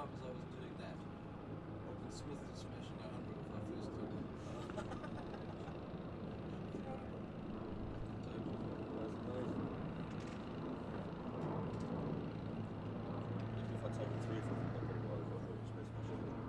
time as I was doing that, Robin Smith was smashing 100 off our first tour. That's amazing. Even if I take a 3 or 4, I'll probably go over Robin Smith smashing.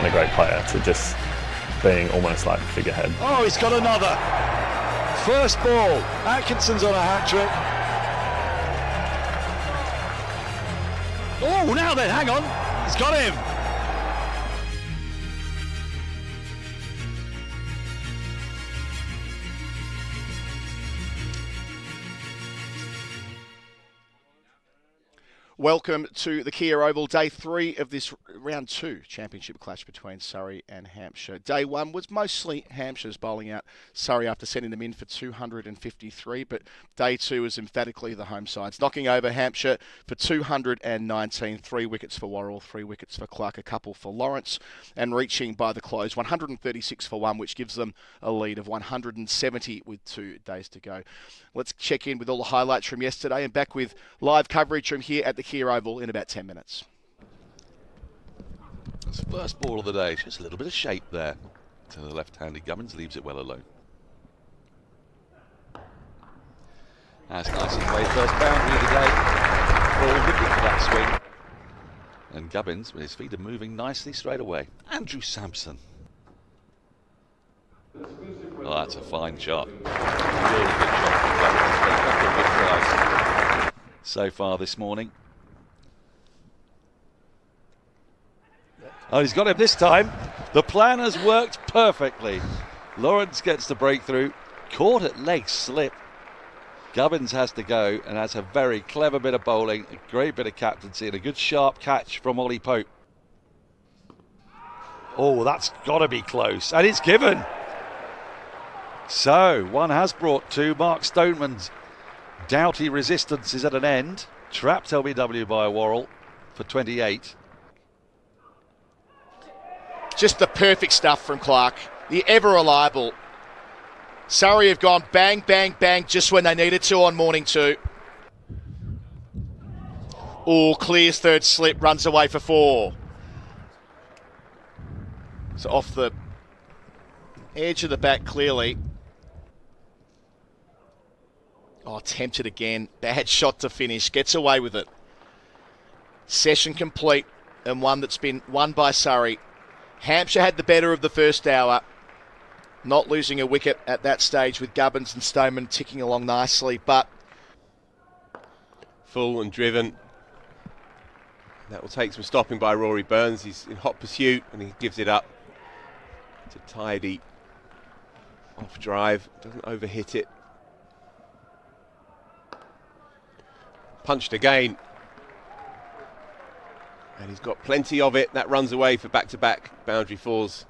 a great player to just being almost like figurehead. Oh, he's got another. First ball. Atkinson's on a hat-trick. Oh, now then, hang on. He's got him. Welcome to the Kia Oval, day 3 of this round 2 championship clash between Surrey and Hampshire. Day 1 was mostly Hampshire's bowling out Surrey after sending them in for 253, but day 2 was emphatically the home sides, knocking over Hampshire for 219, 3 wickets for Worrell, 3 wickets for Clark, a couple for Lawrence, and reaching by the close 136 for 1, which gives them a lead of 170 with 2 days to go. Let's check in with all the highlights from yesterday and back with live coverage from here at the Kia Oval in about 10 minutes. That's the first ball of the day. Just a little bit of shape there to the left-handed Gubbins, leaves it well alone. That's nice and played. First boundary of the day. Ball looking for that swing. And Gubbins, with his feet, are moving nicely straight away. Andrew Sampson. Oh, that's a fine shot. Really good shot from Gubbins. They've got a good price so far this morning. Oh, he's got him this time. The plan has worked perfectly. Lawrence gets the breakthrough. Caught at leg slip. Gubbins has to go, and that's a very clever bit of bowling, a great bit of captaincy, and a good sharp catch from Ollie Pope. Oh, that's got to be close. And it's given. So, one has brought 2. Mark Stoneman's doughty resistance is at an end. Trapped LBW by Worrell for 28. Just the perfect stuff from Clark. The ever-reliable. Surrey have gone bang, bang, bang just when they needed to on morning 2. Oh, clears third slip, runs away for 4. So off the edge of the bat clearly. Oh, tempted again. Bad shot to finish. Gets away with it. Session complete, and one that's been won by Surrey. Hampshire had the better of the first hour, not losing a wicket at that stage with Gubbins and Stoneman ticking along nicely, but full and driven. That will take some stopping by Rory Burns. He's in hot pursuit and he gives it up. It's a tidy off drive, doesn't overhit it. Punched again. And he's got plenty of it. That runs away for back-to-back boundary 4s.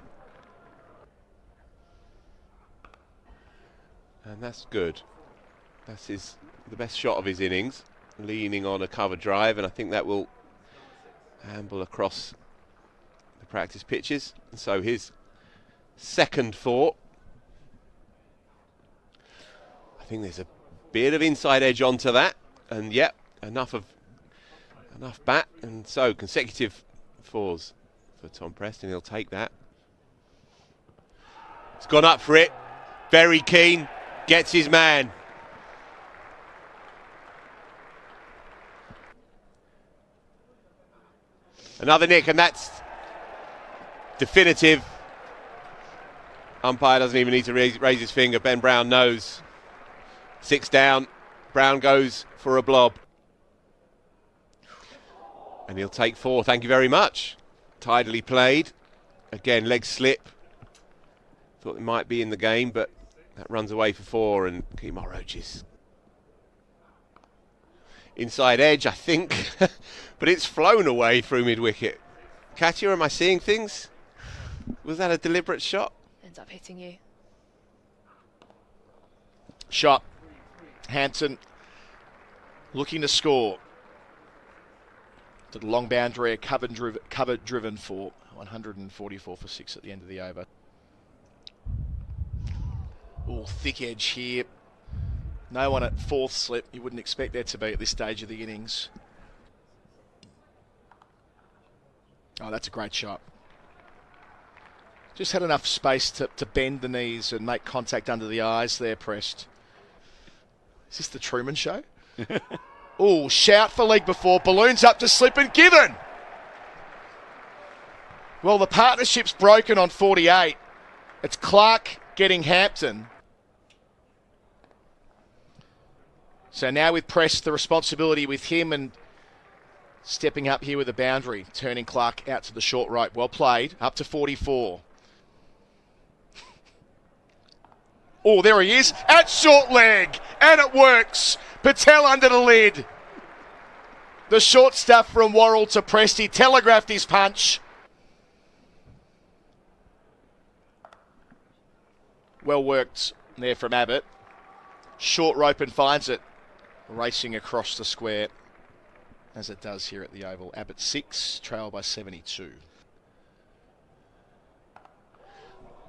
And that's good. That's the best shot of his innings. Leaning on a cover drive, and I think that will amble across the practice pitches. And so his second 4. I think there's a bit of inside edge onto that. And yep, enough bat, and so consecutive 4s for Tom Preston. He'll take that. He's gone up for it. Very keen. Gets his man. Another nick, and that's definitive. Umpire doesn't even need to raise his finger. Ben Brown knows. 6 down. Brown goes for a blob. And he'll take 4. Thank you very much. Tidily played. Again, leg slip. Thought it might be in the game, but that runs away for 4. And Kimar Roach is inside edge, I think. But it's flown away through mid-wicket. Katya, am I seeing things? Was that a deliberate shot? Ends up hitting you. Shot. Hanson looking to score. To the long boundary, a cover driven for 144 for 6 at the end of the over. Oh, thick edge here. No one at 4th slip. You wouldn't expect there to be at this stage of the innings. Oh, that's a great shot. Just had enough space to bend the knees and make contact under the eyes there, Prest. Is this the Truman Show? Oh, shout for leg before. Balloons up to slip and given. Well, the partnership's broken on 48. It's Clark getting Hampton. So now with Press, the responsibility with him and stepping up here with a boundary, turning Clark out to the short rope. Well played, up to 44. Oh, there he is, at short leg, and it works. Patel under the lid. The short stuff from Worrell to Presti telegraphed his punch. Well worked there from Abbott. Short rope and finds it. Racing across the square, as it does here at the Oval. Abbott 6, trail by 72.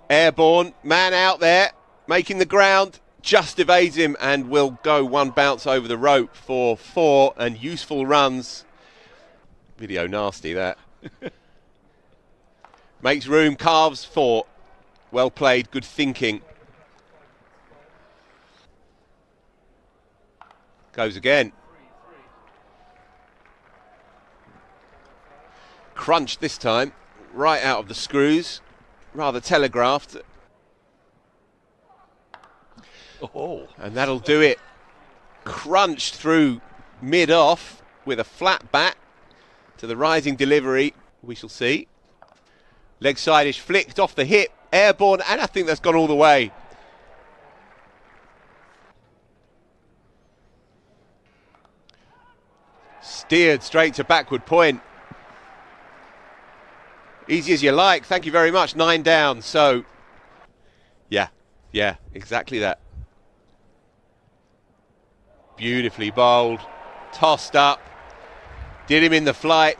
Airborne, man out there, making the ground, just evades him and will go one bounce over the rope for 4 and useful runs. Video nasty, that. Makes room, carves 4. Well played, good thinking. Goes again. Crunched this time, right out of the screws. Rather telegraphed. Oh. And that'll do it. Crunched through mid-off with a flat bat to the rising delivery. We shall see. Leg side-ish flicked off the hip. Airborne, and I think that's gone all the way. Steered straight to backward point. Easy as you like. Thank you very much. 9 down. So, yeah, exactly that. Beautifully bowled. Tossed up. Did him in the flight.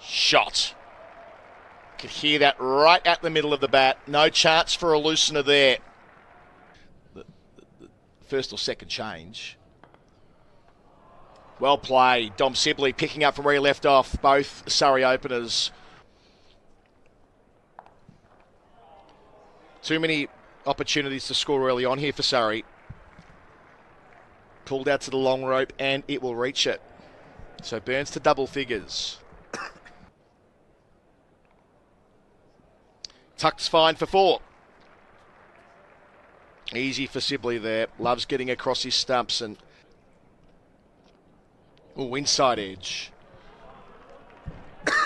Shot. Could hear that right at the middle of the bat. No chance for a loosener there. The first or second change. Well played. Dom Sibley picking up from where he left off. Both Surrey openers. Too many opportunities to score early on here for Surrey. Pulled out to the long rope and it will reach it. So Burns to double figures. Tuck's fine for 4. Easy for Sibley there. Loves getting across his stumps and... Oh, inside edge.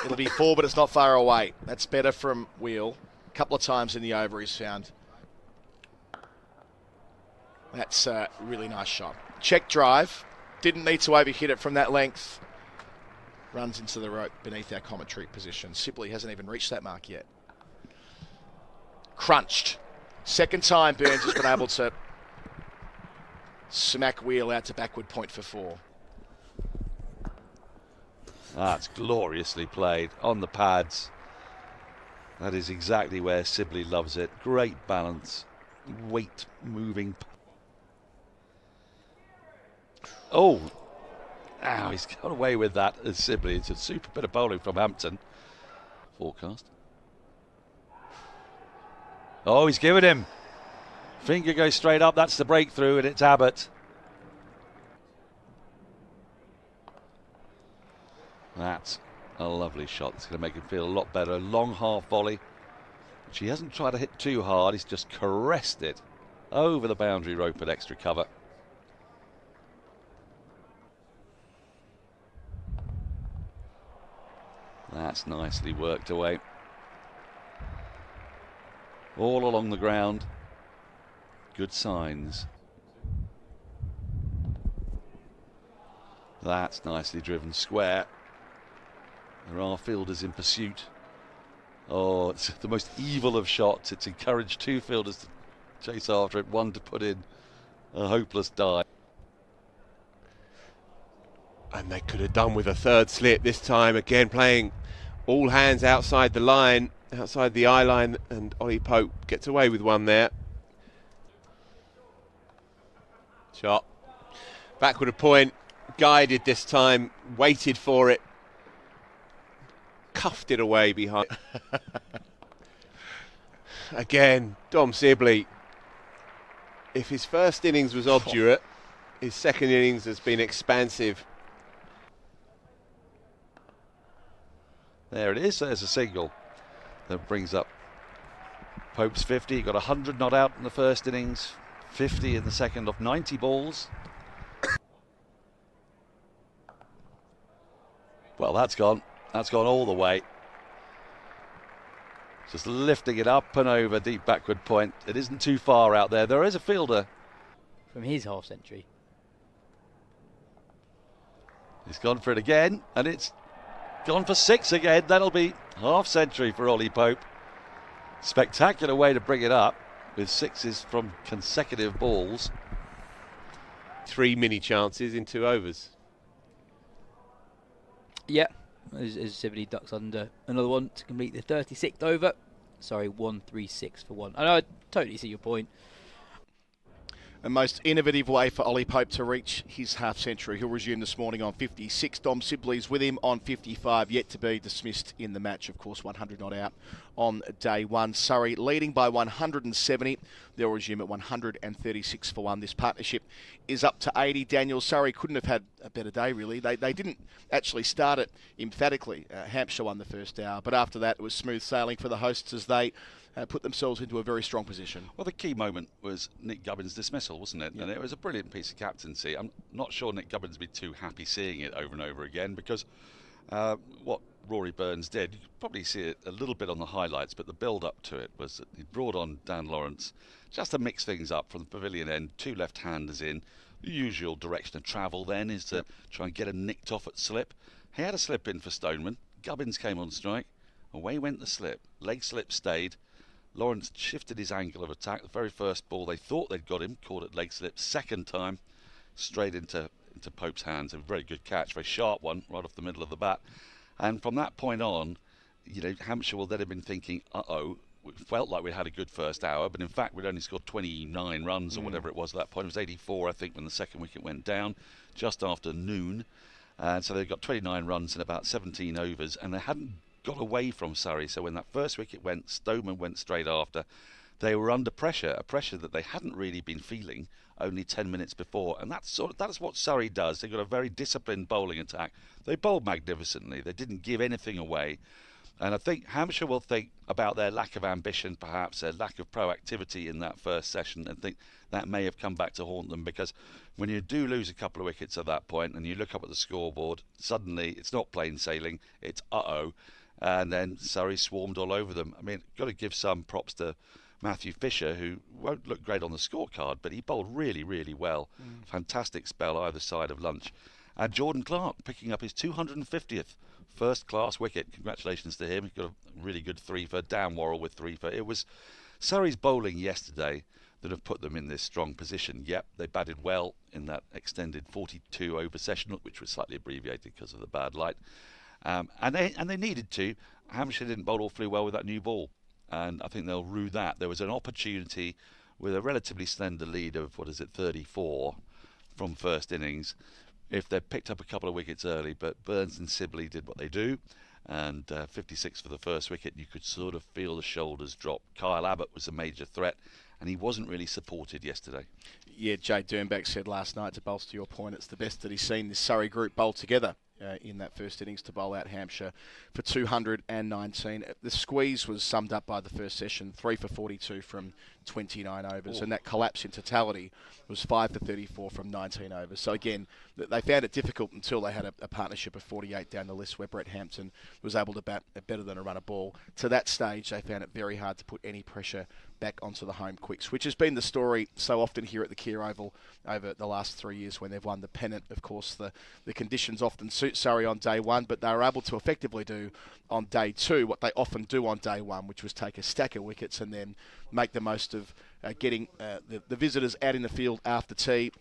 It'll be 4, but it's not far away. That's better from Wheel. A couple of times in the over he's found. That's a really nice shot. Check drive. Didn't need to overhit it from that length. Runs into the rope beneath our commentary position. Sibley hasn't even reached that mark yet. Crunched. Second time Burns has been able to smack Wheel out to backward point for 4. That's gloriously played on the pads. That is exactly where Sibley loves it. Great balance. Weight moving. Oh. Ow, he's got away with that as Sibley. It's a super bit of bowling from Hampton. Forecast. Oh, he's given him. Finger goes straight up. That's the breakthrough, and it's Abbott. That's a lovely shot. It's going to make him feel a lot better. Long half volley, which he hasn't tried to hit too hard. He's just caressed it over the boundary rope at extra cover. That's nicely worked away. All along the ground. Good signs. That's nicely driven square. There are fielders in pursuit. Oh, it's the most evil of shots. It's encouraged 2 fielders to chase after it, 1 to put in a hopeless dive. And they could have done with a third slip this time. Again, playing all hands outside the line, outside the eye line, and Ollie Pope gets away with 1 there. Shot. Backward a point. Guided this time. Waited for it. Cuffed it away behind. Again, Dom Sibley. If his first innings was obdurate, his second innings has been expansive. There it is. There's a single that brings up Pope's 50. He got 100 not out in the first innings, 50 in the second off 90 balls. Well, that's gone. That's gone all the way. Just lifting it up and over, deep backward point. It isn't too far out there. There is a fielder. From his half century. He's gone for it again, and it's gone for 6 again. That'll be half century for Ollie Pope. Spectacular way to bring it up with 6s from consecutive balls. 3 mini chances in 2 overs. Yeah, as Sibley ducks under another one to complete the 36th over. Sorry, 136 for 1. I totally see your point. A most innovative way for Ollie Pope to reach his half century. He'll resume this morning on 56. Dom Sibley's with him on 55, yet to be dismissed in the match. Of course, 100 not out on day 1. Surrey leading by 170. They'll resume at 136 for 1. This partnership is up to 80. Daniel, Surrey couldn't have had a better day, really. They didn't actually start it emphatically. Hampshire won the first hour, but after that it was smooth sailing for the hosts as they put themselves into a very strong position. Well, the key moment was Nick Gubbins' dismissal, wasn't it? Yep. And it was a brilliant piece of captaincy. I'm not sure Nick Gubbins would be too happy seeing it over and over again, because what Rory Burns did, you could probably see it a little bit on the highlights, but the build-up to it was that he brought on Dan Lawrence just to mix things up from the pavilion end, 2 left-handers in. The usual direction of travel then is to try and get a nicked off at slip. He had a slip in for Stoneman. Gubbins came on strike. Away went the slip. Leg slip stayed. Lawrence shifted his angle of attack. The very first ball, they thought they'd got him, caught at leg slip. Second time, straight into Pope's hands. A very good catch, very sharp one, right off the middle of the bat. And from that point on, Hampshire will then have been thinking, we felt like we had a good first hour, but in fact we'd only scored 29 runs or whatever it was at that point. It was 84, I think, when the second wicket went down, just after noon. And so they got 29 runs in about 17 overs, and they hadn't got away from Surrey. So when that first wicket went, Stoneman went straight after. They were under pressure, a pressure that they hadn't really been feeling only 10 minutes before. And that's what Surrey does. They've got a very disciplined bowling attack. They bowled magnificently. They didn't give anything away. And I think Hampshire will think about their lack of ambition, perhaps their lack of proactivity in that first session, and think that may have come back to haunt them, because when you do lose a couple of wickets at that point and you look up at the scoreboard, suddenly it's not plain sailing, it's and then Surrey swarmed all over them. I mean, got to give some props to Matthew Fisher, who won't look great on the scorecard, but he bowled really, really well. Fantastic spell either side of lunch. And Jordan Clark picking up his 250th first-class wicket. Congratulations to him. He got a really good 3 for. Dan Worrell with 3 for. It was Surrey's bowling yesterday that have put them in this strong position. Yep, they batted well in that extended 42-over session, which was slightly abbreviated because of the bad light. And they needed to. Hampshire didn't bowl awfully well with that new ball, and I think they'll rue that. There was an opportunity with a relatively slender lead of 34 from first innings, if they'd picked up a couple of wickets early, but Burns and Sibley did what they do, and 56 for the first wicket. You could sort of feel the shoulders drop. Kyle Abbott was a major threat, and he wasn't really supported yesterday. Yeah, Jay Dernbach said last night, to bolster your point, it's the best that he's seen this Surrey group bowl together in that first innings to bowl out Hampshire for 219. The squeeze was summed up by the first session, 3 for 42 from 29 overs, and that collapse in totality was 5 for 34 from 19 overs. So again, they found it difficult until they had a partnership of 48 down the list where Brett Hampton was able to bat better than a run a ball. To that stage, they found it very hard to put any pressure back onto the home quicks, which has been the story so often here at the Kia Oval over the last 3 years when they've won the pennant. Of course, the conditions often suit Surrey on day 1, but they were able to effectively do on day 2 what they often do on day 1, which was take a stack of wickets and then make the most of getting the visitors out in the field after tea.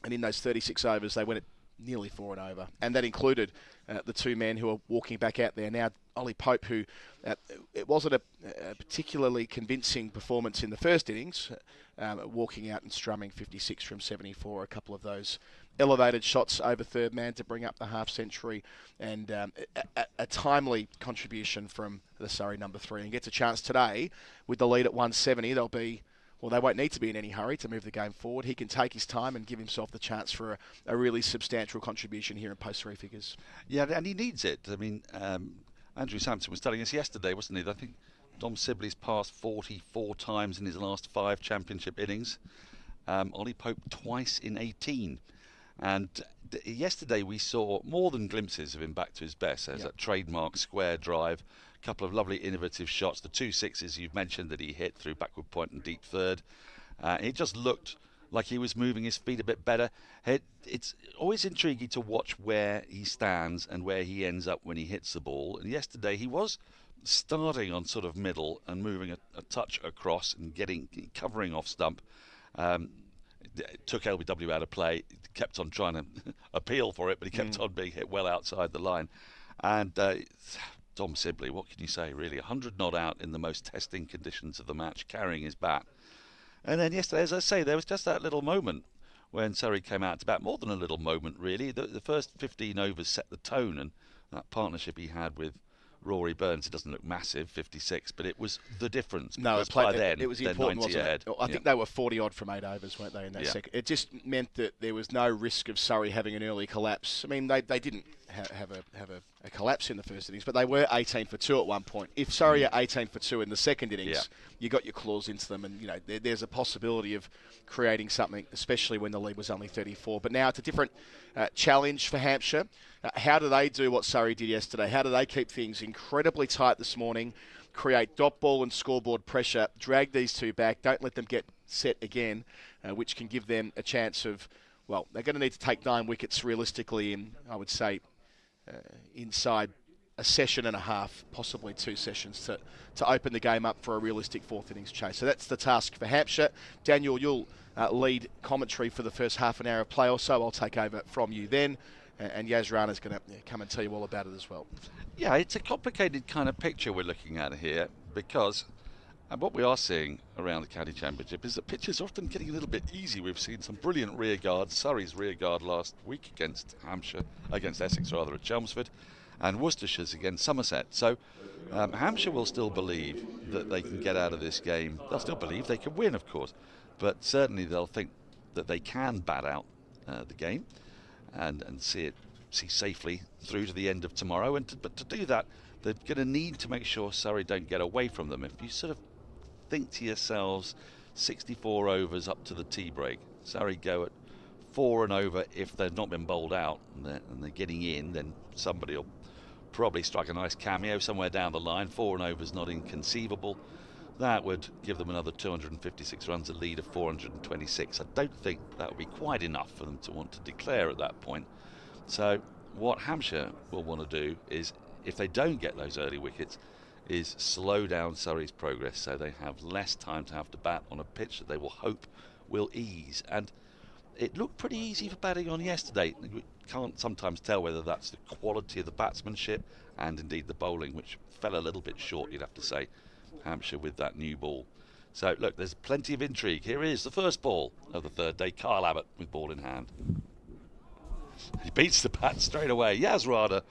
And in those 36 overs, they went at nearly 4 and over. And that included the 2 men who are walking back out there now. Ollie Pope, who it wasn't a particularly convincing performance in the first innings, walking out and strumming 56 from 74, a couple of those elevated shots over third man to bring up the half century, and a timely contribution from the Surrey number 3, and gets a chance today with the lead at 170. They won't need to be in any hurry to move the game forward. He can take his time and give himself the chance for a really substantial contribution here in post 3 figures. Yeah, and he needs it. I mean, Andrew Sampson was telling us yesterday, wasn't he? I think Dom Sibley's passed 44 times in his last 5 championship innings. Ollie Pope twice in 18. And yesterday we saw more than glimpses of him back to his best. There's that trademark square drive, a couple of lovely innovative shots, the 2 sixes you've mentioned that he hit through backward point and deep third. It just looked like he was moving his feet a bit better. It's always intriguing to watch where he stands and where he ends up when he hits the ball. And yesterday he was starting on sort of middle and moving a touch across and covering off stump. It took LBW out of play. He kept on trying to appeal for it, but he kept on being hit well outside the line. And Dom Sibley, what can you say, really? 100 not out in the most testing conditions of the match, carrying his bat. And then yesterday, as I say, there was just that little moment when Surrey came out to bat. More than a little moment, really. The first 15 overs set the tone, and that partnership he had with Rory Burns, it doesn't look massive, 56, but it was the difference. No, it was important, 90 wasn't ahead. it? I think they were 40-odd from 8 overs, weren't they, in that second? It just meant that there was no risk of Surrey having an early collapse. I mean, they didn't have a collapse in the first innings, but they were 18 for 2 at one point. If Surrey are 18 for 2 in the second innings, you got your claws into them, and there's a possibility of creating something, especially when the lead was only 34. But now it's a different challenge for Hampshire. How do they do what Surrey did yesterday? How do they keep things incredibly tight this morning, create dot ball and scoreboard pressure, drag these two back, don't let them get set again, which can give them a chance of, well, they're going to need to take 9 wickets realistically in, I would say, inside a session and a half, possibly 2 sessions, to open the game up for a realistic 4th innings chase. So that's the task for Hampshire. Daniel, you'll lead commentary for the first half an hour of play or so. I'll take over from you then. And Yas Rana is going to come and tell you all about it as well. Yeah, it's a complicated kind of picture we're looking at here, because what we are seeing around the county championship is that pitches are often getting a little bit easy. We've seen some brilliant rear guards. Surrey's rear guard last week against Essex at Chelmsford, and Worcestershire's against Somerset. So Hampshire will still believe that they can get out of this game. They'll still believe they can win, of course, but certainly they'll think that they can bat out the game and see safely through to the end of tomorrow. But to do that, they're going to need to make sure Surrey don't get away from them. If you sort of think to yourselves, 64 overs up to the tea break, Surrey go at 4 and over. If they've not been bowled out and they're getting in, then somebody will probably strike a nice cameo somewhere down the line. 4 and over is not inconceivable. That would give them another 256 runs, a lead of 426. I don't think that would be quite enough for them to want to declare at that point. So what Hampshire will want to do is, if they don't get those early wickets, is slow down Surrey's progress so they have less time to have to bat on a pitch that they will hope will ease. And it looked pretty easy for batting on yesterday. We can't sometimes tell whether that's the quality of the batsmanship and indeed the bowling, which fell a little bit short, you'd have to say, Hampshire with that new ball. So look, there's plenty of intrigue. Here is the first ball of the third day. Kyle Abbott with ball in hand. He beats the bat straight away. Yas Rana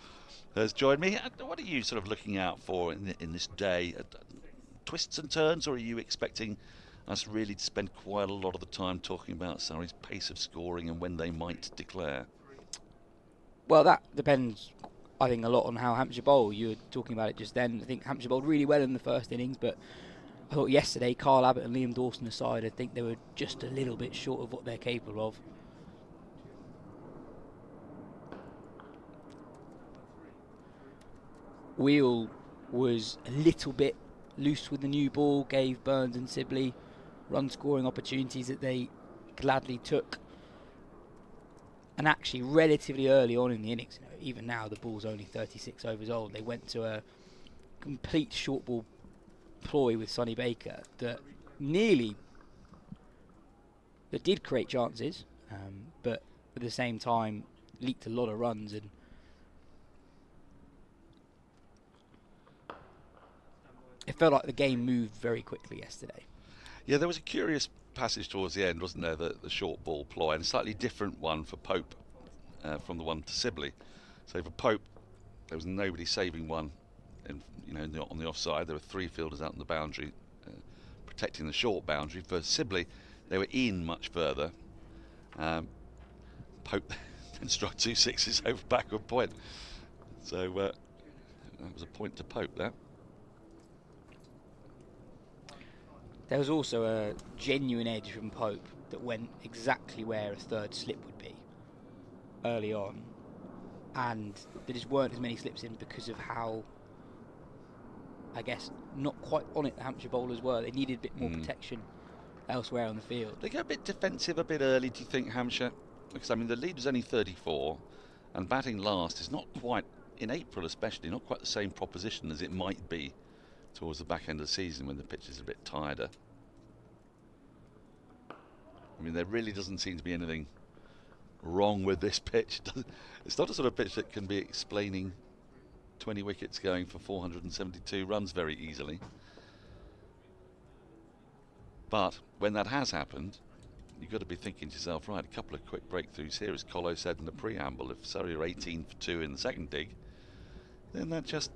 has joined me. What are you sort of looking out for in this day? Twists and turns, or are you expecting us really to spend quite a lot of the time talking about Surrey's pace of scoring and when they might declare? Well, that depends, I think, a lot on how Hampshire bowl. You were talking about it just then. I think Hampshire bowled really well in the first innings, but I thought yesterday Kyle Abbott and Liam Dawson aside, I think they were just a little bit short of what they're capable of. Wheel was a little bit loose with the new ball, gave Burns and Sibley run scoring opportunities that they gladly took. And actually relatively early on in the innings, even now the ball's only 36 overs old, they went to a complete short ball ploy with Sonny Baker that did create chances, but at the same time leaked a lot of runs. And it felt like the game moved very quickly yesterday. Yeah, there was a curious passage towards the end, wasn't there, the short ball ploy, and a slightly different one for Pope from the one to Sibley. So for Pope, there was nobody saving one on the offside. There were 3 fielders out on the boundary protecting the short boundary. For Sibley, they were in much further. Pope then struck 2 sixes over backward point. So That was a point to Pope there. There was also a genuine edge from Pope that went exactly where a third slip would be early on, and there just weren't as many slips in because of how, I guess, not quite on it the Hampshire bowlers were. They needed a bit more protection elsewhere on the field. They get a bit defensive a bit early, do you think, Hampshire? Because, I mean, the lead was only 34, and batting last is not quite, in April especially, not quite the same proposition as it might be towards the back end of the season when the pitch is a bit tireder. I mean, there really doesn't seem to be anything wrong with this pitch. It's not a sort of pitch that can be explaining 20 wickets going for 472 runs very easily. But when that has happened, you've got to be thinking to yourself, right, a couple of quick breakthroughs here, as Colo said in the preamble. If Surrey are 18 for 2 in the second dig, then that just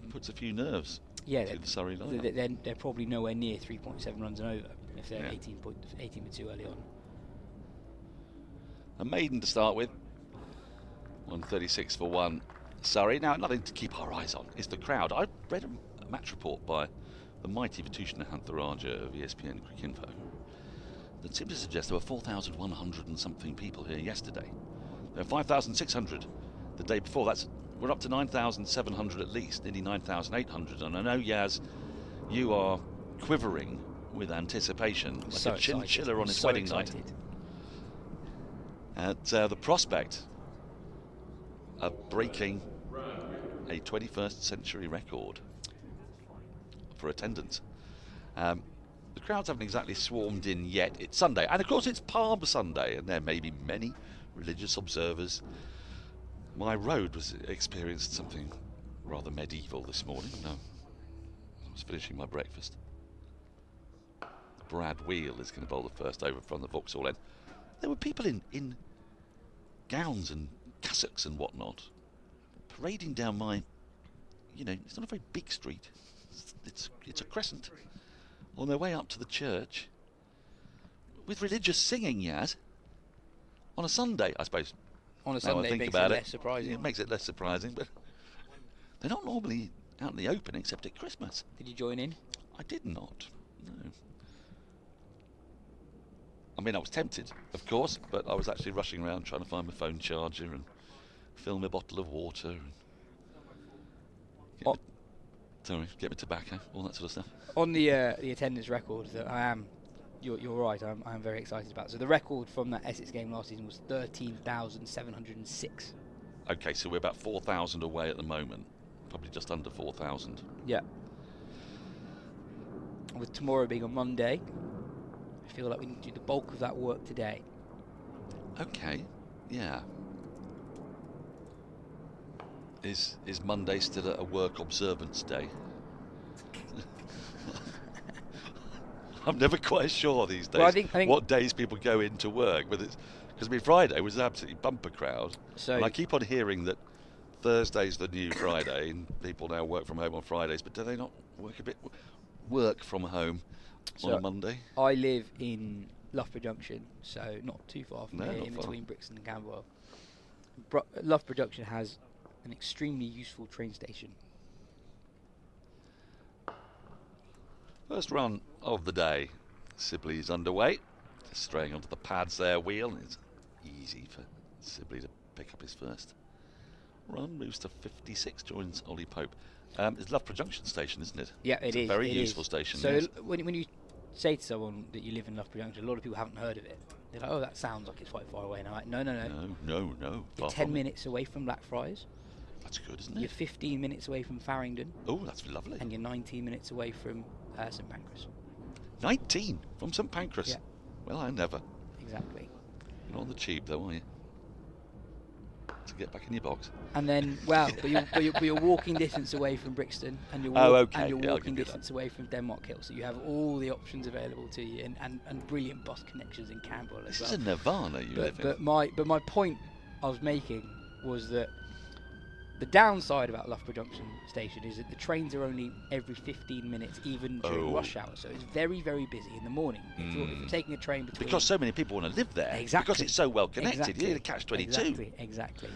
puts a few nerves to the Surrey lineup. They're probably nowhere near 3.7 runs and over if they're 18 for 2 early on. A maiden to start with. 136 for 1. Surrey. Now, nothing to keep our eyes on is the crowd. I read a match report by the mighty Vitushna Hantharaja of ESPN Cricinfo that seemed to suggest there were 4,100 and something people here yesterday. There were 5,600 the day before. We're up to 9,700 at least, nearly 9,800. And I know, Yas, you are quivering with anticipation, like a chinchilla on its wedding night. At the prospect of breaking a 21st century record for attendance. The crowds haven't exactly swarmed in yet. It's Sunday, and of course it's Palm Sunday, and there may be many religious observers. My road experienced something rather medieval this morning. I was finishing my breakfast. Brad Wheel is going to bowl the first over from the Vauxhall end. There were people in gowns and cassocks and whatnot parading down my, it's not a very big street. It's a crescent on their way up to the church with religious singing, Yas, on a Sunday, I suppose. On a Sunday, makes it less surprising. It makes it less surprising, but they're not normally out in the open except at Christmas. Did you join in? I did not, no. I mean, I was tempted, of course, but I was actually rushing around trying to find my phone charger and fill me a bottle of water and get me tobacco, all that sort of stuff. On the attendance record that you're right, I'm very excited about. So the record from that Essex game last season was 13,706. Okay, so we're about 4,000 away at the moment, probably just under 4,000. Yeah. With tomorrow being on Monday, I feel like we need to do the bulk of that work today. Okay, yeah. Is Monday still a work observance day? I'm never quite sure these days. Well, I think what days people go into work, but because Friday was an absolutely bumper crowd, and I keep on hearing that Thursday's the new Friday, and people now work from home on Fridays. But do they not work from home on a Monday? I live in Loughborough Junction, so not too far from here, in between Brixton and Camberwell. Loughborough Junction has an extremely useful train station. First run of the day. Sibley is underway. Just straying onto the pads there, Wheel. It's easy for Sibley to pick up his first run. Moves to 56, joins Ollie Pope. It's Loughborough Junction Station, isn't it? Yeah, it's a very useful station. So when you say to someone that you live in Loughborough Junction, a lot of people haven't heard of it. They're like, oh, that sounds like it's quite far away. And I'm like, no. You're 10 minutes away from Blackfriars. That's good, isn't it? You're 15 minutes away from Farringdon. Oh, that's lovely. And you're 19 minutes away from St Pancras. 19 from St Pancras? Yeah. Well, I never. Exactly. Not on the cheap, though, are you? To get back in your box. And then, but you're walking distance away from Brixton, and you're walking distance away from Denmark Hill. So you have all the options available to you, and brilliant bus connections in Camberwell as well. This is a nirvana you live in. But my point I was making was that the downside about Loughborough Junction Station is that the trains are only every 15 minutes, even during rush hour. So it's very, very busy in the morning. If you're taking a train between... Because so many people want to live there. Exactly. Because it's so well connected. You need a catch-22. Exactly.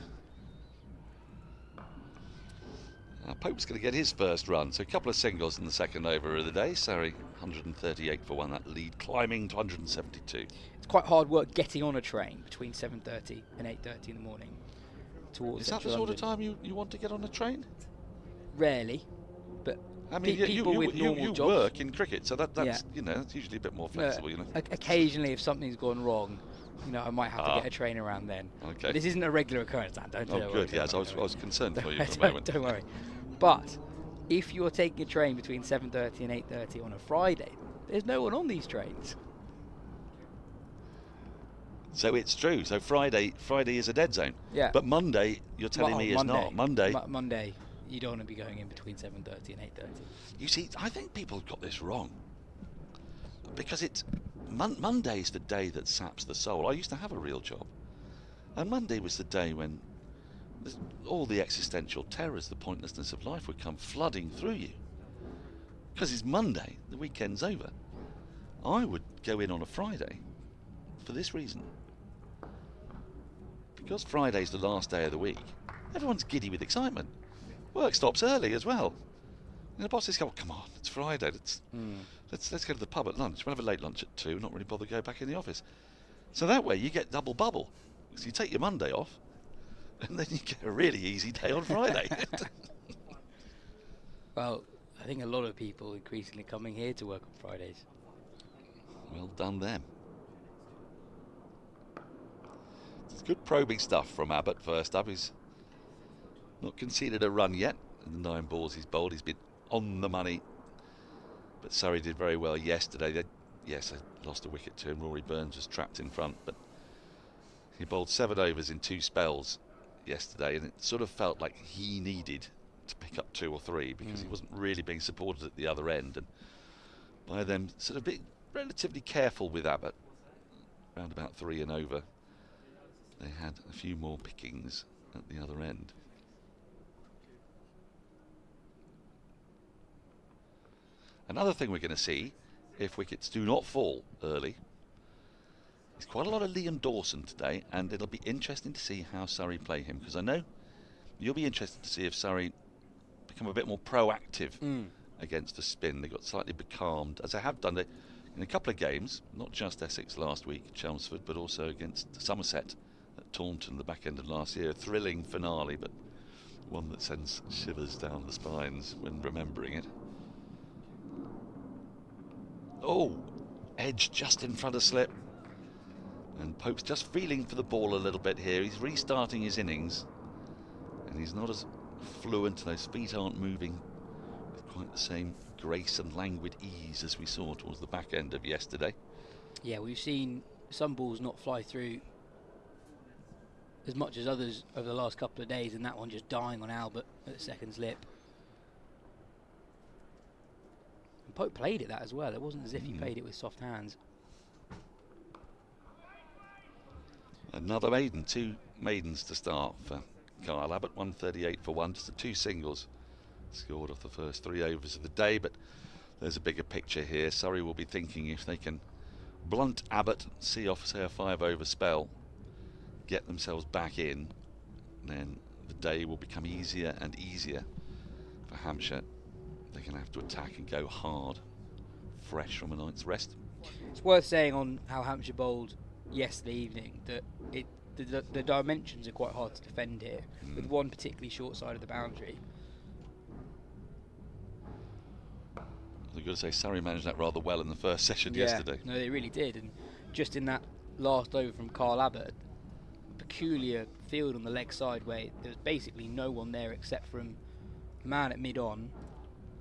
Pope's going to get his first run, so a couple of singles in the second over of the day. Surrey 138 for one, that lead climbing to 172. It's quite hard work getting on a train between 7:30 and 8:30 in the morning towards Is that the central sort of London. time you want to get on a train? Rarely, but I mean, people with normal you jobs work in cricket, so that's that's usually a bit more flexible. Occasionally, if something's gone wrong, I might have to get a train around then. Okay. But this isn't a regular occurrence, Dan. Don't worry. Good. Yes, I was concerned for you for a moment. Don't worry. But if you're taking a train between 7:30 and 8:30 on a Friday, there's no one on these trains. So it's true. So Friday is a dead zone. Yeah. But Monday, you're telling me is not. Monday. Monday, you don't want to be going in between 7:30 and 8:30. You see, I think people have got this wrong. Because it's Monday's the day that saps the soul. I used to have a real job, and Monday was the day when all the existential terrors, the pointlessness of life would come flooding through you. Because it's Monday, the weekend's over. I would go in on a Friday for this reason. Because Friday's the last day of the week, everyone's giddy with excitement. Work stops early as well. And the bosses go, come on, it's Friday, let's go to the pub at lunch. We'll have a late lunch at 2, not really bother to go back in the office. So that way you get double bubble. So you take your Monday off, and then you get a really easy day on Friday. Well, I think a lot of people increasingly coming here to work on Fridays. Well done them. It's good probing stuff from Abbott first up. He's not conceded a run yet. In the 9 balls he's bowled, he's been on the money. But Surrey did very well yesterday. They lost a wicket to him. Rory Burns was trapped in front, but he bowled 7 overs in 2 spells yesterday, and it sort of felt like he needed to pick up 2 or 3 because he wasn't really being supported at the other end, and by them sort of being relatively careful with Abbott around about 3 and over, they had a few more pickings at the other end. Another thing we're going to see, if wickets do not fall early, is quite a lot of Liam Dawson today, and it'll be interesting to see how Surrey play him, because I know you'll be interested to see if Surrey become a bit more proactive against the spin. They got slightly becalmed, as they have done it in a couple of games, not just Essex last week at Chelmsford, but also against Somerset at Taunton the back end of last year. A thrilling finale, but one that sends shivers down the spines when remembering it. Oh, edge just in front of slip. And Pope's just feeling for the ball a little bit here. He's restarting his innings, and he's not as fluent. Those feet aren't moving with quite the same grace and languid ease as we saw towards the back end of yesterday. Yeah, we've seen some balls not fly through as much as others over the last couple of days, and that one just dying on Albert at the second slip. And Pope played it that as well. It wasn't as if he played it with soft hands. Another maiden, 2 maidens to start for Kyle Abbott. 138 for 1, just the 2 singles scored off the first 3 overs of the day, but there's a bigger picture here. Surrey will be thinking if they can blunt Abbott, see off, say, a 5-over spell, get themselves back in, then the day will become easier and easier for Hampshire. They're going to have to attack and go hard, fresh from a night's rest. It's worth saying on how Hampshire bowled yesterday evening that the dimensions are quite hard to defend here, with one particularly short side of the boundary. I've got to say, Surrey managed that rather well in the first session yesterday. No, they really did, and just in that last over from Kyle Abbott, peculiar field on the leg side where there was basically no one there except from a man at mid-on,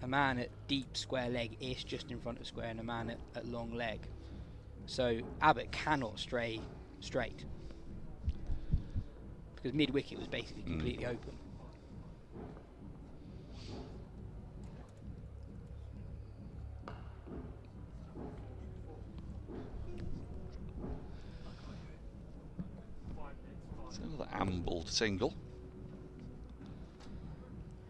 a man at deep square leg-ish just in front of square, and a man at long leg. So Abbott cannot stray straight because mid-wicket was basically completely open. So another ambled single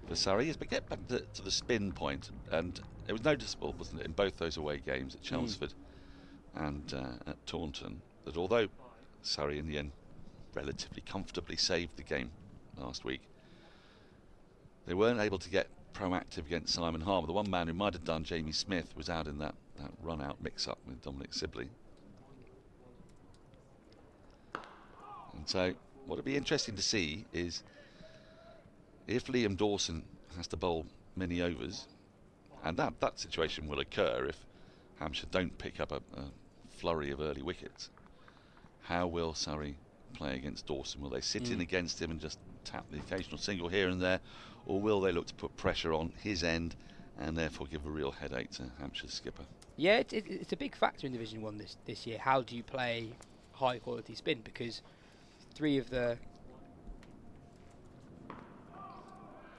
for Surrey as we get back to the spin point, and it was noticeable, wasn't it, in both those away games at Chelmsford and at Taunton, that although Surrey in the end relatively comfortably saved the game last week, They weren't able to get proactive against Simon Harmer. The one man who might have done, Jamie Smith, was out in that run-out mix-up with Dominic Sibley. And so what would be interesting to see is if Liam Dawson has to bowl many overs, and that situation will occur if Hampshire don't pick up a flurry of early wickets, how will Surrey play against Dawson? Will they sit in against him and just tap the occasional single here and there, or will they look to put pressure on his end and therefore give a real headache to Hampshire's skipper? Yeah, it's a big factor in Division 1 this year. How do you play high quality spin? Because you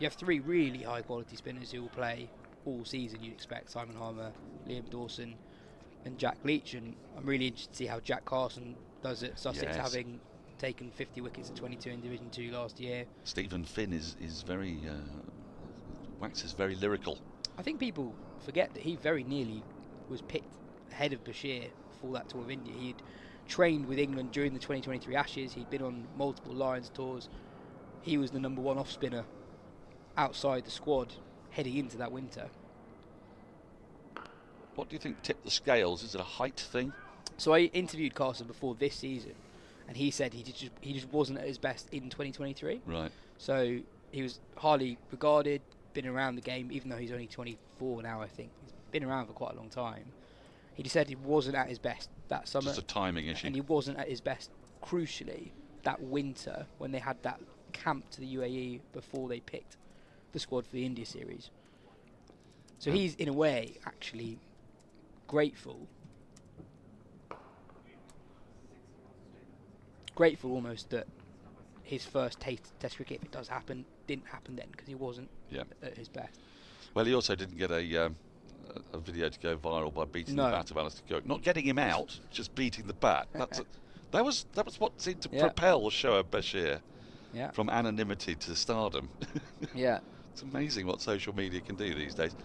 have three really high quality spinners who will play all season. You'd expect Simon Harmer, Liam Dawson and Jack Leach, and I'm really interested to see how Jack Carson does at Sussex, having taken 50 wickets at 22 in Division 2 last year. Stephen Finn is very waxes very lyrical. I think people forget that he very nearly was picked ahead of Bashir for that tour of India. He'd trained with England during the 2023 Ashes. He'd been on multiple Lions tours. He was the number one off spinner outside the squad heading into that winter. What do you think tipped the scales? Is it a height thing? So I interviewed Carson before this season, and he said he just wasn't at his best in 2023. Right. So he was highly regarded, been around the game, even though he's only 24 now, I think. He's been around for quite a long time. He just said he wasn't at his best that summer. Just a timing issue. And he wasn't at his best, crucially, that winter when they had that camp to the UAE before they picked the squad for the India series. So he's, in a way, actually grateful almost that his first test cricket, if it does happen, didn't happen then, because he wasn't at his best. Well, he also didn't get a video to go viral by beating the bat of Alistair Cook. Not getting him out, just beating the bat. That was what seemed to propel Shoaib Bashir from anonymity to stardom. It's amazing what social media can do these days,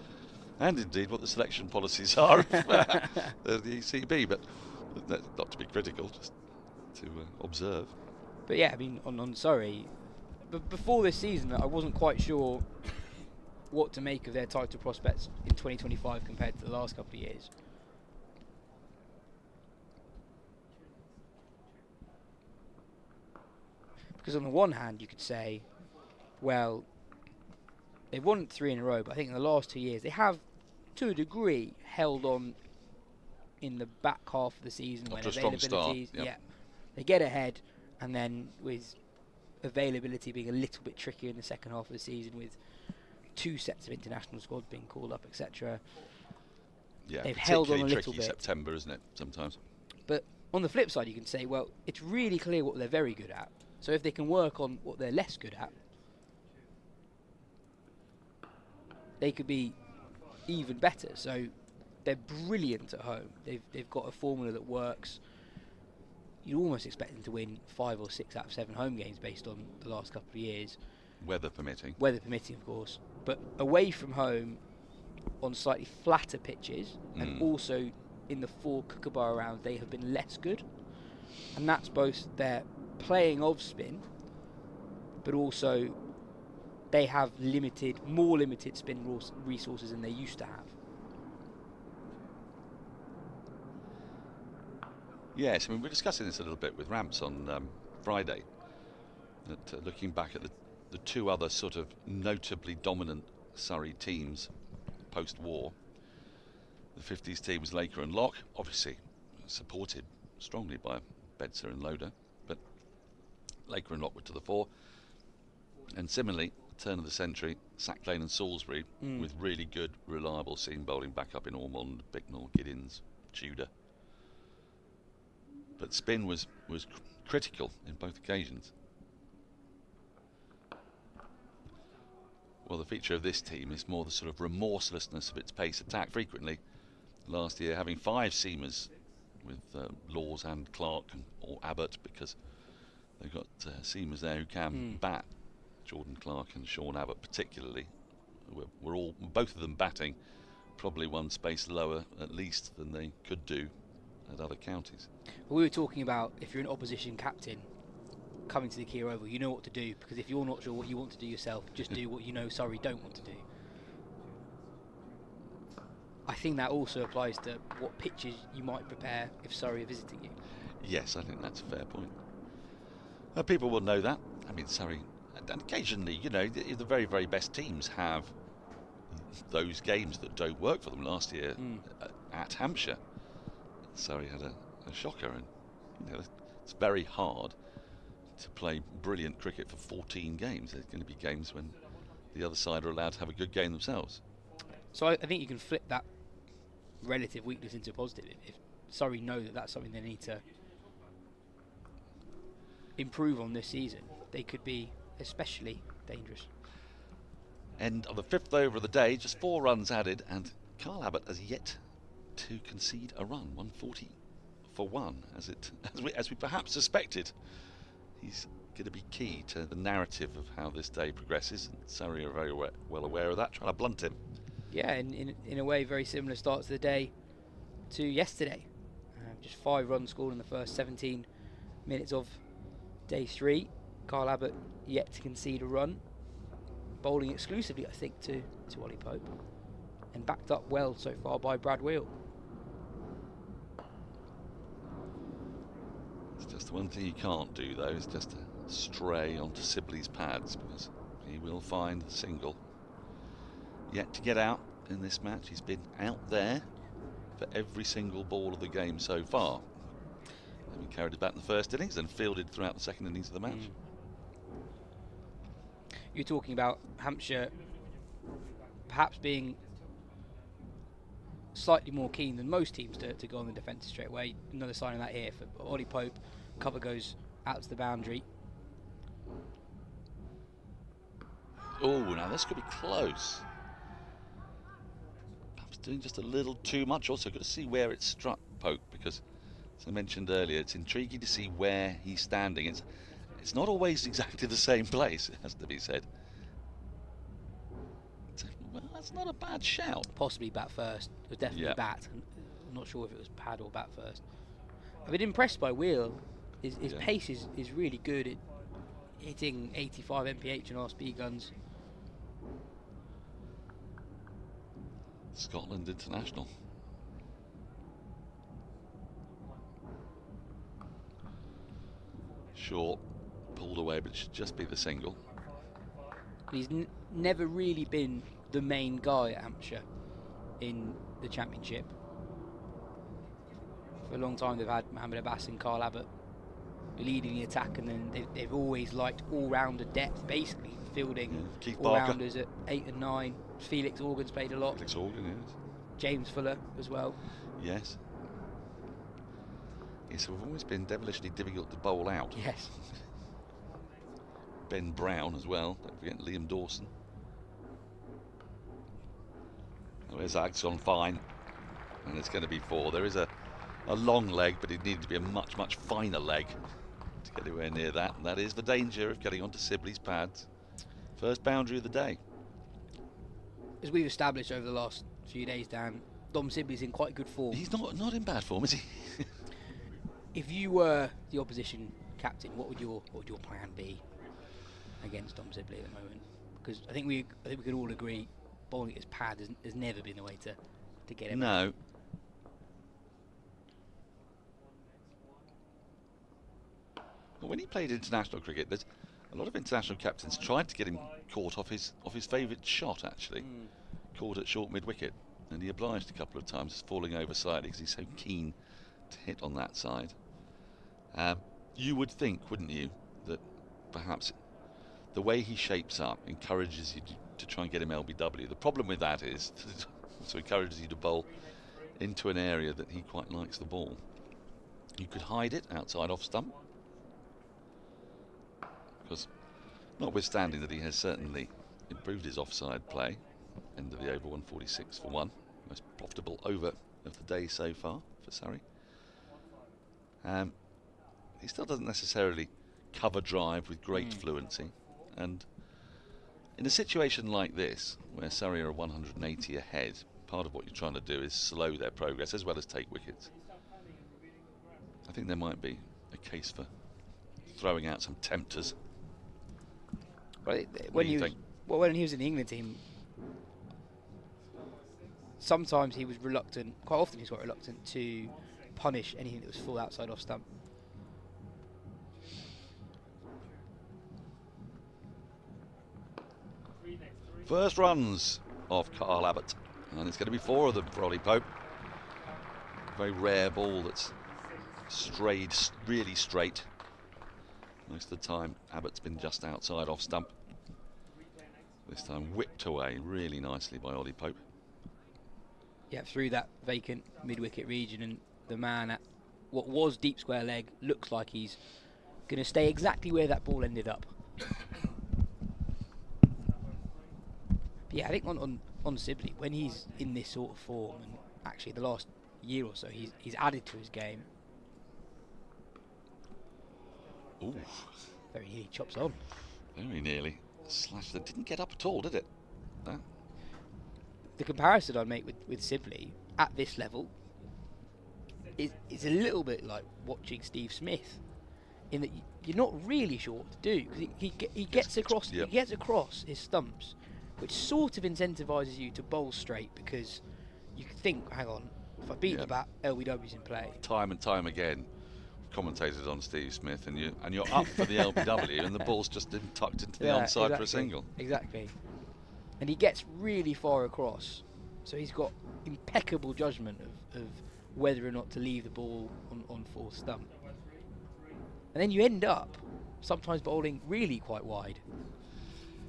and indeed what the selection policies are of the ECB. But not to be critical, just to observe. But yeah, I mean, on Surrey, but before this season, I wasn't quite sure what to make of their title prospects in 2025 compared to the last couple of years. Because on the one hand, you could say, well, they've won 3 in a row, but I think in the last 2 years they have, to a degree, held on in the back half of the season when availability, they get ahead, and then with availability being a little bit trickier in the second half of the season, with 2 sets of international squads being called up, etc. Yeah, they've held on a little bit. September, isn't it? Sometimes. But on the flip side, you can say, well, it's really clear what they're very good at. So if they can work on what they're less good at, they could be even better. So they're brilliant at home. They've got a formula that works. You'd almost expect them to win 5 or 6 out of 7 home games based on the last couple of years. Weather permitting. Weather permitting, of course. But away from home, on slightly flatter pitches, and also in the 4 Kookaburra rounds, they have been less good. And that's both their playing of spin, but also they have more limited spin resources than they used to have. Yes, I mean, we're discussing this a little bit with Ramps on Friday, that looking back at the 2 other sort of notably dominant Surrey teams post-war. The 50s team was Laker and Locke, obviously supported strongly by Bedser and Loader, but Laker and Locke were to the fore. And similarly, turn of the century, Sacklane and Salisbury, with really good, reliable seam bowling back up in Ormond, Bicknell, Giddins, Tudor. But spin was critical in both occasions. Well, the feature of this team is more the sort of remorselessness of its pace attack. Frequently, last year, having 5 seamers with Laws and Clark or Abbott, because they've got seamers there who can bat. Jordan Clark and Sean Abbott particularly. We're both of them batting probably one space lower at least than they could do at other counties. We were talking about if you're an opposition captain, coming to the Kia Oval, you know what to do, because if you're not sure what you want to do yourself, just do what you know Surrey don't want to do. I think that also applies to what pitches you might prepare if Surrey are visiting you. Yes, I think that's a fair point. People will know that. I mean, Surrey, and occasionally, the very, very best teams have those games that don't work for them. Last year at Hampshire, Surrey had a shocker, and it's very hard to play brilliant cricket for 14 games. There's going to be games when the other side are allowed to have a good game themselves. So I think you can flip that relative weakness into a positive. If Surrey know that that's something they need to improve on this season, they could be especially dangerous. End of the 5th over of the day, just 4 runs added, and Carl Abbott has yet to concede a run. 140 for 1, as we perhaps suspected. He's going to be key to the narrative of how this day progresses, and Surrey are very well aware of that, trying to blunt him. Yeah, in a way, very similar start to the day to yesterday. Just 5 runs scored in the first 17 minutes of day 3. Carl Abbott yet to concede a run, bowling exclusively, I think, to Ollie Pope, and backed up well so far by Brad Wheel. It's just the one thing you can't do, though, is just to stray onto Sibley's pads, because he will find a single. Yet to get out in this match. He's been out there for every single ball of the game so far. He carried his bat in the first innings and fielded throughout the second innings of the match. You're talking about Hampshire perhaps being slightly more keen than most teams to go on the defence straight away. Another sign of that here for Ollie Pope. Cover goes out to the boundary. Oh, now this could be close. Perhaps doing just a little too much. Also got to see where it struck Pope, because as I mentioned earlier, it's intriguing to see where he's standing. It's not always exactly the same place, it has to be said. Well, that's not a bad shout. Possibly bat first. It was definitely bat. I'm not sure if it was pad or bat first. I've been impressed by Wheel. His pace is really good at hitting 85 mph and R-speed guns. Scotland international. Short, pulled away, but it should just be the single. He's never really been the main guy at Hampshire in the championship. For a long time they've had Mohammed Abbas and Carl Abbott leading the attack, and then they've always liked all-rounder depth, basically fielding all-rounders at 8 and 9. Felix Organ's played a lot. Felix Organ, yes. James Fuller as well. Yes. Yes, we've always been devilishly difficult to bowl out. Yes. Ben Brown as well. Don't forget Liam Dawson. Where's Ag's on fine, and it's going to be 4. There is a long leg, but it needed to be a much, much finer leg to get anywhere near that. And that is the danger of getting onto Sibley's pads. First boundary of the day. As we've established over the last few days, Dan, Dom Sibley's in quite good form. He's not in bad form, is he? If you were the opposition captain, what would your plan be against Dom Sibley at the moment? Because I think we could all agree bowling at his pad has never been the way to get him. No. Well, when he played international cricket, there's a lot of international captains tried to get him caught off his favourite shot, actually. Caught at short mid-wicket, and he obliged a couple of times, falling over slightly because he's so keen to hit on that side. You would think, wouldn't you, that perhaps the way he shapes up encourages you to try and get him LBW. The problem with that is it also encourages you to bowl into an area that he quite likes the ball. You could hide it outside off stump, because notwithstanding that he has certainly improved his offside play, end of the over, 146 for 1, most profitable over of the day so far for Surrey. He still doesn't necessarily cover drive with great fluency, and in a situation like this where Surrey are 180 ahead, part of what you're trying to do is slow their progress as well as take wickets. I think there might be a case for throwing out some tempters. Well, What do you think? when he was in the England team, sometimes he was reluctant. Quite often, he was quite reluctant to punish anything that was full outside off stump. First runs of Carl Abbott, and it's going to be 4 of them for Ollie Pope. Very rare ball that's strayed really straight. Most of the time, Abbott's been just outside off stump. This time whipped away really nicely by Ollie Pope. Yeah, through that vacant mid-wicket region, and the man at what was deep square leg looks like he's going to stay exactly where that ball ended up. Yeah, I think on Sibley, when he's in this sort of form, and actually the last year or so, he's added to his game. Ooh, Very nearly chops on. very nearly. Slash that didn't get up at all, did it? No. The comparison I'd make with Sibley at this level is a little bit like watching Steve Smith, in that you're not really sure what to do, because he gets across Yep. he gets across his stumps, which sort of incentivises you to bowl straight, because you think, hang on, if I beat the bat, LBW's in play. Time and time again, commentated on Steve Smith, and you're up for the LBW, and the ball's just tucked into the onside for a single. Exactly. And he gets really far across, so he's got impeccable judgment of whether or not to leave the ball on full stump. And then you end up sometimes bowling really quite wide.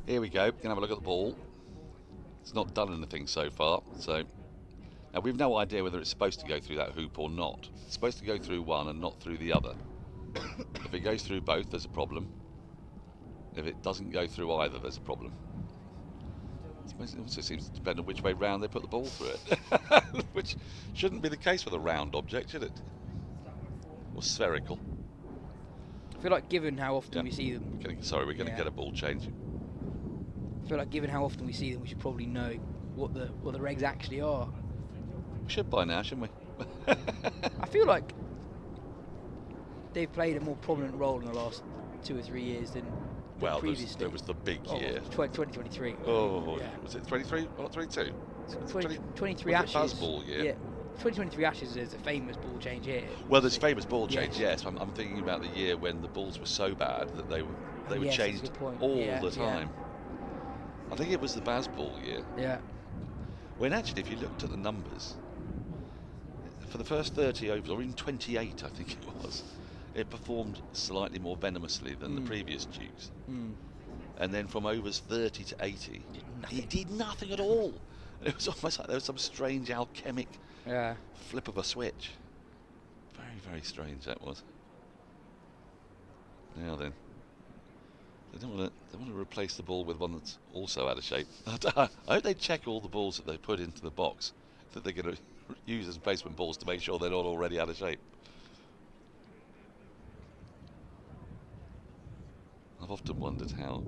Here we go. Can have a look at the ball. It's not done anything so far, so now we've no idea whether it's supposed to go through that hoop or not. It's supposed to go through one and not through the other. If it goes through both, there's a problem. If it doesn't go through either, there's a problem. It also seems to depend on which way round they put the ball through it, which shouldn't be the case with a round object, should it? Or spherical. I feel like given how often we see them... We're going to get a ball change. I feel like given how often we see them, we should probably know what the regs actually are. We should by now, shouldn't we? I feel like they've played a more prominent role in the last 2 or 3 years than previously. There was the big year. 2023. Oh, was it 23 or not 22? 23 was Ashes. it Buzzball year? Yeah. 2023 Ashes is a famous ball change here. Well, there's famous ball change, yes. I'm thinking about the year when the balls were so bad that they were Yes, changed that's a good point. all Yeah, the time. I think it was the Bazball year. Yeah. When actually, if you looked at the numbers, for the first 30 overs, or even 28, I think it was, it performed slightly more venomously than the previous Dukes. And then from overs 30 to 80, he did nothing at all. It was almost like there was some strange alchemic flip of a switch. Very, very strange that was. Now then, they don't want to replace the ball with one that's also out of shape. I hope they check all the balls that they put into the box that they're going to use as replacement balls to make sure they're not already out of shape. I've often wondered how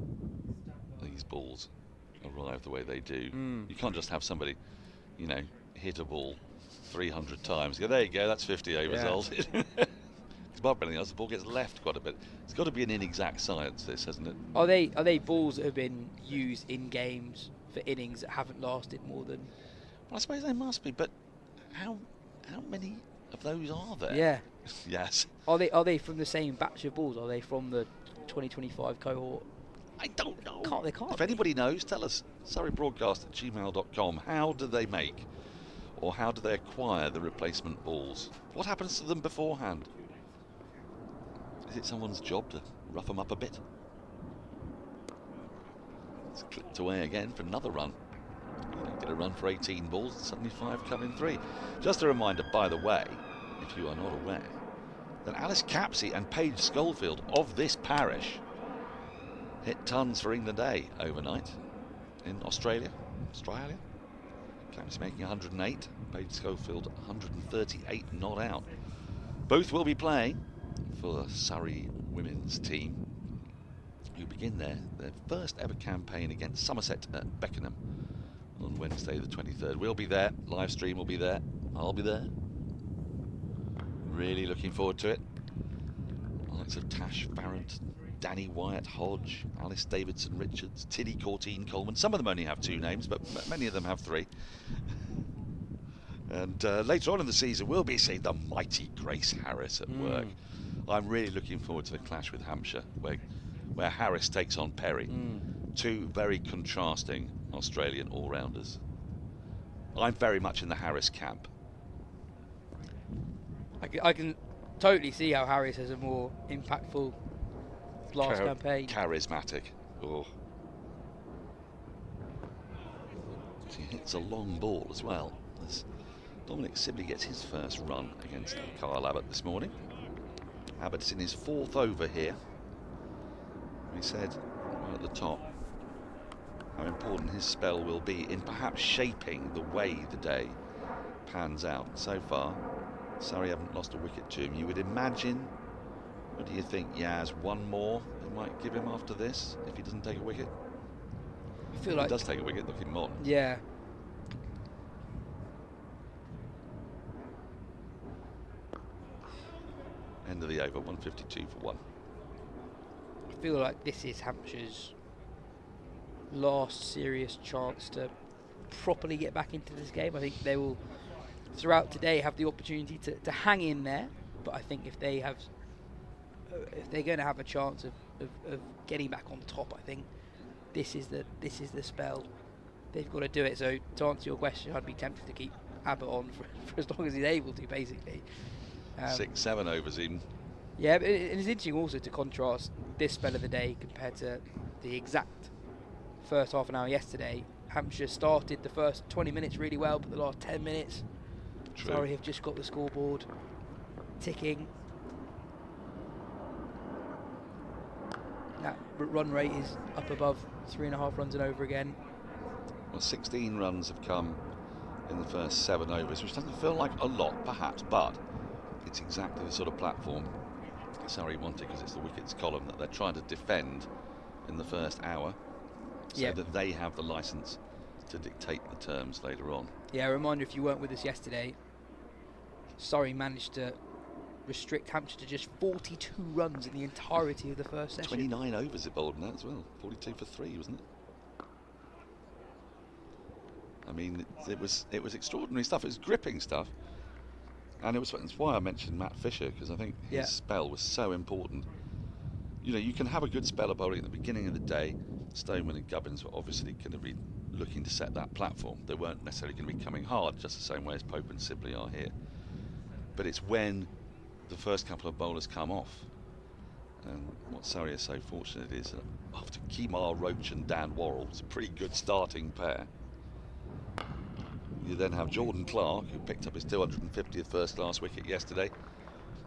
these balls arrive the way they do. You can't just have somebody, hit a ball 300 times. Go, there you go, that's 50 overs old. Because apart from anything else, the ball gets left quite a bit. It's got to be an inexact science, this, hasn't it? Are they balls that have been used in games for innings that haven't lasted more than? Well, I suppose they must be, but how many of those are there? Yeah. Yes. Are they from the same batch of balls? Are they from the 2025 cohort? I don't know. They can't. If anybody knows, tell us. SurreyBroadcast@gmail.com. How do they make, or how do they acquire the replacement balls? What happens to them beforehand? Is it someone's job to rough them up a bit? It's clipped away again for another run. You don't get a run for 18 balls, and suddenly 5 come in 3. Just a reminder, by the way, if you are not aware, that Alice Capsey and Paige Schofield of this parish hit tons for England A overnight in Australia. Capsey making 108, Paige Schofield 138 not out. Both will be playing for the Surrey women's team, who begin their first ever campaign against Somerset at Beckenham on Wednesday the 23rd. We'll be there, live stream will be there, I'll be there. Really looking forward to it. Likes of Tash Farrant, Danny Wyatt, Hodge, Alice Davidson Richards, Tilly Courtine Coleman. Some of them only have 2 names, but many of them have 3. And later on in the season, we'll be seeing the mighty Grace Harris at work. I'm really looking forward to the clash with Hampshire, where Harris takes on Perry. 2 very contrasting Australian all-rounders. I'm very much in the Harris camp. I can totally see how Harris has a more impactful last campaign. Charismatic. Oh. He hits a long ball as well. As Dominic Sibley gets his first run against Kyle Abbott this morning. Abbott's in his 4th over here. We said right at the top how important his spell will be in perhaps shaping the way the day pans out. So far, Surrey haven't lost a wicket to him. You would imagine, what do you think, Yas, 1 more they might give him after this if he doesn't take a wicket? I feel if like he does take a wicket, looking modern. Yeah. End of the over, 152 for 1. I feel like this is Hampshire's last serious chance to properly get back into this game. I think they will, throughout today, have the opportunity to hang in there. But I think if they're going to have a chance of getting back on top, I think this is the spell. They've got to do it. So to answer your question, I'd be tempted to keep Abbott on for as long as he's able to, basically. 6-7 overs in. Yeah, but it's interesting also to contrast this spell of the day compared to the exact first half an hour yesterday. Hampshire started the first 20 minutes really well, but the last 10 minutes, Surrey have just got the scoreboard ticking. That run rate is up above 3.5 runs and over again. Well, 16 runs have come in the first 7 overs, which doesn't feel like a lot, perhaps, but it's exactly the sort of platform Surrey wanted, because it's the wickets column that they're trying to defend in the first hour, so that they have the licence to dictate the terms later on. Yeah, a reminder, if you weren't with us yesterday, Surrey managed to restrict Hampshire to just 42 runs in the entirety of the first session. 29 overs it bowled in that as well. 42 for 3, wasn't it? I mean, it was extraordinary stuff. It was gripping stuff. And it's why I mentioned Matt Fisher, because I think his spell was so important. You know, you can have a good spell of bowling at the beginning of the day. Stoneman and Gubbins were obviously going to be looking to set that platform. They weren't necessarily going to be coming hard, just the same way as Pope and Sibley are here. But it's when the first couple of bowlers come off. And what Surrey is so fortunate is that after Kimar Roach and Dan Worrell, it's a pretty good starting pair. You then have Jordan Clark, who picked up his 250th first-class wicket yesterday,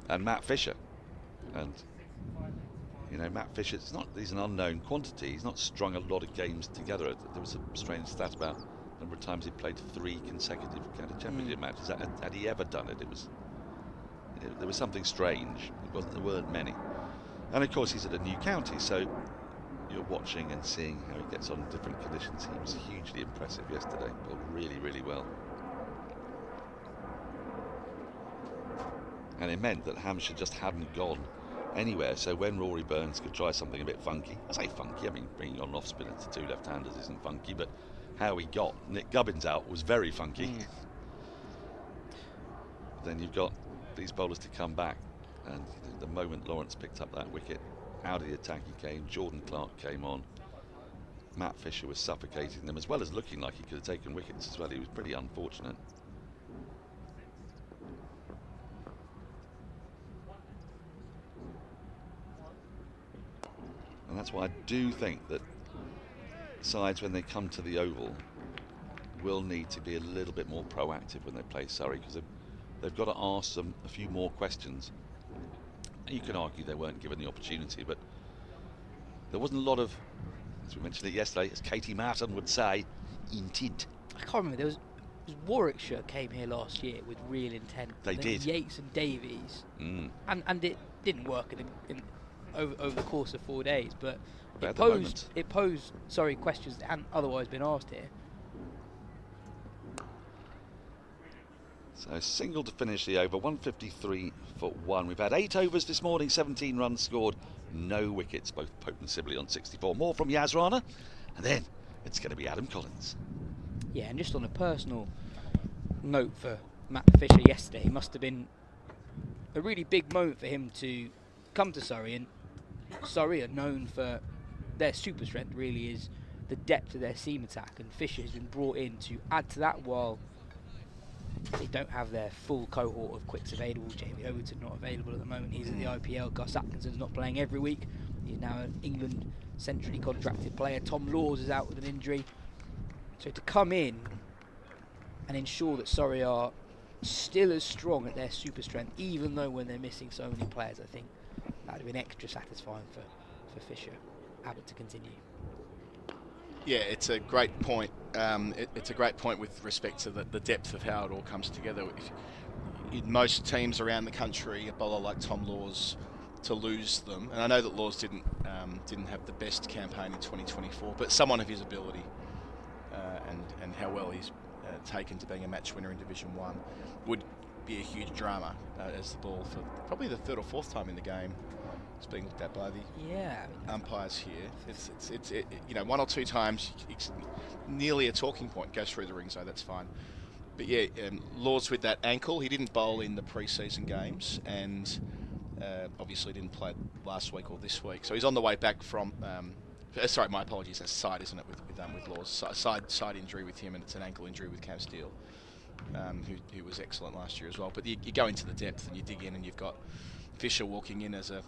and Matt Fisher. And, you know, Matt Fisher, he's an unknown quantity. He's not strung a lot of games together. There was a strange stat about the number of times he played 3 consecutive county championship matches. Had he ever done it? There was something strange. There weren't many. And, of course, he's at a new county, so you're watching and seeing how he gets on in different conditions. He was hugely impressive yesterday, bowled really, really well. And it meant that Hampshire just hadn't gone anywhere. So when Rory Burns could try something a bit funky, I say funky, I mean bringing on an off spinner to 2 left-handers isn't funky, but how he got Nick Gubbins out was very funky. Then you've got these bowlers to come back, and the moment Lawrence picked up that wicket, out of the attack he came. Jordan Clark came on. Matt Fisher was suffocating them, as well as looking like he could have taken wickets as well. He was pretty unfortunate. And that's why I do think that sides, when they come to the Oval, will need to be a little bit more proactive when they play Surrey, because they've got to ask them a few more questions. You can argue they weren't given the opportunity, but there wasn't a lot of, as we mentioned it yesterday, as Katie Martin would say, intent. I can't remember, there was Warwickshire came here last year with real intent. They did. Yates and Davies. And it didn't work over the course of 4 days, but it posed questions that hadn't otherwise been asked here. So single to finish the over, 153 for 1. We've had 8 overs this morning, 17 runs scored, no wickets. Both Pope and Sibley on 64. More from Yas Rana, and then it's going to be Adam Collins. Yeah, and just on a personal note for Matt Fisher yesterday, it must have been a really big moment for him to come to Surrey, and Surrey are known for their super strength, really is the depth of their seam attack, and Fisher has been brought in to add to that while they don't have their full cohort of quicks available. Jamie Overton not available at the moment, he's at the IPL. Gus Atkinson's not playing every week, he's now an England centrally contracted player. Tom Laws is out with an injury, so to come in and ensure that Surrey are still as strong at their super strength, even though when they're missing so many players, I think that would have been extra satisfying for Fisher. Abbott to continue. Yeah, it's a great point. It's a great point with respect to the depth of how it all comes together. In most teams around the country, a bowler like Tom Laws, to lose them, and I know that Laws didn't have the best campaign in 2024, but someone of his ability and how well he's taken to being a match winner in Division 1 would be a huge drama as the ball for probably the third or fourth time in the game is being looked at by the umpires here. It's you know, one or two times it's nearly a talking point. Goes through the ring, so that's fine. But yeah, Laws with that ankle, he didn't bowl in the pre-season games, and obviously didn't play last week or this week. So he's on the way back from. Sorry, my apologies. That's side, isn't it? With Laws, side injury with him, and it's an ankle injury with Cam Steele, who was excellent last year as well. But you go into the depth and you dig in, and you've got Fisher walking in as a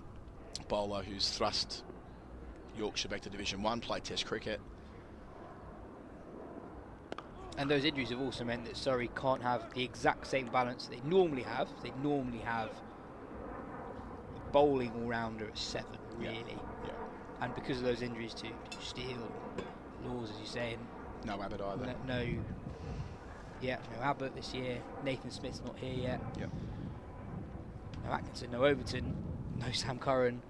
bowler who's thrust Yorkshire back to Division 1, played Test cricket. And those injuries have also meant that Surrey can't have the exact same balance they normally have. They normally have a bowling all-rounder at 7, really. Yeah. And because of those injuries to Steele, Laws, as you say, and no Abbott either. No Abbott this year. Nathan Smith's not here yet. Yep. No Atkinson, no Overton, no Sam Curran.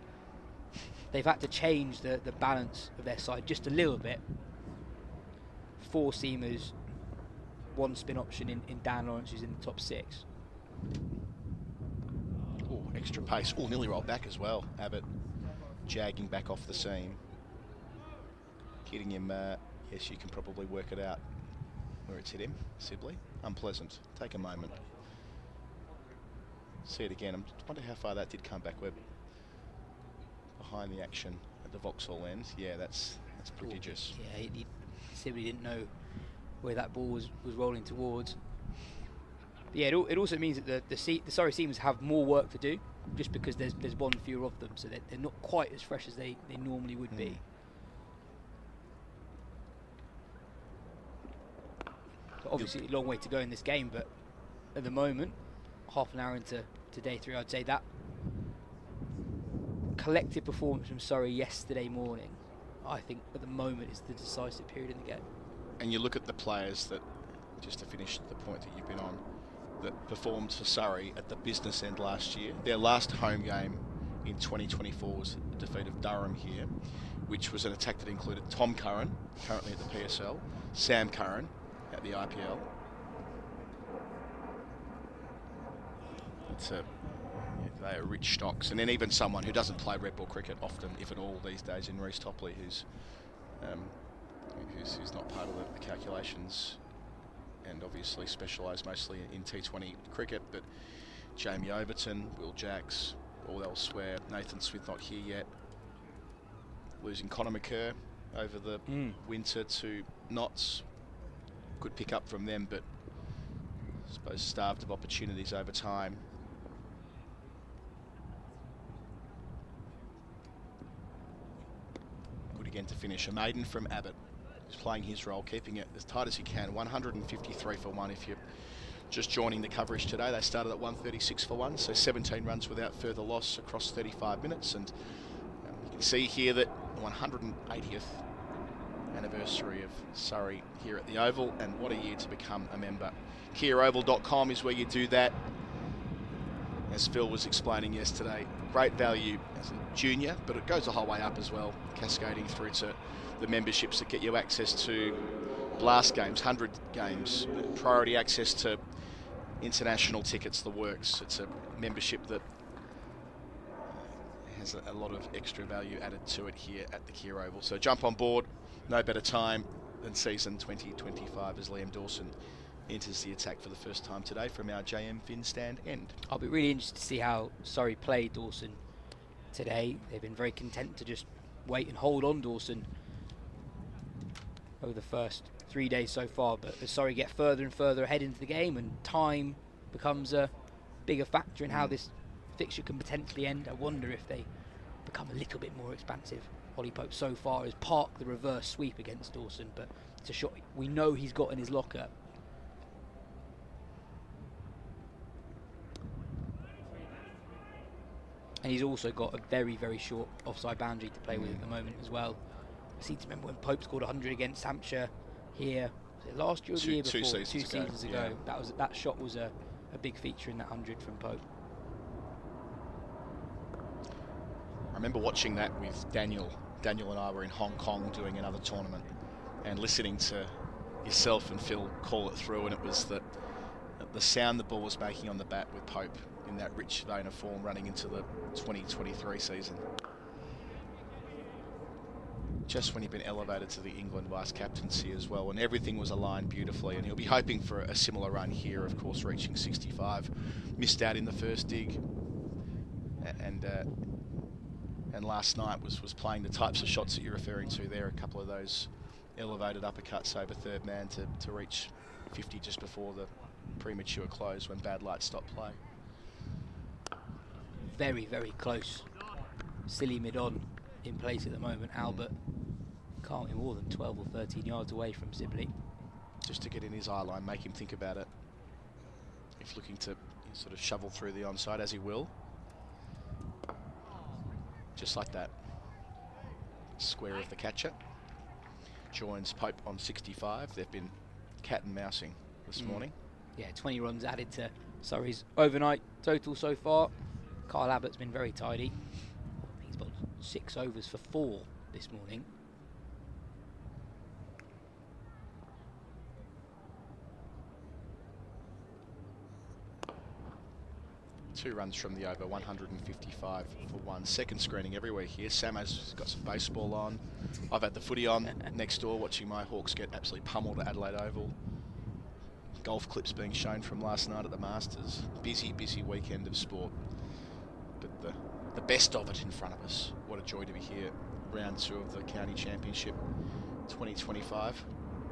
They've had to change the balance of their side just a little bit. 4 seamers, 1 spin option in Dan Lawrence, who's in the top 6. Oh, extra pace. Oh, nearly rolled back as well. Abbott jagging back off the seam. Hitting him, yes, you can probably work it out where it's hit him. Sibley. Unpleasant. Take a moment. See it again. I wonder how far that did come back. We're behind the action at the Vauxhall end. Yeah, that's prodigious. Yeah, Sibley didn't know where that ball was rolling towards. But yeah, it also means that the Surrey seamers have more work to do, just because there's one fewer of them, so they're not quite as fresh as they normally would be. But obviously, a long way to go in this game, but at the moment, half an hour into day 3, I'd say that collective performance from Surrey yesterday morning, I think at the moment is the decisive period in the game. And you look at the players that, just to finish the point that you've been on, that performed for Surrey at the business end last year. Their last home game in 2024 was a defeat of Durham here, which was an attack that included Tom Curran, currently at the PSL, Sam Curran at the IPL. They are rich stocks, and then even someone who doesn't play red ball cricket often, if at all, these days, in Reece Topley, who's not part of the calculations, and obviously specialised mostly in T20 cricket. But Jamie Overton, Will Jacks, all elsewhere. Nathan Smith not here yet. Losing Connor McKerr over the winter to Notts. Could pick up from them, but I suppose starved of opportunities over time. Good again to finish. A maiden from Abbott. He's playing his role, keeping it as tight as he can. 153 for 1 if you're just joining the coverage today. They started at 136 for 1, so 17 runs without further loss across 35 minutes. And you can see here that the 180th anniversary of Surrey here at the Oval, and what a year to become a member. KiaOval.com is where you do that. As Phil was explaining yesterday, great value as a junior, but it goes the whole way up as well, cascading through to the memberships that get you access to blast games, 100 games, priority access to international tickets, the works. It's a membership that has a lot of extra value added to it here at the Kia Oval. So jump on board. No better time than season 2025 as Liam Dawson enters the attack for the first time today from our JM Fin stand end. I'll be really interested to see how Surrey play Dawson today. They've been very content to just wait and hold on Dawson over the first 3 days so far, but as Surrey get further and further ahead into the game and time becomes a bigger factor in how this fixture can potentially end, I wonder if they become a little bit more expansive. Ollie Pope so far has parked the reverse sweep against Dawson, but it's a shot we know he's got in his locker. And he's also got a very, very short offside boundary to play with at the moment as well. I seem to remember when Pope scored 100 against Hampshire here, was it last year or the year before? Two seasons ago. Yeah. That shot was a big feature in that 100 from Pope. I remember watching that with Daniel. Daniel and I were in Hong Kong doing another tournament and listening to yourself and Phil call it through, and it was the sound the ball was making on the bat with Pope in that rich vein of form running into the 2023 season. Just when he'd been elevated to the England vice captaincy as well, and everything was aligned beautifully, and he'll be hoping for a similar run here, of course, reaching 65. Missed out in the first dig, and last night was playing the types of shots that you're referring to there, a couple of those elevated uppercuts over third man to reach 50 just before the premature close when bad light stopped play. Very, very close. Silly mid-on in place at the moment. Albert can't be more than 12 or 13 yards away from Sibley. Just to get in his eye line, make him think about it. If looking to sort of shovel through the onside, as he will. Just like that. Square of the catcher. Joins Pope on 65. They've been cat and mousing this morning. Yeah, 20 runs added to Surrey's overnight total so far. Kyle Abbott's been very tidy. He's got 6 overs for 4 this morning. Two runs from the over, 155 for 1. Second screening everywhere here. Samo's got some baseball on. I've had the footy on next door watching my Hawks get absolutely pummeled at Adelaide Oval. Golf clips being shown from last night at the Masters. Busy, busy weekend of sport. But the best of it in front of us. What a joy to be here. Round 2 of the County Championship 2025.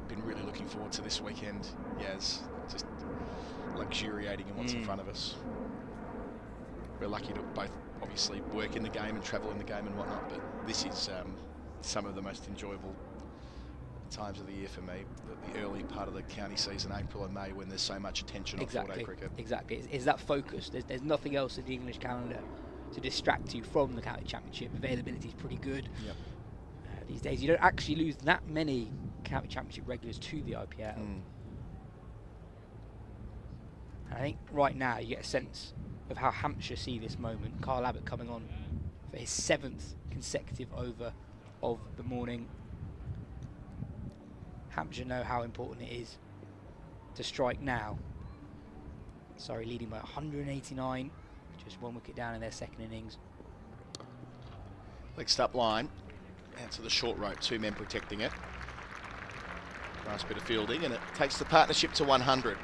Been really looking forward to this weekend. Yas, just luxuriating in what's in front of us. We're lucky to both obviously work in the game and travel in the game and whatnot, but this is some of the most enjoyable times of the year for me. The early part of the county season, April and May, when there's so much attention on 4-day cricket. Exactly. It's that focus. There's nothing else in the English calendar to distract you from the county championship. Availability is pretty good. Yep. These days, you don't actually lose that many county championship regulars to the IPL. And I think right now you get a sense of how Hampshire see this moment. Kyle Abbott coming on for his 7th consecutive over of the morning. Hampshire know how important it is to strike now. Surrey leading by 189, just 1 wicket down in their second innings. Leg stump line, out to the short rope, 2 men protecting it. Nice bit of fielding, and it takes the partnership to 100.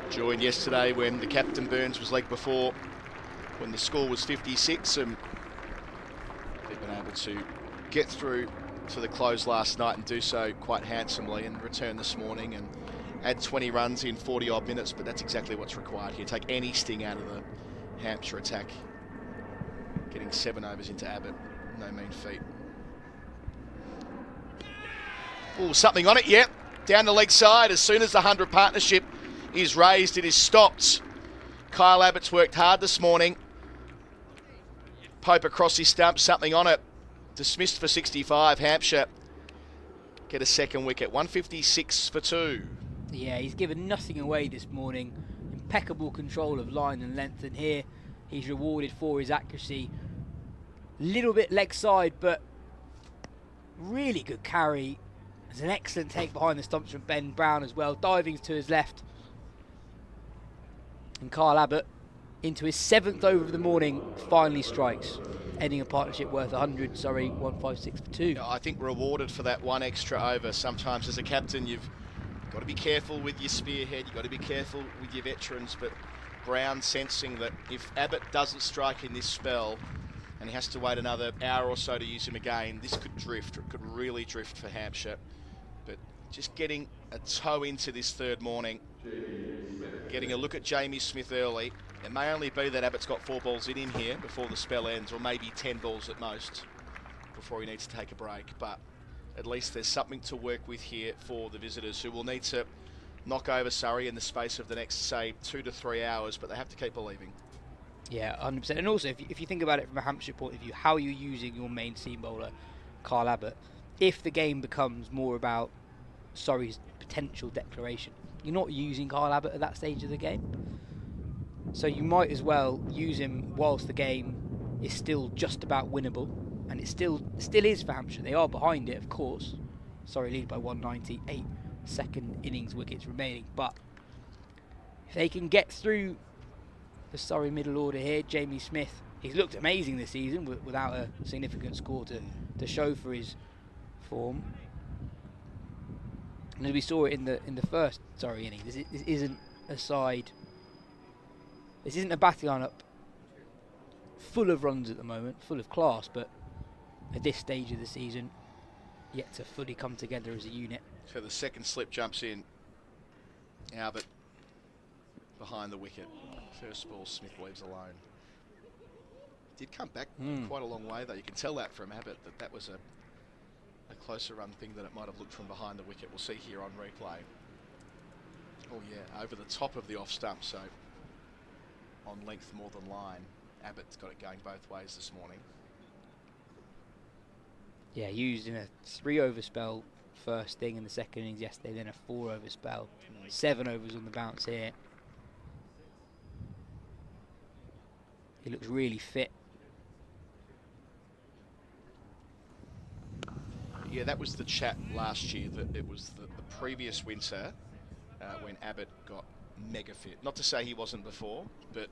Joined yesterday when the captain Burns was legged before, when the score was 56, and they've been able to get through to the close last night and do so quite handsomely, and return this morning and add 20 runs in 40 odd minutes. But that's exactly what's required here. Take any sting out of the Hampshire attack. Getting 7 overs into Abbott, no mean feat. Oh, something on it, yep. Down the leg side. As soon as the 100 partnership is raised, it is stopped. Kyle Abbott's worked hard this morning. Pope across his stump, something on it. Dismissed for 65. Hampshire get a second wicket. 156 for 2. Yeah, he's given nothing away this morning. Impeccable control of line and length, and here he's rewarded for his accuracy. Little bit leg side, but really good carry. There's an excellent take behind the stumps from Ben Brown as well. Diving to his left. And Kyle Abbott, into his 7th over of the morning, finally strikes, ending a partnership worth 100. Surrey 156 for 2. I think rewarded for that one extra over. Sometimes as a captain, you've got to be careful with your spearhead. You've got to be careful with your veterans. But Brown sensing that if Abbott doesn't strike in this spell, and he has to wait another hour or so to use him again, this could drift. It could really drift for Hampshire. But just getting a toe into this third morning, getting a look at Jamie Smith early. It may only be that Abbott's got 4 balls in him here before the spell ends, or maybe 10 balls at most before he needs to take a break. But at least there's something to work with here for the visitors, who will need to knock over Surrey in the space of the next, say, 2 to 3 hours, but they have to keep believing. Yeah, 100%. And also, if you think about it from a Hampshire point of view, how you're using your main seam bowler, Kyle Abbott, if the game becomes more about Surrey's potential declaration, you're not using Kyle Abbott at that stage of the game. So you might as well use him whilst the game is still just about winnable, and it still is for Hampshire. They are behind it, of course. Surrey lead by 198, second innings wickets remaining. But if they can get through the Surrey middle order here, Jamie Smith, he's looked amazing this season without a significant score to show for his form. And as we saw it in the first Surrey innings, this isn't a side. This isn't a batting lineup full of runs at the moment, full of class, but at this stage of the season, yet to fully come together as a unit. So the second slip jumps in. Abbott behind the wicket. First ball, Smith leaves alone. Did come back quite a long way, though. You can tell that from Abbott that was a closer run thing than it might have looked from behind the wicket. We'll see here on replay. Oh yeah, over the top of the off stump, so on length more than line. Abbott's got it going both ways this morning. Yeah, used in a 3 over spell first thing in the second innings yesterday, then a 4 over spell. 7 overs on the bounce here. He looks really fit. Yeah, that was the chat last year, that it was the previous winter when Abbott got mega fit. Not to say he wasn't before, but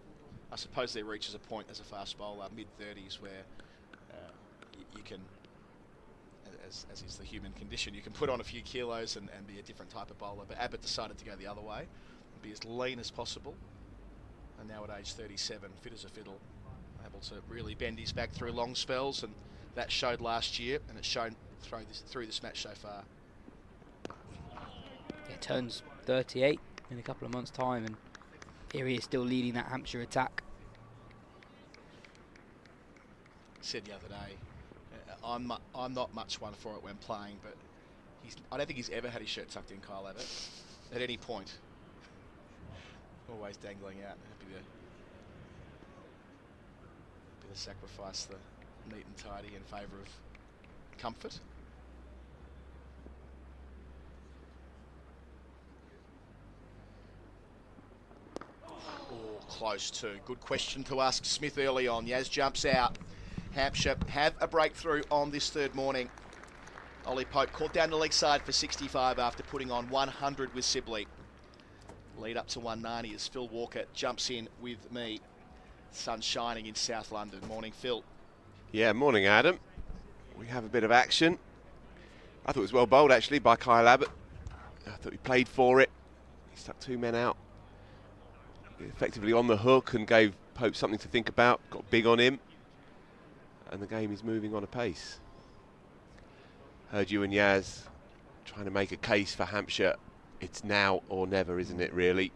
I suppose there reaches a point as a fast bowler, mid-30s, where you can, as is the human condition, you can put on a few kilos and be a different type of bowler. But Abbott decided to go the other way, and be as lean as possible. And now at age 37, fit as a fiddle, able to really bend his back through long spells, and that showed last year, and it's shown through this match so far. Yeah, turns 38 in a couple of months' time, and here he is still leading that Hampshire attack. Said the other day, I'm not much one for it when playing, but I don't think he's ever had his shirt tucked in, Kyle Abbott, at any point. Always dangling out. Happy to sacrifice the neat and tidy in favour of comfort. Close to. Good question to ask Smith early on. Yas jumps out. Hampshire have a breakthrough on this third morning. Ollie Pope caught down the leg side for 65 after putting on 100 with Sibley. Lead up to 190 as Phil Walker jumps in with me. Sun shining in South London. Morning, Phil. Yeah, morning, Adam. We have a bit of action. I thought it was well bowled, actually, by Kyle Abbott. I thought he played for it. He stuck 2 men out. Effectively on the hook and gave Pope something to think about. Got big on him. And the game is moving on apace. Heard you and Yas trying to make a case for Hampshire. It's now or never, isn't it, really?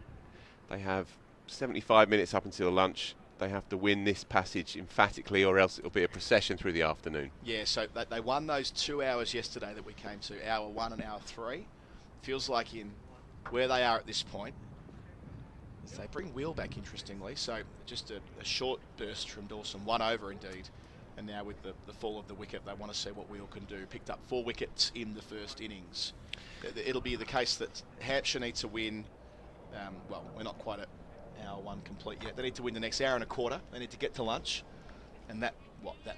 They have 75 minutes up until lunch. They have to win this passage emphatically, or else it'll be a procession through the afternoon. Yeah, so they won those 2 hours yesterday that we came to, hour 1 and hour 3. Feels like in where they are at this point, they bring Wheel back, interestingly. So just a short burst from Dawson, 1 over indeed. And now with the fall of the wicket, they want to see what Wheel can do. Picked up 4 wickets in the first innings. It'll be the case that Hampshire need to win. Well, we're not quite at hour 1 complete yet. They need to win the next hour and a quarter. They need to get to lunch, and that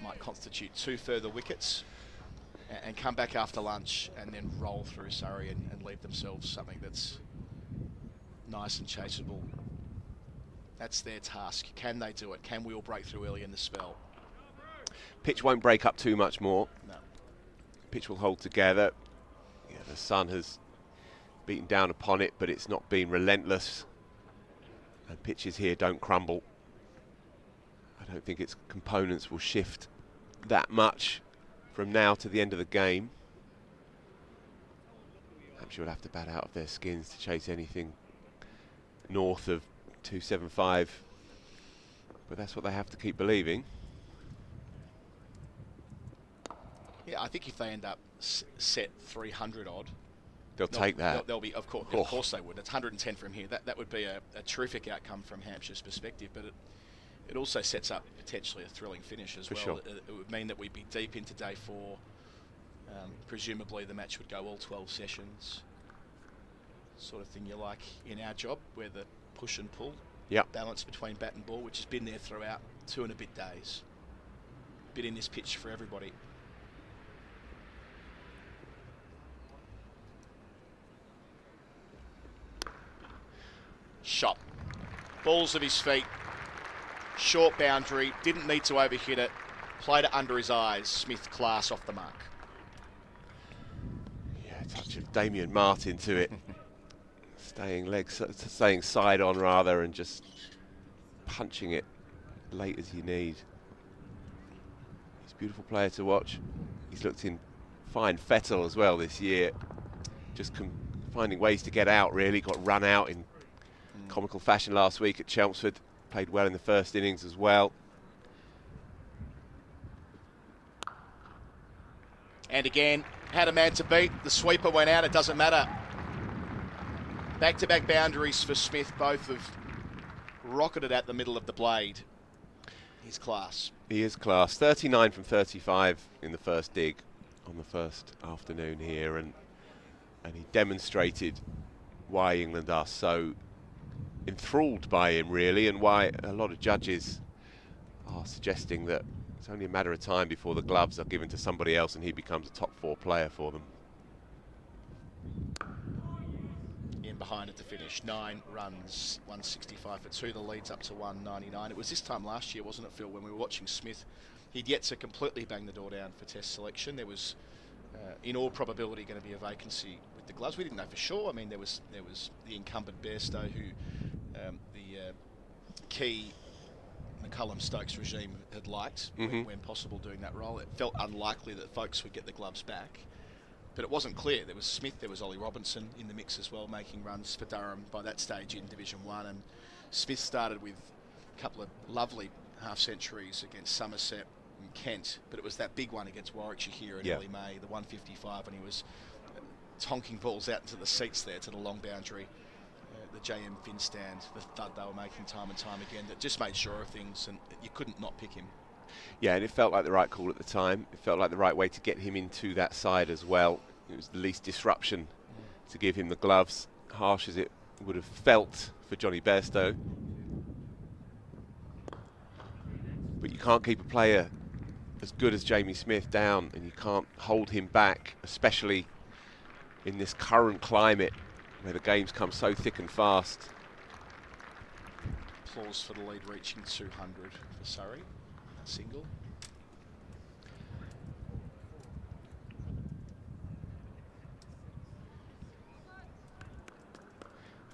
might constitute 2 further wickets, and come back after lunch and then roll through Surrey and leave themselves something that's nice and chaseable That's their task. Can they do it? Can we all break through early in the spell? Pitch won't break up too much more. No. Pitch will hold together. Yeah, the sun has beaten down upon it, but it's not been relentless. And pitches here don't crumble. I don't think its components will shift that much from now to the end of the game. Hampshire will have to bat out of their skins to chase anything north of 275, but that's what they have to keep believing. Yeah, I think if they end up set 300 odd, they'll take that. They'll be, of course they would. It's 110 from here. That would be a terrific outcome from Hampshire's perspective, but it also sets up potentially a thrilling finish as well. Sure. It would mean that we'd be deep into day 4. Presumably the match would go all 12 sessions. Sort of thing you like in our job, where the push and pull, balance between bat and ball, which has been there throughout 2 and a bit days. Bit in this pitch for everybody. Shot. Balls of his feet. Short boundary. Didn't need to overhit it. Played it under his eyes. Smith class off the mark. Yeah, a touch of Damien Martin to it. Staying side on rather, and just punching it late as you need. He's a beautiful player to watch. He's looked in fine fettle as well this year. Just finding ways to get out, really. Got run out in comical fashion last week at Chelmsford. Played well in the first innings as well. And again, had a man to beat. The sweeper went out. It doesn't matter. Back-to-back boundaries for Smith. Both have rocketed at the middle of the blade. He's class. He is class. 39 from 35 in the first dig on the first afternoon here, and he demonstrated why England are so enthralled by him, really, and why a lot of judges are suggesting that it's only a matter of time before the gloves are given to somebody else and he becomes a top 4 player for them. In behind at the finish. 9 runs, 165 for 2. The lead's up to 199. It was this time last year, wasn't it, Phil, when we were watching Smith? He'd yet to completely bang the door down for Test selection. There was, in all probability, going to be a vacancy with the gloves. We didn't know for sure. I mean, there was the incumbent Bairstow, who the key McCullum Stokes regime had liked when possible doing that role. It felt unlikely that folks would get the gloves back, but it wasn't clear. There was Smith, there was Ollie Robinson in the mix as well, making runs for Durham by that stage in Division 1, and Smith started with a couple of lovely half-centuries against Somerset and Kent, but it was that big one against Warwickshire here in early May, the 155, and he was tonking balls out into the seats there to the long boundary. The JM fin stand, the thud they were making time and time again, that just made sure of things, and you couldn't not pick him. Yeah, and it felt like the right call at the time. It felt like the right way to get him into that side as well. It was the least disruption to give him the gloves, harsh as it would have felt for Johnny Bairstow. But you can't keep a player as good as Jamie Smith down, and you can't hold him back, especially in this current climate where the games come so thick and fast. Applause for the lead reaching 200 for Surrey. A single.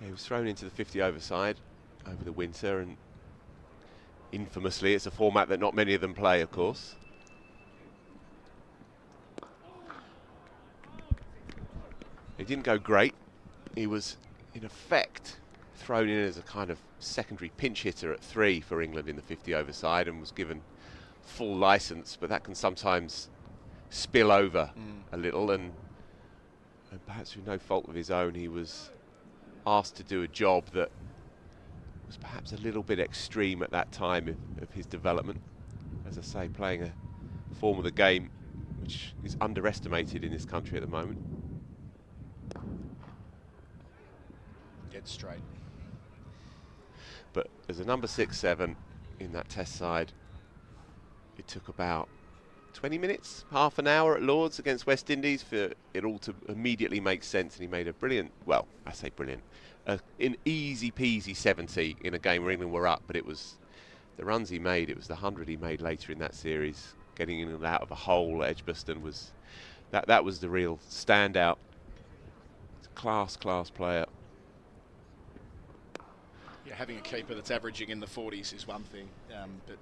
Yeah, he was thrown into the 50 over side over the winter, and infamously it's a format that not many of them play, of course. It didn't go great. He was, in effect, thrown in as a kind of secondary pinch hitter at 3 for England in the 50 over side, and was given full licence, but that can sometimes spill over a little, and perhaps through no fault of his own, he was asked to do a job that was perhaps a little bit extreme at that time of his development. As I say, playing a form of the game which is underestimated in this country at the moment. Dead straight. But as a number 6-7 in that Test side, it took about 20 minutes, half an hour at Lords against West Indies for it all to immediately make sense, and he made a brilliant, well, I say brilliant, an easy peasy 70 in a game where England were up, but it was the runs he made, it was the 100 he made later in that series, getting in and out of a hole at Edgbaston was, that was the real standout. Class player. Yeah, having a keeper that's averaging in the 40s is one thing, but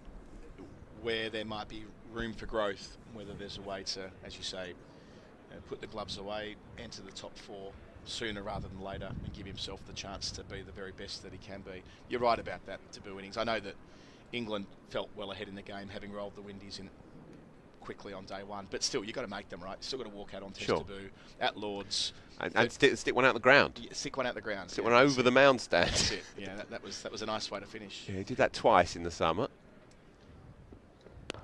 where there might be room for growth, whether there's a way to, as you say, put the gloves away, enter the top 4 sooner rather than later, and give himself the chance to be the very best that he can be. You're right about that debut innings. I know that England felt well ahead in the game, having rolled the Windies in quickly on day one, but still, you've got to make them, right? You've still got to walk out on Test debut at Lords. And stick one out the ground. Yeah, stick one out the ground. Stick one over the mound stand. That's it. Yeah, that was a nice way to finish. Yeah, he did that twice in the summer.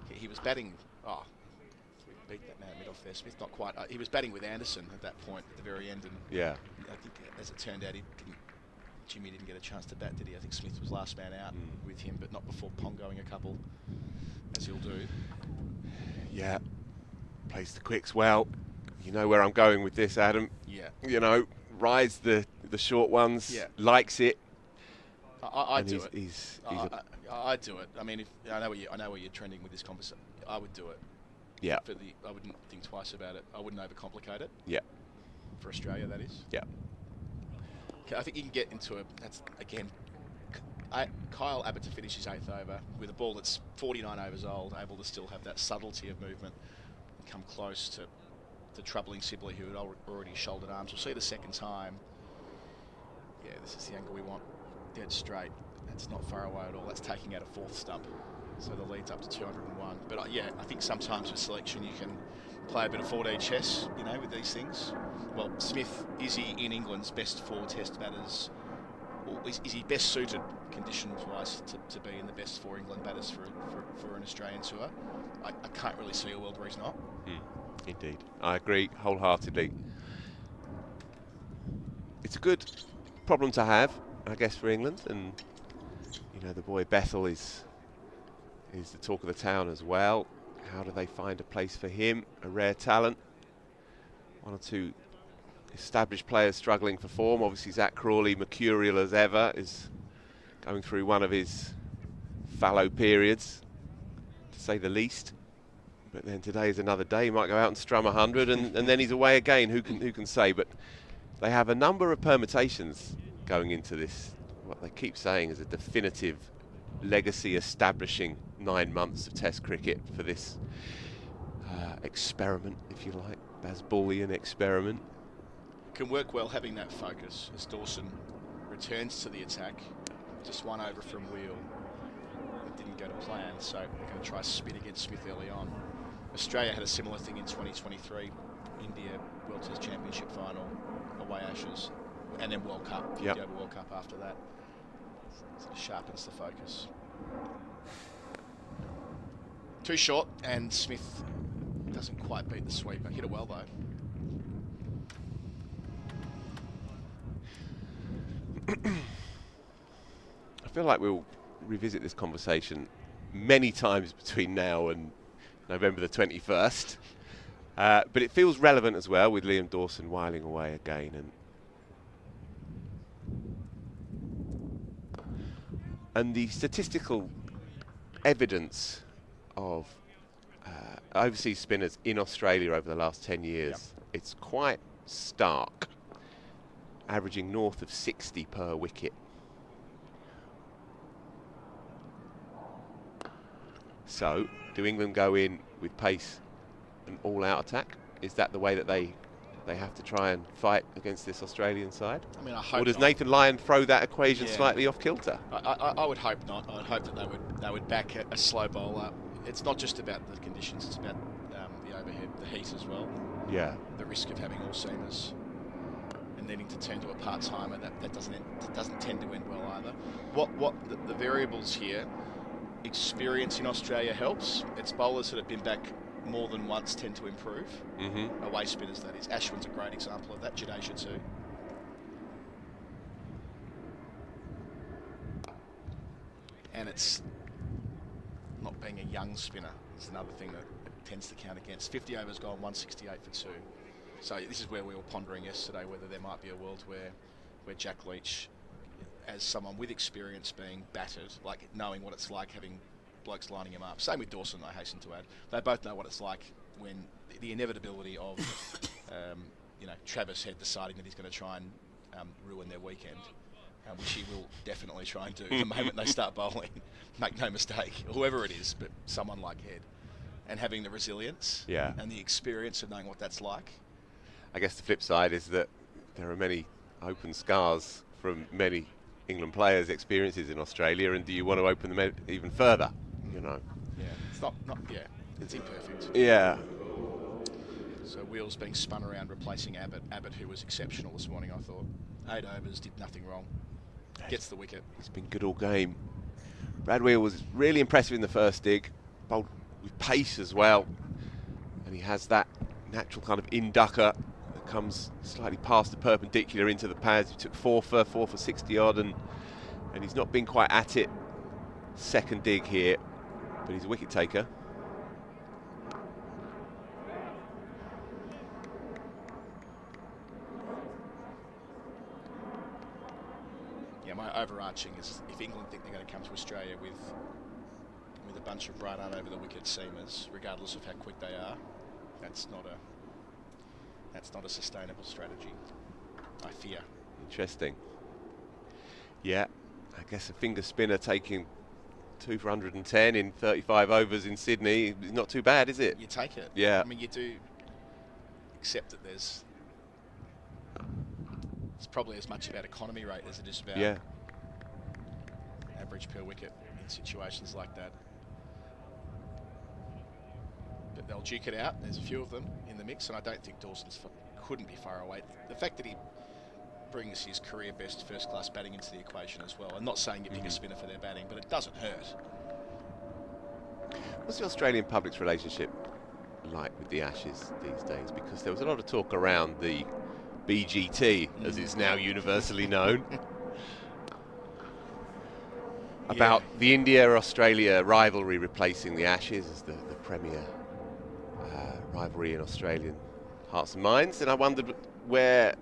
He was batting. Oh, we beat that man mid off there. Smith not quite. He was batting with Anderson at that point at the very end, and yeah, I think as it turned out, Jimmy didn't get a chance to bat, did he? I think Smith was last man out with him, but not before pongoing a couple, as he'll do. Yeah, plays the quicks well. You know where I'm going with this, Adam. Yeah. You know, rides the short ones. Yeah. Likes it. I do it. I do it. I mean, I know where you're trending with this conversation. I would do it. Yeah. I wouldn't think twice about it. I wouldn't overcomplicate it. Yeah. For Australia, that is. Yeah. Okay, I think you can get into it. That's again. Kyle Abbott to finish his 8th over with a ball that's 49 overs old, able to still have that subtlety of movement and come close to troubling Sibley, who had already shouldered arms. We'll see the second time. Yeah, this is the angle we want. Dead straight. That's not far away at all. That's taking out a 4th stump. So the lead's up to 201. But yeah, I think sometimes with selection you can play a bit of 4D chess, you know, with these things. Well, Smith, is he in England's best 4 Test batters? Or is he best suited conditions-wise to be in the best 4 England batters for an Australian tour? I can't really see a world where he's not. Indeed. I agree wholeheartedly. It's a good problem to have, I guess, for England. And, you know, the boy Bethel is the talk of the town as well. How do they find a place for him? A rare talent. 1 or 2 established players struggling for form. Obviously, Zach Crawley, mercurial as ever, is going through one of his fallow periods, to say the least. But then today is another day. He might go out and strum 100, and then he's away again. Who can say? But they have a number of permutations going into this. What they keep saying is a definitive legacy establishing 9 months of Test cricket for this experiment, if you like, Bazballian experiment. Can work well having that focus as Dawson returns to the attack. Just 1 over from Wheel. It didn't go to plan, so they're going to try spin against Smith early on. Australia had a similar thing in 2023. India World Test Championship final, away Ashes, and then World Cup. Yep. Over World Cup after that. Sort of sharpens the focus. Too short, and Smith doesn't quite beat the sweeper. Hit it well though. I feel like we'll revisit this conversation many times between now and November the 21st. But it feels relevant as well with Liam Dawson whiling away again. And the statistical evidence of overseas spinners in Australia over the last 10 years, it's quite stark, averaging north of 60 per wicket. So, do England go in with pace and all-out attack? Is that the way that they have to try and fight against this Australian side? I mean, I hope or does not. Nathan Lyon throw that equation slightly off kilter? I would hope not. I would hope that they would back a slow bowler. It's not just about the conditions; it's about the overhead, the heat as well. Yeah. The risk of having all seamers and needing to turn to a part-timer that doesn't tend to end well either. What the variables here? Experience in Australia helps. It's bowlers that have been back more than once tend to improve. Away spinners, that is. Ashwin's a great example of that. Jadeja too. And it's not being a young spinner. It's another thing that tends to count against. 50 overs gone, 168 for 2. So this is where we were pondering yesterday whether there might be a world where Jack Leach, as someone with experience being battered, like knowing what it's like having blokes lining him up. Same with Dawson, I hasten to add. They both know what it's like when the inevitability of, Travis Head deciding that he's going to try and ruin their weekend, which he will definitely try and do the moment they start bowling. Make no mistake, whoever it is, but someone like Head. And having the resilience and the experience of knowing what that's like. I guess the flip side is that there are many open scars from many England players' experiences in Australia, and do you want to open them even further? Yeah, it's not it's imperfect. Yeah. So Wheels being spun around replacing Abbott, who was exceptional this morning, I thought. 8 overs, did nothing wrong. Gets the wicket. He's been good all game. Brad Wheel was really impressive in the first dig, bowled with pace as well, and he has that natural kind of inducker that comes slightly past the perpendicular into the pads. He took 4 for 60 odd, and he's not been quite at it second dig here, but he's a wicket taker. Yeah, my overarching is if England think they're going to come to Australia with a bunch of run over the wicket seamers, regardless of how quick they are, that's not a sustainable strategy, I fear. Interesting. Yeah, I guess a finger spinner taking 2 for 110 in 35 overs in Sydney is not too bad, is it? You take it. Yeah. I mean, you do accept that it's probably as much about economy rate as it is about average per wicket in situations like that. But they'll duke it out. There's a few of them in the mix, and I don't think Dawson's couldn't be far away. The fact that he brings his career best first-class batting into the equation as well. I'm not saying you pick a spinner for their batting, but it doesn't hurt. What's the Australian public's relationship like with the Ashes these days? Because there was a lot of talk around the BGT, as it's now universally known, about the India-Australia rivalry replacing the Ashes as the premier rivalry in Australian hearts and minds. And I wondered where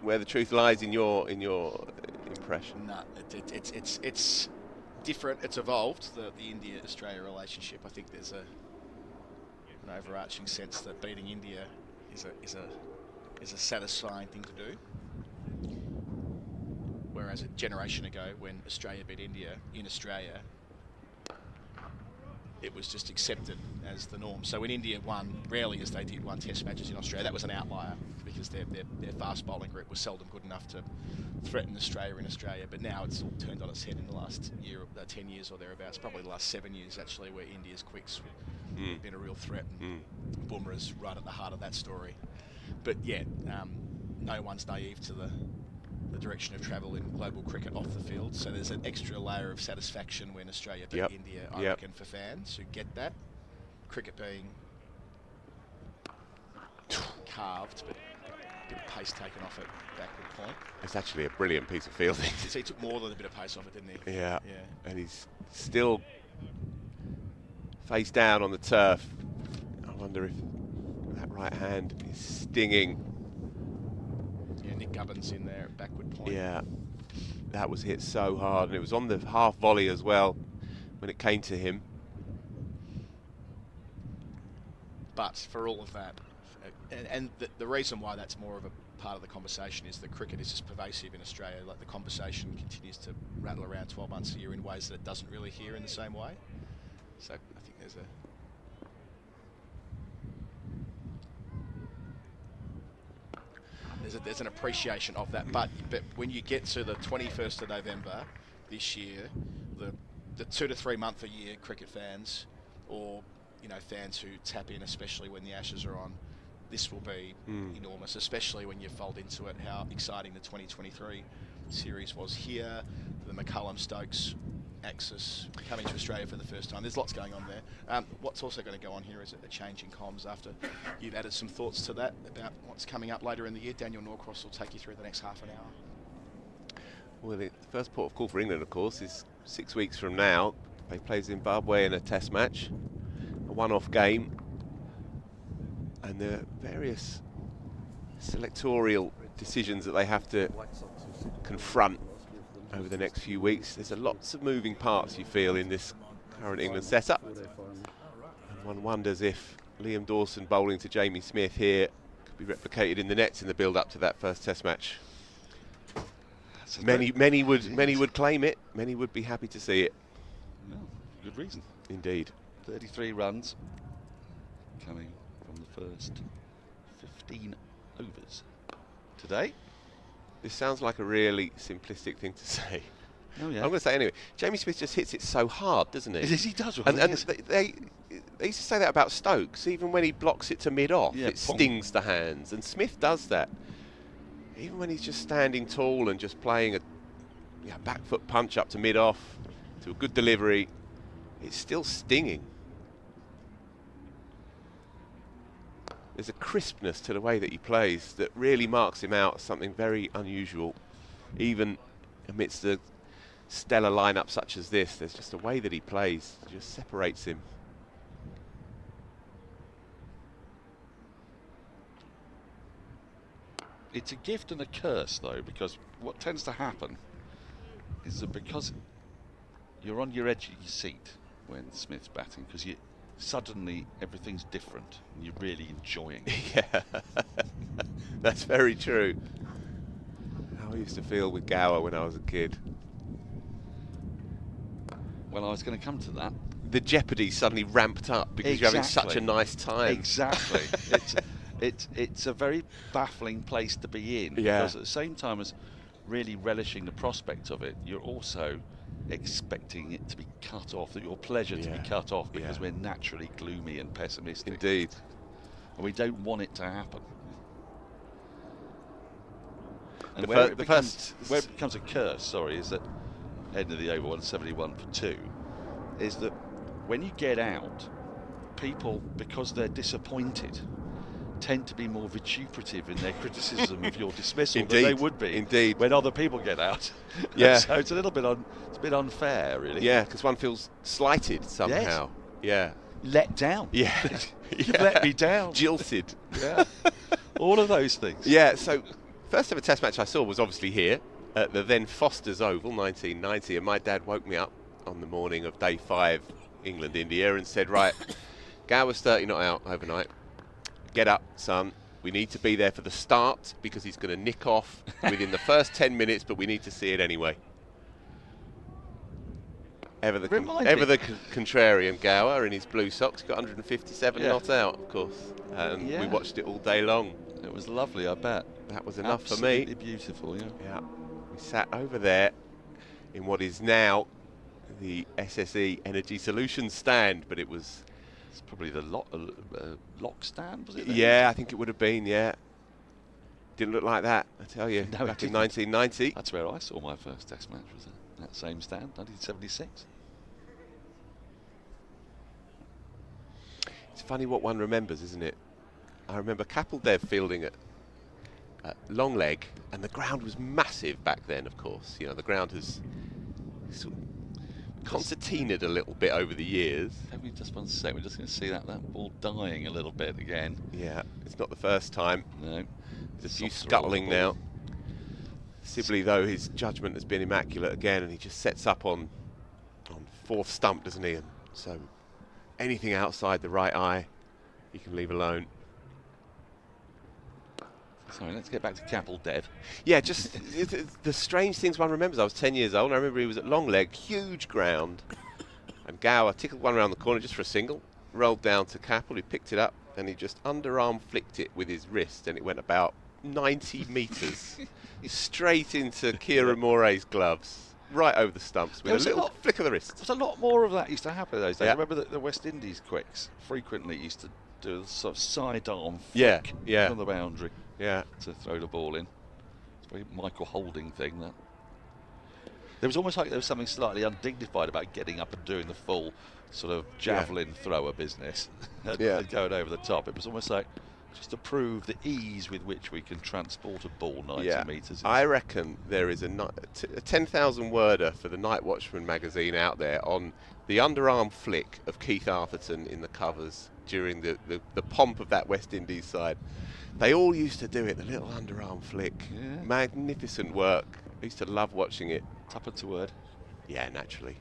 the truth lies in your impression. No, it's different. It's evolved, the India-Australia relationship. I think there's an overarching sense that beating India is a satisfying thing to do. Whereas a generation ago, when Australia beat India in Australia, it was just accepted as the norm. So when India won, rarely as they did, won test matches in Australia, that was an outlier because their fast bowling group was seldom good enough to threaten Australia in Australia. But now it's all turned on its head in the last 10 years or thereabouts, probably the last 7 years actually, where India's quicks have been a real threat, and Bumrah's right at the heart of that story. But yeah, no one's naive to the direction of travel in global cricket off the field. So there's an extra layer of satisfaction when Australia beat India, I reckon, for fans who get that. Cricket being carved, but a bit of pace taken off at backward point. It's actually a brilliant piece of fielding. So he took more than a bit of pace off it, didn't he? Yeah. And he's still face down on the turf. I wonder if that right hand is stinging. Yeah, Nick Gubbins in there at backward point. Yeah, that was hit so hard, and it was on the half volley as well when it came to him. But for all of that, and the reason why that's more of a part of the conversation is that cricket is just pervasive in Australia. Like, the conversation continues to rattle around 12 months a year in ways that it doesn't really hear in the same way. So I think there's an appreciation of that. But when you get to the 21st of November this year, the 2 to 3 month a year cricket fans, or fans who tap in, especially when the Ashes are on, this will be enormous, especially when you fold into it how exciting the 2023 series was here, the McCullum-Stokes axis coming to Australia for the first time. There's lots going on there. What's also going to go on here is a change in comms after you've added some thoughts to that about what's coming up later in the year. Daniel Norcross will take you through the next half an hour. Well, the first port of call for England, of course, is 6 weeks from now. They play Zimbabwe in a test match, a one-off game, and the various selectorial decisions that they have to confront over the next few weeks. There's lots of moving parts, you feel, in this current England setup. And one wonders if Liam Dawson bowling to Jamie Smith here could be replicated in the nets in the build-up to that first Test match. Many would claim it. Many would be happy to see it. No, good reason. Indeed. 33 runs coming from the first 15 overs today. This sounds like a really simplistic thing to say. Oh yeah. I'm going to say anyway. Jamie Smith just hits it so hard, doesn't he? He does. And they used to say that about Stokes. Even when he blocks it to mid-off, Yeah, it stings the hands. And Smith does that. Even when he's just standing tall and just playing a back foot punch up to mid-off to a good delivery, it's still stinging. There's a crispness to the way that he plays that really marks him out as something very unusual. Even amidst a stellar lineup such as this, there's just a way that he plays that just separates him. It's a gift and a curse, though, because what tends to happen is that because you're on your edge of your seat when Smith's batting, because suddenly everything's different and you're really enjoying it. Yeah, that's very true. How I used to feel with Gower when I was a kid. Well, I was going to come to that. The jeopardy suddenly ramped up because you're having such a nice time. Exactly. It's a very baffling place to be in, Yeah. because at the same time as really relishing the prospect of it, you're also expecting it to be cut off, your pleasure to be cut off, because we're naturally gloomy and pessimistic. Indeed. And we don't want it to happen. And The where fir- it the becomes, first- where it becomes a curse, is that end of the over 171 for 2, is that when you get out, people, because they're disappointed, tend to be more vituperative in their criticism of your dismissal than they would be when other people get out. Yeah. So it's a little bit it's a bit unfair, really. Yeah, because one feels slighted somehow. Yes. Yeah. Let down. Yeah. You've let me down. Jilted. Yeah. All of those things. Yeah, so first ever Test match I saw was obviously here at the then Foster's Oval, 1990, and my dad woke me up on the morning of day 5, England-India, and said, right, Gower's 30 not out overnight. Get up, son. We need to be there for the start because he's going to nick off within the first 10 minutes, but we need to see it anyway. Ever the contrarian Gower in his blue socks, got 157 not out, of course. And we watched it all day long. It was lovely, I bet. That was enough Absolutely for me. Beautiful, yeah. Yeah. We sat over there in what is now the SSE Energy Solutions stand, but it was... It's probably the lock stand, was it? Yeah, I think it would have been, yeah. Didn't look like that, I tell you, No, back in 1990. That's where I saw my first Test match, was at that same stand, 1976. It's funny what one remembers, isn't it? I remember Kapildev fielding at long leg, and the ground was massive back then, of course. You know, the ground has sort of concertinaed a little bit over the years. Maybe just one sec, we're just going to see that ball dying a little bit again. Yeah, it's not the first time. No. There's a few scuttling now. Sibley, though, his judgment has been immaculate again, and he just sets up on fourth stump, doesn't he? And so anything outside the right eye, he can leave alone. Sorry, let's get back to Kapildev. Yeah, just the strange things one remembers. I was 10 years old, and I remember he was at long leg, huge ground, and Gower tickled one around the corner just for a single, rolled down to Kapil, who picked it up, and he just underarm flicked it with his wrist, and it went about 90 metres straight into Kieran Moray's gloves, right over the stumps with a little flick of the wrist. There's a lot more of that used to happen those days. Yeah. I remember that the West Indies quicks frequently used to do a sort of sidearm flick from the boundary to throw the ball in. It's a very Michael Holding thing, that. There was almost like there was something slightly undignified about getting up and doing the full sort of javelin thrower business and going over the top. It was almost like just to prove the ease with which we can transport a ball 90 metres. I reckon there is a 10,000 worder for the Night Watchman magazine out there on the underarm flick of Keith Arthurton in the covers during the pomp of that West Indies side. They all used to do it, the little underarm flick. Yeah. Magnificent work. I used to love watching it. Tuppence a word. Yeah, naturally.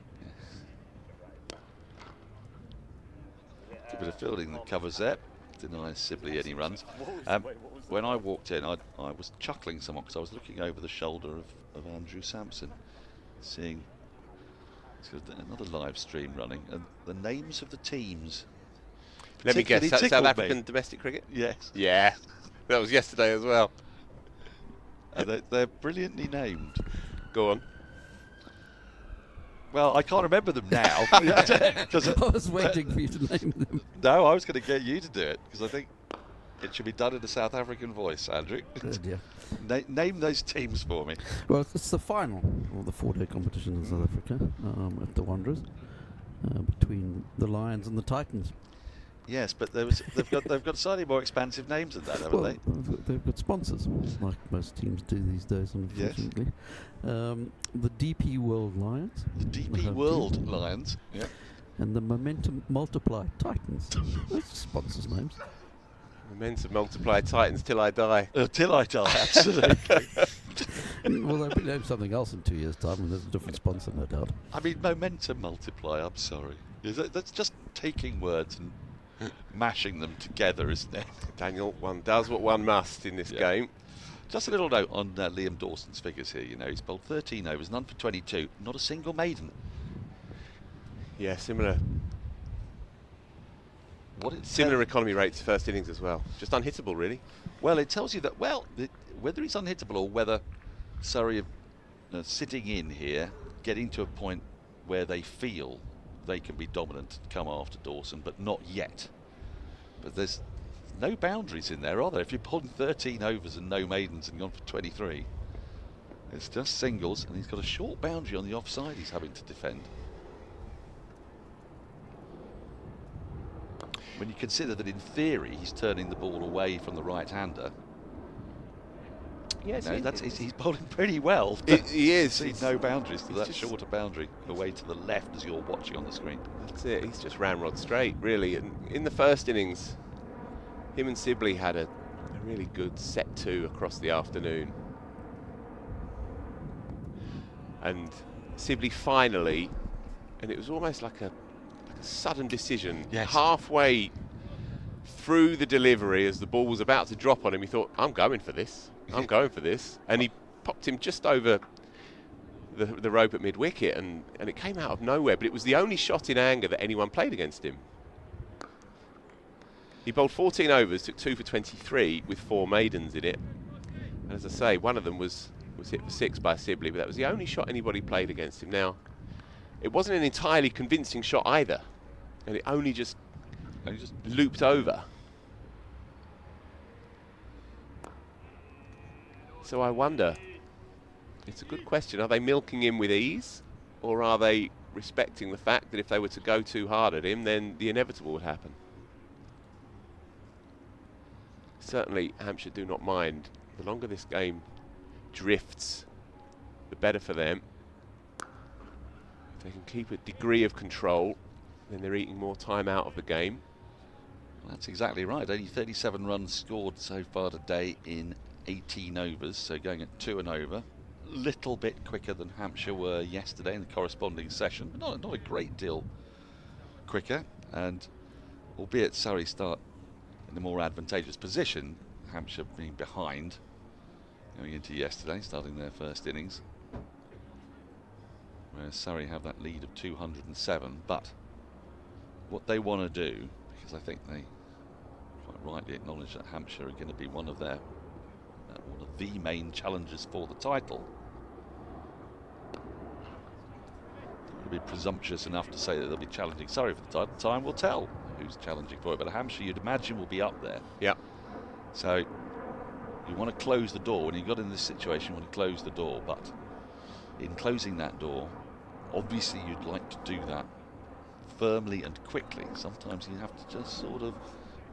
A bit of fielding that covers that. Denies Sibley any runs. When I walked in, I was chuckling somewhat because I was looking over the shoulder of Andrew Sampson, seeing another live stream running, and the names of the teams. Let me guess, South tickled African me. domestic cricket? Yes. Yeah, that was yesterday as well. They're brilliantly named. Go on. Well, I can't remember them now. I was waiting for you to name them. No, I was going to get you to do it because I think it should be done in a South African voice, Andrew. Good, yeah. Name those teams for me. Well, it's the final of the 4-day competition in South Africa at the Wanderers between the Lions and the Titans. Yes, but they've got slightly more expansive names than that, haven't they? They've got sponsors, like most teams do these days, unfortunately. Yes. The DP World Lions. The DP World Lions. Yeah. And the Momentum Multiply Titans. Those are sponsors' names. Momentum Multiply Titans till I die. Till I die, absolutely. Well, they'll be named something else in 2 years' time, and there's a different sponsor, no doubt. I mean, Momentum Multiply, I'm sorry. That's just taking words and mashing them together, isn't it? Daniel, one does what one must in this game. Just a little note on Liam Dawson's figures here. You know, he's bowled 13 overs, none for 22, not a single maiden. Yeah, similar economy rates first innings as well. Just unhittable, really. Well, it tells you that, whether he's unhittable or whether Surrey are sitting in here, getting to a point where they feel they can be dominant and come after Dawson, but not yet. But there's no boundaries in there, are there? If you're pulling 13 overs and no maidens and gone for 23, it's just singles, and he's got a short boundary on the offside he's having to defend. When you consider that in theory he's turning the ball away from the right-hander. Yes, he's bowling pretty well. He is. See no boundaries to that shorter boundary away to the left as you're watching on the screen. That's it. He's just ramrod straight, really. And in the first innings, him and Sibley had a really good set two across the afternoon. And Sibley finally, and it was almost like a sudden decision. Yes. Halfway through the delivery, as the ball was about to drop on him, he thought, I'm going for this. I'm going for this. And he popped him just over the rope at mid-wicket, and it came out of nowhere. But it was the only shot in anger that anyone played against him. He bowled 14 overs, took 2 for 23 with 4 maidens in it. And as I say, one of them was hit for 6 by Sibley, but that was the only shot anybody played against him. Now, it wasn't an entirely convincing shot either, and it only just looped over. So I wonder, it's a good question, are they milking him with ease, or are they respecting the fact that if they were to go too hard at him, then the inevitable would happen? Certainly Hampshire do not mind. The longer this game drifts, the better for them. If they can keep a degree of control, then they're eating more time out of the game. That's exactly right. Only 37 runs scored so far today in 18 overs, so going at 2 and over. Little bit quicker than Hampshire were yesterday in the corresponding session, but not a great deal quicker. And albeit Surrey start in a more advantageous position, Hampshire being behind going into yesterday, starting their first innings, whereas Surrey have that lead of 207. But what they want to do, because I think they quite rightly acknowledge that Hampshire are going to be one of the main challengers for the title. It would be presumptuous enough to say that they'll be challenging Surrey for the title. Time will tell who's challenging for it, but Hampshire, you'd imagine, will be up there. Yeah. So you want to close the door. When you got in this situation, you want to close the door, but in closing that door, obviously you'd like to do that firmly and quickly. Sometimes you have to just sort of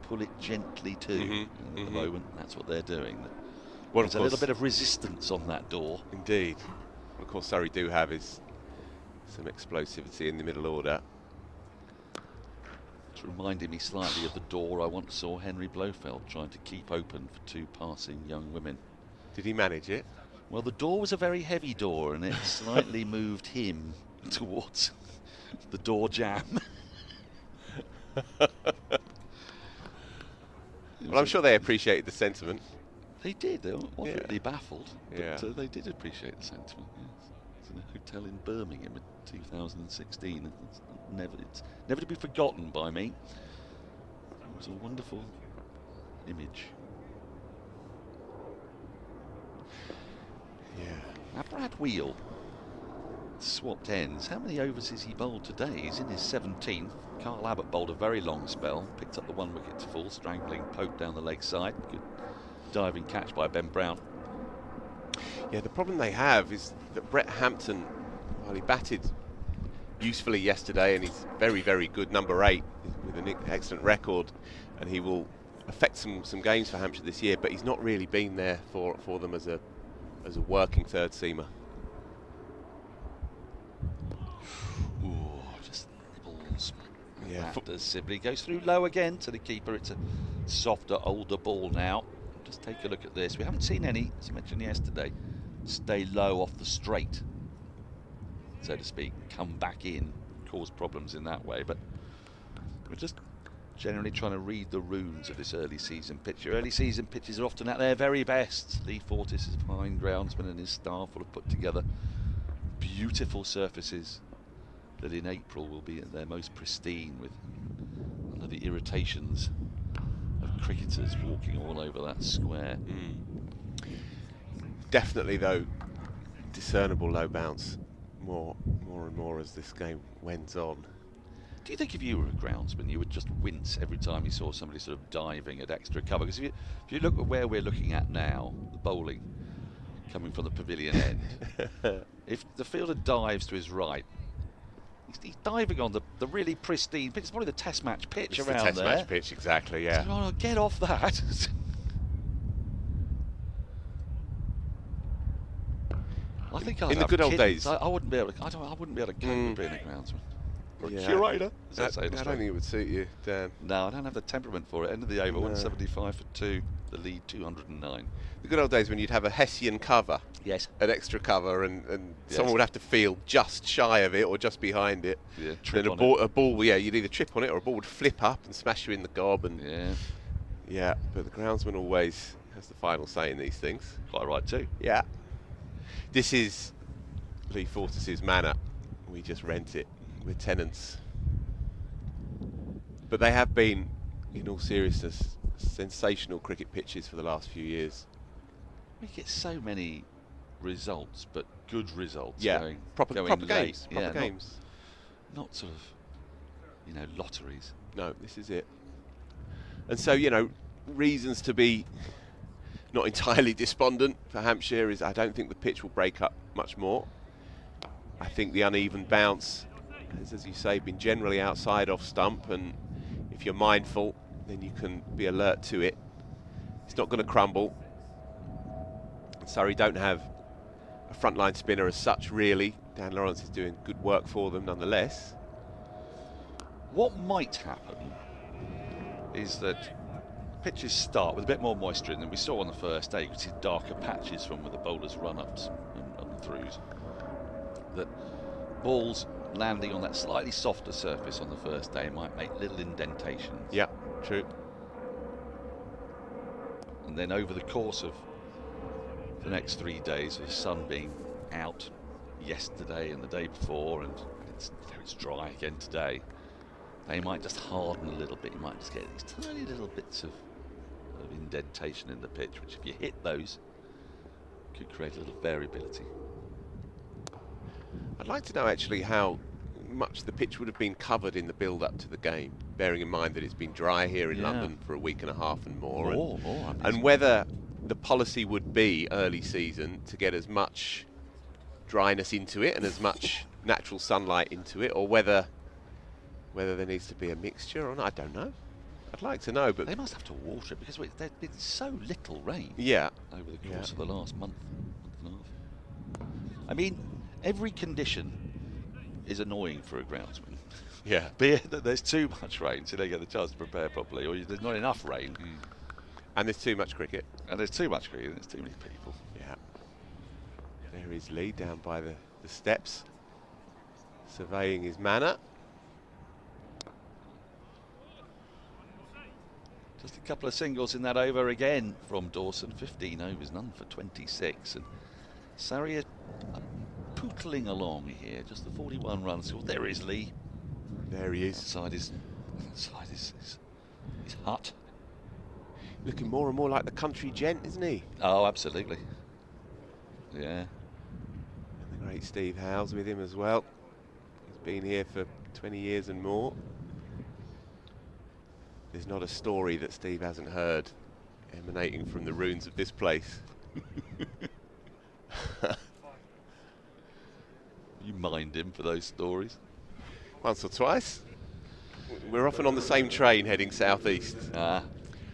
pull it gently too. And at the moment, that's what they're doing. Well, there's a little bit of resistance on that door. Indeed. Of course, Surrey do have is some explosivity in the middle order. It's reminding me slightly of the door I once saw Henry Blofeld trying to keep open for 2 passing young women. Did he manage it? Well, the door was a very heavy door, and it slightly moved him towards the door jam. Well, I'm sure they appreciated the sentiment. They did. They were moderately baffled, but Yeah. they did appreciate the sentiment. Yes. It's in a hotel in Birmingham in 2016. It's never to be forgotten by me. It was a wonderful image. Yeah. Now, Brad Wheel swapped ends. How many overs has he bowled today? He's in his 17th. Carl Abbott bowled a very long spell, picked up the 1 wicket to full, strangling Pope down the leg side. Good diving catch by Ben Brown. Yeah, the problem they have is that Brett Hampton, while he batted usefully yesterday, and he's very, very good, number 8 with an excellent record, and he will affect some games for Hampshire this year, but he's not really been there for them as a working third seamer. Ooh, just nibbles. Yeah. That does Sibley. Goes through low again to the keeper. It's a softer, older ball now. Just take a look at this. We haven't seen any, as I mentioned yesterday, stay low off the straight, so to speak, come back in, cause problems in that way. But we're just generally trying to read the runes of this early season pitch. Your early season pitches are often at their very best. Lee Fortis is a fine groundsman, and his staff will have put together beautiful surfaces that in April will be at their most pristine, with none of the irritations of cricketers walking all over that square. Definitely, though, discernible low bounce more and more as this game went on. Do you think if you were a groundsman, you would just wince every time you saw somebody sort of diving at extra cover? Because if you look at where we're looking at now, the bowling coming from the pavilion end, if the fielder dives to his right, he's diving on the really pristine pitch. It's probably the test match pitch It's around the test there. match pitch, exactly, yeah. So, oh, get off that. I think I'd In the have good old kittens. days. I wouldn't be able to. I wouldn't be able to cope with being a groundsman. Or a Yeah. curator. As I they say in don't Australia. think it would suit you, Dan. No, I don't have the temperament for it. End of the over, No. 175 for 2. The lead 209. The good old days when you'd have a Hessian cover, Yes. an extra cover, and Yes. someone would have to field just shy of it or just behind it. Yeah, trip Then on a ball, yeah, you'd either trip on it or a ball would flip up and smash you in the gob. And Yeah, yeah, but the groundsman always has the final say in these things. quite right too. Yeah. This is Lee Fortis's manor. We just rent it. We're tenants. But they have been, in all seriousness, sensational cricket pitches for the last few years. We get so many results, but good results. Yeah, going, proper going games. late. Proper Yeah, games. Not sort of, lotteries. No, this is it. And so, reasons to be not entirely despondent for Hampshire is I don't think the pitch will break up much more. I think the uneven bounce has, as you say, been generally outside off stump, and if you're mindful, then you can be alert to it. It's not going to crumble. Surrey don't have a frontline spinner as such, really. Dan Lawrence is doing good work for them nonetheless. What might happen is that pitches start with a bit more moisture in than we saw on the first day. You could see darker patches from where the bowlers run-ups and throughs. That balls landing on that slightly softer surface on the first day might make little indentations. Yeah, true. And then over the course of the next 3 days, with the sun being out yesterday and the day before, and it's dry again today, they might just harden a little bit. You might just get these tiny little bits of indentation in the pitch, which if you hit those, could create a little variability. I'd like to know actually how much the pitch would have been covered in the build-up to the game, bearing in mind that it's been dry here in London for a week and a half and more. And whether the policy would be early season to get as much dryness into it and as much natural sunlight into it, or whether there needs to be a mixture or not. I don't know. I'd like to know, but they must have to water it because there's been so little rain. Yeah. Over the course of the last month and a half. I mean, every condition is annoying for a groundsman. Yeah. Be it that there's too much rain, so they get the chance to prepare properly, or there's not enough rain. And there's too much cricket. And there's too much cricket, and there's too many people. Yeah. There is Lee down by the steps, surveying his manner. Just a couple of singles in that over again from Dawson. 15 overs, none for 26. And Surrey are pootling along here. Just the 41 runs. Oh, there is Lee. There he is. Outside his hut. Looking more and more like the country gent, isn't he? Oh, absolutely. Yeah. And the great Steve Howes with him as well. He's been here for 20 years and more. There's not a story that Steve hasn't heard emanating from the ruins of this place. You mind him for those stories? Once or twice. We're often on the same train heading southeast.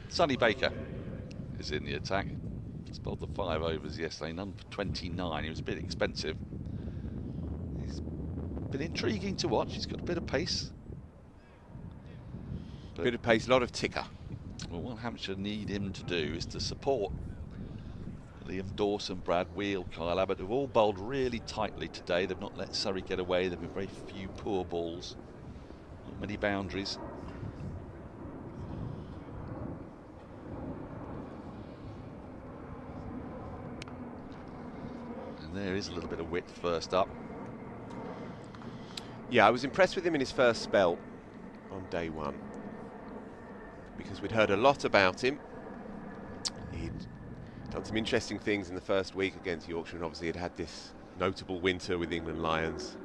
Sonny Baker is in the attack. Just bowled the 5 overs yesterday, none for 29. He was a bit expensive. He's been intriguing to watch. He's got a bit of pace. Bit of pace, a lot of ticker. Well, what Hampshire need him to do is to support Liam Dawson, Brad Wheel, Kyle Abbott, who've all bowled really tightly today. They've not let Surrey get away. There have been very few poor balls, not many boundaries. And there is a little bit of width first up. Yeah, I was impressed with him in his first spell on day one, because we'd heard a lot about him. He'd done some interesting things in the first week against Yorkshire, and obviously had this notable winter with England Lions.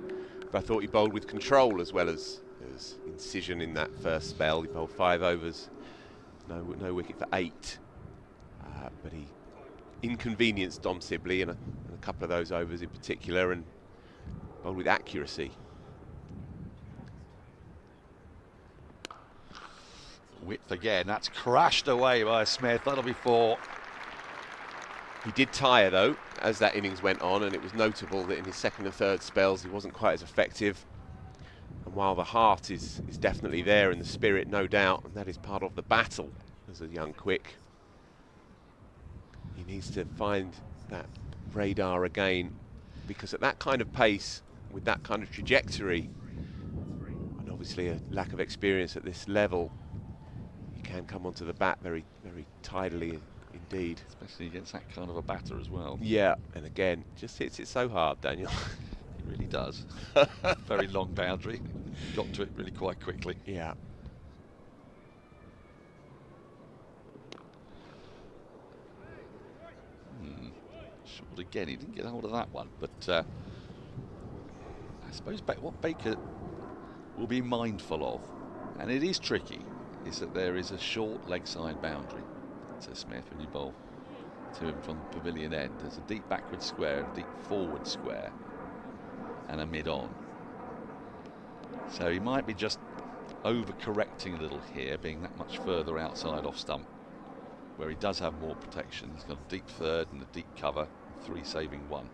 But I thought he bowled with control as well as incision in that first spell. He bowled 5 overs, no wicket for 8. But he inconvenienced Dom Sibley in a couple of those overs in particular, and bowled with accuracy. Width again, that's crashed away by Smith. That'll be 4. He did tire though as that innings went on, and it was notable that in his second and third spells he wasn't quite as effective. And while the heart is definitely there and the spirit, no doubt, and that is part of the battle as a young quick, he needs to find that radar again, because at that kind of pace, with that kind of trajectory, and obviously a lack of experience at this level, he can come onto the bat very, very tidily indeed. Especially against that kind of a batter as well. Yeah, and again, just hits it so hard, Daniel. It really does. Very long boundary. Got to it really quite quickly. Yeah. Short again. He didn't get hold of that one, but I suppose what Baker will be mindful of, and it is tricky, is that there is a short leg side boundary, says Smith, when you bowl to him from the pavilion end. There's a deep backward square, a deep forward square, and a mid-on. So he might be just over-correcting a little here, being that much further outside off stump, where he does have more protection. He's got a deep third and a deep cover, 3 saving 1.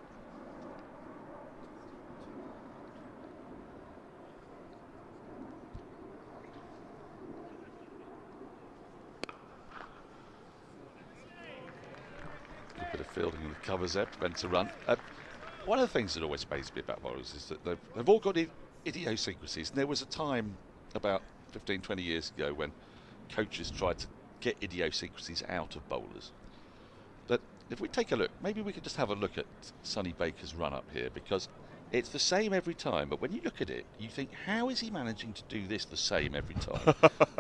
A bit of fielding in the covers there, prevents a run. One of the things that always amazes me about bowlers is that they've all got idiosyncrasies. And there was a time about 15, 20 years ago when coaches tried to get idiosyncrasies out of bowlers. But if we take a look, maybe we could just have a look at Sonny Baker's run up here, because it's the same every time. But when you look at it, you think, how is he managing to do this the same every time?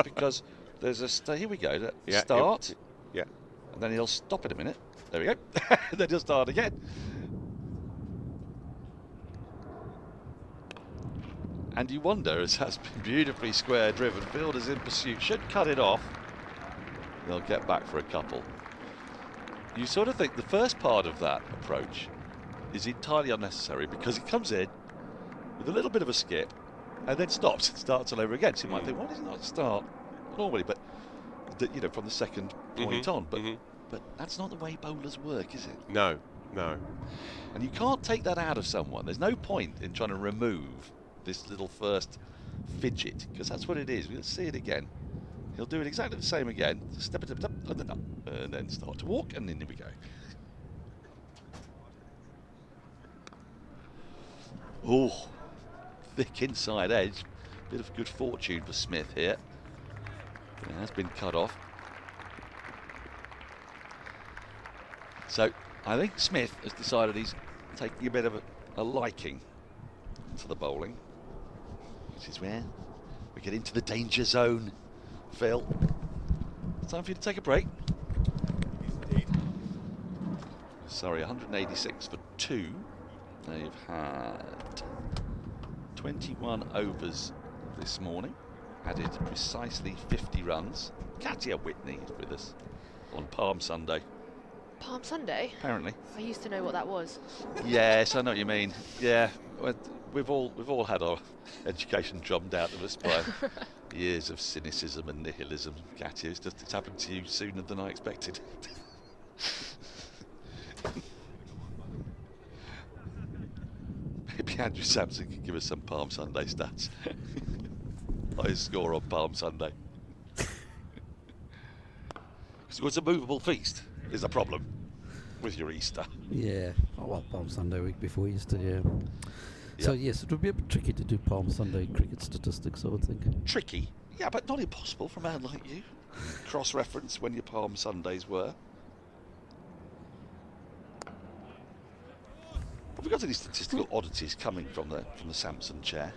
Because there's a here we go. Start. Yeah. And then he'll stop in a minute. There we go. Then he'll start again. And you wonder, as has been beautifully square driven, fielders in pursuit should cut it off. They'll get back for a couple. You sort of think the first part of that approach is entirely unnecessary, because he comes in with a little bit of a skip and then stops and starts all over again. So you might think, why does he not start normally? But you know, from the second point on. But that's not the way bowlers work, is it? No, no. And you can't take that out of someone. There's no point in trying to remove this little first fidget, because that's what it is. We'll see it again. He'll do it exactly the same again. Step it up, and then start to walk, and then here we go. Oh, thick inside edge. Bit of good fortune for Smith here. It has been cut off. So I think Smith has decided he's taking a bit of a liking to the bowling, which is where we get into the danger zone. Phil, it's time for you to take a break. Sorry, 186 for 2. They've had 21 overs this morning, added precisely 50 runs. Katya Witney is with us on Palm Sunday. Palm Sunday? Apparently. I used to know what that was. Yes, I know what you mean. Yeah, we've all had our education drummed out of us by years of cynicism and nihilism. Katya, it's happened to you sooner than I expected. Maybe Andrew Sampson can give us some Palm Sunday stats. Highest score on Palm Sunday. So it's a movable feast is a problem with your Easter. Yeah, well, Palm Sunday week before Easter, yeah. So yes, it would be a bit tricky to do Palm Sunday cricket statistics, I would think. Tricky? Yeah, but not impossible for a man like you. Cross-reference when your Palm Sundays were. Have we got any statistical oddities coming from the Sampson chair?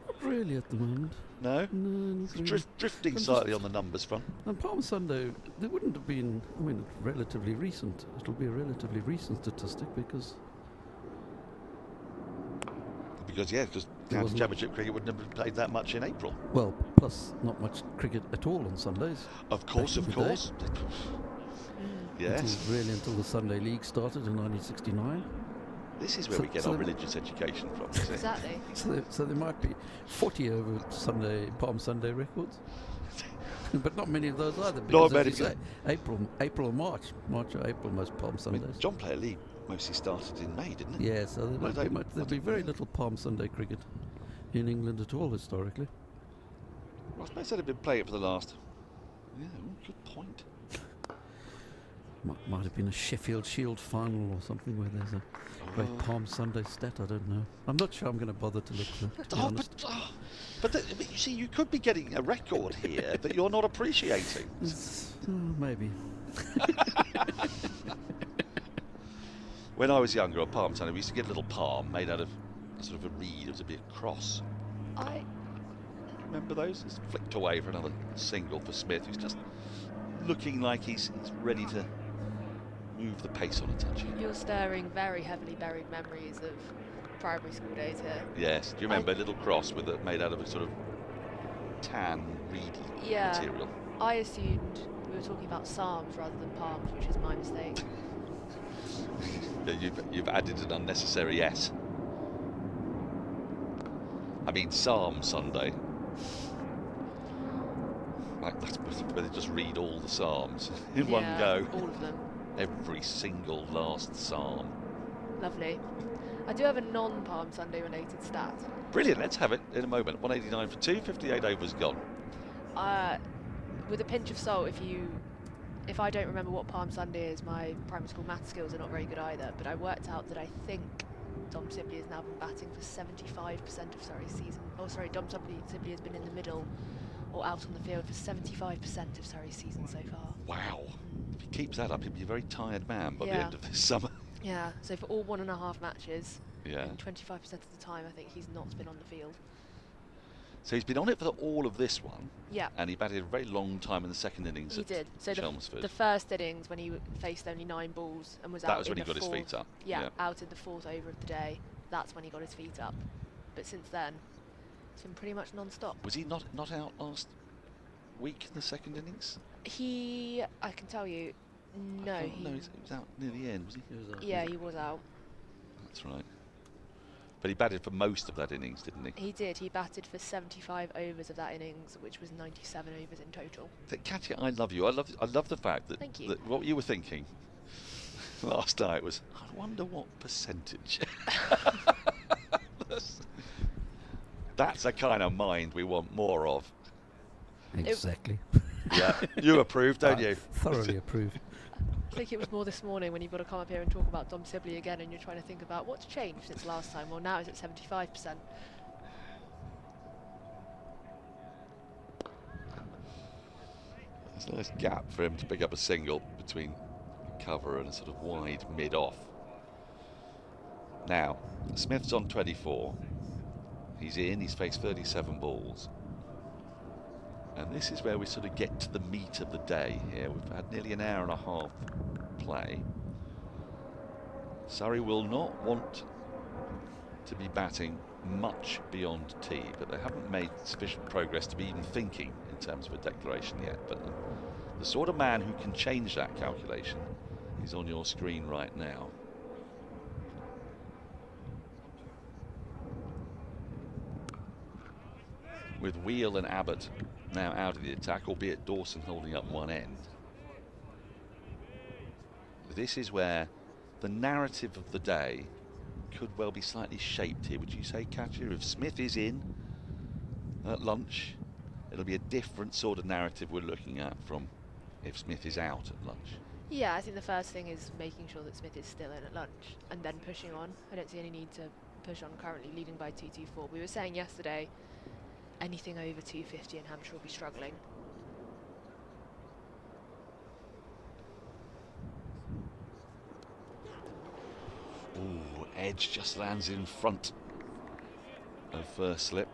Not really at the moment. No? No, not really. Drifting slightly on the numbers front. And Palm Sunday, there wouldn't have been, I mean, relatively recent. It'll be a relatively recent statistic because County Championship cricket wouldn't have been played that much in April. well, plus not much cricket at all on Sundays. Of course. Yes. Until the Sunday League started in 1969. This is where we get our religious education from, isn't it? Exactly. So there might be 40 over Palm Sunday records. But not many of those either. Because Not as you many. say, April or March or April, most Palm Sundays. John Player League mostly started in May, didn't it? Yeah, so there'll be very little Palm Sunday cricket in England at all historically. I suppose they'd have been playing it for the last. Yeah, good point. Might have been a Sheffield Shield final or something where there's a great Palm Sunday stat. I don't know. I'm not sure I'm going to bother to look, to be honest. But you see, you could be getting a record here that you're not appreciating. Maybe. When I was younger on Palm Sunday, we used to get a little palm made out of sort of a reed. It was a bit cross. Remember those? It's flicked away for another single for Smith, who's just looking like he's ready to move the pace on a touch. You're stirring very heavily buried memories of primary school days here. Yes. Do you remember a little cross made out of a sort of tan, reedy material? I assumed we were talking about psalms rather than palms, which is my mistake. You've added an unnecessary S. I mean Psalm Sunday. Like that's where they just read all the psalms in one go. All of them. Every single last psalm. Lovely. I do have a non-Palm Sunday related stat. Brilliant, let's have it in a moment. 189 for 2, 58 overs gone. With a pinch of salt, if I don't remember what Palm Sunday is, my primary school math skills are not very good either, but I worked out that I think Dom Sibley has now been batting for 75% of Surrey's season. Oh, sorry, Dom Sibley has been in the middle or out on the field for 75% of Surrey's season so far. Wow. If he keeps that up, he'll be a very tired man by the end of this summer. Yeah, so for all 1.5 matches, and 25% of the time, I think he's not been on the field. So he's been on it for all of this one. Yeah. And he batted a very long time in the second innings. He did. So Chelmsford. the first innings, when he faced only 9 balls and was out. That was when he got his feet up. Yeah, out in the 4th over of the day. That's when he got his feet up. But since then, it's been pretty much non-stop. Was he not out last week in the second innings? I can tell you, no. He was out near the end, was he? He was out. Yeah, he was out. That's right. But he batted for most of that innings, didn't he? He did. He batted for 75 overs of that innings, which was 97 overs in total. Katya, I love you. I love the fact that, Thank you. that what you were thinking last night was, I wonder what percentage. That's the kind of mind we want more of. Exactly. Yeah, you approve, don't you? Thoroughly approve. I think it was more this morning when you've got to come up here and talk about Dom Sibley again, and you're trying to think about what's changed since last time. Well, now it's at 75%. There's a nice gap for him to pick up a single between cover and a sort of wide mid-off. Now, Smith's on 24. He's in, he's faced 37 balls. And this is where we sort of get to the meat of the day here. We've had nearly an hour and a half play. Surrey will not want to be batting much beyond tee, but they haven't made sufficient progress to be even thinking in terms of a declaration yet. But the sort of man who can change that calculation is on your screen right now. With Wheel and Abbott now out of the attack, albeit Dawson holding up one end. This is where the narrative of the day could well be slightly shaped here, would you say, Katya? If Smith is in at lunch, it'll be a different sort of narrative we're looking at from if Smith is out at lunch. Yeah, I think the first thing is making sure that Smith is still in at lunch and then pushing on. I don't see any need to push on currently, leading by 224. We were saying yesterday, anything over 250 and Hampshire will be struggling. Ooh, edge just lands in front of first slip.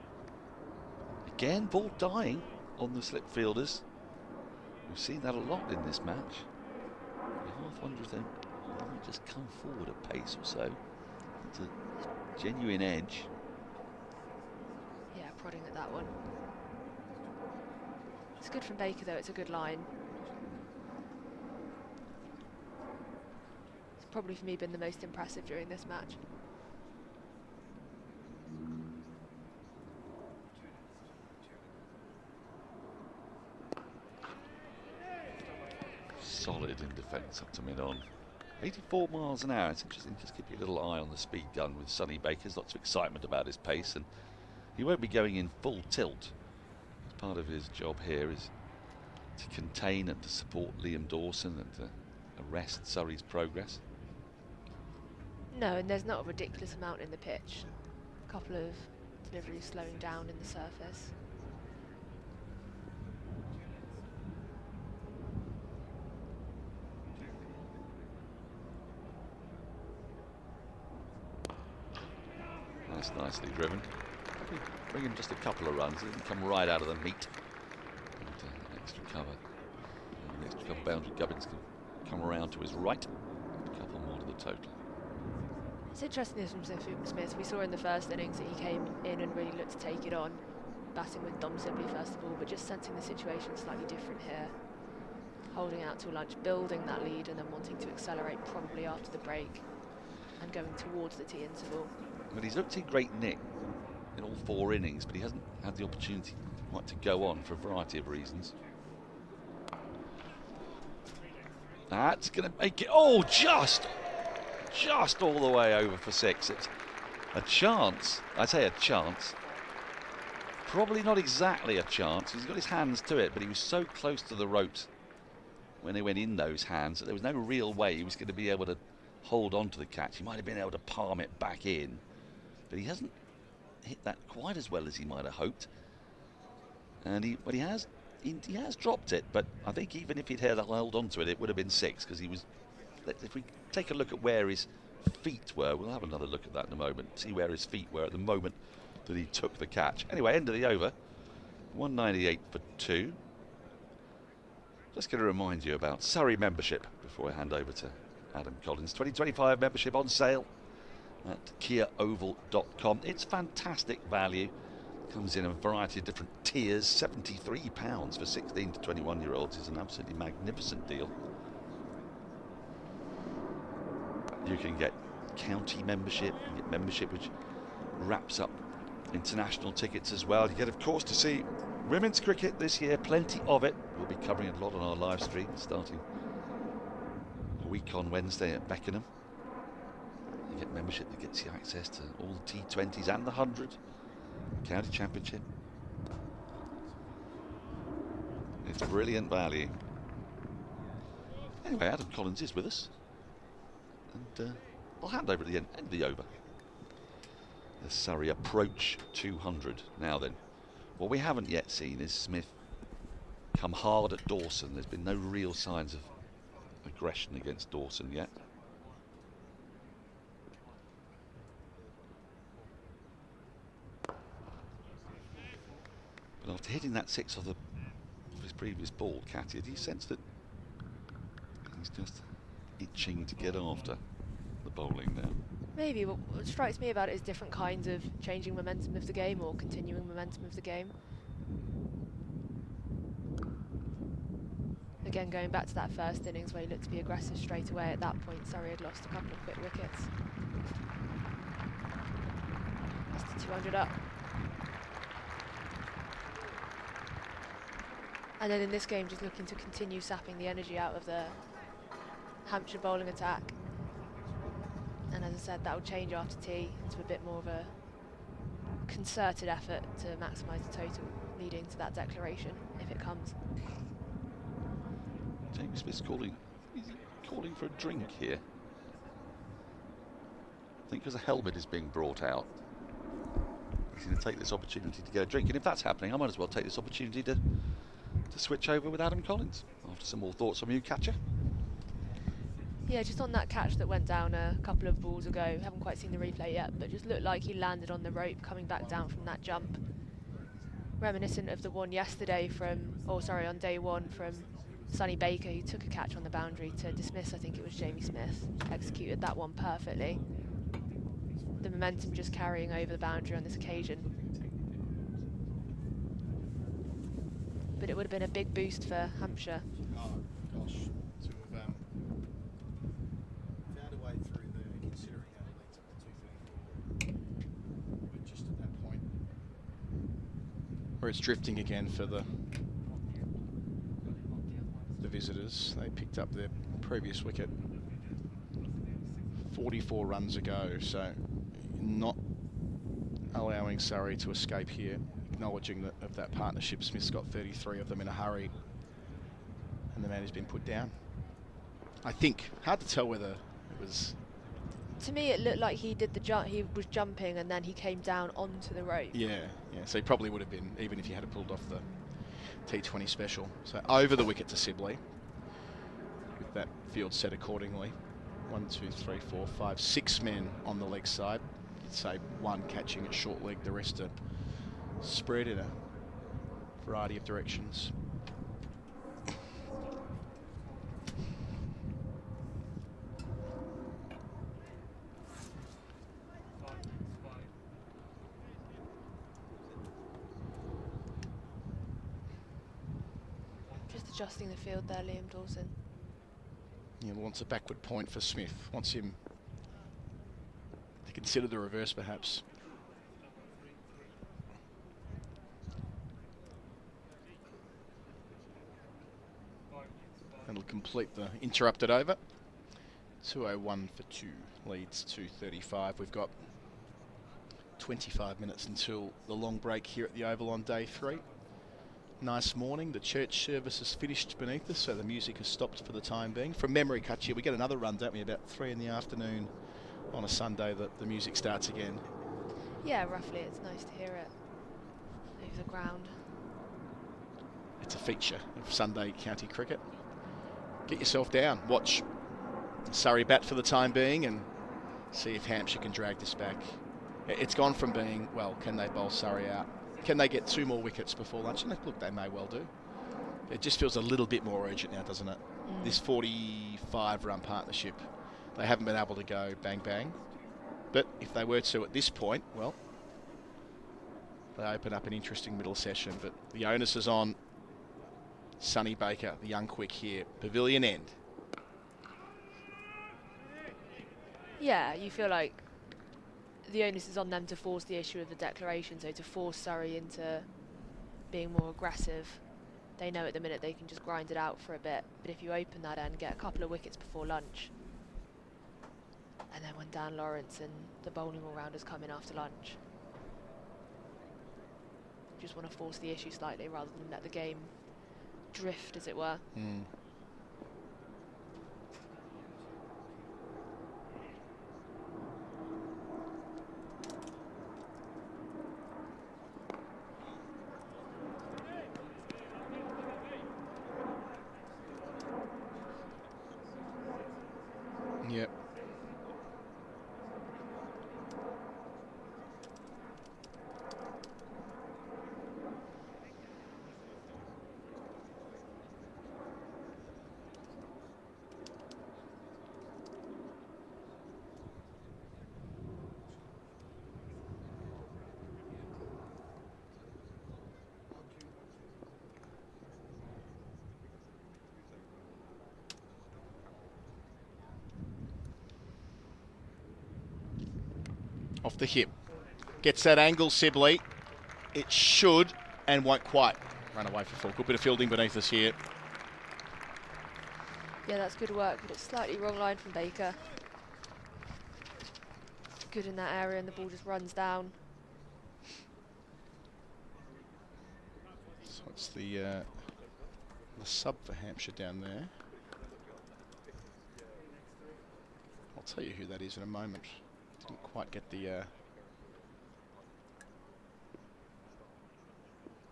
Again, ball dying on the slip fielders. We've seen that a lot in this match. You half wonder if they might just come forward a pace or so. It's a genuine edge. Yeah, prodding at that one. It's good from Baker though, it's a good line. It's probably for me been the most impressive during this match. Solid in defence up to mid-on. 84 miles an hour. It's interesting, just keep your little eye on the speed gun with Sonny Baker. There's lots of excitement about his pace, and he won't be going in full tilt. Part of his job here is to contain and to support Liam Dawson and to arrest Surrey's progress. No, and there's not a ridiculous amount in the pitch. A couple of deliveries slowing down in the surface. That's nicely driven. Bring him just a couple of runs, he can come right out of the meat. And, extra cover. An extra cover boundary. Gubbins can come around to his right. A couple more to the total. It's interesting this from Smith. We saw in the first innings that he came in and really looked to take it on, batting with Dom Sibley first of all, but just sensing the situation slightly different here. Holding out till lunch, building that lead and then wanting to accelerate probably after the break and going towards the tea interval. But he's looked in great nick in all four innings, but he hasn't had the opportunity quite to go on for a variety of reasons. That's going to make it, oh, just all the way over for six. It's a chance, I say a chance, probably not exactly a chance. He's got his hands to it, but he was so close to the ropes when they went in those hands that there was no real way he was going to be able to hold on to the catch. He might have been able to palm it back in, but he hasn't hit that quite as well as he might have hoped. And he has dropped it, but I think even if he'd held on to it, it would have been six, because he was. If we take a look at where his feet were, we'll have another look at that in a moment, see where his feet were at the moment that he took the catch. Anyway, end of the over, 198 for 2. Just going to remind you about Surrey membership before I hand over to Adam Collins. 2025 membership on sale at kiaoval.com. It's fantastic value. Comes in a variety of different tiers. £73 for 16 to 21 year olds is an absolutely magnificent deal. You can get county membership, you can get membership which wraps up international tickets as well. You get, of course, to see women's cricket this year, plenty of it. We'll be covering it a lot on our live stream starting a week on Wednesday at Beckenham. You get membership that gets you access to all the T20s and the 100 County Championship. It's brilliant value. Anyway, Adam Collins is with us. And I'll hand over at the end of the over. The Surrey approach 200. Now then, what we haven't yet seen is Smith come hard at Dawson. There's been no real signs of aggression against Dawson yet. But after hitting that six of his previous ball, Katya, do you sense that he's just itching to get after the bowling now? Maybe, but what strikes me about it is different kinds of changing momentum of the game or continuing momentum of the game. Again, going back to that first innings where he looked to be aggressive straight away, at that point Surrey had lost a couple of quick wickets. That's the 200 up. And then in this game, just looking to continue sapping the energy out of the Hampshire bowling attack. And as I said, that will change after tea into a bit more of a concerted effort to maximise the total leading to that declaration, if it comes. James Smith's calling for a drink here. I think because a helmet is being brought out, he's going to take this opportunity to get a drink. And if that's happening, I might as well take this opportunity to switch over with Adam Collins. After some more thoughts from you, Katya. Yeah, just on that catch that went down a couple of balls ago, haven't quite seen the replay yet, but just looked like he landed on the rope coming back down from that jump. Reminiscent of the one yesterday on day one from Sonny Baker, who took a catch on the boundary to dismiss, I think it was Jamie Smith, executed that one perfectly. The momentum just carrying over the boundary on this occasion. But it would have been a big boost for Hampshire. Oh, gosh. To have found a way through there, considering how the leads up to 234. We're just at that point where it's drifting again for the visitors. They picked up their previous wicket 44 runs ago, so not allowing Surrey to escape here, acknowledging that of that partnership. Smith's got 33 of them in a hurry, and the man has been put down. I think, hard to tell whether it was... To me, it looked like he did the jump. He was jumping and then he came down onto the rope. Yeah, so he probably would have been, even if he had pulled off the T20 special. So over the wicket to Sibley, with that field set accordingly. 1, 2, 3, 4, 5, 6 men on the leg side. You'd say one catching at short leg, the rest are spread in a variety of directions. Adjusting the field there, Liam Dawson. Yeah, wants a backward point for Smith. Wants him to consider the reverse, perhaps. That'll complete the interrupted over. 201 for 2, leads 235. We've got 25 minutes until the long break here at the Oval on day 3. Nice morning. The church service has finished beneath us, so the music has stopped for the time being. From memory, Katya, we get another run, don't we, about 3 in the afternoon on a Sunday that the music starts again. Yeah, roughly. It's nice to hear it over the ground. It's a feature of Sunday county cricket. Get yourself down, watch Surrey bat for the time being and see if Hampshire can drag this back. It's gone from being, well, can they bowl Surrey out? Can they get 2 more wickets before lunch? And look, they may well do. It just feels a little bit more urgent now, doesn't it? This 45-run partnership, they haven't been able to go bang, bang. But if they were to at this point, well, they open up an interesting middle session. But the onus is on Sonny Baker, the young quick here. Pavilion end. Yeah, you feel like the onus is on them to force the issue of the declaration, so to force Surrey into being more aggressive. They know at the minute they can just grind it out for a bit, but if you open that end, get a couple of wickets before lunch, and then when Dan Lawrence and the bowling all-rounders come in after lunch, just want to force the issue slightly rather than let the game drift, as it were. Yep. Off the hip. Gets that angle, Sibley. It should and won't quite run away for full. Good bit of fielding beneath us here. Yeah, that's good work, but it's slightly wrong line from Baker. Good in that area, and the ball just runs down. So it's the sub for Hampshire down there. I'll tell you who that is in a moment. Didn't quite get the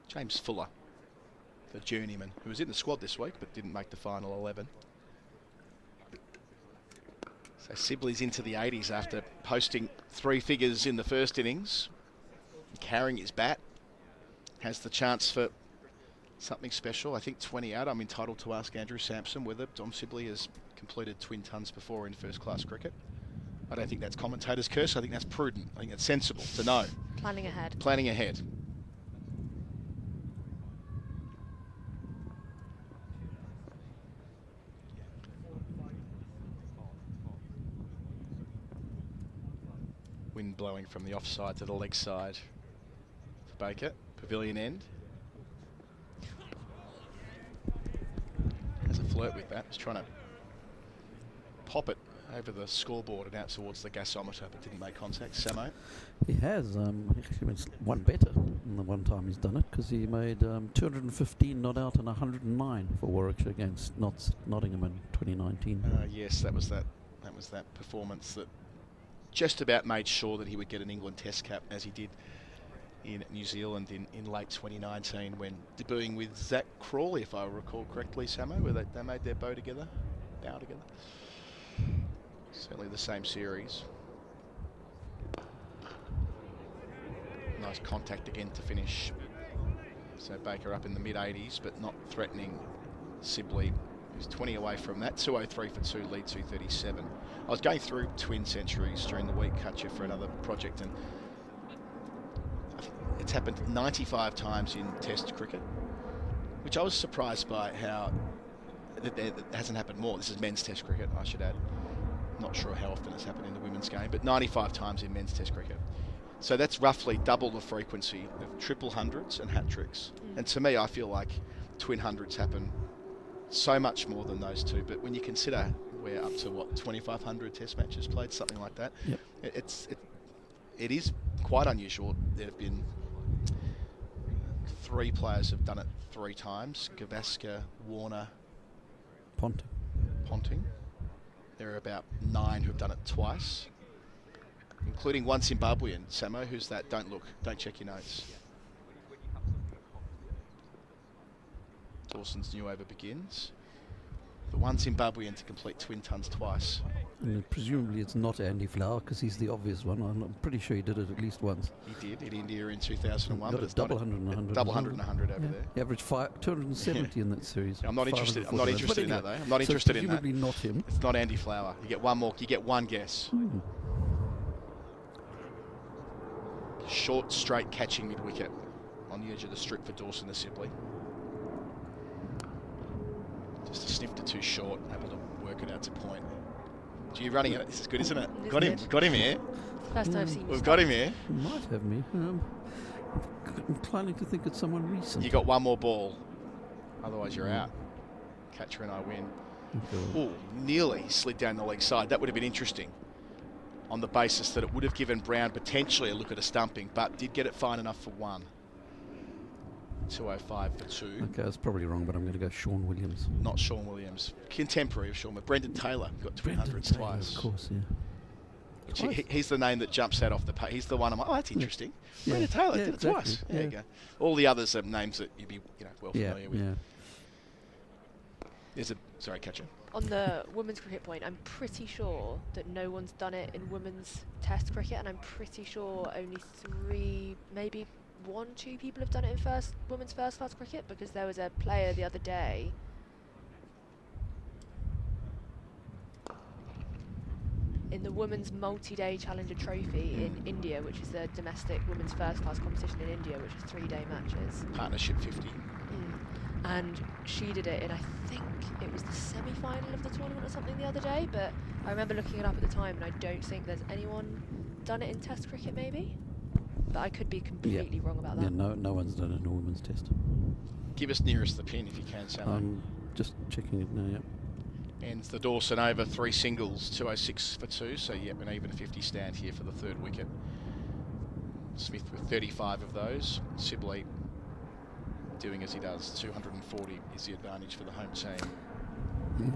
James Fuller, the journeyman, who was in the squad this week but didn't make the final 11. So Sibley's into the 80s after posting 3 figures in the first innings, carrying his bat. Has the chance for something special. I think 20 out. I'm entitled to ask Andrew Sampson whether Dom Sibley has completed twin tons before in first-class cricket. I don't think that's commentator's curse. I think that's prudent. I think that's sensible to know. Planning ahead. Planning ahead. Wind blowing from the offside to the leg side for Baker. Pavilion end. Has a flirt with that. He's trying to pop it over the scoreboard and out towards the gasometer, but didn't make contact. Samo? He has. Actually went one better than the one time he's done it, because he made 215 not out and 109 for Warwickshire against Nottingham in 2019. Yes, that was that performance that just about made sure that he would get an England Test cap, as he did in New Zealand in late 2019 when debuting with Zach Crawley, if I recall correctly, Samo, where they made their bow together. Certainly the same series. Nice contact again to finish. So Baker up in the mid-80s, but not threatening Sibley, who's 20 away from that. 203 for 2, lead 237. I was going through twin centuries during the week, Katya, for another project, and I think it's happened 95 times in Test cricket, which I was surprised by how that hasn't happened more. This is men's Test cricket, I should add. Not sure how often it's happened in the women's game, but 95 times in men's Test cricket. So that's roughly double the frequency of triple hundreds and hat-tricks. And to me, I feel like twin hundreds happen so much more than those two. But when you consider we're up to, 2,500 Test matches played, something like that, yep. It is quite unusual. There have been 3 players have done it 3 times. Gavaskar, Warner, Ponting. There are about 9 who've done it twice, including one Zimbabwean. Samo, who's that? Don't look. Don't check your notes. Dawson's new over begins. The one Zimbabwean to complete twin tons twice. And presumably it's not Andy Flower, because he's the obvious one. I'm pretty sure he did it at least once. He did in India in 2001. But it's double 100 and 100. Double 100 and 100 over there. He averaged 270 in that series. I'm not interested. I'm not interested in that, though. I'm not so interested in that. Presumably not him. It's not Andy Flower. You get one more. You get one guess. Short, straight catching mid-wicket on the edge of the strip for Dawson to Sibley. Just a sniff to too short, able to work it out to point. Gee, running it. This is good, isn't it? Got him. Got him here. First time I've seen you. We've got him here. Might have me. I'm inclining to think it's someone recent. You got one more ball. Otherwise, you're out. Catcher and I win. Oh, nearly slid down the leg side. That would have been interesting on the basis that it would have given Brown potentially a look at a stumping, but did get it fine enough for 1. 205 for 2. Okay, I was probably wrong, but I'm going to go Sean Williams. Not Sean Williams. Contemporary of Sean, but Brendan Taylor got twin Brendan hundreds Taylor, twice. Of course, yeah. He's the name that jumps out off the page. He's the one I'm like, oh, that's interesting. Yeah. Brendan Taylor Yeah, did it exactly. twice. There you Yeah. go. All the others are names that you'd be well familiar with. Yeah. There's a sorry, Katya. On the women's cricket point, I'm pretty sure that no one's done it in women's Test cricket, and I'm pretty sure only 3, maybe 1, 2 people have done it in women's first class cricket, because there was a player the other day. In the Women's Multi-Day Challenger Trophy in India, which is the domestic women's first-class competition in India, which is 3-day matches. Partnership 50. And she did it in, I think it was the semi-final of the tournament or something the other day, but I remember looking it up at the time, and I don't think there's anyone done it in Test cricket, maybe? But I could be completely wrong about that. Yeah, no one's done it in a women's Test. Give us nearest the pin if you can, Sally. I'm just checking it now, yeah. Ends the Dawson over 3 singles, 206 for 2, so yep, an even 50 stand here for the 3rd wicket. Smith with 35 of those. Sibley doing as he does, 240 is the advantage for the home team.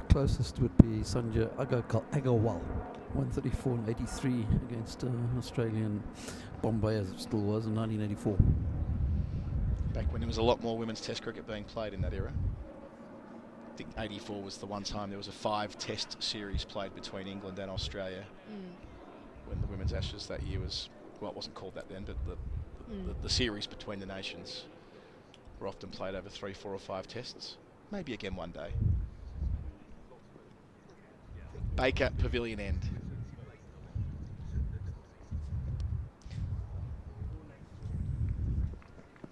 Closest would be Sanjay Agarwal, 134 and 83 against Australian Bombay, as it still was in 1984. Back when there was a lot more women's Test cricket being played in that era. I think 84 was the one time there was a 5-test series played between England and Australia. When the Women's Ashes that year was, well, it wasn't called that then, but the series between the nations were often played over 3, 4 or 5 tests. Maybe again one day. Baker, Pavilion End.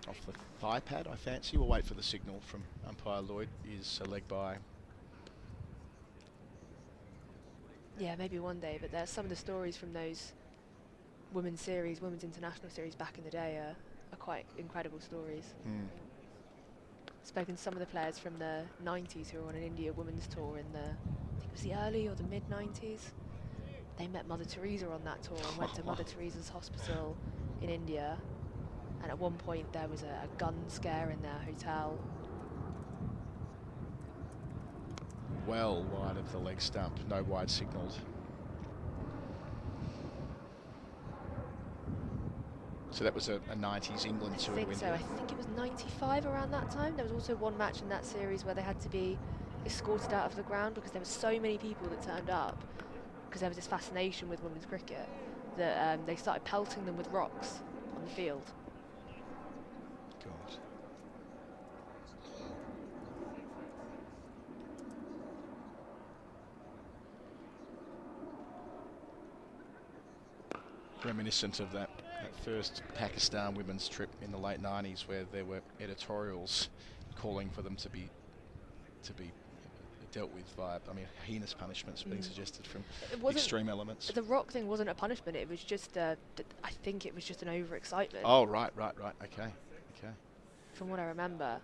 Off the thigh pad, I fancy. We'll wait for the signal from umpire Lloyd. Is a leg by. Yeah, maybe one day, but there's some of the stories from those women's international series back in the day are quite incredible stories. Spoken to some of the players from the 90s who were on an India women's tour in the, I think it was the early or the mid-90s. They met Mother Teresa on that tour and went to Mother Teresa's hospital in India. And at one point there was a gun scare in their hotel. Well wide of the leg stump, no wide signalled. So that was a 90s England tour. I think so. I think it was 95 around that time. There was also one match in that series where they had to be escorted out of the ground because there were so many people that turned up, because there was this fascination with women's cricket that they started pelting them with rocks on the field. God. Reminiscent of that first Pakistan women's trip in the late 90s, where there were editorials calling for them to be dealt with via, heinous punishments being suggested from extreme elements. The rock thing wasn't a punishment. It was just, I think it was just an overexcitement. Oh, right. Okay. From what I remember.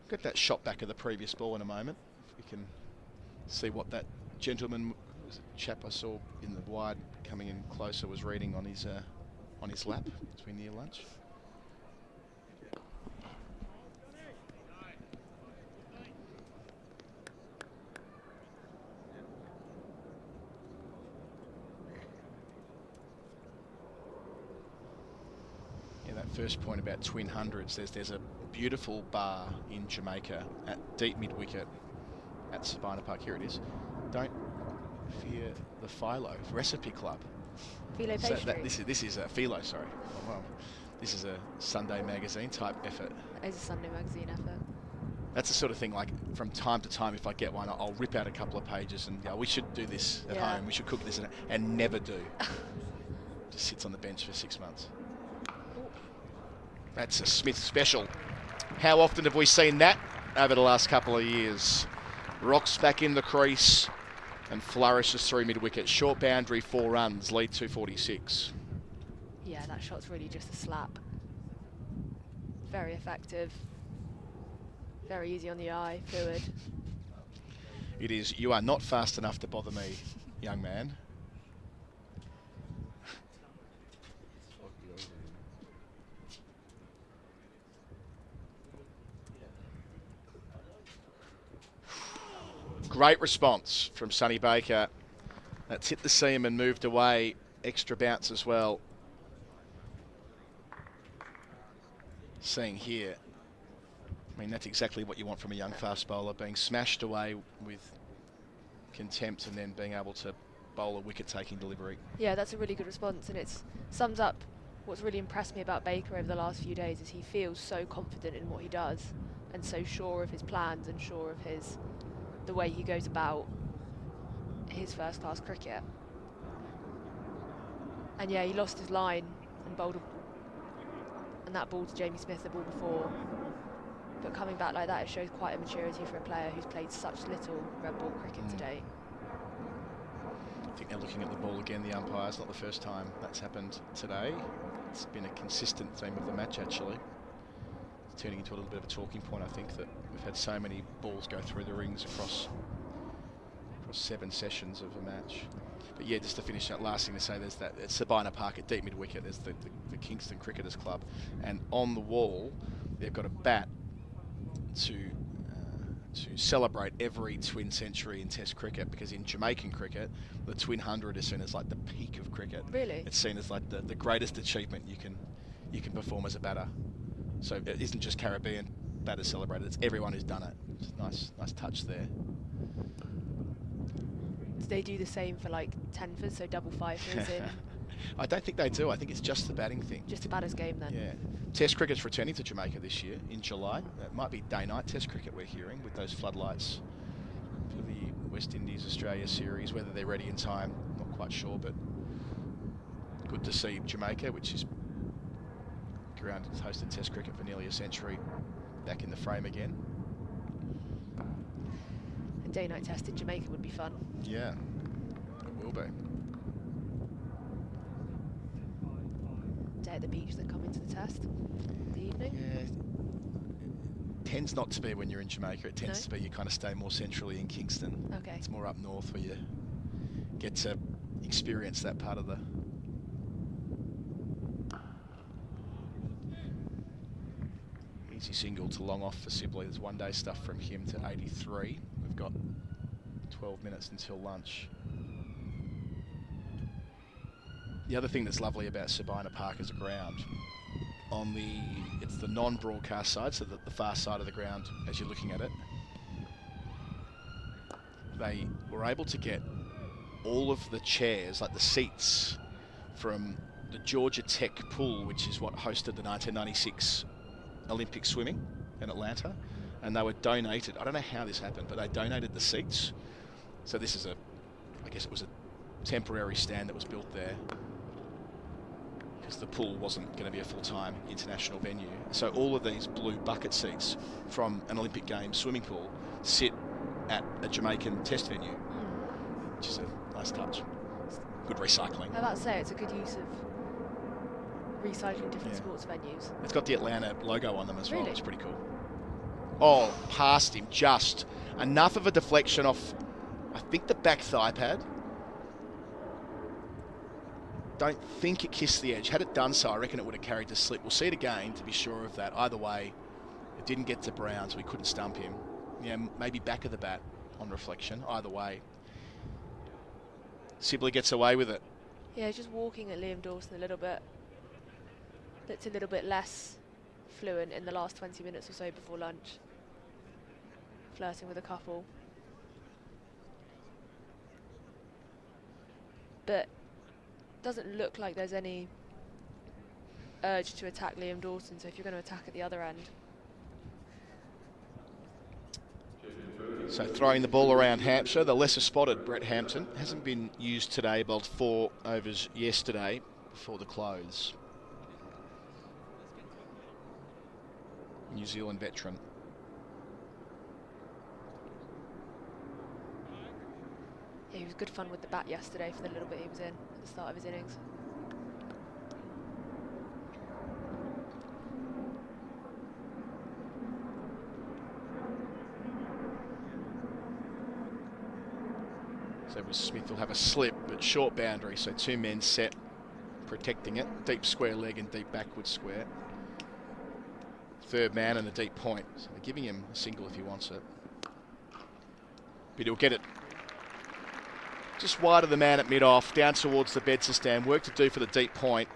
Get that shot back of the previous ball in a moment. If we can see what that gentleman, was a chap I saw in the wide coming in closer, was reading on his lap between the lunch. First point about twin hundreds, there's a beautiful bar in Jamaica at deep mid-wicket at Sabina Park. Here it is. Don't fear the Philo Recipe Club. Philo So pastry. this is a Philo, sorry. Oh, wow. This is a Sunday magazine type effort. It is a Sunday magazine effort. That's the sort of thing, like, from time to time, if I get one, I'll rip out a couple of pages and we should do this at home, we should cook this, and never do. Just sits on the bench for 6 months. That's a Smith special. How often have we seen that over the last couple of years? Rocks back in the crease and flourishes through mid-wicket. Short boundary, 4 runs, lead 246. Yeah, that shot's really just a slap. Very effective. Very easy on the eye, fluid. It is, you are not fast enough to bother me, young man. Great response from Sonny Baker. That's hit the seam and moved away. Extra bounce as well. Seeing here, I mean, that's exactly what you want from a young fast bowler, being smashed away with contempt and then being able to bowl a wicket-taking delivery. Yeah, that's a really good response, and it sums up what's really impressed me about Baker over the last few days is he feels so confident in what he does and so sure of his plans and sure of the way he goes about his first-class cricket. And yeah, he lost his line and bowled and that ball to Jamie Smith the ball before. But coming back like that, it shows quite a maturity for a player who's played such little red ball cricket today. I think they're looking at the ball again, the umpires. Not the first time that's happened today. It's been a consistent theme of the match, actually. It's turning into a little bit of a talking point, I think, that we've had so many balls go through the rings across 7 sessions of a match. But yeah, just to finish that, last thing to say, there's that at Sabina Park at deep mid-wicket, there's the Kingston Cricketers Club, and on the wall they've got a bat to celebrate every twin century in Test cricket, because in Jamaican cricket, the twin 100 is seen as like the peak of cricket. Really? It's seen as like the greatest achievement you can perform as a batter. So it isn't just Caribbean batters celebrated; it's everyone who's done it. It's a nice touch there. Do they do the same for like 10fers, so double fifers in? I don't think they do. I think it's just the batting thing. Just a batter's game then? Yeah. Test cricket's returning to Jamaica this year in July. It might be day-night Test cricket we're hearing with those floodlights for the West Indies-Australia series. Whether they're ready in time, not quite sure, but good to see Jamaica, which is ground has hosted Test cricket for nearly a century, back in the frame again. A day-night Test in Jamaica would be fun. Yeah, it will be. Day at the beach then come into the Test in the evening. Yeah, it tends not to be when you're in Jamaica. It tends to be you kind of stay more centrally in Kingston. Okay. It's more up north where you get to experience that part of the... Easy single to long off for Sibley. There's one day stuff from him to 83. We've got 12 minutes until lunch. The other thing that's lovely about Sabina Park as a ground, it's the non-broadcast side, so the far side of the ground as you're looking at it, they were able to get all of the chairs, like the seats, from the Georgia Tech pool, which is what hosted the 1996 Olympic swimming in Atlanta, and they were donated. I don't know how this happened, but they donated the seats. So this is I guess it was a temporary stand that was built there, because the pool wasn't going to be a full-time international venue. So all of these blue bucket seats from an Olympic Games swimming pool sit at a Jamaican Test venue, which is a nice touch. Good recycling. I was about to say, it's a good use of recycling different sports venues. It's got the Atlanta logo on them as well, Really? which is pretty cool. Oh, past him, just enough of a deflection off, I think, the back thigh pad. Don't think it kissed the edge. Had it done so, I reckon it would have carried the slip. We'll see it again to be sure of that. Either way, it didn't get to Brown, so we couldn't stump him. Yeah, maybe back of the bat on reflection. Either way, Sibley gets away with it. Yeah, just walking at Liam Dawson a little bit. Looked a little bit less fluent in the last 20 minutes or so before lunch. Flirting with a couple. But doesn't look like there's any urge to attack Liam Dawson, so if you're going to attack at the other end. So throwing the ball around Hampshire, the lesser spotted Brett Hampton hasn't been used today, bowled 4 overs yesterday before the close. New Zealand veteran. Yeah, he was good fun with the bat yesterday for the little bit he was in at the start of his innings. So Smith will have a slip, but short boundary, so 2 men set, protecting it. Deep square leg and deep backward square. Third man and a deep point. So they're giving him a single if he wants it. But he'll get it just wide of the man at mid-off, down towards the Bedser stand. Work to do for the deep point,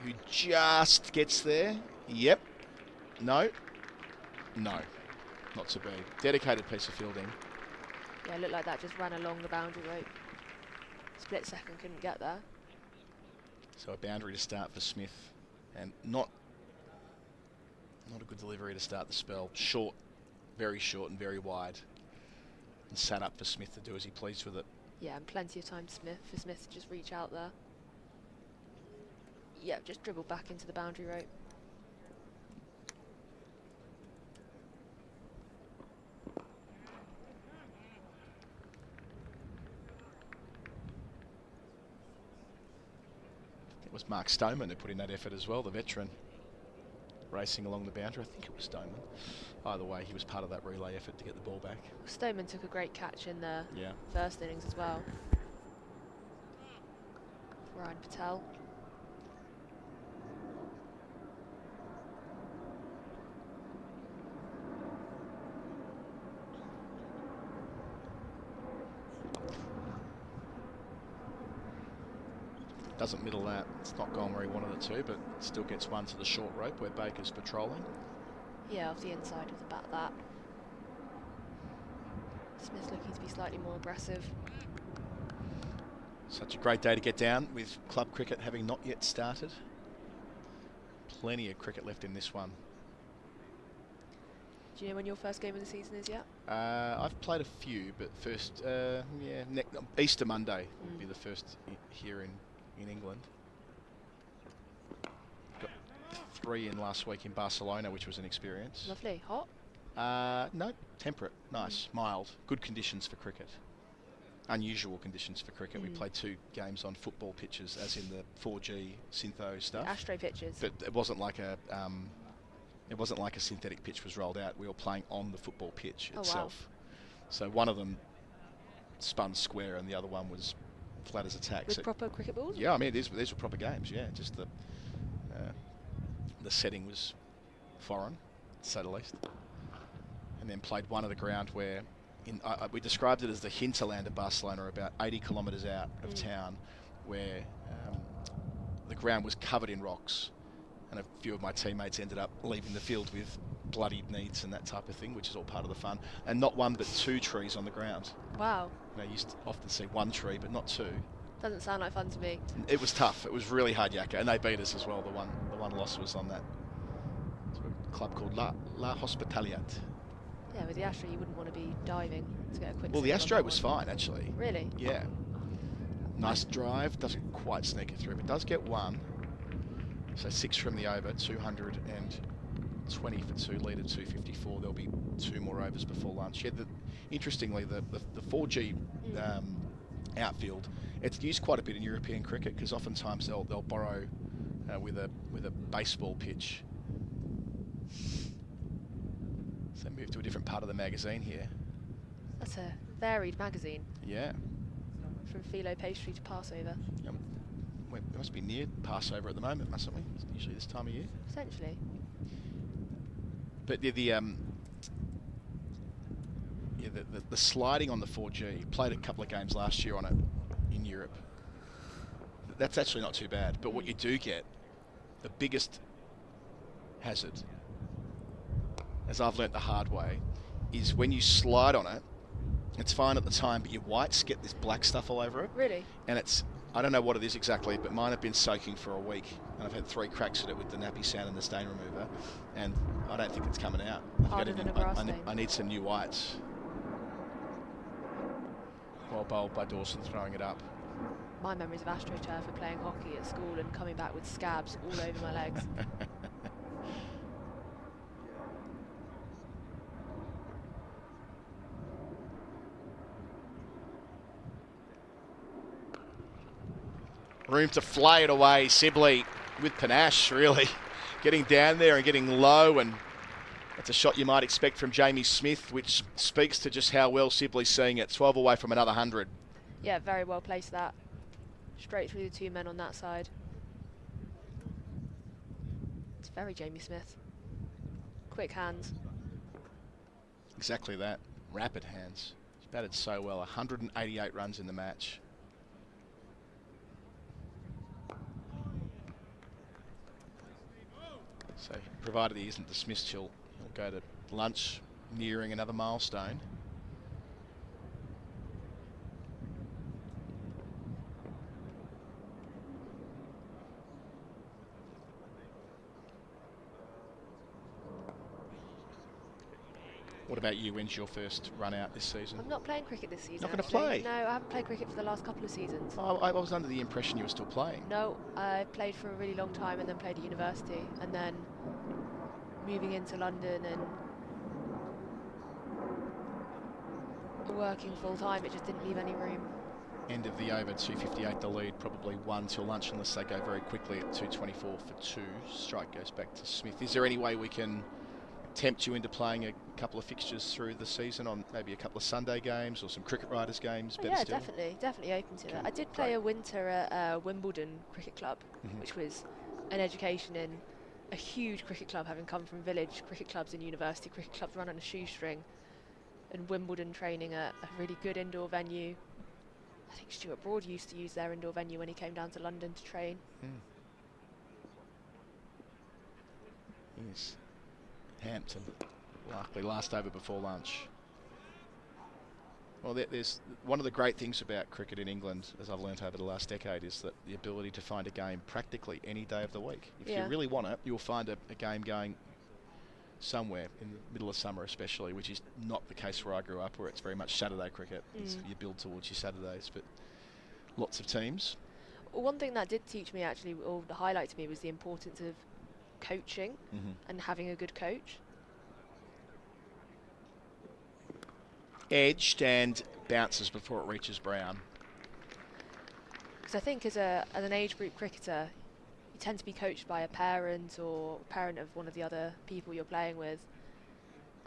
who just gets there. Yep. No. No. Not to be. Dedicated piece of fielding. Yeah, it looked like that just ran along the boundary rope. Split second, couldn't get there. So a boundary to start for Smith. And not a good delivery to start the spell. Short, very short and very wide. And sat up for Smith to do as he pleased with it. Yeah, and plenty of time for Smith to just reach out there. Yeah, just dribble back into the boundary rope. It was Mark Stoneman who put in that effort as well, the veteran. Racing along the boundary. I think it was Stoneman. Either way, he was part of that relay effort to get the ball back. Stoneman took a great catch in the Yeah. first innings as well. Ryan Patel. Doesn't middle that. It's not gone where he wanted it to, but still gets one to the short rope where Baker's patrolling. Yeah, off the inside of the bat that. Smith looking to be slightly more aggressive. Such a great day to get down with club cricket having not yet started. Plenty of cricket left in this one. Do you know when your first game of the season is yet? I've played a few, but first, Easter Monday will be the first here in England. Got 3 in last week in Barcelona, which was an experience. Lovely. Hot? No, temperate, nice, mild, good conditions for cricket. Unusual conditions for cricket. We played 2 games on football pitches, as in the 4G Syntho stuff. Astro pitches. But it wasn't like a synthetic pitch was rolled out. We were playing on the football pitch itself. Wow. So one of them spun square and the other one was flat as a tack. With so proper cricket balls? yeah, I mean these were proper games. Yeah, just the setting was foreign, to say the least. And then played one of the ground where we described it as the hinterland of Barcelona, about 80 kilometres out of town, where the ground was covered in rocks. And a few of my teammates ended up leaving the field with bloodied knees and that type of thing, which is all part of the fun. And not one but 2 trees on the ground. Wow. You know, you used to often see 1 tree, but not 2. Doesn't sound like fun to me. It was tough. It was really hard yakka, and they beat us as well. The one loss was on that club called La Hospitalitat. Yeah, with the Astro, you wouldn't want to be diving to get a quick. Well, the single on Astro that was one. fine, actually. Really? Yeah. Nice drive. Doesn't quite sneak it through, but does get 1. So 6 from the over, 220 for 2, lead at 254. There'll be 2 more overs before lunch. Yeah, interestingly, the 4G outfield, it's used quite a bit in European cricket because oftentimes they'll borrow with a baseball pitch. So move to a different part of the magazine here. That's a varied magazine. Yeah. From phyllo pastry to Passover. We must be near Passover at the moment, mustn't we? It's usually this time of year. Potentially. But the sliding on the 4G, played a couple of games last year on it in Europe. That's actually not too bad. But what you do get, the biggest hazard, as I've learnt the hard way, is when you slide on it, it's fine at the time, but your whites get this black stuff all over it. Really? And I don't know what it is exactly, but mine have been soaking for a week, and I've had 3 cracks at it with the nappy sand and the stain remover, and I don't think it's coming out. Harder than a grass stain. I need some new whites. Well bowled by Dawson, throwing it up. My memories of AstroTurf are playing hockey at school and coming back with scabs all over my legs. Room to flay it away. Sibley with panache, really. Getting down there and getting low, and that's a shot you might expect from Jamie Smith, which speaks to just how well Sibley's seeing it. 12 away from another 100. Yeah, very well placed that. Straight through the 2 men on that side. It's very Jamie Smith. Quick hands. Exactly that. Rapid hands. Batted so well, 188 runs in the match. So, provided he isn't dismissed, he'll go to lunch, nearing another milestone. What about you? When's your first run out this season? I'm not playing cricket this season. Not going to actually. play? No, I haven't played cricket for the last couple of seasons. Oh, I was under the impression you were still playing. No, I played for a really long time and then played at university, and then moving into London and working full time, it just didn't leave any room. End of the over, 258 the lead, probably 1 till lunch unless they go very quickly at 224 for 2. Strike goes back to Smith. Is there any way we can tempt you into playing a couple of fixtures through the season on maybe a couple of Sunday games or some Cricket Riders games? Oh, yeah, definitely open to that. I did play a winter at Wimbledon Cricket Club, which was an education in a huge cricket club, having come from village cricket clubs and university cricket clubs run on a shoestring, and Wimbledon training at a really good indoor venue. I think Stuart Broad used to use their indoor venue when he came down to London to train. Yes. Hampton, likely last over before lunch. Well, there's one of the great things about cricket in England, as I've learnt over the last decade, is that the ability to find a game practically any day of the week. If you really want it, you'll find a game going somewhere in the middle of summer especially, which is not the case where I grew up, where it's very much Saturday cricket. You build towards your Saturdays, but lots of teams. Well, one thing that did teach me actually, or the highlight to me, was the importance of coaching and having a good coach. Edged and bounces before it reaches Brown. Because I think as an age group cricketer, you tend to be coached by a parent or parent of one of the other people you're playing with,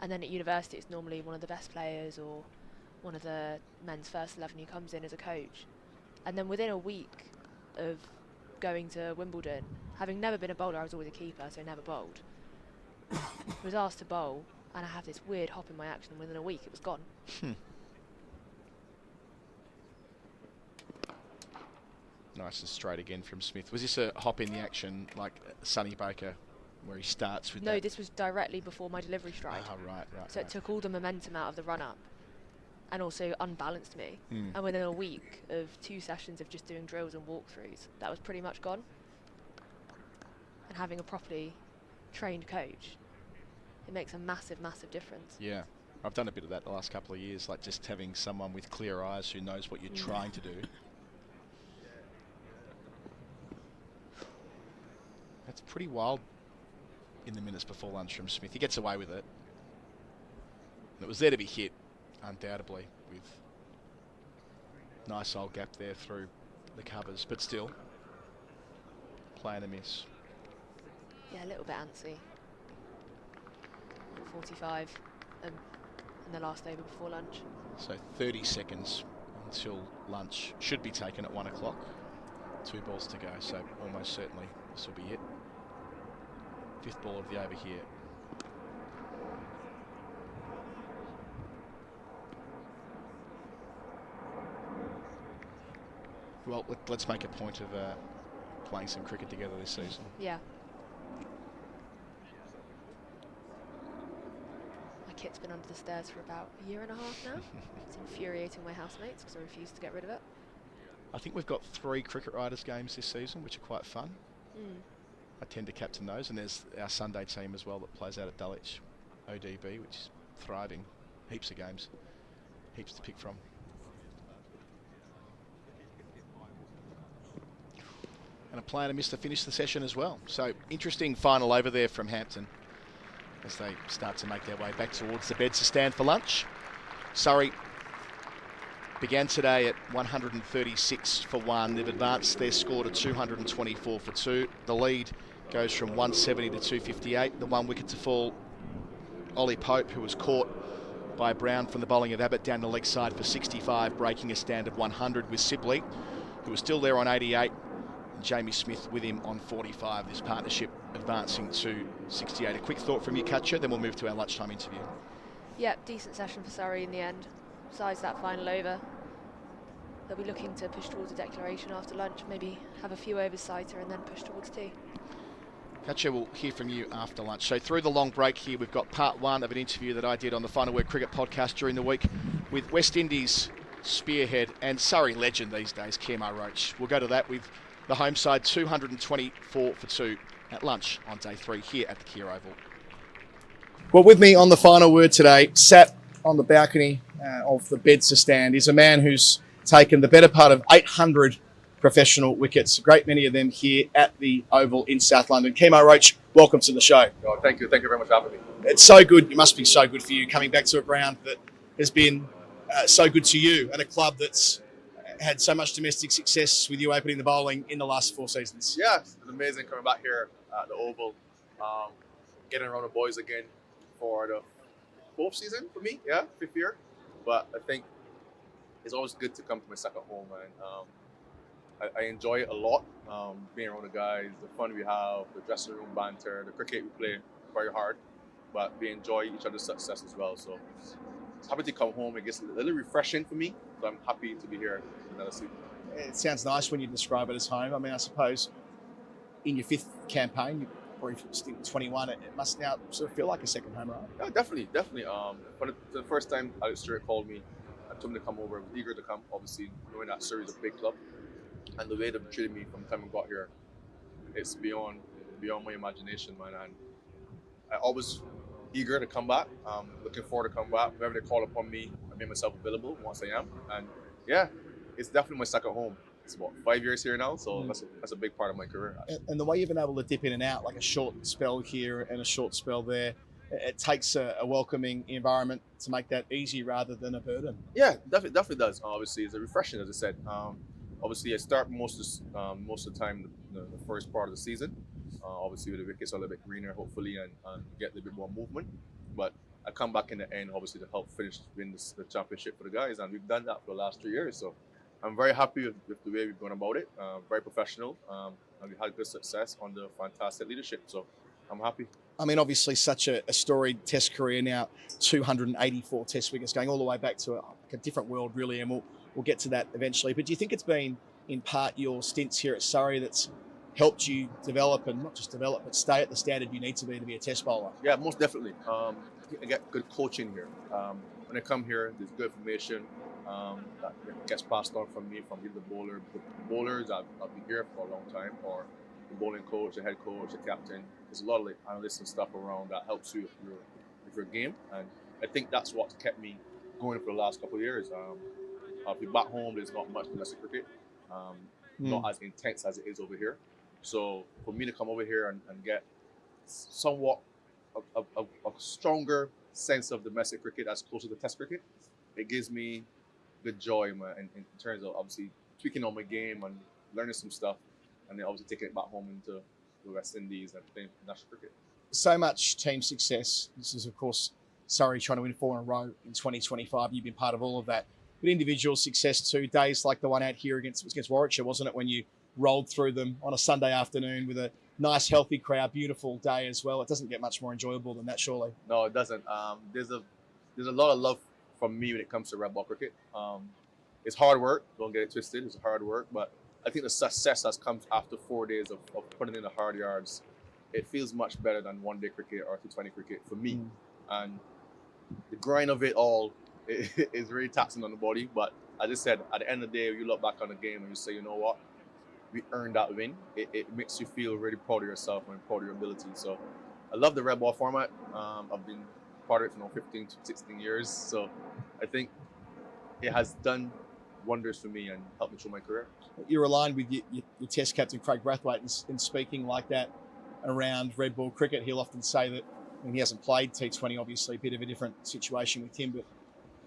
and then at university it's normally one of the best players or one of the men's first 11 who comes in as a coach. And then within a week of going to Wimbledon, having never been a bowler, I was always a keeper, so I never bowled. I was asked to bowl, and I had this weird hop in my action, and within a week it was gone. Nice and straight again from Smith. Was this a hop in the action like Sonny Baker, where he starts with No, this was directly before my delivery strike. Oh, right. So it took all the momentum out of the run-up and also unbalanced me. And within a week of 2 sessions of just doing drills and walkthroughs, that was pretty much gone. And having a properly trained coach, it makes a massive, massive difference. Yeah. I've done a bit of that the last couple of years, like just having someone with clear eyes who knows what you're trying to do. That's pretty wild in the minutes before lunch from Smith. He gets away with it. And it was there to be hit, undoubtedly, with nice old gap there through the covers, but still playing a miss. Yeah, a little bit antsy. 45 in the last over before lunch. So 30 seconds until lunch. Should be taken at 1 o'clock. 2 balls to go, so almost certainly this will be it. 5th ball of the over here. Well, let's make a point of playing some cricket together this season. Yeah. My kit's been under the stairs for about a year and a half now. It's infuriating my housemates because I refuse to get rid of it. I think we've got 3 Cricket Riders games this season, which are quite fun. I tend to captain those, and there's our Sunday team as well that plays out at Dulwich, ODB, which is thriving. Heaps of games, heaps to pick from. And a player to miss to finish the session as well. So interesting final over there from Hampton as they start to make their way back towards the beds to stand for lunch. Surrey began today at 136 for 1. They've advanced their score to 224 for 2. The lead goes from 170 to 258. The 1 wicket to fall, Ollie Pope, who was caught by Brown from the bowling of Abbott down the leg side for 65, breaking a stand of 100 with Sibley, who was still there on 88. And Jamie Smith with him on 45. This partnership advancing to 68. A quick thought from you, Katya, then we'll move to our lunchtime interview. Yep, decent session for Surrey in the end. besides that final over. They'll be looking to push towards a declaration after lunch, maybe have a few overs sighter and then push towards tea. Katya, we'll hear from you after lunch. So through the long break here, we've got part one of an interview that I did on the Final Word Cricket Podcast during the week with West Indies spearhead and Surrey legend these days, Kimar Roach. We'll go to that with the home side 224 for 2 at lunch on day 3 here at the Kia Oval. Well, with me on the Final Word today, sat on the balcony of the Bedser stand, is a man who's taken the better part of 800 professional wickets, a great many of them here at the Oval in South London. Kemar Roach, welcome to the show. Oh, thank you very much for having me. It's so good, it must be so good for you coming back to a ground that has been so good to you and a club that's had so much domestic success with you opening the bowling in the last 4 seasons. Yeah, it's been amazing coming back here at the Oval, getting around the boys again for the 4th season for me, 5th year. But I think it's always good to come to my second home, and I enjoy it a lot, being around the guys, the fun we have, the dressing room banter, the cricket we play very hard, but we enjoy each other's success as well. So it's happy to come home. It gets a little refreshing for me, so I'm happy to be here another season. It sounds nice when you describe it as home. I mean, I suppose in your 5th campaign, you probably still 21, it must now sort of feel like a second home, right? Yeah, definitely. For the first time, Surrey called me. I told him to come over. I was eager to come, obviously, knowing that Surrey is a big club. And the way they've treated me from the time I got here, it's beyond my imagination, man. And I always eager to come back. Looking forward to come back. Whenever they call upon me, I make myself available once I am. And yeah, it's definitely my second home. It's about 5 years here now, so that's a big part of my career. And the way you've been able to dip in and out, like a short spell here and a short spell there, it takes a welcoming environment to make that easy rather than a burden. Yeah, definitely does. Obviously, it's a refreshing, as I said. Obviously, I start most of the time the first part of the season. Obviously, the wickets are a little bit greener, hopefully, and get a little bit more movement. But I come back in the end, obviously, to help win the championship for the guys, and we've done that for the last 3 years. So I'm very happy with the way we've gone about it. Very professional, and we had good success under fantastic leadership. So I'm happy. I mean, obviously, such a storied Test career now, 284 Test wickets, going all the way back to a different world, really, and we'll get to that eventually. But do you think it's been, in part, your stints here at Surrey that's helped you develop, and not just develop, but stay at the standard you need to be a Test bowler? Yeah, most definitely. I get good coaching here. When I come here, there's good information that gets passed on from me, from either the bowler. The bowlers, I've been here for a long time, or the bowling coach, the head coach, the captain. There's a lot of analysts and stuff around that helps you with your game, and I think that's what's kept me going for the last couple of years. Back home, there's not much domestic cricket, not as intense as it is over here. So for me to come over here and get somewhat a stronger sense of domestic cricket as close to the Test cricket, it gives me good joy, man, in terms of obviously tweaking on my game and learning some stuff, and then obviously taking it back home into the West Indies and playing national cricket. So much team success. This is, of course, Surrey trying to win 4 in a row in 2025. You've been part of all of that. But individual success too. Days like the one out here against Warwickshire, wasn't it, when you rolled through them on a Sunday afternoon with a nice, healthy crowd, beautiful day as well. It doesn't get much more enjoyable than that, surely. No, it doesn't. There's a lot of love from me when it comes to red ball cricket. It's hard work. Don't get it twisted. It's hard work, but I think the success that comes after 4 days of putting in the hard yards, it feels much better than one-day cricket or T20 cricket for me. And the grind of it all is really taxing on the body. But as I said, at the end of the day, you look back on the game and you say, you know what, we earned that win. It makes you feel really proud of yourself and proud of your ability. So I love the red ball format. I've been part of it for 15 to 16 years. So I think it has done wonders for me and helped me through my career. You're aligned with your Test captain, Craig Brathwaite, in speaking like that around red ball cricket. He'll often say that, he hasn't played T20, obviously, a bit of a different situation with him, but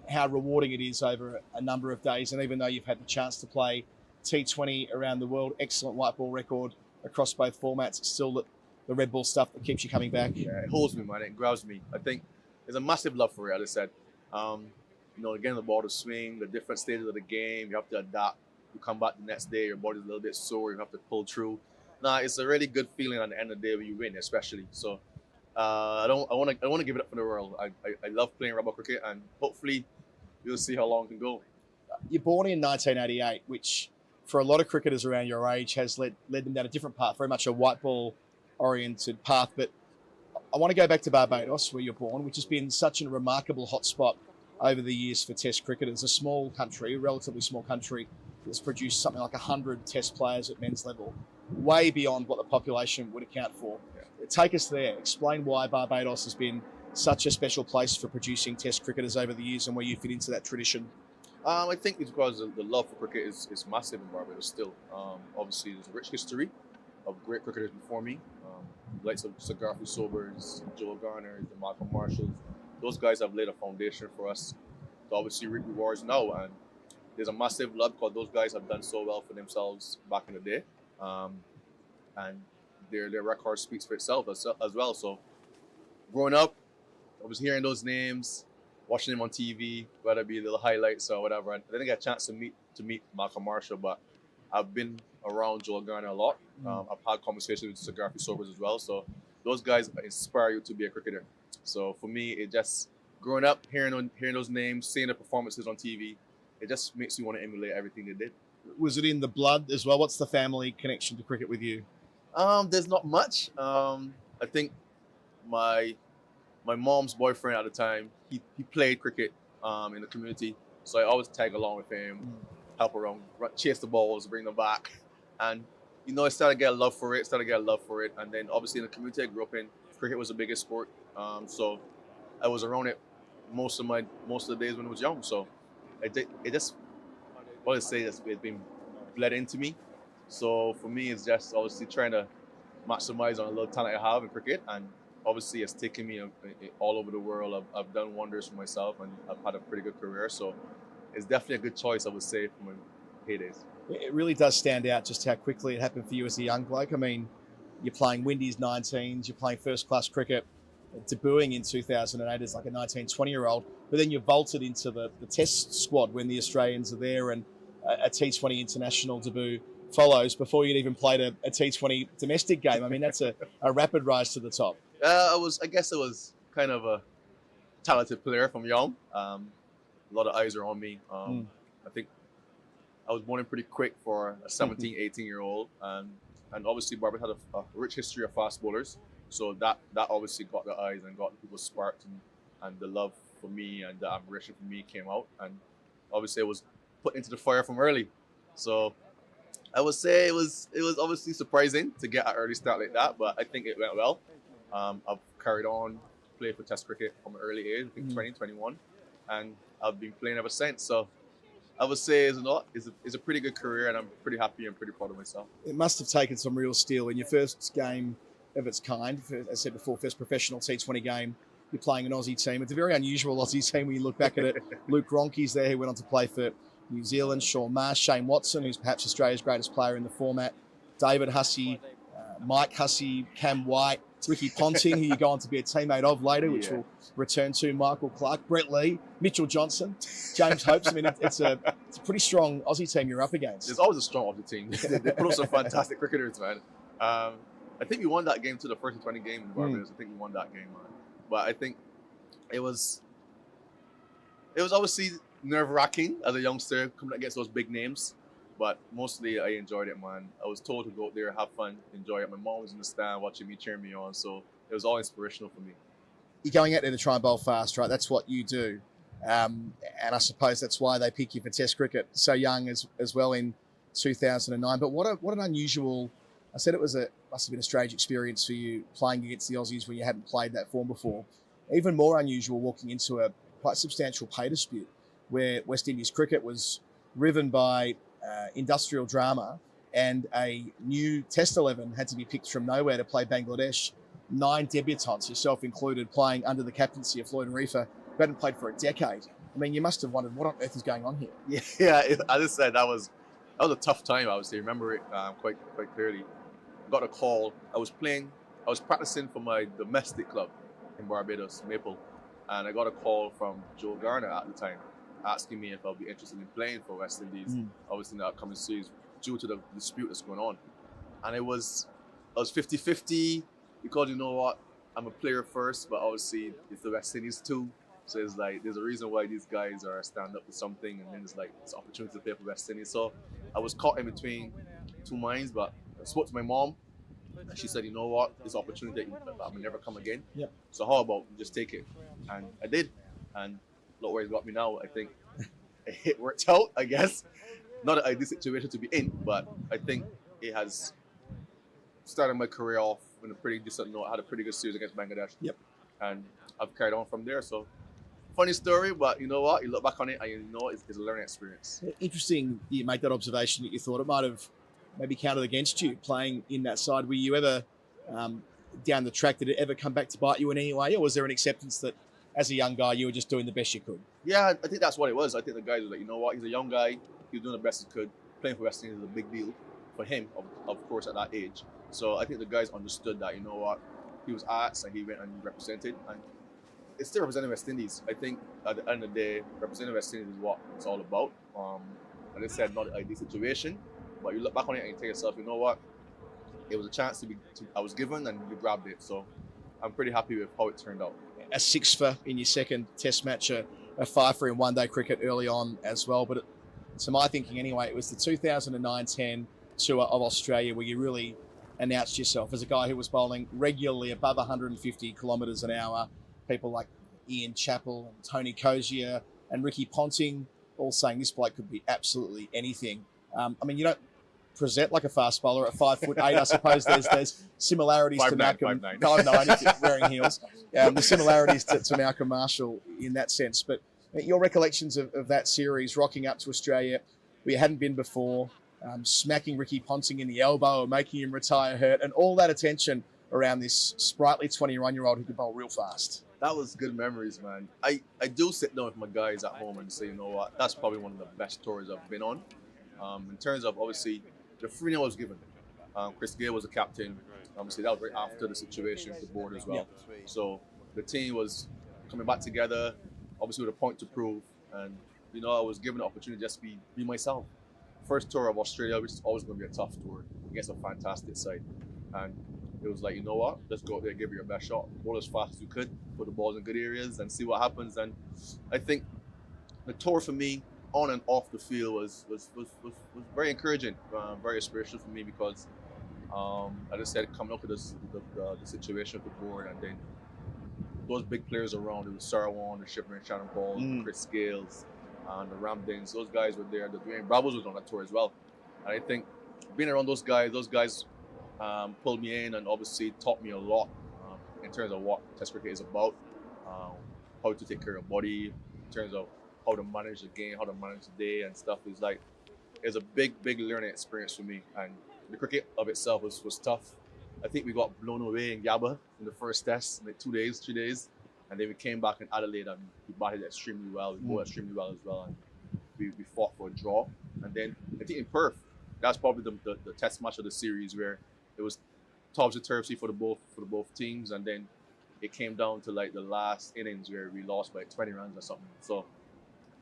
how rewarding it is over a number of days. And even though you've had the chance to play T20 around the world, excellent white ball record across both formats, it's still the red ball stuff that keeps you coming back. Yeah, it holds me, man. It grabs me. I think there's a massive love for it, as I said. Getting the ball to swing, the different stages of the game, you have to adapt. You come back the next day, your body's a little bit sore, you have to pull through. It's a really good feeling at the end of the day when you win, especially. So I want to give it up for the world. I love playing red ball cricket, and hopefully we'll see how long it can go. You're born in 1988, which for a lot of cricketers around your age has led them down a different path, very much a white ball oriented path. But I want to go back to Barbados, where you're born, which has been such a remarkable hotspot over the years for Test cricketers. A small country, a relatively small country, that's produced something like 100 Test players at men's level, way beyond what the population would account for. Yeah. Take us there. Explain why Barbados has been such a special place for producing Test cricketers over the years and where you fit into that tradition. I think it's because the love for cricket is massive in Barbados still. Obviously, there's a rich history of great cricketers before me. The likes of Sir Garfield Sobers, Joe Garner, the Malcolm Marshalls. Those guys have laid a foundation for us to obviously reap rewards now. And there's a massive love because those guys have done so well for themselves back in the day. And their record speaks for itself as well. So growing up, I was hearing those names, watching them on TV, whether it be little highlights or whatever. And I didn't get a chance to meet Malcolm Marshall, but I've been around Joel Garner a lot. I've had conversations with Sir Garfield Sobers as well. So those guys inspire you to be a cricketer. So for me, it just growing up, hearing those names, seeing the performances on TV, it just makes me want to emulate everything they did. Was it in the blood as well? What's the family connection to cricket with you? There's not much. I think my mom's boyfriend at the time, he played cricket in the community. So I always tag along with him, help around, chase the balls, bring them back. And, I started to get a love for it. And then obviously in the community I grew up in, cricket was the biggest sport. So I was around it most of the days when I was young. So it's been bled into me. So for me, it's just obviously trying to maximize on a little talent I have in cricket. And obviously it's taken me all over the world. I've done wonders for myself and I've had a pretty good career. So it's definitely a good choice, I would say, from my heydays. It really does stand out just how quickly it happened for you as a young bloke. I mean, you're playing Windies 19s, you're playing first-class cricket, debuting in 2008 as like a 19, 20-year-old, but then you vaulted into the Test squad when the Australians are there and a T20 international debut follows before you'd even played a T20 domestic game. I mean, that's a rapid rise to the top. I guess I was kind of a talented player from young. A lot of eyes are on me. I think I was born in pretty quick for a 17, 18-year-old. And obviously Barbados had a rich history of fast bowlers. So that obviously got the eyes and got people sparked and the love for me and the admiration for me came out. And obviously it was put into the fire from early. So I would say it was obviously surprising to get an early start like that, but I think it went well. I've carried on, played for Test cricket from an early age, I think 20, 21, and I've been playing ever since. So I would say it's a pretty good career, and I'm pretty happy and pretty proud of myself. It must have taken some real steel in your first game of its kind. As I said before, first professional T20 game. You're playing an Aussie team. It's a very unusual Aussie team when you look back at it. Luke Ronke's there, who went on to play for New Zealand. Sean Marsh, Shane Watson, who's perhaps Australia's greatest player in the format. David Hussey, Mike Hussey, Cam White, Ricky Ponting, who you go on to be a teammate of later, which we'll return to, Michael Clark, Brett Lee, Mitchell Johnson, James Hopes. I mean, it's a pretty strong Aussie team you're up against. There's always a strong Aussie team. They put up some fantastic cricketers, man. I think we won that game to the first 20 game in Barbados. I think we won that game, man. But I think it was obviously nerve-wracking as a youngster coming against those big names. But mostly I enjoyed it, man. I was told to go out there, have fun, enjoy it. My mom was in the stand watching me, cheering me on. So it was all inspirational for me. You're going out there to try and bowl fast, right? That's what you do. And I suppose that's why they pick you for Test cricket so young as well in 2009. But what an unusual... I said must have been a strange experience for you playing against the Aussies when you hadn't played that form before. Even more unusual walking into a quite substantial pay dispute where West Indies cricket was riven by industrial drama and a new Test 11 had to be picked from nowhere to play Bangladesh. 9 debutants, yourself included, playing under the captaincy of Floyd and Reefer, who hadn't played for a decade. I mean, you must have wondered, what on earth is going on here? Yeah, as I said, that was a tough time, obviously. I remember it quite clearly. I got a call. I was practicing for my domestic club in Barbados, Maple, and I got a call from Joe Garner at the time asking me if I'll be interested in playing for West Indies, obviously in the upcoming series, due to the dispute that's going on. And I was 50-50 because, you know what, I'm a player first, but obviously it's the West Indies too. So it's like there's a reason why these guys are stand up to something, and then it's like it's opportunity to play for West Indies. So I was caught in between two minds, but I spoke to my mom, and she said, you know what, this opportunity that will never come again. Yep. So how about you just take it? And I did, and look where it's got me now. I think it worked out, I guess. Not an ideal situation to be in, but I think it has started my career off in a pretty decent note. I had a pretty good series against Bangladesh. Yep. And I've carried on from there. So funny story, but you know what? You look back on it and you know it's a learning experience. Interesting you make that observation that you thought it might have maybe counted against you playing in that side. Were you ever down the track? Did it ever come back to bite you in any way? Or was there an acceptance that as a young guy, you were just doing the best you could? Yeah, I think that's what it was. I think the guys were like, you know what? He's a young guy. He was doing the best he could. Playing for West Indies is a big deal for him, of course, at that age. So I think the guys understood that, you know what? He was asked and he went and represented. And it's still representing West Indies. I think at the end of the day, representing West Indies is what it's all about. As I said, not an ideal situation, but you look back on it and you tell yourself, you know what? It was a chance I was given and you grabbed it. So I'm pretty happy with how it turned out. A 6-for in your second test match, a 5-for in one-day cricket early on as well. But to my thinking anyway, it was the 2009-10 tour of Australia where you really announced yourself as a guy who was bowling regularly above 150 kilometres an hour. People like Ian Chappell and Tony Cozier and Ricky Ponting all saying this bloke could be absolutely anything. I mean, you don't present like a fast bowler at 5'8". I suppose there's similarities to Malcolm. 5'9" if you're wearing heels. The similarities to Malcolm Marshall in that sense. But your recollections of that series, rocking up to Australia where you hadn't been before, smacking Ricky Ponting in the elbow or making him retire hurt, and all that attention around this sprightly 21-year-old who could bowl real fast. That was good memories, man. I do sit down with my guys at home and say, you know what, that's probably one of the best tours I've been on. In terms of, obviously, the freedom I was given. Chris Gayle was the captain. Obviously, that was right after the situation with the board as well. Yeah. So the team was coming back together, obviously with a point to prove. And, you know, I was given the opportunity to just be myself. First tour of Australia, which is always going to be a tough tour against a fantastic side. And it was like, you know what, let's go out there and give it your best shot. Bowl as fast as you could, put the balls in good areas and see what happens. And I think the tour for me, on and off the field, was very encouraging, very inspirational for me because, as I said, coming up with the situation with the board and then those big players around, it was Sarwan, the Shipman, Shannon Paul, Chris Gales, and the Ramdings, those guys were there. The Dwayne Bravos was on that tour as well. And I think being around those guys pulled me in and obviously taught me a lot in terms of what Test cricket is about, how to take care of your body, in terms of how to manage the game, how to manage the day and stuff. It's a big learning experience for me. And the cricket of itself was tough. I think we got blown away in Gabba in the first test, like 3 days. And then we came back in Adelaide and we batted extremely well. We bowled extremely well as well. And we fought for a draw. And then I think in Perth, that's probably the test match of the series where it was topsy-turvy for the both teams. And then it came down to like the last innings where we lost by 20 runs or something. So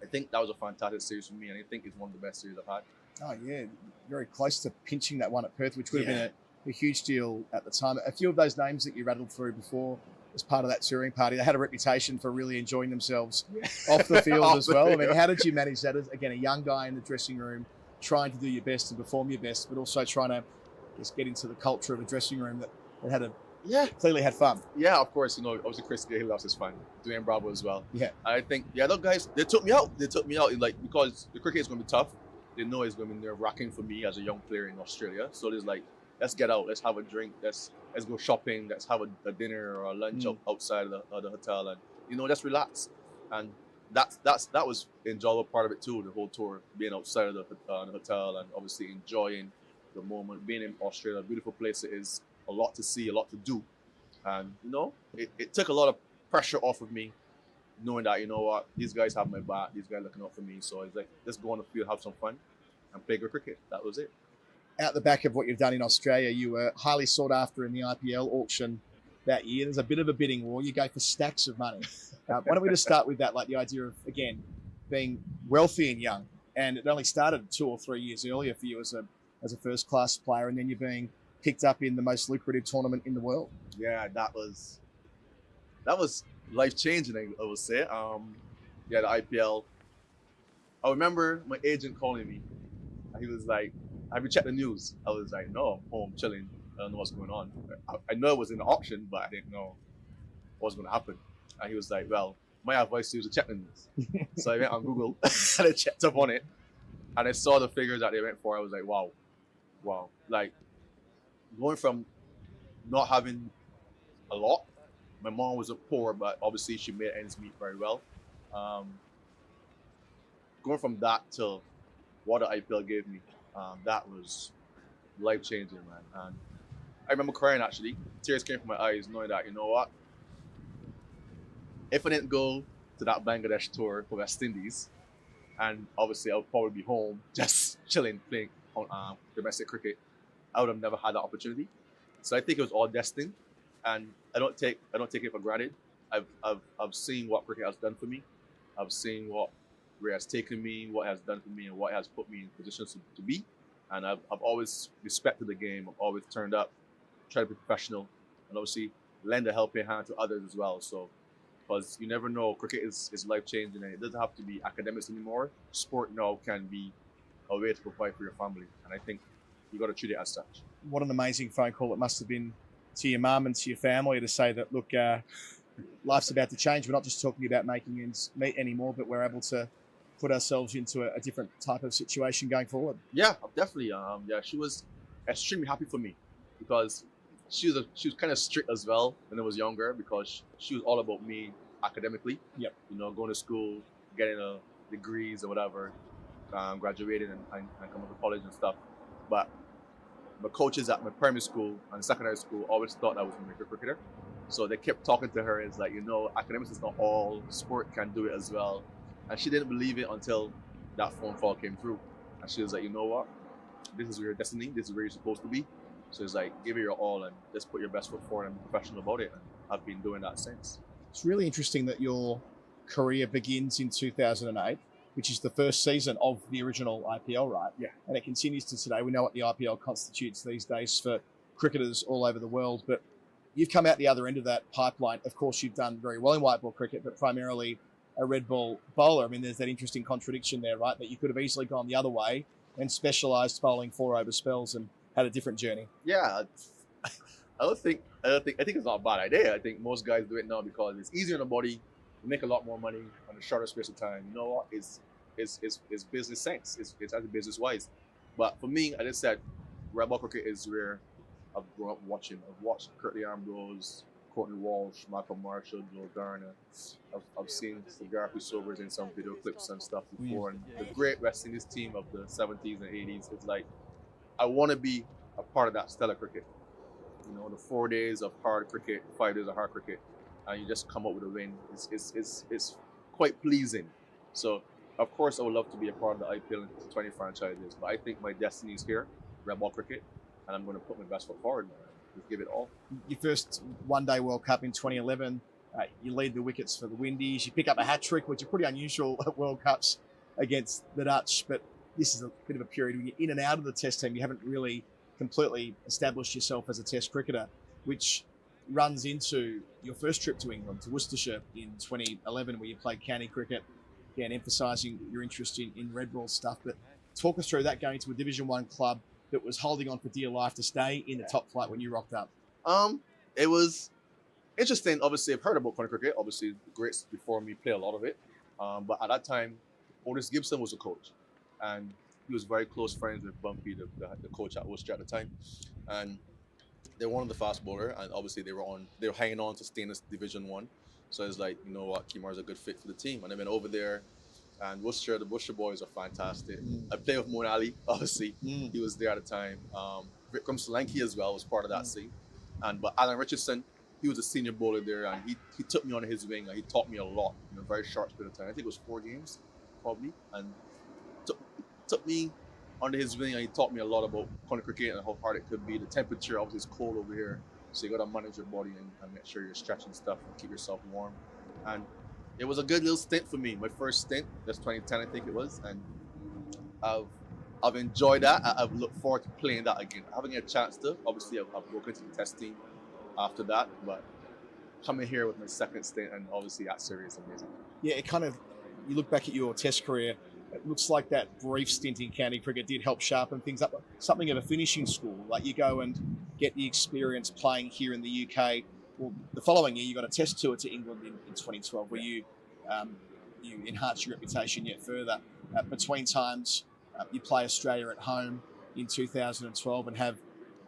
I think that was a fantastic series for me, and I think it's one of the best series I've had. Oh, yeah. Very close to pinching that one at Perth, which would have been a huge deal at the time. A few of those names that you rattled through before as part of that touring party, they had a reputation for really enjoying themselves off the field as well. I mean, how did you manage that as, again, a young guy in the dressing room, trying to do your best and perform your best, but also trying to just get into the culture of a dressing room that had clearly had fun? Yeah, of course. You know, obviously Chris Gayle loves his fun. Dwayne Bravo as well. Yeah. I think, those guys, they took me out. Like, because the cricket is going to be tough. They know it's going to be nerve-wracking for me as a young player in Australia. So there's like, let's get out, let's have a drink, let's go shopping, let's have a dinner or a lunch outside of the hotel, and you know, just relax. And that was the enjoyable part of it too. The whole tour, being outside of the hotel and obviously enjoying the moment, being in Australia, a beautiful place it is, a lot to see, a lot to do, and you know, it took a lot of pressure off of me, knowing that, you know what, these guys have my back, these guys looking out for me. So it's like, let's go on the field, have some fun, and play good cricket. That was it. Out the back of what you've done in Australia, you were highly sought after in the IPL auction that year. There's a bit of a bidding war. You go for stacks of money. Why don't we just start with that, like the idea of, again, being wealthy and young, and it only started 2 or 3 years earlier for you as a first-class player, and then you're being picked up in the most lucrative tournament in the world. Yeah, that was life changing, I would say. Yeah, the IPL. I remember my agent calling me, and he was like, "Have you checked the news?" I was like, "No, I'm home chilling. I don't know what's going on." I know it was in the auction, but I didn't know what was going to happen. And he was like, "Well, my advice to you is to check the news." So I went on Google and I checked up on it, and I saw the figures that they went for. I was like, wow. Like going from not having a lot. My mom was poor, but obviously she made ends meet very well. Um, Going from that to what the IPL gave me, that was life changing, man. And I remember crying actually. Tears came from my eyes, knowing that, you know what? If I didn't go to that Bangladesh tour for West Indies, and obviously I'll probably be home just chilling, playing on domestic cricket, I would have never had that opportunity. So I think it was all destined, and I don't take it for granted. I've seen what cricket has done for me. I've seen where it has taken me, what it has done for me, and what it has put me in positions to be. And I've always respected the game. I've always turned up, tried to be professional, and obviously lend a helping hand to others as well. So, because you never know, cricket is life changing, and it doesn't have to be academics anymore. Sport now can be a way to provide for your family, and I think you got to treat it as such. What an amazing phone call it must have been to your mum and to your family to say that, look, life's about to change. We're not just talking about making ends meet anymore, but we're able to put ourselves into a different type of situation going forward. Yeah, definitely. Yeah, she was extremely happy for me because she was kind of strict as well when I was younger, because she was all about me academically. Yep. You know, going to school, getting degrees or whatever, graduating and coming to college and stuff. But my coaches at my primary school and secondary school always thought I was going to be a good cricketer. So they kept talking to her. It's like, you know, academics is not all, sport can do it as well. And she didn't believe it until that phone call came through. And she was like, you know what? This is your destiny. This is where you're supposed to be. So it's like, give it your all and just put your best foot forward and be professional about it. And I've been doing that since. It's really interesting that your career begins in 2008, which is the first season of the original IPL, right? Yeah. And it continues to today. We know what the IPL constitutes these days for cricketers all over the world, but you've come out the other end of that pipeline. Of course, you've done very well in white ball cricket, but primarily a red ball bowler. I mean, there's that interesting contradiction there, right? That you could have easily gone the other way and specialised bowling 4-over spells and had a different journey. Yeah, I think it's not a bad idea. I think most guys do it now because it's easier on the body. You make a lot more money on a shorter space of time. You know what? It's business sense. It's actually business wise. But for me, I just said, red ball cricket is where I've grown up watching. I've watched Curtly Ambrose, Courtney Walsh, Malcolm Marshall, Joe Garner. I've seen Garfi Sobers in some video clips and stuff before. And the great West Indies team of the 70s and 80s. It's like, I want to be a part of that stellar cricket. You know, the 4 days of hard cricket, 5 days of hard cricket, and you just come up with a win. It's quite pleasing. So, of course, I would love to be a part of the IPL and 20 franchises, but I think my destiny is here, red ball cricket, and I'm going to put my best foot forward, man. Just give it all. Your first one-day World Cup in 2011, you lead the wickets for the Windies. You pick up a hat-trick, which are pretty unusual at World Cups against the Dutch, but this is a bit of a period when you're in and out of the Test team. You haven't really completely established yourself as a Test cricketer, which runs into your first trip to England, to Worcestershire in 2011, where you played county cricket, again, emphasising your interest in red ball stuff. But talk us through that, going to a Division 1 club that was holding on for dear life to stay in the top flight when you rocked up. It was interesting. Obviously, I've heard about county cricket. Obviously, the greats before me play a lot of it. But at that time, Otis Gibson was a coach, and he was very close friends with Bumpy, the coach at Worcester at the time. And they wanted the fast bowler, and obviously they were hanging on to stay in this Division 1. So it's like, you know what, Kimar's a good fit for the team. And I went over there, and the Worcester boys are fantastic. I played with Moeen Ali, obviously. He was there at the time. Vikram Solanki as well was part of that scene. But Alan Richardson, he was a senior bowler there, and he took me under his wing, and he taught me a lot in a very short period of time. I think it was 4 games, probably. And took me under his wing, and he taught me a lot about county cricket and how hard it could be. The temperature obviously is cold over here, so you got to manage your body and make sure you're stretching stuff and keep yourself warm. And it was a good little stint for me. My first stint, that's 2010, I think it was, and I've enjoyed that. I've looked forward to playing that again. Having a chance to, obviously, I've broken into the Test team after that, but coming here with my second stint and obviously at Surrey is amazing. Yeah, it kind of, you look back at your Test career, it looks like that brief stint in county cricket did help sharpen things up. Something of a finishing school, like you go and get the experience playing here in the UK. Well, the following year, you got a Test tour to England in 2012, where you enhanced your reputation yet further. Between times, you play Australia at home in 2012 and have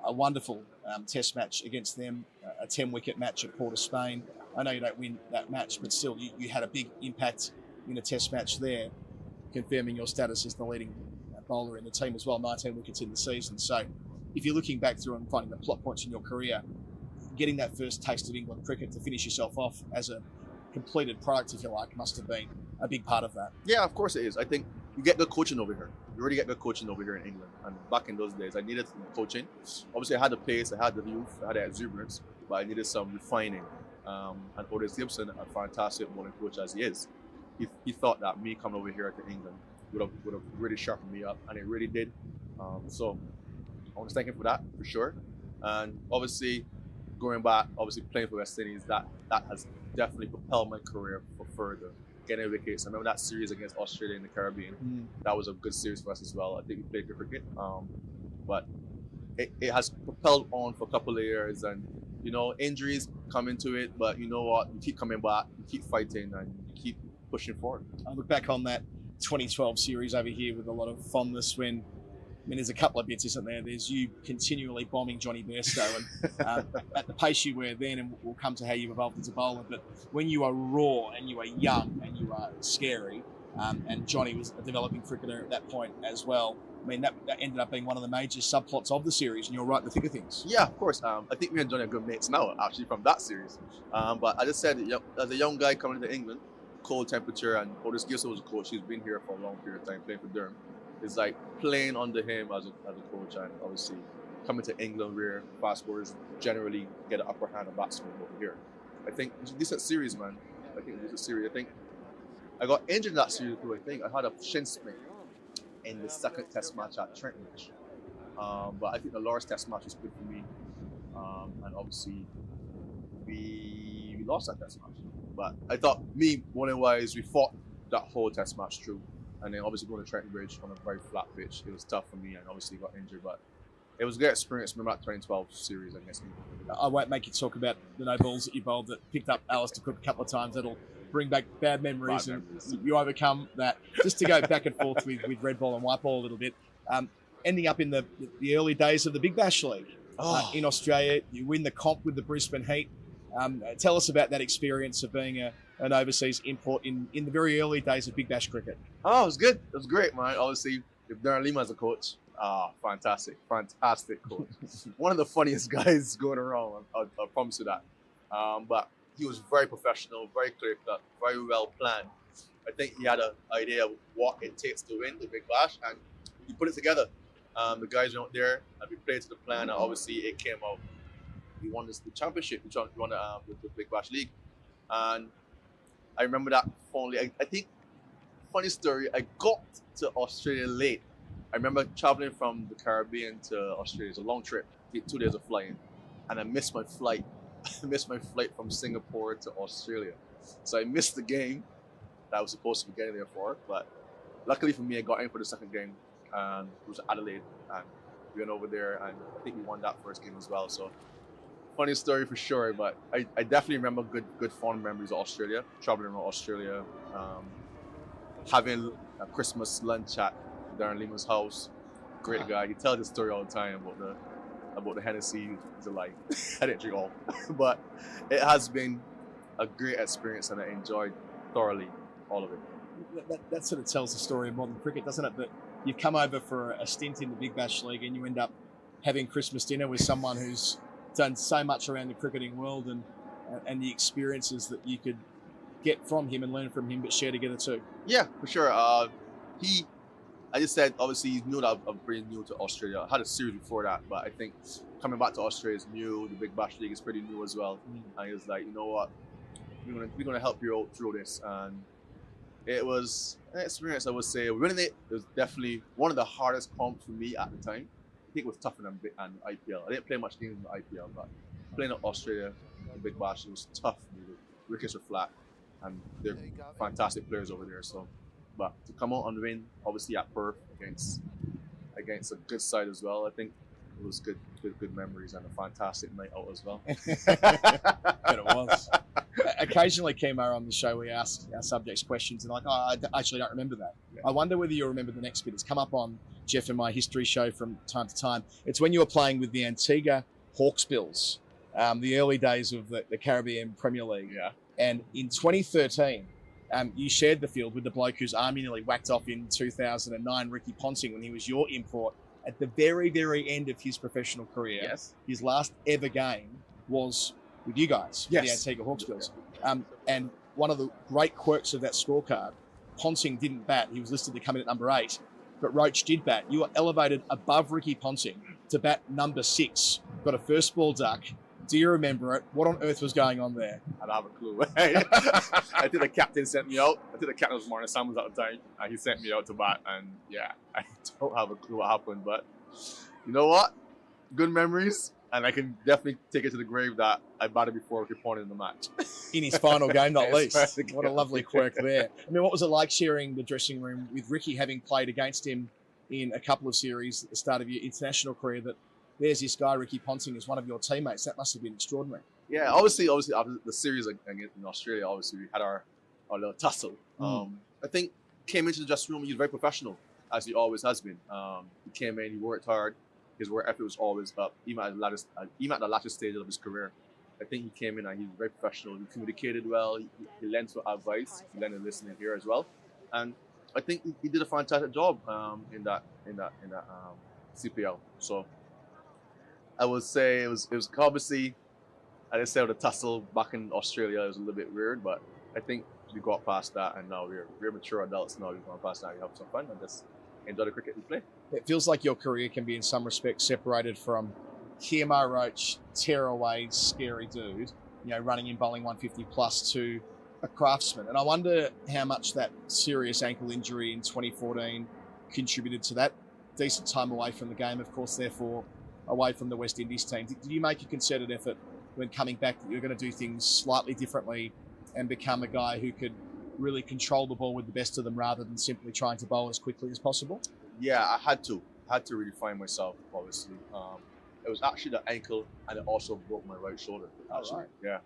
a wonderful Test match against them, a 10-wicket match at Port of Spain. I know you don't win that match, but still, you had a big impact in a Test match there, confirming your status as the leading bowler in the team as well, 19 wickets in the season. So if you're looking back through and finding the plot points in your career, getting that first taste of England cricket to finish yourself off as a completed product, if you like, must have been a big part of that. Yeah, of course it is. I think you get good coaching over here. You already get good coaching over here in England. And back in those days, I needed some coaching. Obviously, I had the pace, I had the youth, I had the exuberance, but I needed some refining. And Otis Gibson, a fantastic bowling coach as he is, he thought that me coming over here to England would have really sharpened me up, and it really did. So I want to thank him for that, for sure. And obviously, going back, obviously playing for West Indies, that has definitely propelled my career for further. Getting wickets. I remember that series against Australia in the Caribbean. That was a good series for us as well. I think we played good cricket. But it has propelled on for a couple of years, and injuries come into it, but you know what? You keep coming back, you keep fighting, and you keep pushing forward. I look back on that 2012 series over here with a lot of fondness when, there's a couple of bits, isn't there? There's you continually bombing Johnny Bairstow, and at the pace you were then, and we'll come to how you've evolved as a bowler, but when you are raw and you are young and you are scary, and Johnny was a developing cricketer at that point as well, that ended up being one of the major subplots of the series, and you're right in the thick of things. Yeah, of course. I think me and Johnny are good mates now, actually, from that series. But I just said, as a young guy coming to England, cold temperature, and Otis Gibson was a coach. He's been here for a long period of time, playing for Durham. It's like playing under him as a coach, and obviously coming to England where fast bowlers generally get an upper hand of batsmen over here. I think it's a decent series, man. I think I got injured in that series too. I think I had a shin splint in the second Test match at Trent Bridge. But I think the Lord's Test match was good for me, and obviously we lost that Test match. But I thought bowling-wise, we fought that whole Test match through. And then obviously going to Trenton Bridge on a very flat pitch, it was tough for me, and obviously got injured. But it was a great experience. Remember that 2012 series against me. I won't make you talk about the no balls that you bowled that picked up Alistair Cook a couple of times. That'll bring back bad memories. You overcome that. Just to go back and forth with red ball and white ball a little bit, ending up in the early days of the Big Bash League in Australia. You win the comp with the Brisbane Heat. Tell us about that experience of being an overseas import in the very early days of Big Bash cricket. Oh, it was good. It was great, man. Obviously, if Darren Lima as a coach, fantastic coach. One of the funniest guys going around, I promise you that. But he was very professional, very clear-cut, very well planned. I think he had an idea of what it takes to win the Big Bash, and he put it together. The guys went out there, and we played to the plan, and obviously it came out. We won the championship. We won the Big Bash League, and I remember that fondly. I think, funny story, I got to Australia late. I remember traveling from the Caribbean to Australia. It's a long trip, 2 days of flying, and I missed my flight. I missed my flight from Singapore to Australia, so I missed the game that I was supposed to be getting there for. But luckily for me, I got in for the second game, and it was Adelaide, and we went over there, and I think we won that first game as well. So. Funny story for sure, but I definitely remember good fond memories of Australia, traveling around Australia, having a Christmas lunch at Darren Lima's house. Great guy. He tells the story all the time about the Hennessy. It's a lie. I didn't drink all, but it has been a great experience, and I enjoyed thoroughly all of it. That sort of tells the story of modern cricket, doesn't it? That you've come over for a stint in the Big Bash League, and you end up having Christmas dinner with someone who's done so much around the cricketing world, and the experiences that you could get from him and learn from him, but share together too. Yeah, for sure. I just said, obviously, he knew that I'm pretty new to Australia. I had a series before that, but I think coming back to Australia is new. The Big Bash League is pretty new as well. And he was like, you know what, we're gonna help you out through this. And it was an experience, I would say. Winning it was definitely one of the hardest comps for me at the time. I think it was tougher than IPL. I didn't play much games in the IPL, but playing in Australia, in Big Bash. It was tough. The wickets were flat, and they're fantastic players over there. So, but to come out and win, obviously at Perth against a good side as well, I think it was good memories and a fantastic night out as well. But it was. Occasionally, Kemar, on the show, we ask our subjects questions, and I actually don't remember that. Yeah. I wonder whether you remember the next bit. It's come up on Jeff and my history show from time to time. It's when you were playing with the Antigua Hawksbills, the early days of the Caribbean Premier League. Yeah. And in 2013, you shared the field with the bloke whose arm you nearly whacked off in 2009, Ricky Ponting, when he was your import at the very, very end of his professional career. Yes. His last ever game was with you guys, Yes. the Antigua Hawksbills. And one of the great quirks of that scorecard, Ponting didn't bat. He was listed to come in at number 8, but Roach did bat. You were elevated above Ricky Ponting to bat number 6. Got a first ball duck. Do you remember it? What on earth was going on there? I don't have a clue. I think the captain sent me out. I think the captain was Martin Samuels at the time, and he sent me out to bat. And yeah, I don't have a clue what happened, but you know what? Good memories, and I can definitely take it to the grave that I batted before Ricky Ponting in the match. In his final game, not His least. final What a game. lovely quirk there. I mean, what was it like sharing the dressing room with Ricky, having played against him in a couple of series at the start of your international career, that there's this guy, Ricky Ponting, is one of your teammates? That must have been extraordinary. Yeah, obviously, after the series against in Australia, obviously we had our little tussle. I think came into the dressing room. He was very professional, as he always has been. He came in, he worked hard. His work ethic was always up, even at the latter stage of his career. I think he came in and he was very professional. He communicated well. He lent to advice. He lent to listening here as well, and I think he did a fantastic job in that CPL. So I would say it was obviously, I just said the tussle back in Australia was a little bit weird, but I think we got past that, and now we're mature adults. Now we've gone past that. We have some fun and just enjoy the cricket we play. It feels like your career can be in some respects separated from Kimar Roach, tearaway, scary dude, running in bowling 150 plus, to a craftsman. And I wonder how much that serious ankle injury in 2014 contributed to that. Decent time away from the game, of course, therefore away from the West Indies team. Did you make a concerted effort when coming back that you're going to do things slightly differently and become a guy who could really control the ball with the best of them rather than simply trying to bowl as quickly as possible? Yeah, I had to really find myself, obviously. It was actually the ankle, and it also broke my right shoulder, actually. Right. Yeah.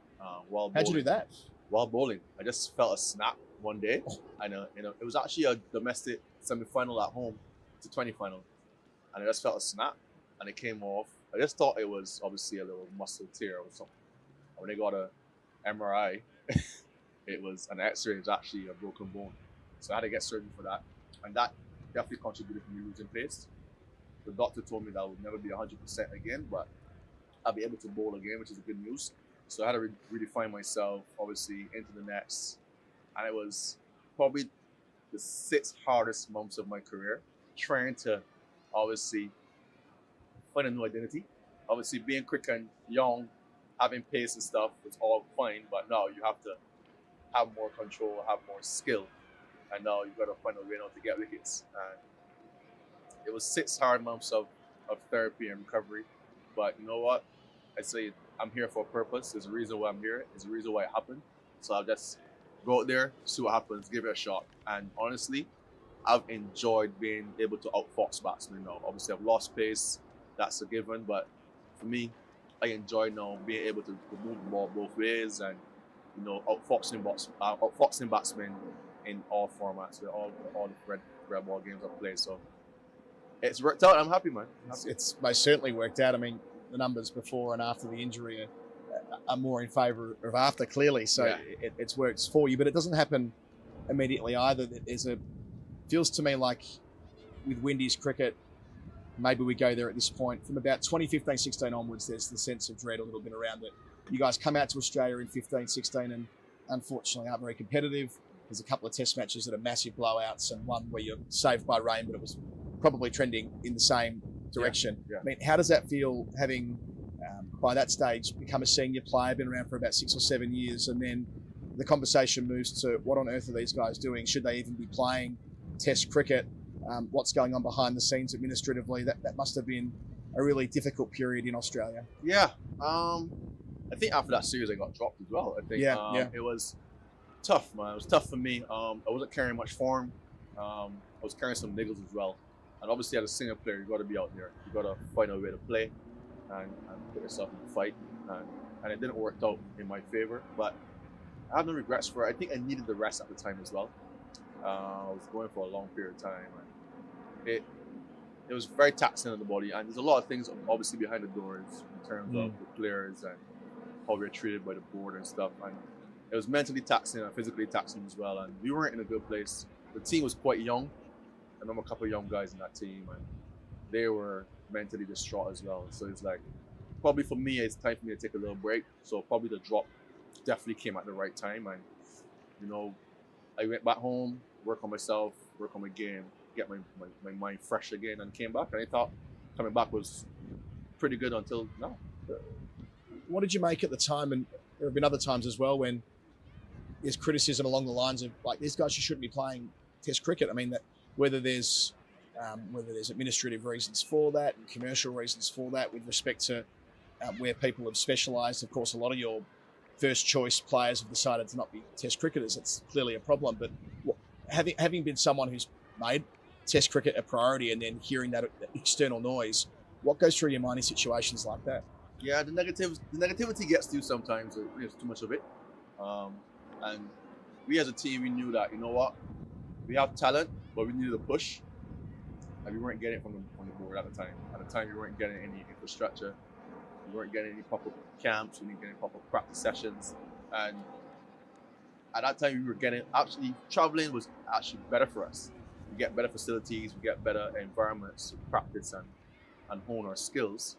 While How'd you do that? While bowling. I just felt a snap one day. And it was actually a domestic semi-final at home. It's a 20 final. And I just felt a snap, and it came off. I just thought it was obviously a little muscle tear or something. And when I got a MRI, it was an X-ray. It was actually a broken bone. So I had to get surgery for that. And that definitely contributed to me losing pace. The doctor told me that I would never be 100% again, but I'll be able to bowl again, which is good news. So I had to really find myself, obviously, into the nets. And it was probably the 6 hardest months of my career, trying to, obviously, find a new identity. Obviously, being quick and young, having pace and stuff was all fine, but now you have to have more control, have more skill. And now you've got to find a way now to get wickets. And it was 6 hard months of therapy and recovery. But you know what? I say I'm here for a purpose. There's a reason why I'm here. There's a reason why it happened. So I'll just go out there, see what happens, give it a shot. And honestly, I've enjoyed being able to outfox batsmen now. Obviously, I've lost pace. That's a given. But for me, I enjoy now being able to move the ball both ways and, outfoxing batsmen in all formats, all the red ball games I've played. So it's worked out. I'm happy, man. It's most certainly worked out. I mean, the numbers before and after the injury are more in favour of after, clearly. So Yeah. it's worked for you, but it doesn't happen immediately either. Feels to me like with Windies cricket, maybe we go there at this point. From about 2015-16 onwards, there's the sense of dread a little bit around it. You guys come out to Australia in 15-16 and unfortunately aren't very competitive. There's a couple of test matches that are massive blowouts and one where you're saved by rain, but it was probably trending in the same direction. Yeah. I mean, how does that feel having, by that stage, become a senior player, been around for about 6 or 7 years, and then the conversation moves to what on earth are these guys doing? Should they even be playing Test cricket? What's going on behind the scenes administratively? That must have been a really difficult period in Australia. Yeah. I think after that series I got dropped as well. I think Yeah. it was tough, man. It was tough for me. I wasn't carrying much form. I was carrying some niggles as well. And obviously, as a senior player, you got to be out there. You got to find a way to play and put yourself in the fight. And it didn't work out in my favor, but I have no regrets for it. I think I needed the rest at the time as well. I was going for a long period of time, and it was very taxing on the body. And there's a lot of things obviously behind the doors in terms of the players and how we're treated by the board and stuff. And it was mentally taxing and physically taxing as well. And we weren't in a good place. The team was quite young. I know a couple of young guys in that team, and they were mentally distraught as well. So it's like, probably for me, it's time for me to take a little break. So probably the drop definitely came at the right time. And, you know, I went back home, work on myself, work on my game, get my mind fresh again, and came back. And I thought coming back was pretty good until now. What did you make at the time? And there have been other times as well when there's criticism along the lines of, like, these guys shouldn't be playing Test cricket. I mean, that whether there's administrative reasons for that and commercial reasons for that with respect to where people have specialised. Of course, a lot of your first choice players have decided to not be Test cricketers. It's clearly a problem. But having been someone who's made Test cricket a priority and then hearing that external noise, what goes through your mind in situations like that? Yeah, the negativity gets to you sometimes. There's too much of it. And we as a team, we knew that, you know what, we have talent, but we needed a push. And we weren't getting it from the board at the time. At the time, we weren't getting any infrastructure. We weren't getting any proper camps. We didn't get any proper practice sessions. And at that time, we were getting, actually, traveling was actually better for us. We get better facilities, we get better environments to practice and hone our skills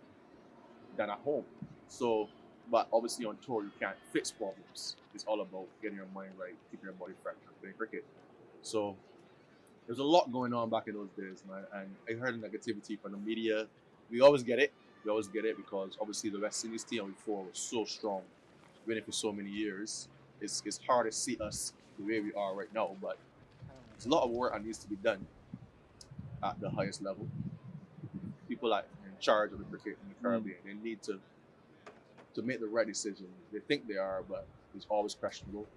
than at home. So, but obviously on tour, you can't fix problems. It's all about getting your mind right, keeping your body fresh, and playing cricket. So, there's a lot going on back in those days, man. And I heard the negativity from the media. We always get it. We always get it because obviously the West Indies team before was so strong, winning for so many years. It's hard to see us the way we are right now, but there's a lot of work that needs to be done at the highest level. People like in charge of the cricket in the Caribbean, they need to make the right decision. They think they are, but it's always questionable.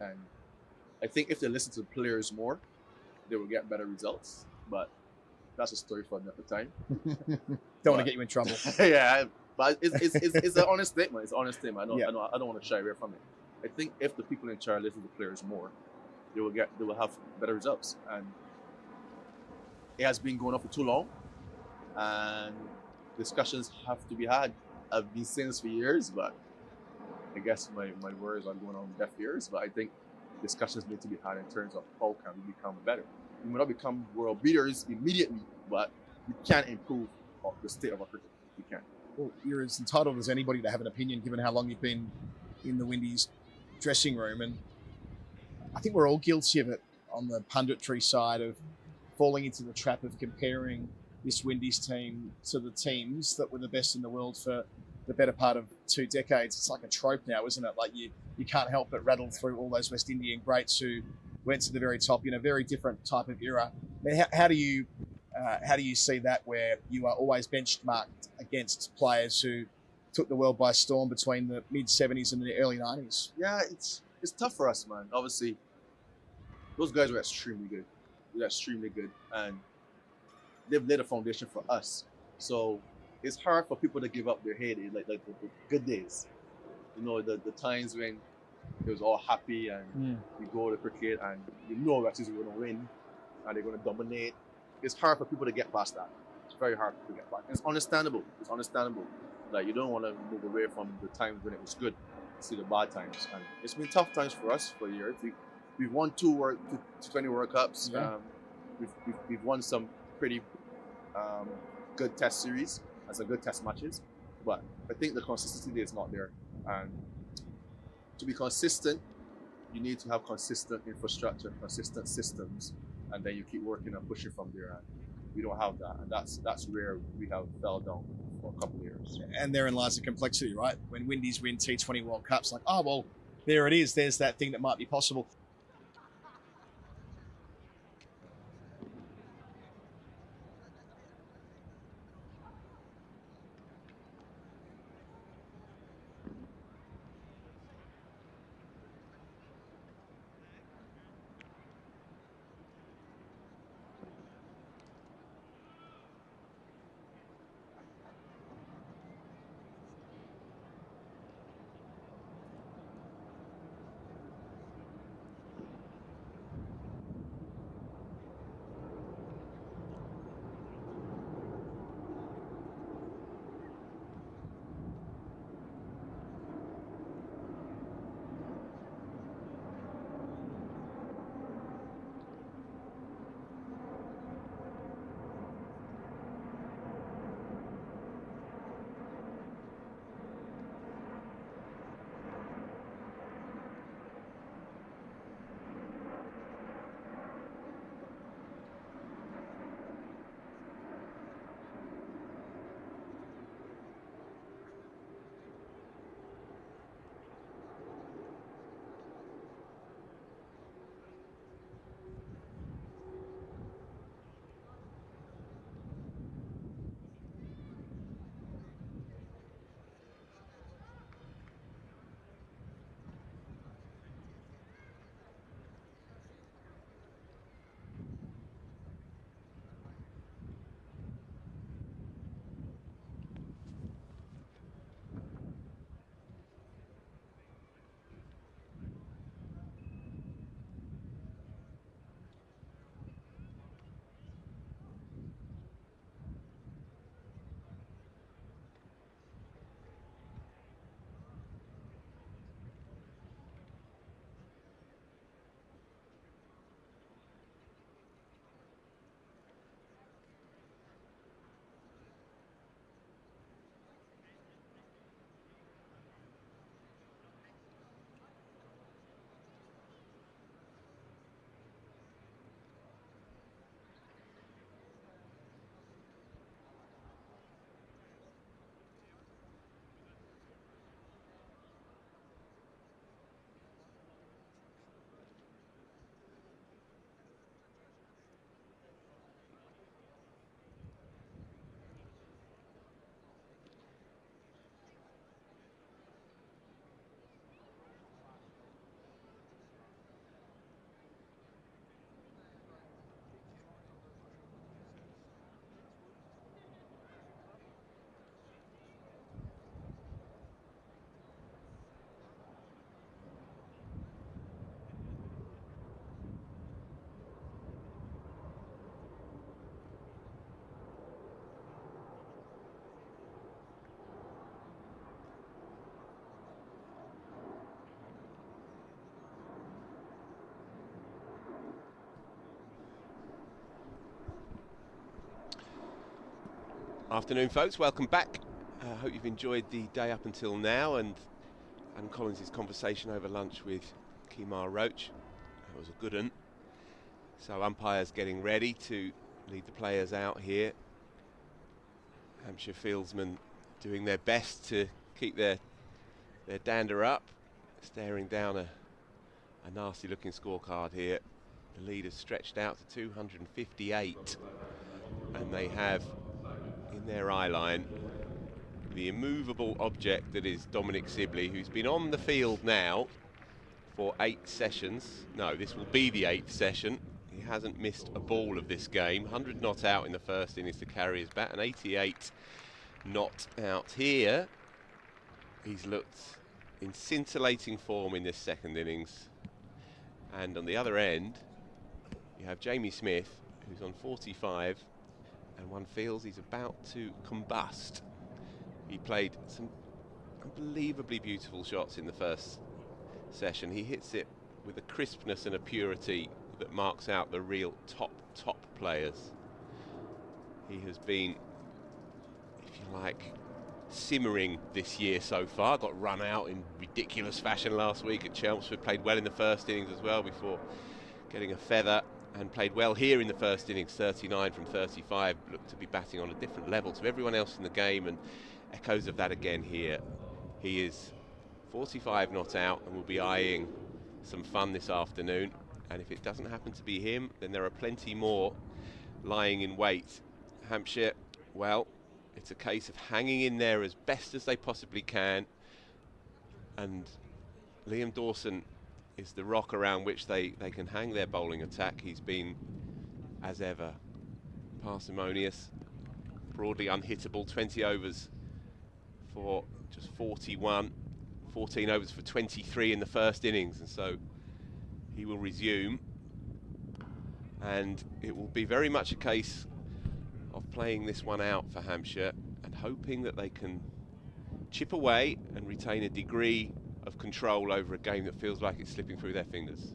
And I think if they listen to the players more, they will get better results. But that's a story for another time. Don't want to get you in trouble. Yeah, but it's an honest statement. It's an honest statement. I don't want to shy away from it. I think if the people in charge listen to the players more, they will have better results. And it has been going on for too long, and discussions have to be had. I've been saying this for years, but I guess my words are going on deaf ears. But I think discussions need to be had in terms of how can we become better. We may not become world beaters immediately, but we can improve the state of our cricket. We can. Well, you're as entitled as anybody to have an opinion, given how long you've been in the Windies dressing room. And I think we're all guilty of it on the punditry side of falling into the trap of comparing this Windies team to the teams that were the best in the world for the better part of 2 decades. It's like a trope now, isn't it? Like you can't help but rattle through all those West Indian greats who went to the very top in a very different type of era. I mean, how do you see that, where you are always benchmarked against players who took the world by storm between the mid-70s and the early 90s? Yeah, it's tough for us, man. Obviously, those guys were extremely good. They're extremely good, and they've laid a foundation for us. So it's hard for people to give up their heyday, like the good days. You know, the times when it was all happy and you go to cricket and you know West Indies are going to win and they're going to dominate. It's hard for people to get past that. It's very hard to get past. It's understandable. Like, you don't want to move away from the times when it was good, see the bad times. And it's been tough times for us for years. We've won 2 T20 World Cups. Yeah. We've won some pretty good test series and some good test matches. But I think the consistency is not there. And to be consistent, you need to have consistent infrastructure, consistent systems, and then you keep working and pushing from there. And we don't have that, and that's where we have fell down for a couple of years. And therein lies the complexity, right? When Windies win T20 World Cups, like, oh, well, there it is. There's that thing that might be possible. Afternoon, folks. Welcome back. Hope you've enjoyed the day up until now, and Collins' conversation over lunch with Kimar Roach. That was a good one. So umpires getting ready to lead the players out here. Hampshire fieldsmen doing their best to keep their dander up, staring down a nasty looking scorecard here. The lead has stretched out to 258, and they have in their eye line the immovable object that is Dom Sibley, who's been on the field now for 8 sessions. No, this will be the 8th session. He hasn't missed a ball of this game. 100 not out in the first innings to carry his bat, and 88 not out here. He's looked in scintillating form in this second innings. And on the other end, you have Jamie Smith, who's on 45, and one feels he's about to combust. He played some unbelievably beautiful shots in the first session. He hits it with a crispness and a purity that marks out the real top players. He has been, if you like, simmering this year so far. Got run out in ridiculous fashion last week at Chelmsford. Played well in the first innings as well before getting a feather, and played well here in the first innings. 39 from 35, looked to be batting on a different level to everyone else in the game, and echoes of that again here. He is 45 not out and will be eyeing some fun this afternoon, and if it doesn't happen to be him, then there are plenty more lying in wait. Hampshire, well, it's a case of hanging in there as best as they possibly can, and Liam Dawson is the rock around which they can hang their bowling attack. He's been, as ever, parsimonious, broadly unhittable. 20 overs for just 41, 14 overs for 23 in the first innings, and so he will resume, and it will be very much a case of playing this one out for Hampshire and hoping that they can chip away and retain a degree of control over a game that feels like it's slipping through their fingers.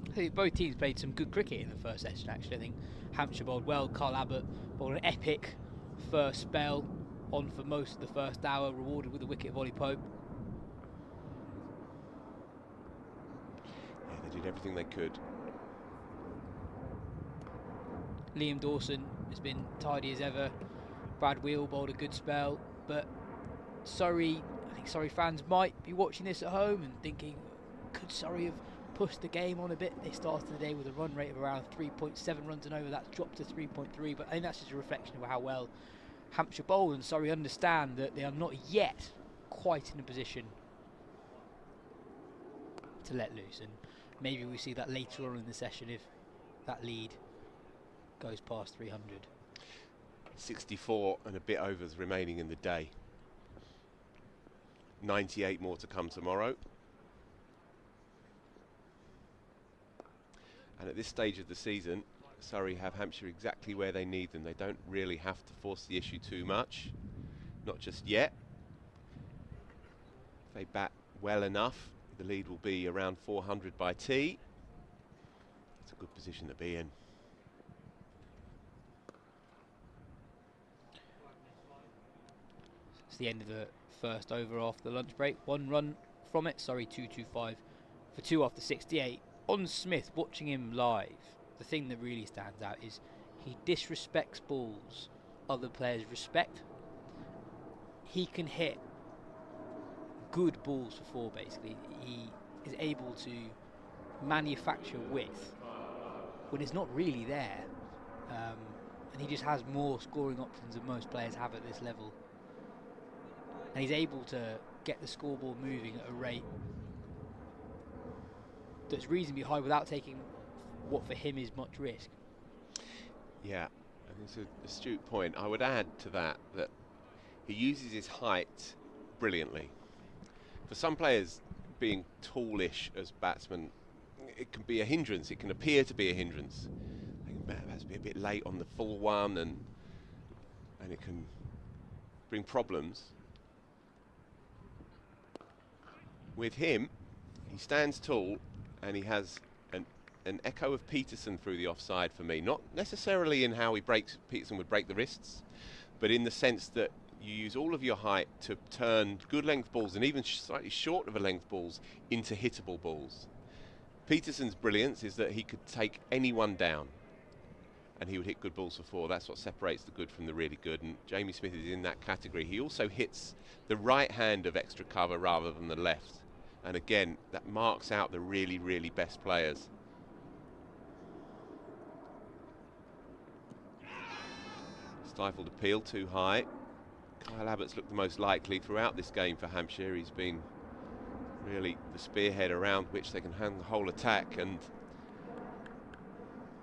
I think both teams played some good cricket in the first session, actually. I think Hampshire bowled well. Carl Abbott bowled an epic first spell, on for most of the first hour, rewarded with a wicket of Ollie Pope. Yeah, they did everything they could. Liam Dawson has been tidy as ever. Brad Wheel bowled a good spell, but I think Surrey fans might be watching this at home and thinking, could Surrey have pushed the game on a bit? They started the day with a run rate of around 3.7 runs and over. That's dropped to 3.3, but I think that's just a reflection of how well Hampshire bowled, and Surrey understand that they are not yet quite in a position to let loose, and maybe we see that later on in the session if that lead goes past 300. 64 and a bit overs remaining in the day. 98 more to come tomorrow. And at this stage of the season, Surrey have Hampshire exactly where they need them. They don't really have to force the issue too much, not just yet. If they bat well enough, the lead will be around 400 by tea. It's a good position to be in. It's the end of the first over after the lunch break. 1 run from it. Surrey 225 for 2 after 68. On Smith, watching him live, the thing that really stands out is he disrespects balls other players respect. He can hit good balls for 4, basically. He is able to manufacture width when it's not really there, and he just has more scoring options than most players have at this level, and he's able to get the scoreboard moving at a rate that's reasonably high without taking what for him is much risk. Yeah, I think it's an astute point. I would add to that he uses his height brilliantly. For some players, being tallish as batsmen, it can be a hindrance. It can appear to be a hindrance. They can perhaps be a bit late on the full one, and it can bring problems. With him, he stands tall and he has an an echo of Peterson through the offside for me. Not necessarily in how Peterson would break the wrists, but in the sense that you use all of your height to turn good length balls and even slightly short of a length balls into hittable balls. Peterson's brilliance is that he could take anyone down and he would hit good balls for 4. That's what separates the good from the really good, and Jamie Smith is in that category. He also hits the right hand of extra cover rather than the left, and again that marks out the really, really best players. Stifled appeal too high. Kyle Abbott's looked the most likely throughout this game for Hampshire. He's been really the spearhead around which they can hang the whole attack, and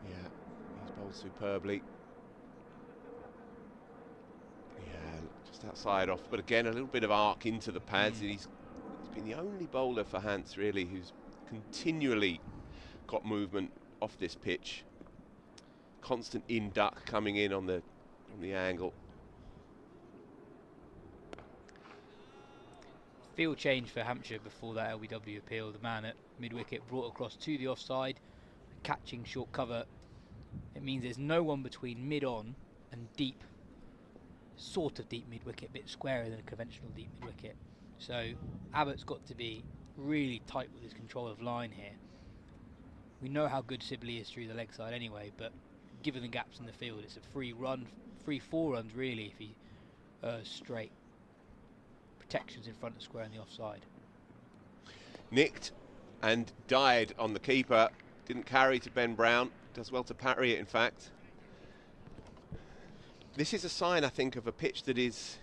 yeah, he's bowled superbly. Yeah, just outside off, but again a little bit of arc into the pads. He's been the only bowler for Hants really who's continually got movement off this pitch. Constant in-duck coming in on the angle. Field change for Hampshire before that LBW appeal. The man at mid-wicket brought across to the offside, catching short cover. It means there's no one between mid-on and deep, sort of deep mid-wicket, a bit squarer than a conventional deep mid-wicket. So Abbott's got to be really tight with his control of line here. We know how good Sibley is through the leg side anyway, but given the gaps in the field, it's a free 4 runs really if he straight. Protections in front of square and the offside. Nicked and died on the keeper. Didn't carry to Ben Brown. Does well to parry it, in fact. This is a sign, I think, of a pitch that is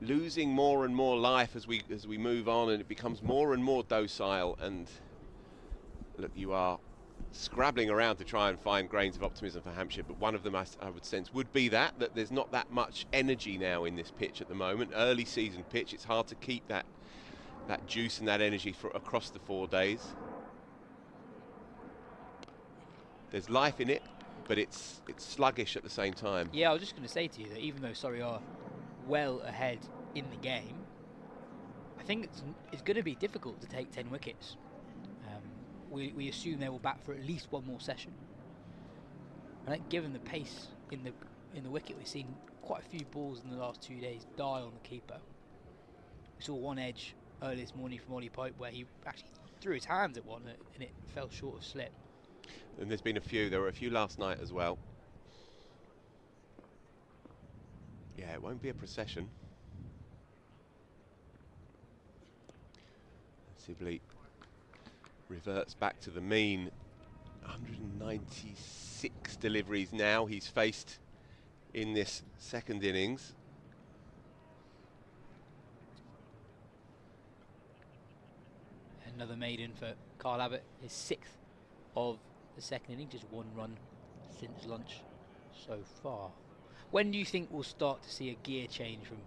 losing more and more life as we move on, and it becomes more and more docile. And look, you are scrabbling around to try and find grains of optimism for Hampshire, but one of them I would sense would be that there's not that much energy now in this pitch at the moment. Early season pitch, it's hard to keep that juice and that energy across the 4 days. There's life in it, but it's sluggish at the same time. Yeah, I was just going to say to you that even though Surrey are well ahead in the game, I think it's going to be difficult to take 10 wickets. We assume they will bat for at least one more session. I think given the pace in the wicket, we've seen quite a few balls in the last 2 days die on the keeper. We saw one edge early this morning from Ollie Pope where he actually threw his hands at one and it fell short of slip. And there's been a few. There were a few last night as well. Yeah, it won't be a procession. Sibley reverts back to the mean. 196 deliveries now he's faced in this second innings. Another maiden for Kyle Abbott, his 6th of the second inning, just 1 run since lunch so far. When do you think we'll start to see a gear change from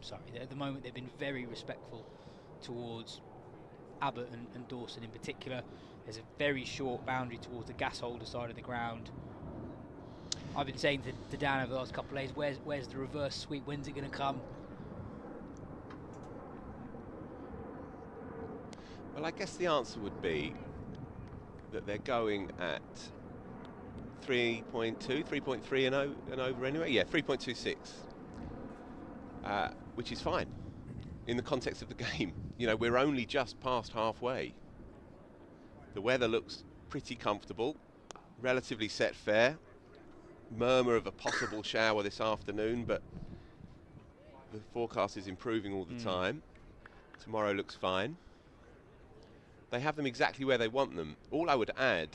Surrey? At the moment they've been very respectful towards Abbott and Dawson in particular. There's a very short boundary towards the gas holder side of the ground. I've been saying to Dan over the last couple of days, where's the reverse sweep? When's it going to come? Well, I guess the answer would be that they're going at 3.2, 3.3 and over anyway. Yeah, 3.26, which is fine in the context of the game. You know, we're only just past halfway. The weather looks pretty comfortable, relatively set fair. Murmur of a possible shower this afternoon, but the forecast is improving all the time. Tomorrow looks fine. They have them exactly where they want them. All I would add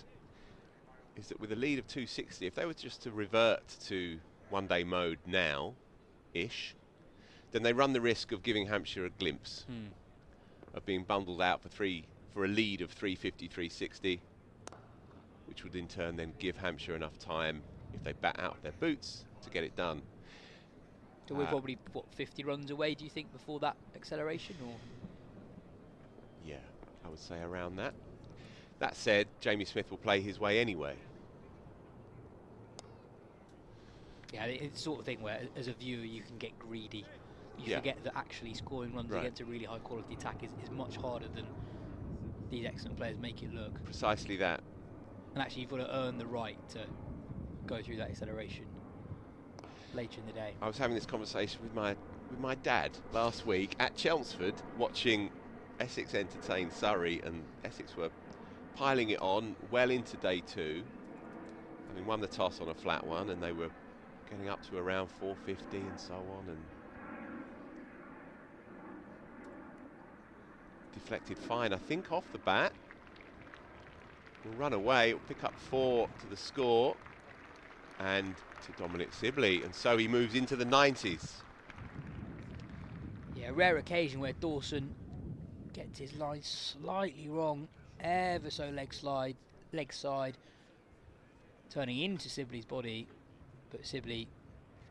is that with a lead of 260, if they were just to revert to one-day mode now-ish, then they run the risk of giving Hampshire a glimpse of being bundled out for a lead of 350, 360, which would in turn then give Hampshire enough time, if they bat out their boots, to get it done. So we're probably, 50 runs away, do you think, before that acceleration? Or? Yeah, I would say around that. That said, Jamie Smith will play his way anyway. Yeah, it's the sort of thing where, as a viewer, you can get greedy. You forget that actually scoring runs against a really high-quality attack is much harder than these excellent players make it look. Precisely that. And actually, you've got to earn the right to go through that acceleration later in the day. I was having this conversation with my dad last week at Chelmsford, watching Essex entertain Surrey, and Essex were piling it on well into day 2. Having won the toss on a flat one, and they were getting up to around 450 and so on, and deflected fine, I think, off the bat. Will run away, will pick up 4 to the score, and to Dominic Sibley, and so he moves into the 90s. Yeah, a rare occasion where Dawson gets his line slightly wrong, ever so leg side, turning into Sibley's body, but Sibley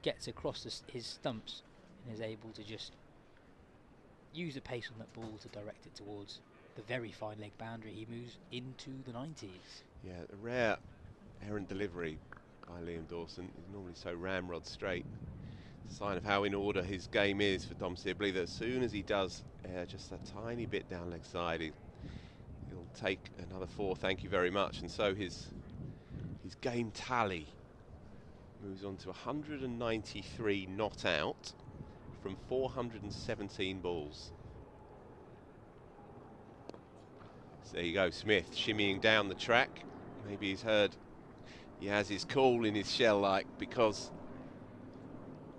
gets across his stumps and is able to just use the pace on that ball to direct it towards the very fine leg boundary. He moves into the 90s. Yeah, a rare errant delivery by Liam Dawson. He's normally so ramrod straight. It's a sign of how in order his game is for Dom Sibley, that as soon as he does just a tiny bit down leg side, he'll take another 4, thank you very much. And so his game tally moves on to 193 not out from 417 balls. So there you go, Smith shimmying down the track. Maybe he's heard Yaz's call in his shell, like, because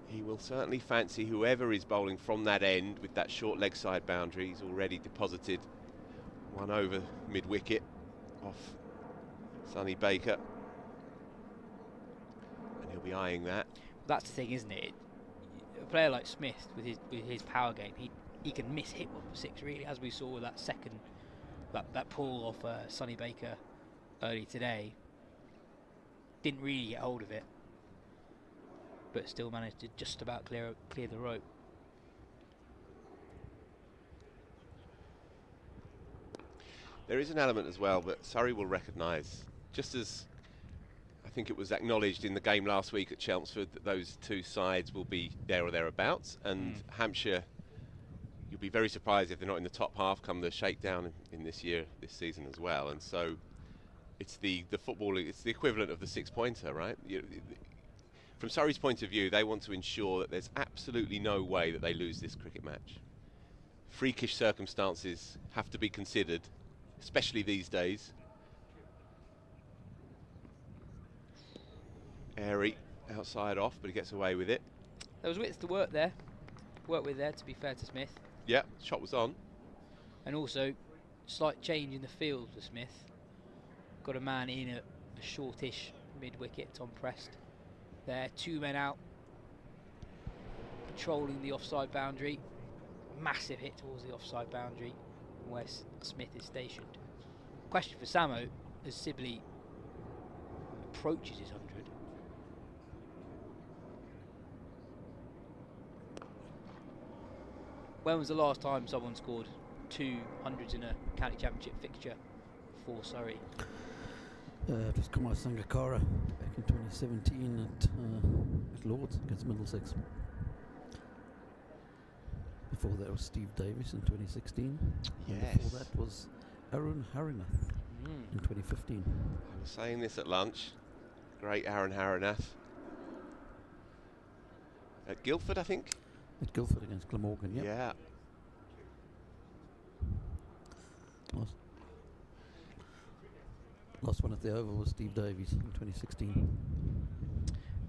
he will certainly fancy whoever is bowling from that end with that short leg side boundary. He's already deposited one over mid wicket off Sonny Baker, and he'll be eyeing that. That's the thing, isn't it? A player like Smith with his power game, he can miss hit 1 for 6 really, as we saw with that second that pull off Sonny Baker early today. Didn't really get hold of it, but still managed to just about clear the rope. There is an element as well that Surrey will recognise, just as I think it was acknowledged in the game last week at Chelmsford, that those two sides will be there or thereabouts, and Hampshire, you'll be very surprised if they're not in the top half come the shakedown in this season as well. And so it's the football, it's the equivalent of the 6-pointer, right? From Surrey's point of view, they want to ensure that there's absolutely no way that they lose this cricket match. Freakish circumstances have to be considered, especially these days. Airy outside off, but he gets away with it. There was width to work with there, to be fair to Smith. Yeah, shot was on. And also, slight change in the field for Smith. Got a man in at a shortish mid-wicket, Tom Prest. There, 2 men out, patrolling the offside boundary. Massive hit towards the offside boundary where Smith is stationed. Question for Samo, as Sibley approaches his 100. When was the last time someone scored 200s in a county championship fixture for Surrey? It was Kumar Sangakkara back in 2017 at Lords against Middlesex. Before that was Steve Davis in 2016. Yes. And before that was Arun Harinath in 2015. I was saying this at lunch. Great Arun Harinath. At Guildford, I think. At Guildford against Glamorgan, yep. Yeah. Last one at the Oval was Steve Davies in 2016.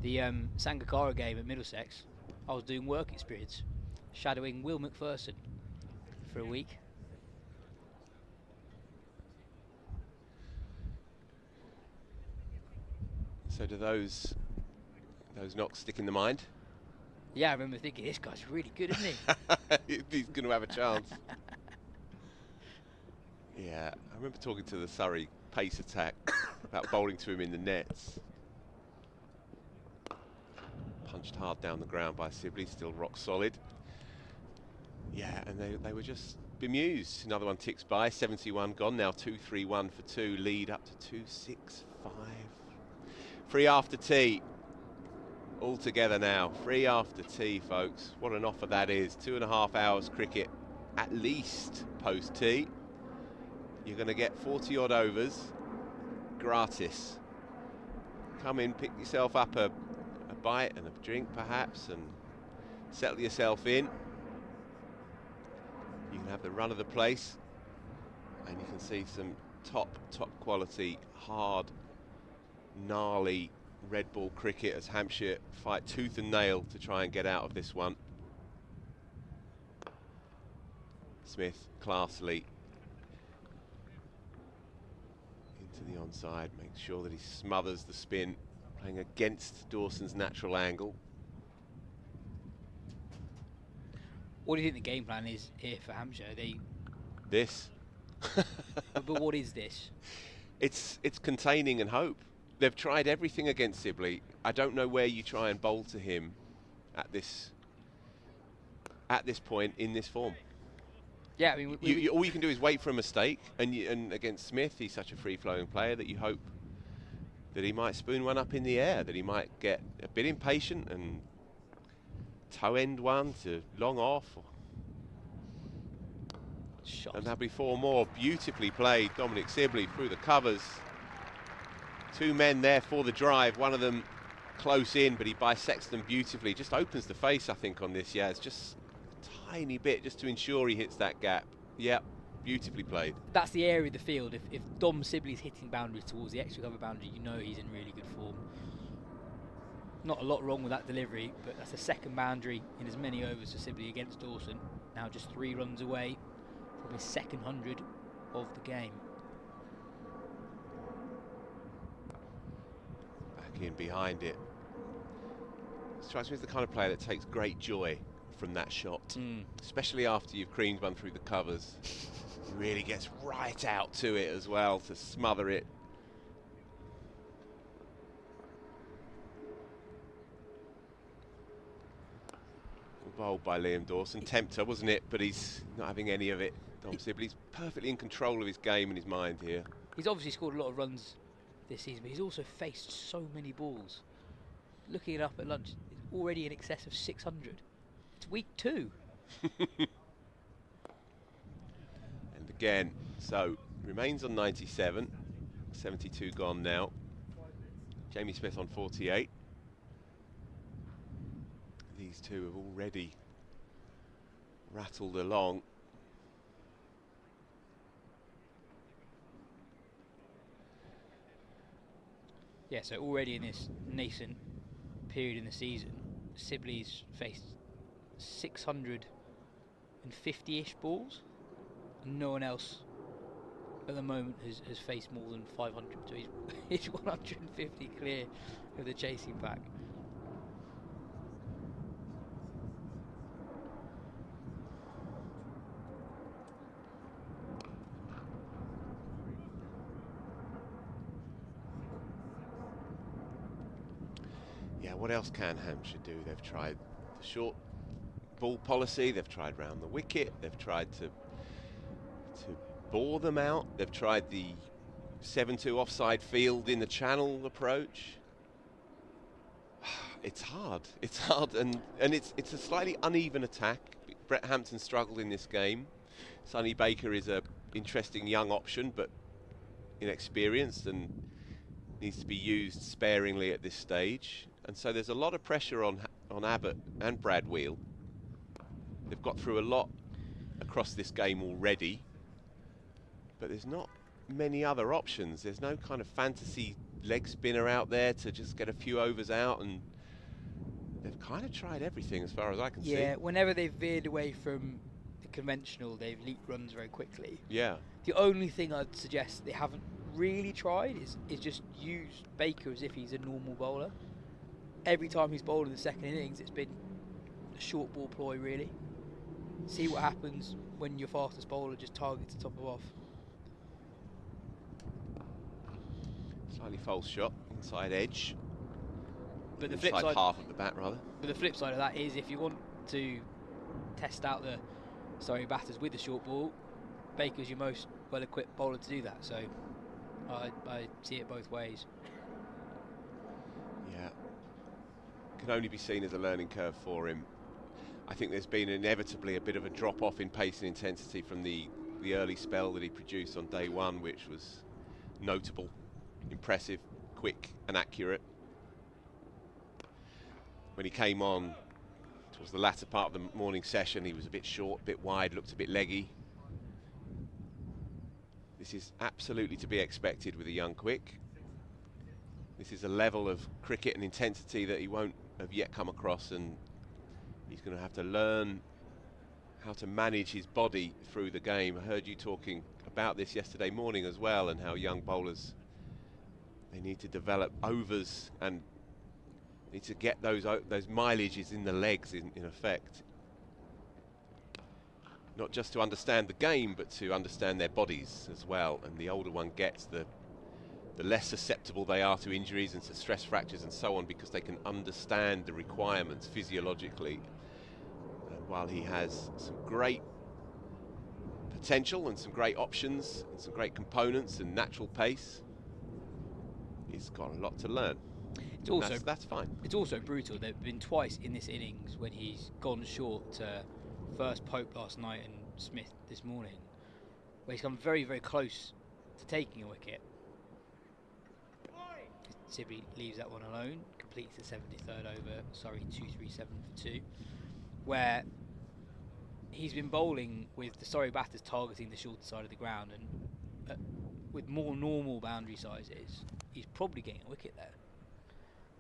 The Sangakkara game at Middlesex, I was doing work experience, shadowing Will McPherson for a week. So do those knocks stick in the mind? Yeah, I remember thinking, this guy's really good, isn't he? He's going to have a chance. Yeah, I remember talking to the Surrey pace attack about bowling to him in the nets. Punched hard down the ground by Sibley, still rock solid. Yeah, and they were just bemused. Another one ticks by, 71 gone, now 2-3-1 for 2, lead up to 2-6-5. Free after tea. All together now, free after tea, folks. What an offer that is. 2.5 hours cricket, at least post tea. You're going to get 40 odd overs, gratis. Come in, pick yourself up a bite and a drink perhaps, and settle yourself in. You can have the run of the place, and you can see some top quality, hard, gnarly red ball cricket as Hampshire fight tooth and nail to try and get out of this one. Smith classily into the onside, makes sure that he smothers the spin, playing against Dawson's natural angle. What do you think the game plan is here for Hampshire? This. But what is this? It's containing and hope. They've tried everything against Sibley. I don't know where you try and bowl to him at this point in this form. Yeah, I mean, all you can do is wait for a mistake, and against Smith, he's such a free-flowing player that you hope that he might spoon one up in the air, that he might get a bit impatient and toe end one to long off. Shot. And there'll be 4 more. Beautifully played, Dominic Sibley through the covers. 2 men there for the drive, one of them close in, but he bisects them beautifully. Just opens the face, I think, on this. Yeah, it's just a tiny bit just to ensure he hits that gap. Yep, beautifully played. That's the area of the field. If Dom Sibley's hitting boundaries towards the extra cover boundary, you know he's in really good form. Not a lot wrong with that delivery, but that's the second boundary in as many overs for Sibley against Dawson. Now just 3 runs away from his second 100 of the game. Back in behind it. Strikes me as the kind of player that takes great joy from that shot, especially after you've creamed one through the covers. He really gets right out to it as well to smother it. Bowled by Liam Dawson. Tempter, wasn't it? But he's not having any of it. Dom Sibley's perfectly in control of his game and his mind here. He's obviously scored a lot of runs this season, but he's also faced so many balls. Looking it up at lunch, it's already in excess of 600. It's week 2. And again, so remains on 97. 72 gone now. Jamie Smith on 48. These two have already rattled along. Yeah, so already in this nascent period in the season, Sibley's faced 650-ish balls. No one else at the moment has faced more than 500, so he's 150 clear of the chasing pack. What else can Hampshire do? They've tried the short ball policy, they've tried round the wicket, they've tried to bore them out, they've tried the 7-2 offside field in the channel approach. It's hard, and it's a slightly uneven attack. Brett Hampton struggled in this game. Sonny Baker is a interesting young option, but inexperienced and needs to be used sparingly at this stage. And so there's a lot of pressure on Abbott and Brad Wheel. They've got through a lot across this game already, but there's not many other options. There's no kind of fantasy leg spinner out there to just get a few overs out, and they've kind of tried everything as far as I can see. Yeah, whenever they've veered away from the conventional, they've leaked runs very quickly. Yeah. The only thing I'd suggest they haven't really tried is just use Baker as if he's a normal bowler. Every time he's bowled in the second innings, it's been a short ball ploy, really. See what happens when your fastest bowler just targets the top of off. Slightly false shot, inside edge. But the flip inside side, half of the bat, rather. But the flip side of that is, if you want to test out the Surrey batters with the short ball, Baker's your most well-equipped bowler to do that. So I see it both ways. Yeah. Can only be seen as a learning curve for him. I think there's been inevitably a bit of a drop-off in pace and intensity from the early spell that he produced on day one, which was notable. impressive, quick and accurate. When he came on towards the latter part of the morning session, he was a bit short, a bit wide, looked a bit leggy. This is absolutely to be expected with a young quick. This is a level of cricket and intensity that he won't have yet come across, and he's going to have to learn how to manage his body through the game. I heard you talking about this yesterday morning as well, and how young bowlers, they need to develop overs and need to get those mileages in the legs in effect. Not just to understand the game, but to understand their bodies as well. And the older one gets, the less susceptible they are to injuries and to stress fractures and so on, because they can understand the requirements physiologically. And while he has some great potential and some great options and some great components and natural pace, he's got a lot to learn. It's also, that's fine. It's also brutal. There have been twice in this innings when he's gone short to first Pope last night and Smith this morning, where he's come very, very close to taking a wicket. Sibley leaves that one alone, completes the 73rd over, Surrey 237 for 2, where he's been bowling with the Surrey batters targeting the shorter side of the ground, and with more normal boundary sizes, he's probably getting a wicket there.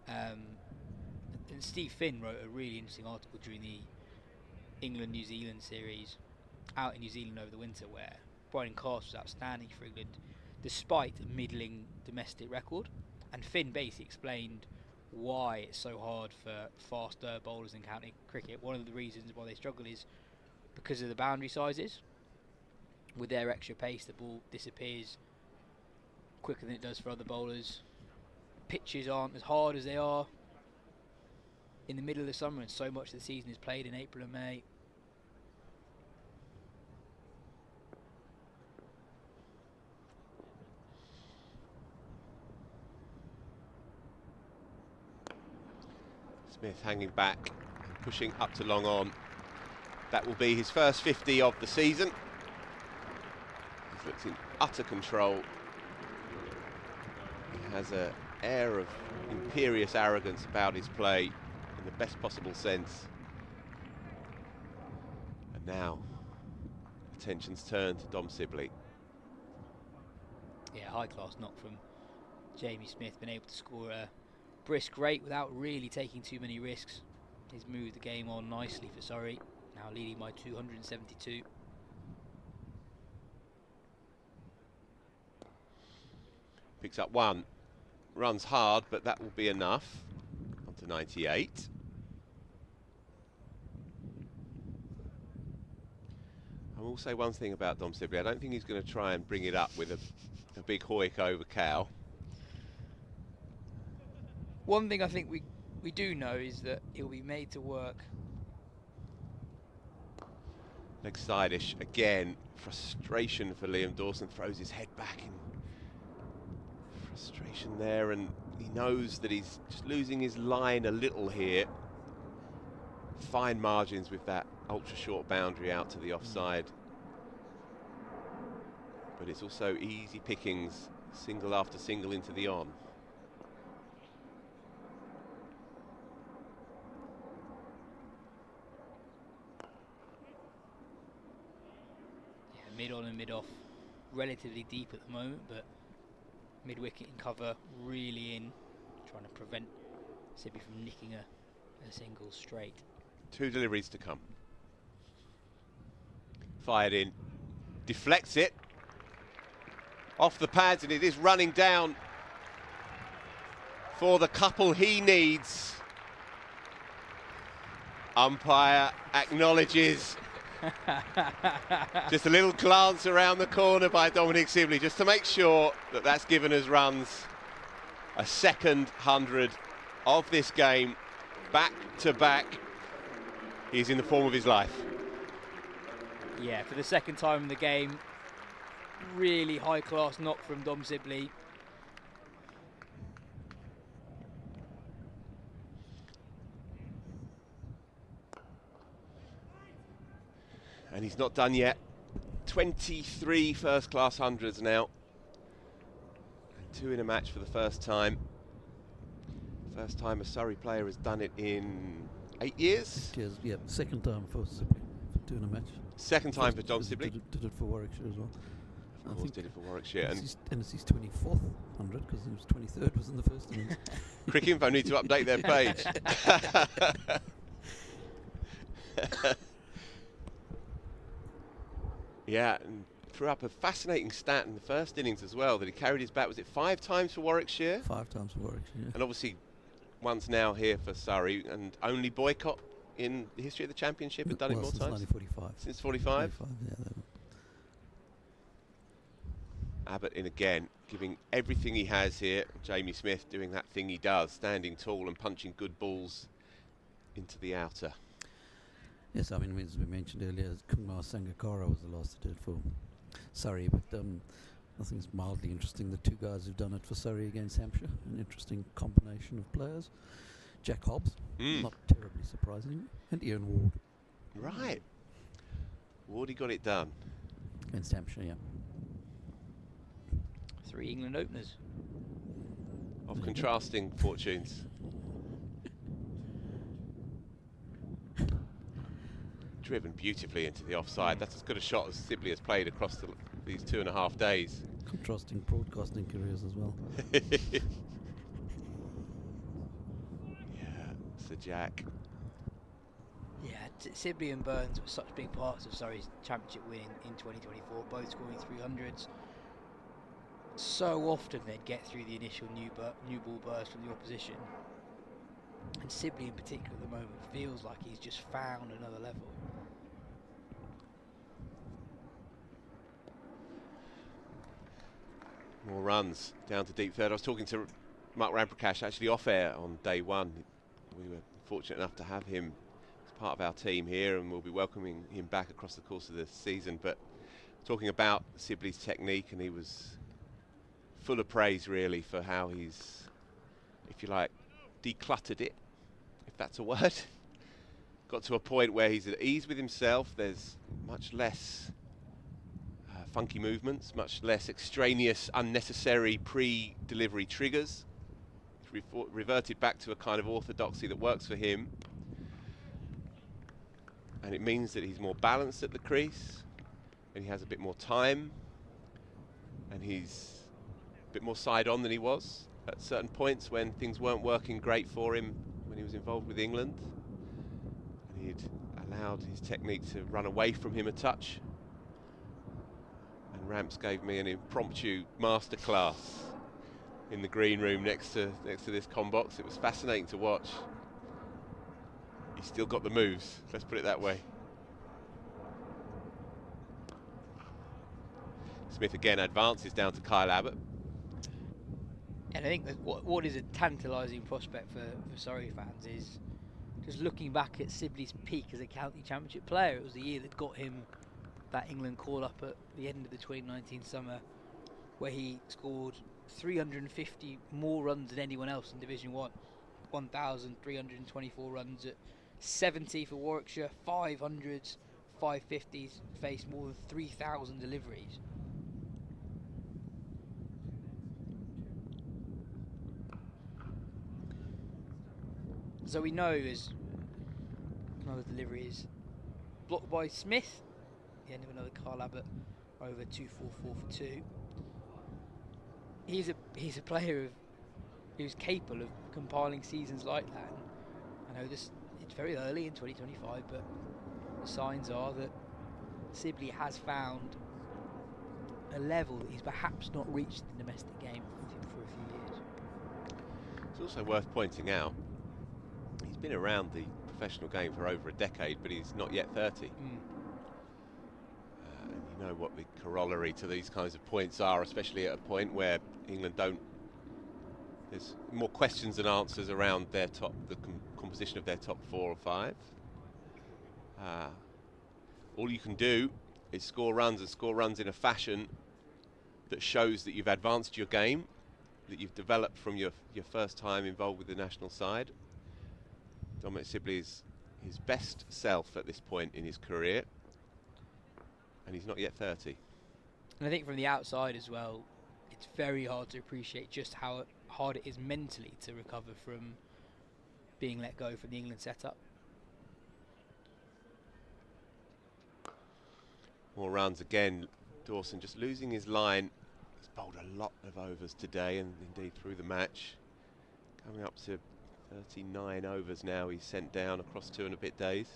And Steve Finn wrote a really interesting article during the England-New Zealand series out in New Zealand over the winter, where Brian Cast was outstanding for England despite a middling domestic record, and Finn basically explained why it's so hard for faster bowlers in county cricket. One of the reasons why they struggle is because of the boundary sizes. With their extra pace, the ball disappears quicker than it does for other bowlers. Pitches aren't as hard as they are in the middle of the summer, and so much of the season is played in April and May. Smith hanging back, pushing up to long on. That will be his first 50 of the season. He's looked in utter control. He has an air of imperious arrogance about his play, in the best possible sense. And now, attention's turned to Dom Sibley. Yeah, high class knock from Jamie Smith, been able to score a brisk rate without really taking too many risks. He's moved the game on nicely for Surrey, now leading by 272. Picks up one, runs hard, but that will be enough. On to 98. I will say one thing about Dom Sibley. I don't think he's going to try and bring it up with a big hoik over cow. One thing I think we do know is that he'll be made to work. Leg side-ish again. Frustration for Liam Dawson. Throws his head back in frustration there, and he knows that he's just losing his line a little here. Fine margins with that ultra short boundary out to the offside. But it's also easy pickings, single after single into the on. Mid on and mid off, relatively deep at the moment, but mid wicket in cover, really in, trying to prevent Sibley from nicking a single straight. 2 deliveries to come. Fired in, deflects it off the pads, and it is running down for the couple he needs. Umpire acknowledges. Just a little glance around the corner by Dominic Sibley just to make sure that that's given us runs. A second 100 of this game, back to back. He's in the form of his life. Yeah, for the second time in the game, really high class knock from Dom Sibley. And he's not done yet. 23 first-class hundreds now. 2 in a match for the first time. First time a Surrey player has done it in 8 years. Yeah, second time for Sibley for 2 in a match. Second time for Dom Sibley. Did it for Warwickshire as well. Of course, did it for Warwickshire. And it's his 24th 100 because he was 23rd was in the first innings. Cricket Info need to update their page. Yeah, and threw up a fascinating stat in the first innings as well, that he carried his bat, was it 5 times for Warwickshire? 5 times for Warwickshire, yeah. And obviously once now here for Surrey, and only boycott in the history of the championship, had done it more since times? 1945. Since 45? 45, yeah. Abbott in again, giving everything he has here. Jamie Smith doing that thing he does, standing tall and punching good balls into the outer. Yes, I mean, as we mentioned earlier, Kumar Sangakkara was the last to do it for Surrey, but I think it's mildly interesting. The 2 guys who've done it for Surrey against Hampshire, an interesting combination of players. Jack Hobbs, not terribly surprising, and Ian Ward. Right. Wardy got it done. Against Hampshire, yeah. 3 England openers. Of contrasting fortunes. Driven beautifully into the offside. That's as good a shot as Sibley has played across these 2.5 days. Contrasting broadcasting careers as well. Yeah, Sir Jack. Yeah, Sibley and Burns were such big parts of Surrey's championship win in 2024, both scoring 300s. So often they'd get through the initial new ball burst from the opposition. And Sibley in particular at the moment feels like he's just found another level. More runs down to deep third. I was talking to Mark Ramprakash actually off air on day 1. We were fortunate enough to have him as part of our team here, and we'll be welcoming him back across the course of the season. But talking about Sibley's technique, and he was full of praise really for how he's, if you like, decluttered it, if that's a word. Got to a point where he's at ease with himself. There's much less funky movements, much less extraneous, unnecessary pre-delivery triggers. He's reverted back to a kind of orthodoxy that works for him. And it means that he's more balanced at the crease, and he has a bit more time, and he's a bit more side-on than he was at certain points when things weren't working great for him when he was involved with England. And he'd allowed his technique to run away from him a touch. And Ramps gave me an impromptu masterclass in the green room next to this comm box. It was fascinating to watch. He's still got the moves, let's put it that way. Smith again advances down to Kyle Abbott. And I think that what is a tantalising prospect for Surrey fans is just looking back at Sibley's peak as a county championship player. It was the year that got him that England call up at the end of the 2019 summer, where he scored 350 more runs than anyone else in Division 1. 1,324 runs at 70 for Warwickshire, 500s, 550s, faced more than 3,000 deliveries. So we know as another delivery is blocked by Smith, the end of another Kyle Abbott, over 244 for 2. He's a player who's capable of compiling seasons like that. And I know it's very early in 2025, but the signs are that Sibley has found a level that he's perhaps not reached in the domestic game for a few years. It's also worth pointing out, he's been around the professional game for over a decade, but he's not yet 30. And you know what the corollary to these kinds of points are, especially at a point where England don't. There's more questions than answers around their top, the composition of their top 4 or 5. All you can do is score runs, and score runs in a fashion that shows that you've advanced your game, that you've developed from your first time involved with the national side. Dominic Sibley is his best self at this point in his career, and he's not yet 30. And I think from the outside as well, it's very hard to appreciate just how hard it is mentally to recover from being let go from the England setup. More runs again. Dawson just losing his line. He's bowled a lot of overs today, and indeed through the match. Coming up to 39 overs now he's sent down across 2 and a bit days.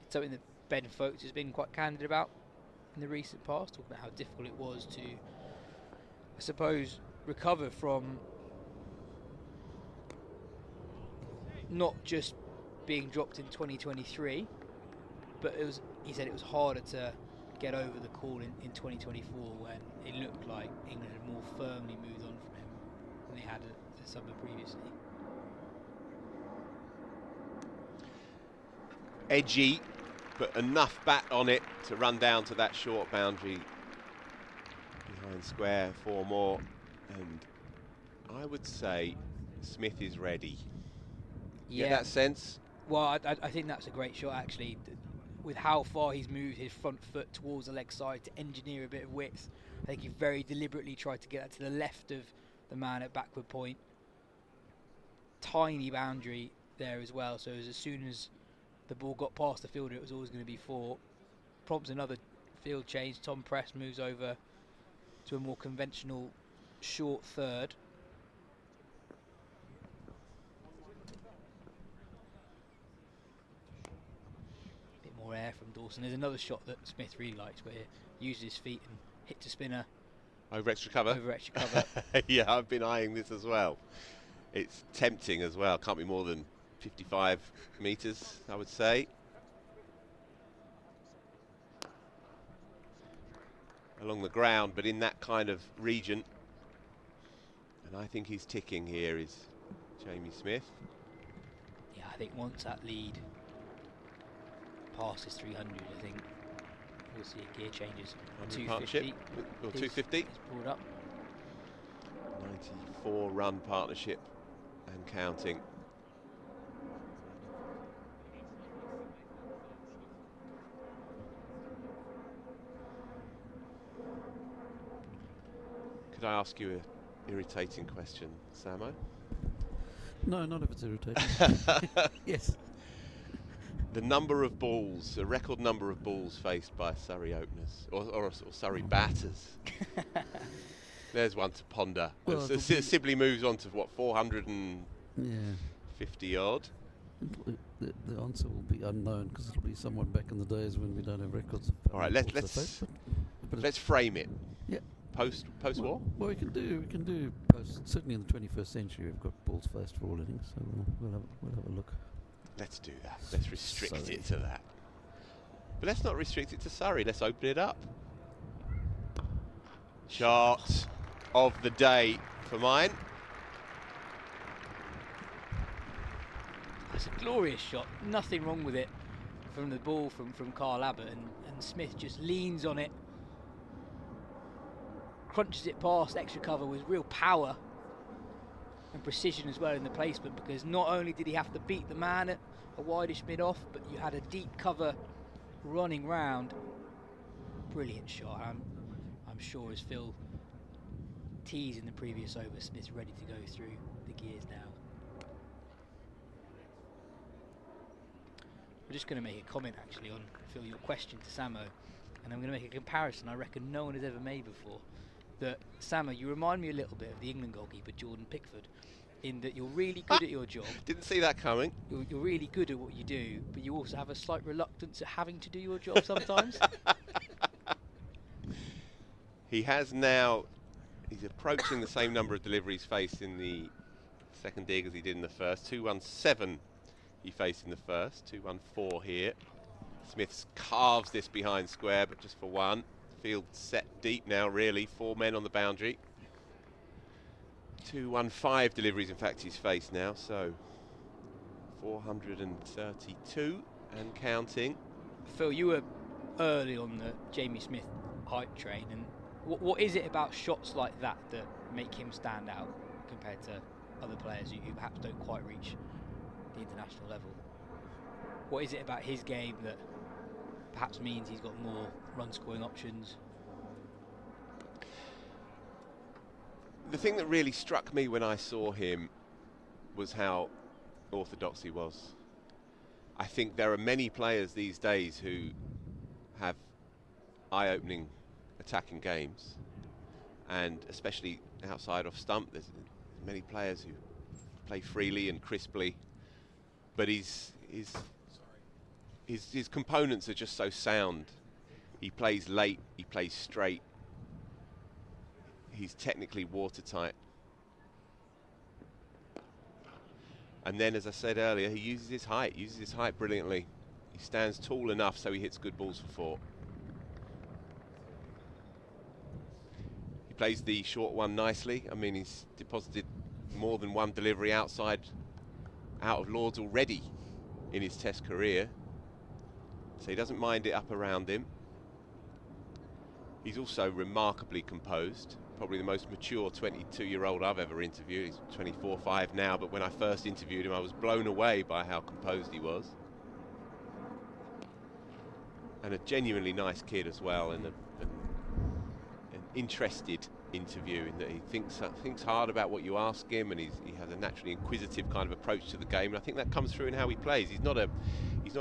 It's something that Ben Folks has been quite candid about in the recent past, talking about how difficult it was to, I suppose, recover from not just being dropped in 2023, but he said it was harder to get over the call in 2024 when it looked like England had more firmly moved on from him than they had the summer previously. Edgy, but enough bat on it to run down to that short boundary behind square, 4 more, and I would say Smith is ready. Yeah, get that sense? Well, I think that's a great shot actually, with how far he's moved his front foot towards the leg side to engineer a bit of width. I think he very deliberately tried to get that to the left of the man at backward point. Tiny boundary there as well, so as soon as the ball got past the fielder, it was always going to be 4. Prompts another field change. Tom Press moves over to a more conventional short third. Bit more air from Dawson. There's another shot that Smith really likes where he uses his feet and hits a spinner. Over extra cover? Over extra cover. Yeah, I've been eyeing this as well. It's tempting as well. Can't be more than 55 metres, I would say. Along the ground, but in that kind of region. And I think he's ticking here is Jamie Smith. Yeah, I think once that lead passes 300, I think we'll see a gear changes. 250. Or 250. He's brought up. 94 run partnership and counting. Could I ask you an irritating question, Samo? No, not if it's irritating. Yes. The number of balls, the record number of balls faced by Surrey openers or Surrey batters. There's one to ponder. Well, Sibley moves on to what, 450 odd? The answer will be unknown because it'll be someone back in the days when we don't have records of. All right, let's frame it. Yeah. Post-war? Well, we can do post. Certainly in the 21st century, we've got balls faced for all innings, so we'll have a look. Let's do that. Let's restrict it to that. But let's not restrict it to Surrey. Let's open it up. Shot of the day for mine. It's a glorious shot. Nothing wrong with it from the ball from Carl Abbott, and Smith just leans on it, crunches it past extra cover with real power and precision as well in the placement, because not only did he have to beat the man at a wideish mid-off, but you had a deep cover running round. Brilliant shot. I'm sure, as Phil teased in the previous over, Smith's ready to go through the gears now. We're just going to make a comment actually on, Phil, your question to Samo, and I'm going to make a comparison I reckon no one has ever made before. That, Samo, you remind me a little bit of the England goalkeeper Jordan Pickford, in that you're really good at your job. Didn't see that coming. You're really good at what you do, but you also have a slight reluctance at having to do your job sometimes. He has now, he's approaching the same number of deliveries faced in the second dig as he did in the first. 217 he faced in the first, 214 here. Smith carves this behind square, but just for one. Field set deep now, really. 4 men on the boundary. 215 deliveries, in fact, he's faced now, so 432 and counting. Phil, you were early on the Jamie Smith hype train, and what is it about shots like that that make him stand out compared to other players who perhaps don't quite reach the international level? What is it about his game that perhaps means he's got more run scoring options? The thing that really struck me when I saw him was how orthodox he was. I think there are many players these days who have eye-opening attacking games, and especially outside off stump, there's many players who play freely and crisply, but his components are just so sound. He plays late, he plays straight, he's technically watertight. And then, as I said earlier, he uses his height brilliantly. He stands tall enough so he hits good balls for 4. He plays the short one nicely. I mean, he's deposited more than one delivery out of Lords already in his Test career. So he doesn't mind it up around him. He's also remarkably composed. Probably the most mature 22-year-old I've ever interviewed. He's 24-5 now, but when I first interviewed him, I was blown away by how composed he was. And a genuinely nice kid as well, and an interested interview in that he thinks hard about what you ask him, and he has a naturally inquisitive kind of approach to the game. And I think that comes through in how he plays. He's not a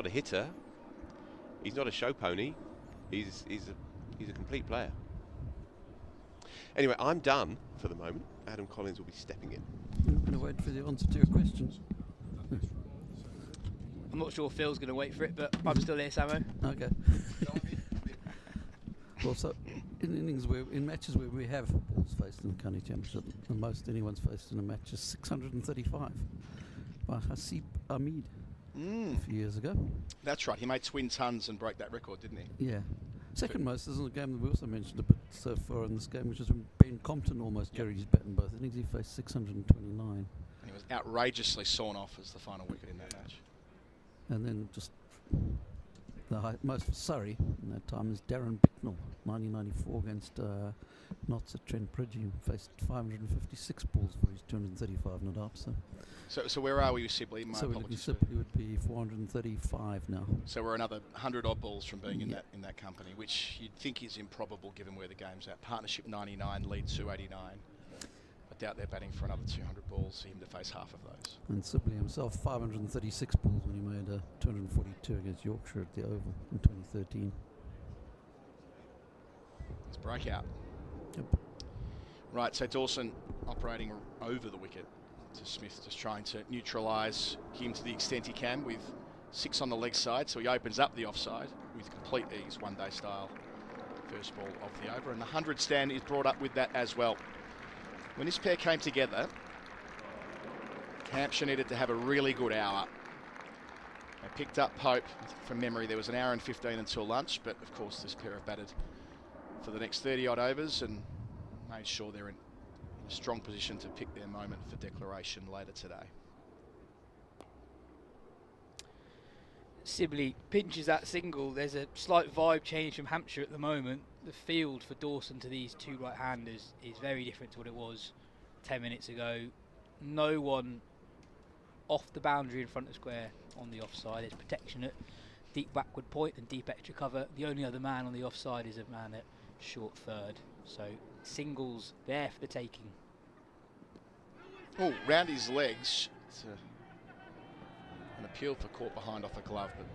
hitter. He's not a show pony. He's a complete player. Anyway, I'm done for the moment. Adam Collins will be stepping in. I'm going to wait for the answer to your questions. I'm not sure Phil's going to wait for it, but I'm still here, Samo. Okay. Well, so in matches where we have balls faced in the county championship, the most anyone's faced in a match is 635 by Hasib Ahmed a few years ago. That's right. He made twin tons and broke that record, didn't he? Yeah. Second most is in a game that we also mentioned a bit so far in this game, which is when Ben Compton almost carried his bat in both innings. He faced 629. And he was outrageously sawn off as the final wicket in that match. And then just the most for Surrey in that time is Darren Bicknell, 1994 against Notts at Trent Bridge. He faced 556 balls for his 235 not up. So where are we with Sibley? So Sibley would be 435 now. So we're another 100 odd balls from being in that company, which you'd think is improbable given where the game's at. Partnership 99, lead 289. I doubt they're batting for another 200 balls for him to face half of those. And Sibley himself, 536 balls when he made 242 against Yorkshire at the Oval in 2013. It's breakout. Yep. Right, so Dawson operating over the wicket to Smith, just trying to neutralise him to the extent he can with 6 on the leg side. So he opens up the offside with complete ease, one-day style. First ball of the over, and the 100 stand is brought up with that as well. When this pair came together, Hampshire needed to have a really good hour. They picked up Pope. From memory, there was an hour and 15 until lunch, but of course this pair have batted for the next 30 odd overs and made sure they're in a strong position to pick their moment for declaration later today. Sibley pinches that single. There's a slight vibe change from Hampshire at the moment. The field for Dawson to these two right-handers is very different to what it was 10 minutes ago. No one off the boundary in front of square on the offside. It's protection at deep backward point and deep extra cover. The only other man on the offside is a man at short third. So singles there for the taking. Oh, round his legs. It's an appeal for caught behind off a glove, but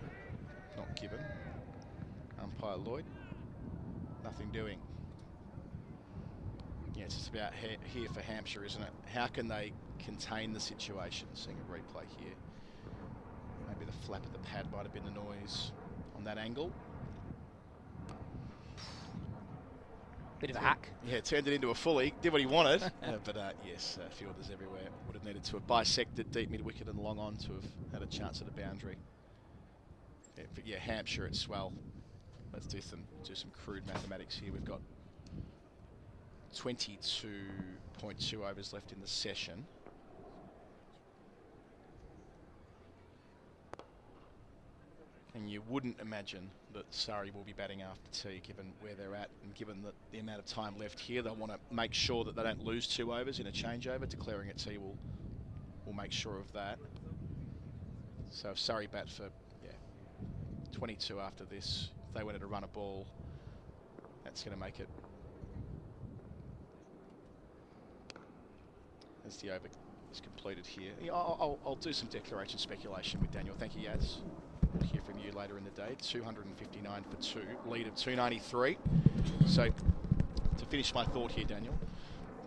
not given. Umpire Lloyd, nothing doing. Yeah, it's just about here for Hampshire, isn't it? How can they contain the situation? Seeing a replay here. Maybe the flap of the pad might have been the noise on that angle. Bit of a hack. Yeah, turned it into a fully. Did what he wanted. But yes, fielders everywhere would have needed to have bisected deep mid-wicket and long on to have had a chance at a boundary. Yeah, but yeah, Hampshire at swell. Let's do some crude mathematics here. We've got 22.2 overs left in the session. And you wouldn't imagine that Surrey will be batting after tea, given where they're at and given the amount of time left here. They'll want to make sure that they don't lose 2 overs in a changeover. Declaring at tea will make sure of that. So if Surrey bat for 22 after this, if they wanted to run a ball, that's going to make it once the over is completed here. Yeah, I'll do some declaration speculation with Daniel. Thank you, Yas. We'll hear from you later in the day. 259 for 2, lead of 293. So, to finish my thought here, Daniel,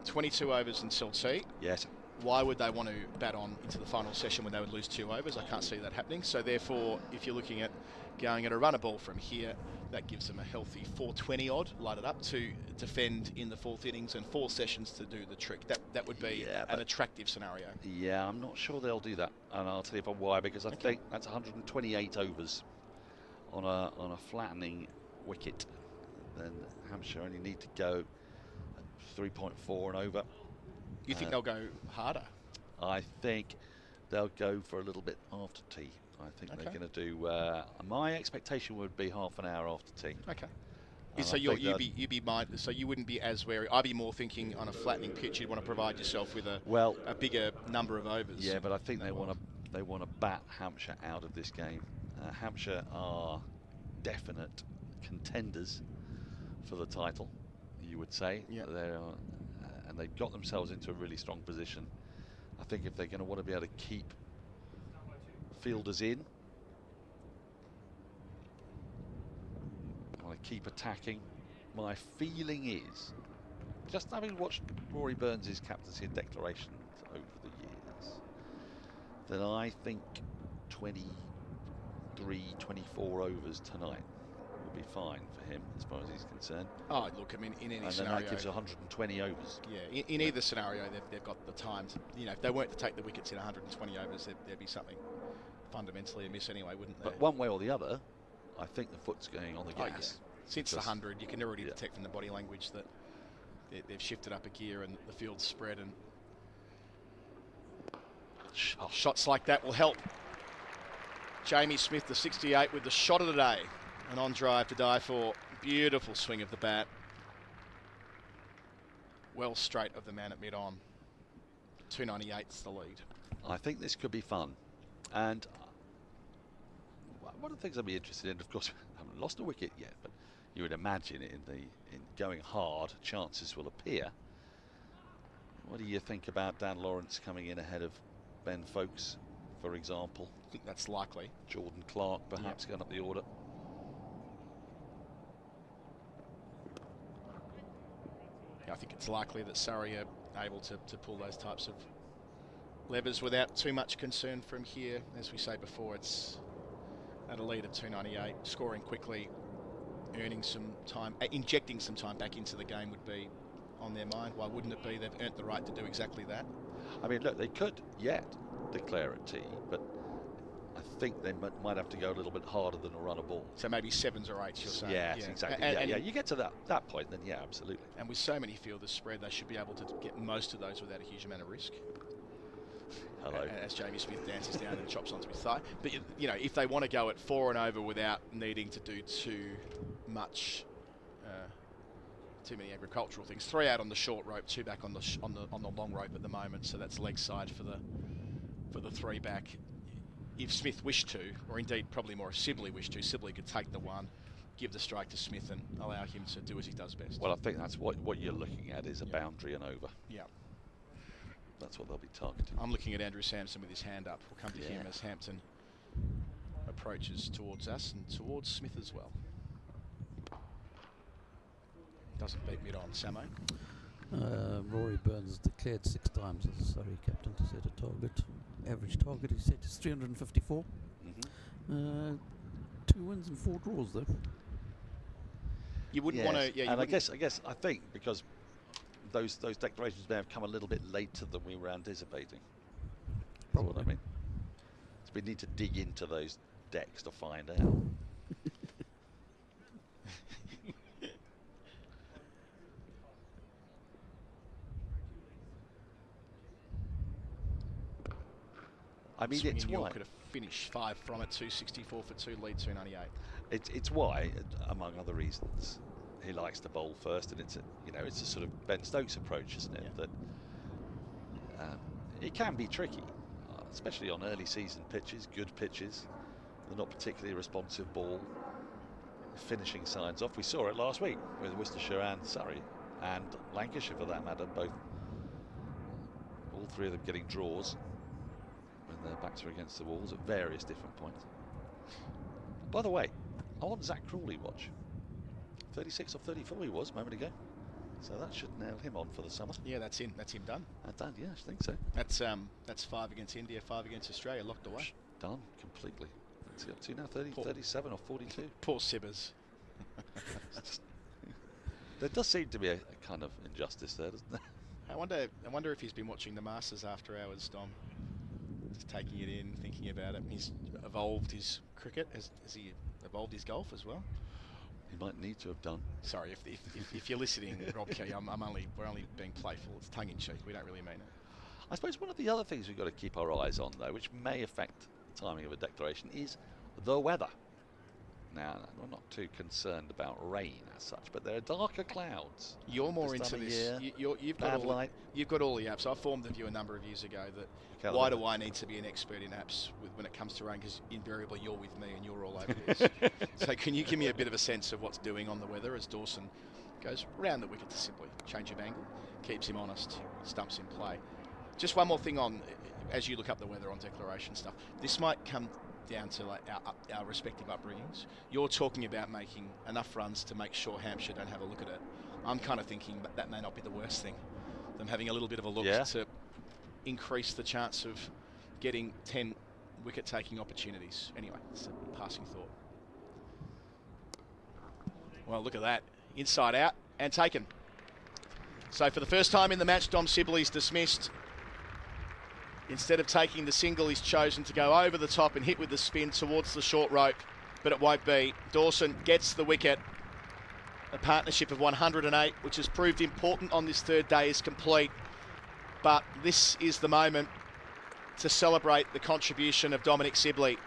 22 overs until tea. Yes. Why would they want to bat on into the final session when they would lose 2 overs? I can't see that happening. So therefore, if you're looking at going at a runner ball from here, that gives them a healthy 420 odd, light it up to defend in the 4th innings and 4 sessions to do the trick. That would be an attractive scenario. Yeah, I'm not sure they'll do that, and I'll tell you why. Because I think that's 128 overs on a flattening wicket. Then Hampshire only need to go 3.4 and over. You think they'll go harder? I think they'll go for a little bit after tea. I think they're going to do. My expectation would be half an hour after tea. Okay. So you'd be minded. So you wouldn't be as wary. I'd be more thinking on a flattening pitch. You'd want to provide yourself with a bigger number of overs. Yeah, but I think they want to bat Hampshire out of this game. Hampshire are definite contenders for the title, you would say. Yeah. And they've got themselves into a really strong position. I think if they're going to want to be able to keep fielders in, want to keep attacking, my feeling is, just having watched Rory Burns' captaincy and declarations over the years, that I think 23, 24 overs tonight will be fine for him as far as he's concerned. Oh, look, I mean, in any scenario, and that gives 120 overs. Yeah, in either scenario, they've got the time to, if they weren't to take the wickets in 120 overs, there'd be something fundamentally amiss anyway, wouldn't there? But one way or the other, I think the foot's going on the gas. Oh, yeah. Since the 100, you can already detect from the body language that they've shifted up a gear and the field's spread, and shots like that will help. Jamie Smith, the 68, with the shot of the day. An on drive to die for. Beautiful swing of the bat. Well straight of the man at mid-on. 298's the lead. I think this could be fun. And one of the things I'd be interested in, of course, I haven't lost a wicket yet, but you would imagine in going hard, chances will appear. What do you think about Dan Lawrence coming in ahead of Ben Foakes, for example? I think that's likely. Jordan Clark perhaps going up the order. I think it's likely that Surrey are able to pull those types of levers without too much concern from here. As we say before, it's at a lead of 298, scoring quickly, earning some time, injecting some time back into the game would be on their mind. Why wouldn't it be? They've earned the right to do exactly that. I mean, look, they could yet declare a tee, but I think they might have to go a little bit harder than a runner ball. So maybe 7s or 8s, you're saying? Yes, exactly. And you get to that point, then yeah, absolutely. And with so many fielders spread, they should be able to get most of those without a huge amount of risk. Hello. As Jamie Smith dances down and chops onto his thigh. But, if they want to go at 4 and over without needing to do too many agricultural things, 3 out on the short rope, 2 back on the long rope at the moment. So that's leg side for the 3 back. If Smith wished to, or indeed probably more if Sibley wished to, Sibley could take the 1, give the strike to Smith and allow him to do as he does best. Well, I think that's what you're looking at is a boundary and over. Yeah. That's what they'll be targeting. I'm looking at Andrew Sampson with his hand up. We'll come to him as Hampton approaches towards us and towards Smith as well. Doesn't beat mid on, Samo. Rory Burns declared 6 times as a Surrey captain to set a target. Average target he set is 354. 2 wins and 4 draws though. You wouldn't want to, and I guess because those declarations may have come a little bit later than we were anticipating. Probably. That's what I mean. So we need to dig into those decks to find out. I mean, it's why could have finished 5 from it, 264 for 2, lead 298. It's why, among other reasons, he likes to bowl first, and it's a sort of Ben Stokes approach, isn't it? Yeah. That it can be tricky, especially on early season pitches, good pitches, the not particularly responsive ball, finishing signs off. We saw it last week with Worcestershire and Surrey, and Lancashire for that matter, both all three of them getting draws when their backs are against the walls at various different points. By the way, I want Zach Crawley watch. 36 or 34 he was a moment ago. So that should nail him on for the summer. Yeah, that's him done. Done, yeah, I think so. That's 5 against India, 5 against Australia, locked away. Done completely. What's he up to now? 37 or 42? Poor Sibbers. There does seem to be a kind of injustice there, doesn't there? I wonder if he's been watching the Masters after hours, Dom. Just taking it in, thinking about it. He's evolved his cricket. Has he evolved his golf as well? He might need to have done. Sorry, if you're listening, Rob Key, we're only being playful. It's tongue in cheek. We don't really mean it. I suppose one of the other things we've got to keep our eyes on, though, which may affect the timing of a declaration, is the weather. Now, I'm not too concerned about rain as such, but there are darker clouds. You're more into this. You've got all the apps. I formed the view a number of years ago that why do I need to be an expert in apps when it comes to rain? Because invariably you're with me and you're all over this. So can you give me a bit of a sense of what's doing on the weather as Dawson goes round the wicket to simply change of angle, keeps him honest, stumps in play. Just one more thing on, as you look up the weather on declaration stuff, this might come down to like our respective upbringings. You're talking about making enough runs to make sure Hampshire don't have a look at it. I'm kind of thinking that may not be the worst thing. Them having a little bit of a look to increase the chance of getting 10 wicket-taking opportunities. Anyway, it's a passing thought. Well, look at that. Inside out and taken. So for the first time in the match, Dom Sibley's dismissed. Instead of taking the single, he's chosen to go over the top and hit with the spin towards the short rope, but it won't be. Dawson gets the wicket. A partnership of 108, which has proved important on this third day, is complete. But this is the moment to celebrate the contribution of Dominic Sibley.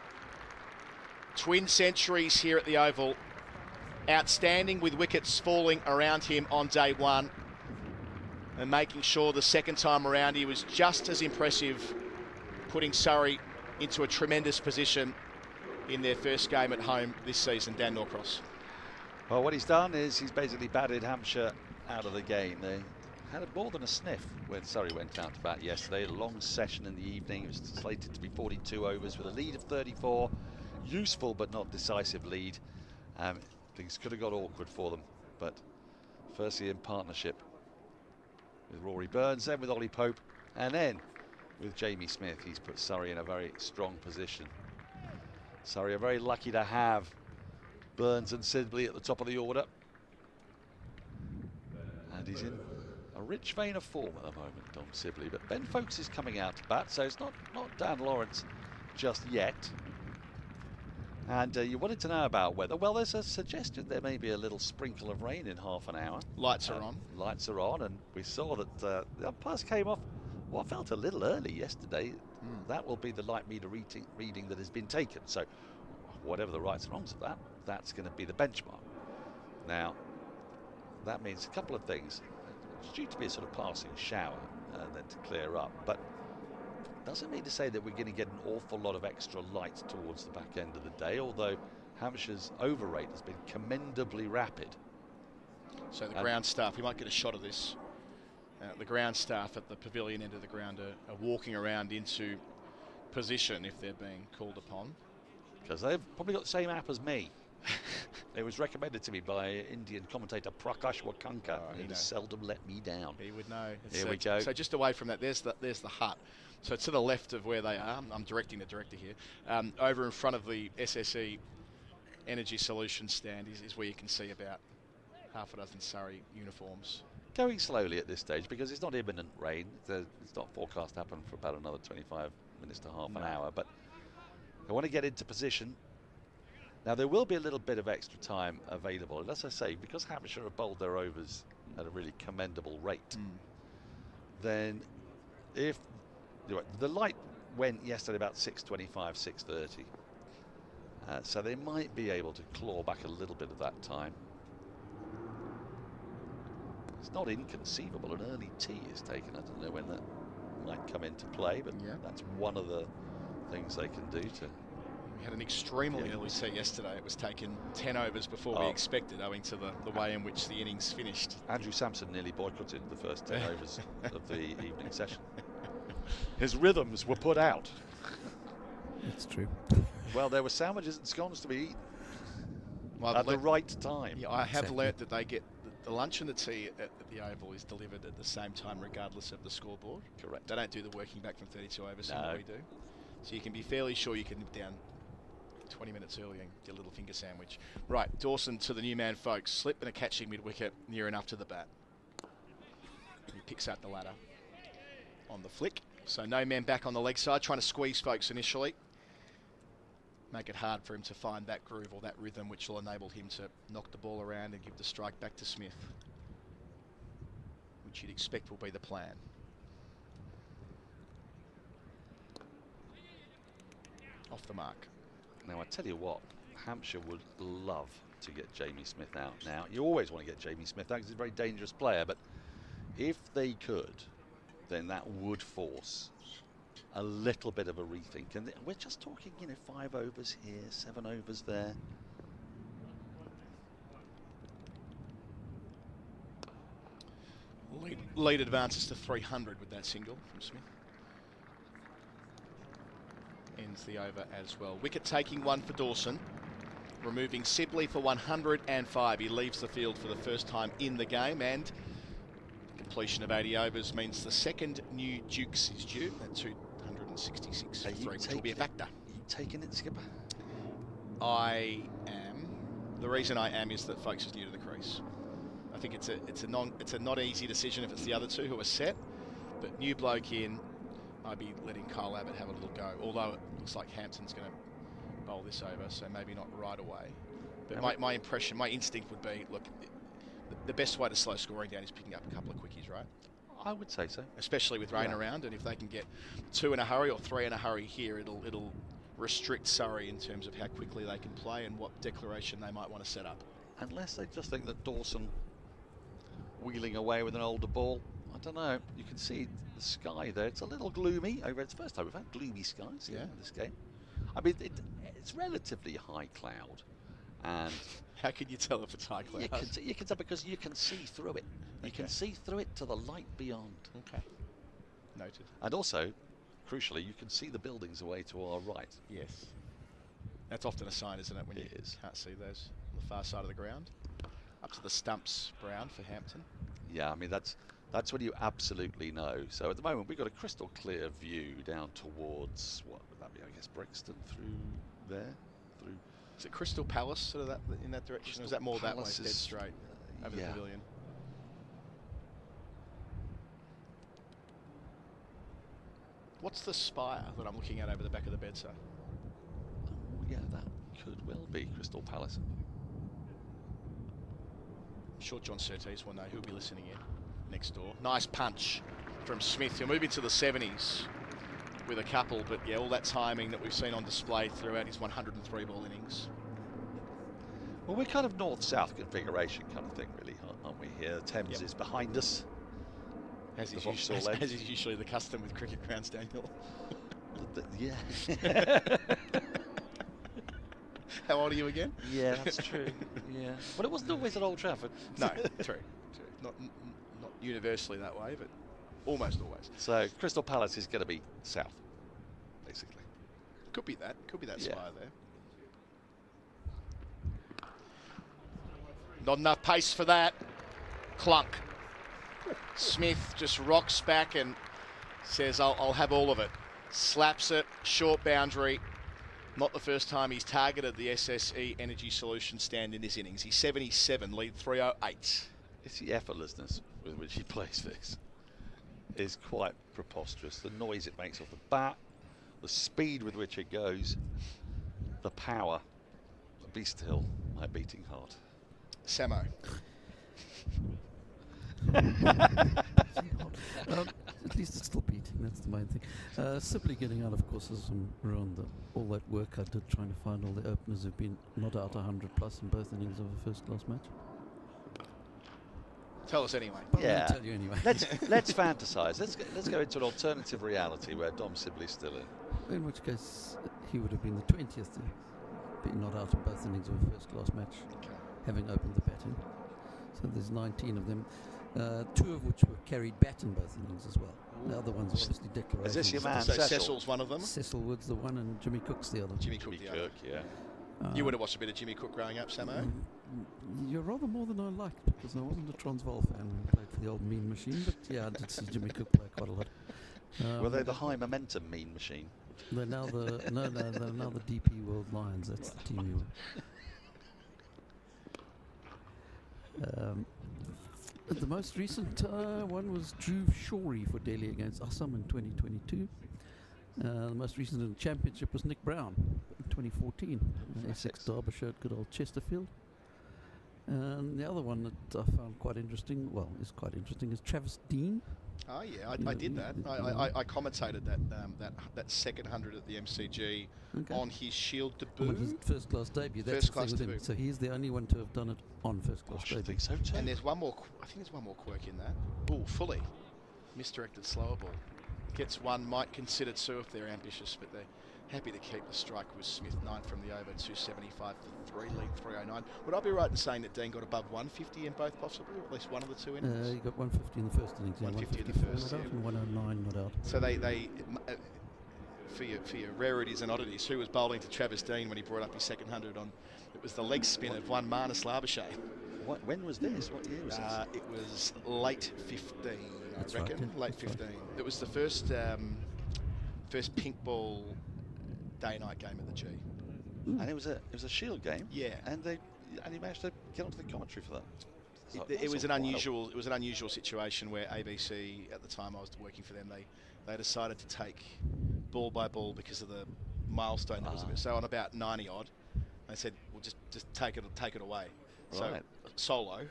Twin centuries here at the Oval. Outstanding with wickets falling around him on day one. And making sure the second time around he was just as impressive, putting Surrey into a tremendous position in their first game at home this season. Dan Norcross. Well, what he's done is he's basically batted Hampshire out of the game. They had more than a sniff when Surrey went out to bat yesterday. A long session in the evening. It was slated to be 42 overs with a lead of 34. Useful but not decisive lead. Things could have got awkward for them, but firstly in partnership with Rory Burns, then with Ollie Pope, and then with Jamie Smith, he's put Surrey in a very strong position. Surrey are very lucky to have Burns and Sibley at the top of the order. And he's in a rich vein of form at the moment, Dom Sibley. But Ben Folkes is coming out to bat, so it's not Dan Lawrence just yet. And you wanted to know about weather. Well, there's a suggestion there may be a little sprinkle of rain in half an hour. Lights are on. Lights are on, and we saw that the umpires came off what felt a little early yesterday. That will be the light meter reading that has been taken. So whatever the rights and wrongs of that, that's going to be the benchmark. Now, that means a couple of things. It's due to be a sort of passing shower and then to clear up, but doesn't mean to say that we're going to get an awful lot of extra light towards the back end of the day, although Hampshire's over rate has been commendably rapid. So the ground staff, we might get a shot of this. The ground staff at the pavilion end of the ground are walking around into position if they're being called upon. Because they've probably got the same app as me. It was recommended to me by Indian commentator Prakash Wakanka. He has seldom let me down. He would know. Here we go. So just away from that, there's the hut. So to the left of where they are, I'm directing the director here, over in front of the SSE Energy Solutions stand is where you can see about half a dozen Surrey uniforms. Going slowly at this stage because it's not imminent rain. It's not forecast to happen for about another 25 minutes to half an hour, but I want to get into position. Now there will be a little bit of extra time available, and as I say, because Hampshire have bowled their overs at a really commendable rate, then if the light went yesterday about 6:25, 6:30, so they might be able to claw back a little bit of that time. It's not inconceivable an early tea is taken. I don't know when that might come into play, but that's one of the things they can do to. We had an extremely early tea yesterday. It was taken 10 overs before we expected, owing to the way in which the innings finished. Andrew Sampson nearly boycotted the first 10 overs of the evening session. His rhythms were put out. It's true. Well, there were sandwiches and scones to be eaten Well, at the right time. Yeah, I have Exactly. learnt that they get the lunch and the tea at the Oval is delivered at the same time regardless of the scoreboard. Correct. They don't do the working back from 32 overs No. like we do. So you can be fairly sure you can nip down 20 minutes early and get a little finger sandwich. Right, Dawson to the new man, folks. Slip and a catching mid-wicket near enough to the bat. He picks out the ladder on the flick. So no man back on the leg side, trying to squeeze folks initially. Make it hard for him to find that groove or that rhythm which will enable him to knock the ball around and give the strike back to Smith, which you'd expect will be the plan. Off the mark. Now, I tell you what, Hampshire would love to get Jamie Smith out now. You always want to get Jamie Smith out because he's a very dangerous player, but if they could, then that would force a little bit of a rethink. And we're just talking, 5 overs here, 7 overs there. Lead advances to 300 with that single from Smith. Ends the over as well. Wicket taking one for Dawson. Removing Sibley for 105. He leaves the field for the first time in the game, and completion of 80 overs means the second new Dukes is due at 266 for 3, which will be a factor. Are you taking it, Skipper? I am. The reason I am is that folks is new to the crease. I think it's a not easy decision if it's the other two who are set, but new bloke in, I'd be letting Kyle Abbott have a little go. Although it looks like Hampton's going to bowl this over, so maybe not right away. But my impression, my instinct would be, look, the best way to slow scoring down is picking up a couple of quickies, right? I would say so. Especially with rain around, and if they can get 2 in a hurry or 3 in a hurry here, it'll restrict Surrey in terms of how quickly they can play and what declaration they might want to set up. Unless they just think that Dawson wheeling away with an older ball. I don't know. You can see the sky there. It's a little gloomy. It's the first time we've had gloomy skies in this game. I mean, it's relatively high cloud. And how can you tell if it's high cloud? You can tell because you can see through it. You can see through it to the light beyond. Okay. Noted. And also, crucially, you can see the buildings away to our right. Yes. That's often a sign, isn't it, when you can't see those on the far side of the ground. Up to the stumps, Brown, for Hampton. Yeah, I mean, that's when you absolutely know. So at the moment, we've got a crystal clear view down towards, what would that be, I guess, Brixton through there? Through. Is it Crystal Palace, sort of that in that direction, or is that more Palace that way, dead straight, over the pavilion? What's the spire that I'm looking at over the back of the bed, sir? Oh, yeah, that could well be Crystal Palace. I'm sure John Surtees will know. He'll be listening in next door. Nice punch from Smith. He'll move into the 70s with a couple, but yeah, all that timing that we've seen on display throughout his 103 ball innings. Well, we're kind of north-south configuration kind of thing, really, aren't we here? The Thames is behind us. As is usually the custom with cricket grounds, Daniel. Yeah. How old are you again? Yeah, that's true. Yeah, but it wasn't always at Old Trafford. No, true. Not universally that way, but almost always. So Crystal Palace is going to be south, basically. Could be that. Could be that spire there. Not enough pace for that. Clunk. Smith just rocks back and says, I'll have all of it. Slaps it, short boundary. Not the first time he's targeted the SSE Energy Solution stand in this innings. He's 77, lead 308. It's the effortlessness with which he plays this is quite preposterous. The noise it makes off the bat, the speed with which it goes, the power. Be still, my beating heart. Samo. At least it's still beating, that's the main thing. Sibley getting out, of course, is around all that work I did trying to find all the openers who've been not out 100 plus in both innings of a first class match. Tell us anyway. But I'll tell you anyway. Let's fantasize. Let's go into an alternative reality where Dom Sibley's still in. In which case, he would have been the 20th to be not out in both innings of a first class match, having opened the batting. So there's 19 of them. 2 of which were carried bat in both innings as well. The other one's obviously declaration. Is this your man, So Cecil? Cecil's one of them. Cecil Wood's the one, and Jimmy Cook's the other. Jimmy Cook, Jimmy the other. Cook, yeah. You would have watched a bit of Jimmy Cook growing up, Samo? You're rather more than I liked, because I wasn't a Transvaal fan when I played for the old Mean Machine, but yeah, I did see Jimmy Cook play quite a lot. Were they the high momentum mean machine? They're now the they're now the DP World Lions. That's the team you were. The most recent one was Drew Shorey for Delhi against Assam in 2022. The most recent in the championship was Nick Brown in 2014. Essex Derbyshire at good old Chesterfield. And the other one that I found quite interesting, is Travis Dean. Oh yeah, I did that. I commentated that second 100 at the MCG on his Shield debut. On his first class debut. That's First the thing class with him. debut. So he's the only one to have done it on first class I debut. think so too. And there's one more. I think there's one more quirk in that. Oh, fully misdirected slower ball. Gets one. Might consider two if they're ambitious, but they're happy to keep the strike with Smith. 9 from the over, 275 for 3, lead 309. Would I be right in saying that Dean got above 150 in both possibly, or at least one of the two innings? He got 150 in the first innings. 150 in the first, not out, yeah. and 109 not out. So they for your rarities and oddities, who was bowling to Travis Dean when he brought up his second 100 on? It was the leg spin of one Marnus Labuschagne. When was this? What year was this? It was late 15, That's I reckon. right, yeah. Late That's 15. It was the first pink ball day-night game at the G. And it was a Shield game. Yeah. And he managed to get onto the commentary for that. It was an unusual situation where ABC at the time I was working for them, they decided to take ball by ball because of the milestone that was a bit. So on about 90 odd, they said, "Well, just take it away." So Right. solo,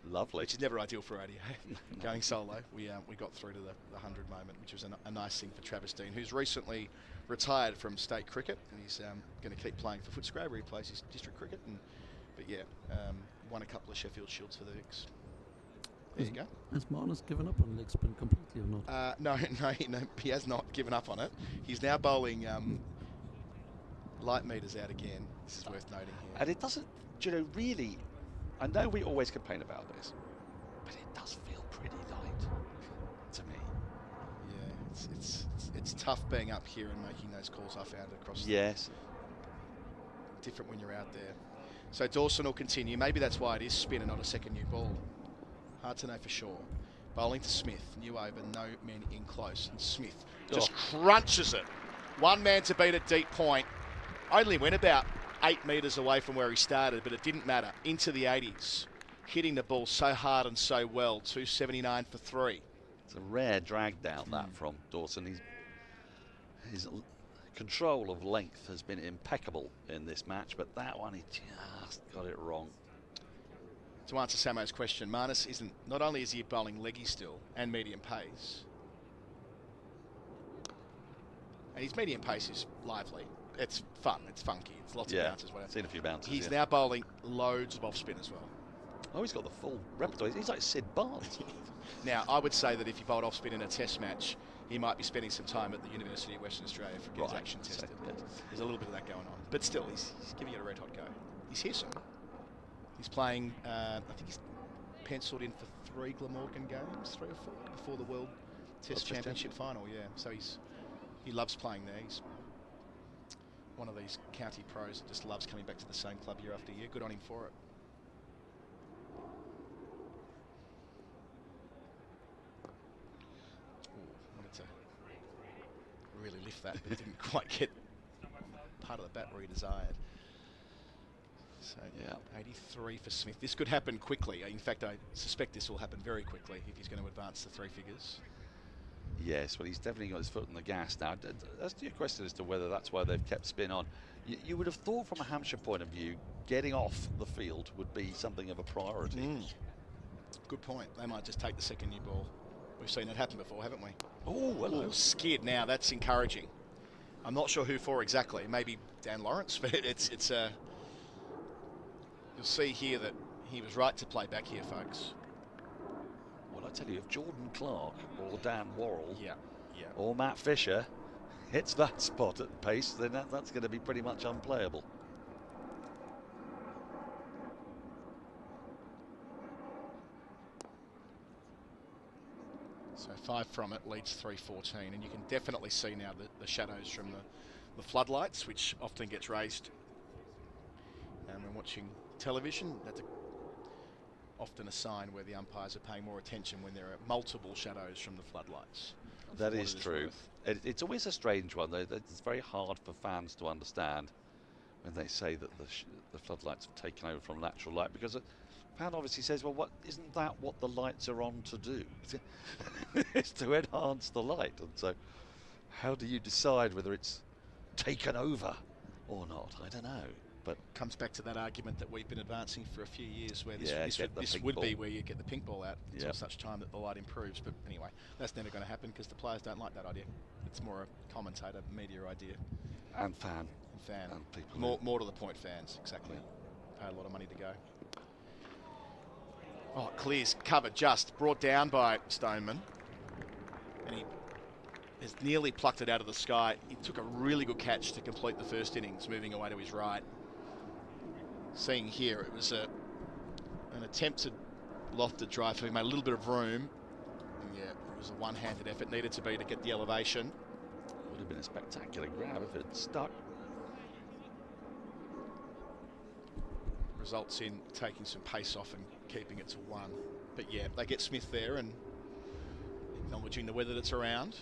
Lovely. which is never ideal for radio. Going solo, we got through to the 100 moment, which was a nice thing for Travis Dean, who's recently retired from state cricket, and he's going to keep playing for Footscray, where he plays his district cricket. Won a couple of Sheffield Shields for the Vicks. There you go. Has Marnus given up on leg spin completely or not? No, he has not given up on it. He's now bowling light meters out again. This is worth noting here. And it doesn't, really, I know we always complain about this, but it does feel pretty light to me. Yeah, it's tough being up here and making those calls I found across. Yes. Different when you're out there. So Dawson will continue. Maybe that's why it is spin and not a second new ball. Hard to know for sure. Bowling to Smith. New over, no men in close. And Smith just crunches it. One man to beat at deep point. Only went about 8 metres away from where he started, but it didn't matter. Into the 80s. Hitting the ball so hard and so well. 279 for 3. It's a rare drag down that from Dawson. His control of length has been impeccable in this match, but that one he just got it wrong. To answer Samo's question, Marnus isn't, not only is he bowling leggy still and medium pace, and his medium pace is lively. It's fun, it's funky, it's lots of bounces. I've seen a few bounces. He's now bowling loads of off spin as well. Oh, he's got the full repertoire. He's like Sid Barnes. Now, I would say that if he bowled off spin in a test match, he might be spending some time at the University of Western Australia for getting his action tested. There's a little bit of that going on. But still, he's giving it a red hot go. He's here soon. He's playing, I think he's penciled in for 3 Glamorgan games, 3 or 4, before the World Test Championship final, yeah. So he loves playing there. He's one of these county pros that just loves coming back to the same club year after year. Good on him for it. Wanted to really lift that, but didn't quite get part of the bat where he desired. So, 83 for Smith. This could happen quickly. In fact, I suspect this will happen very quickly if he's going to advance to 3 figures. Yes, well, he's definitely got his foot on the gas now. As to your question as to whether that's why they've kept spin on, you would have thought from a Hampshire point of view, getting off the field would be something of a priority. Good point. They might just take the second new ball. We've seen that happen before, haven't we? Oh, hello. Skid now. That's encouraging. I'm not sure who for exactly. Maybe Dan Lawrence, but it's you'll see here that he was right to play back here, folks. Well, I tell you, if Jordan Clark or Dan Worrell yeah. or Matt Fisher hits that spot at pace, then that's going to be pretty much unplayable. So 5 from it leads 3-14, and you can definitely see now the shadows from the floodlights, which often gets raised when watching television. That's often a sign where the umpires are paying more attention when there are multiple shadows from the floodlights. That is true. It's always a strange one, though. It's very hard for fans to understand when they say that the floodlights have taken over from natural light, because a fan obviously says, well, isn't that what the lights are on to do? It's to enhance the light. And so how do you decide whether it's taken over or not? I don't know. But comes back to that argument that we've been advancing for a few years, where this would ball. be where you get the pink ball out until such time that the light improves. But anyway, that's never going to happen because the players don't like that idea. It's more a commentator, media idea. And fan. And people. More to the point, fans, exactly. Pay a lot of money to go. Oh, clears cover just brought down by Stoneman. And he has nearly plucked it out of the sky. He took a really good catch to complete the first innings, moving away to his right. Seeing here, it was an attempted lofted drive, so he made a little bit of room. And yeah, it was a one-handed effort, needed to be to get the elevation. Would have been a spectacular grab if it had stuck. Results in taking some pace off and keeping it to 1. But yeah, they get Smith there and acknowledging the weather that's around.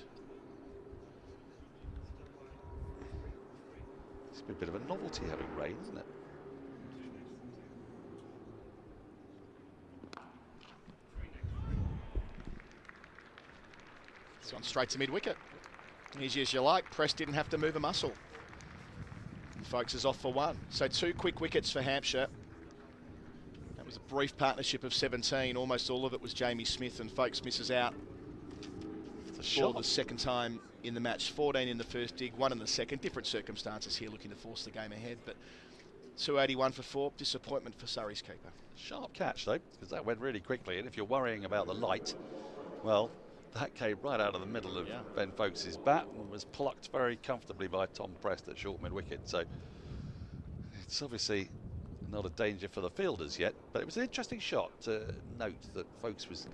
It's been a bit of a novelty having rain, isn't it? It's gone straight to mid-wicket. Easy as you like. Press didn't have to move a muscle. And Folkes is off for 1. So 2 quick wickets for Hampshire. That was a brief partnership of 17. Almost all of it was Jamie Smith, and Folkes misses out for the second time in the match. 14 in the first dig, 1 in the second. Different circumstances here, looking to force the game ahead. But 281 for 4. Disappointment for Surrey's keeper. Sharp catch, though, because that went really quickly. And if you're worrying about the light, well, that came right out of the middle of Ben Folkes' bat and was plucked very comfortably by Tom Prest at short mid-wicket. So it's obviously not a danger for the fielders yet, but it was an interesting shot to note that Folkes was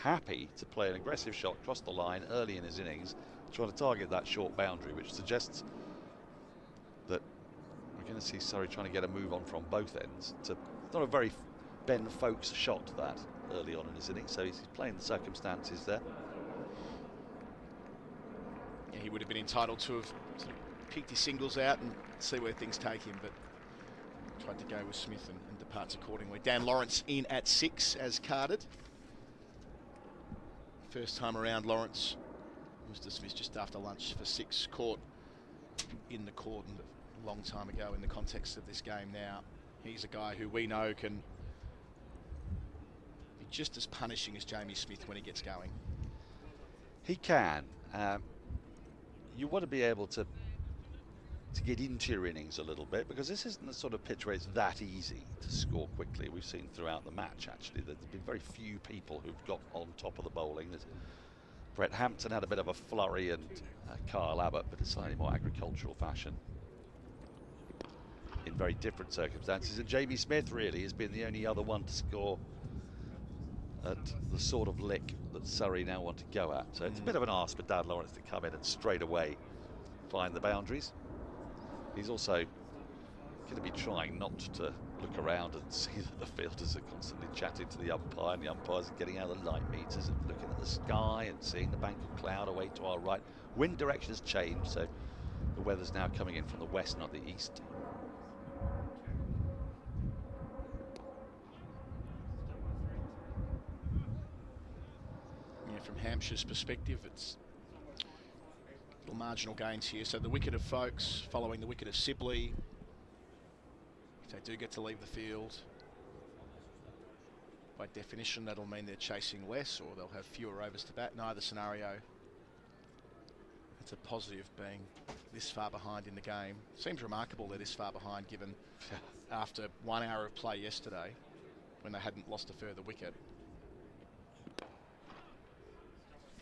happy to play an aggressive shot across the line early in his innings, trying to target that short boundary, which suggests that we're going to see Surrey trying to get a move on from both ends. It's not a very Ben Folkes shot, that, early on in his innings, so he's playing the circumstances there. Yeah, he would have been entitled to have sort of picked his singles out and see where things take him, but tried to go with Smith and departs accordingly. Dan Lawrence in at 6 as carded. First time around, Lawrence was dismissed just after lunch for 6, caught in the cordon a long time ago in the context of this game now. He's a guy who we know can be just as punishing as Jamie Smith when he gets going. He can. You want to be able to get into your innings a little bit, because this isn't the sort of pitch where it's that easy to score quickly. We've seen throughout the match, actually, that there's been very few people who've got on top of the bowling. Brett Hampton had a bit of a flurry, and Kyle Abbott, but in a slightly more agricultural fashion, in very different circumstances. And Jamie Smith really has been the only other one to score at the sort of lick that Surrey now want to go at. So it's a bit of an ask for Dan Lawrence to come in and straight away find the boundaries. He's also going to be trying not to look around and see that the fielders are constantly chatting to the umpire, and the umpires are getting out the light meters and looking at the sky and seeing the bank of cloud away to our right. Wind direction has changed, so the weather's now coming in from the west, not the east. Yeah, from Hampshire's perspective, it's little marginal gains here. So the wicket of Folkes following the wicket of Sibley. If they do get to leave the field, by definition that'll mean they're chasing less, or they'll have fewer overs to bat. In either scenario, it's a positive being this far behind in the game. Seems remarkable they're this far behind, given after 1 hour of play yesterday, when they hadn't lost a further wicket.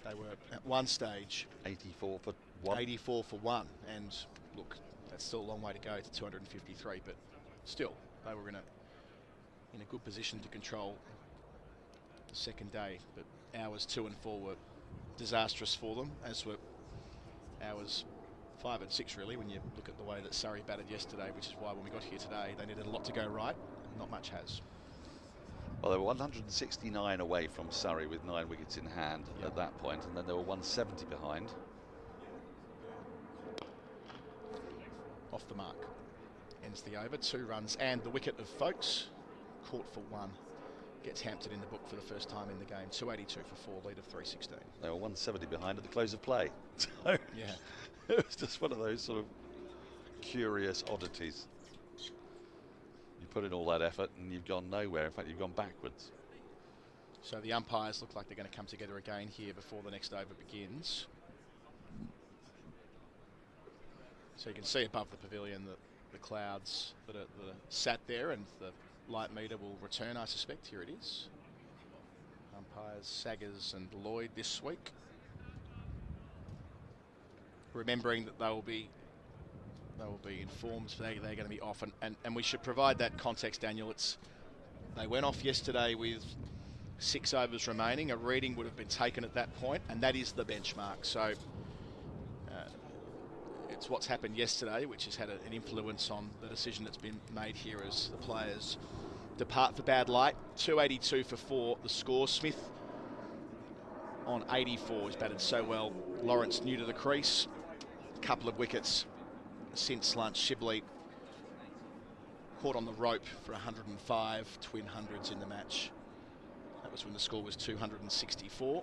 They were at one stage 84 for 1. 84 for 1, and look, that's still a long way to go to 253, but still they were in a good position to control the second day. But hours 2 and 4 were disastrous for them, as were hours 5 and 6 really, when you look at the way that Surrey batted yesterday, which is why when we got here today they needed a lot to go right, and not much has. Well, they were 169 away from Surrey with 9 wickets in hand at that point, and then they were 170 behind. Off the mark. Ends the over, 2 runs and the wicket of Folkes. Caught for 1. Gets Hampton in the book for the first time in the game. 282 for 4, lead of 316. They were 170 behind at the close of play. So yeah, it was just one of those sort of curious oddities. You put in all that effort and you've gone nowhere. In fact, you've gone backwards. So the umpires look like they're going to come together again here before the next over begins. So you can see above the pavilion that the clouds that are sat there, and the light meter will return, I suspect. Here it is. Umpires Saggers and Lloyd this week. Remembering that they will be informed they're going to be off, and we should provide that context, Daniel. They went off yesterday with 6 overs remaining. A reading would have been taken at that point, and that is the benchmark. So it's what's happened yesterday which has had an influence on the decision that's been made here as the players depart for bad light. 282 for 4 the score. Smith on 84 has batted so well. Lawrence new to the crease. A couple of wickets since lunch. Sibley caught on the rope for 105 twin hundreds in the match. That was when the score was 264.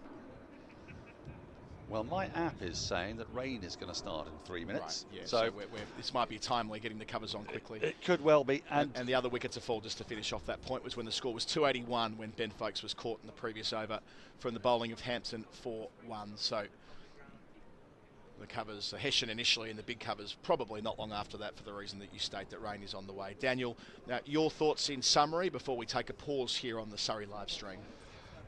Well, my app is saying that rain is going to start in 3 minutes. Right, yeah, so this might be timely, getting the covers on quickly. It could well be. And the other wicket to fall, just to finish off that point, was when the score was 281 when Ben Folkes was caught in the previous over from the bowling of Hampton for 1. So the covers, the Hessian initially, and the big covers probably not long after that, for the reason that you state that rain is on the way. Daniel, now your thoughts in summary before we take a pause here on the Surrey live stream.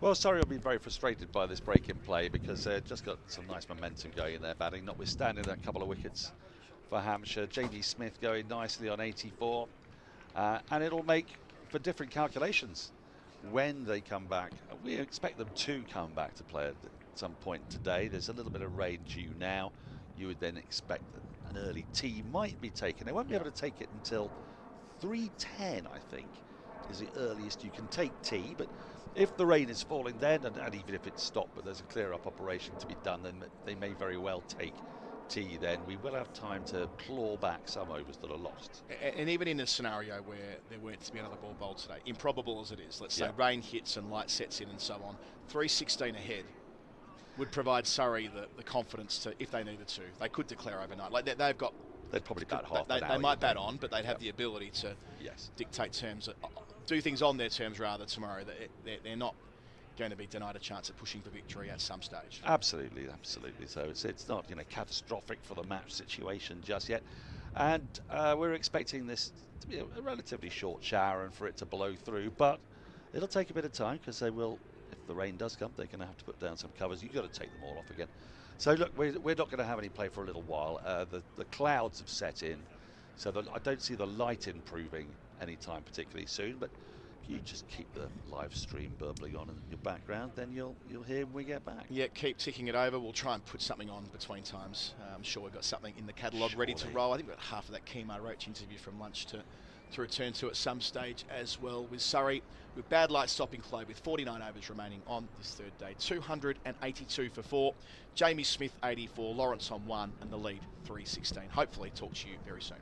Well, Surrey will be very frustrated by this break in play because they've just got some nice momentum going in their batting, notwithstanding that couple of wickets for Hampshire. J.D. Smith going nicely on 84, and it'll make for different calculations when they come back. We expect them to come back to play at some point today. There's a little bit of rain due now. You would then expect that an early tea might be taken. They won't be able to take it until 3:10, I think, is the earliest you can take tea, but if the rain is falling then, and even if it's stopped, but there's a clear-up operation to be done, then they may very well take tea then. We will have time to claw back some overs that are lost. And even in a scenario where there weren't to be another ball bowled today, improbable as it is, let's say rain hits and light sets in and so on, 3:16 ahead would provide Surrey the confidence to, if they needed to, they could declare overnight. Like they've got... They'd probably bat half an hour. They might bat on, but they'd have the ability to dictate terms, do things on their terms rather tomorrow. They're not going to be denied a chance at pushing for victory at some stage. Absolutely, absolutely. So it's not catastrophic for the match situation just yet, and we're expecting this to be a relatively short shower and for it to blow through, but it'll take a bit of time because they will. If the rain does come, they're going to have to put down some covers. You've got to take them all off again. So look, we're not going to have any play for a little while. The clouds have set in, so I don't see the light improving anytime particularly soon. But if you just keep the live stream burbling on in your background, then you'll hear when we get back. Yeah, keep ticking it over. We'll try and put something on between times. I'm sure we've got something in the catalogue ready to roll. I think we've got half of that Kimar Roach interview from lunch to return to at some stage as well, with Surrey with bad light stopping play with 49 overs remaining on this third day. 282 for 4. Jamie Smith 84, Lawrence on 1, and the lead 316. Hopefully talk to you very soon.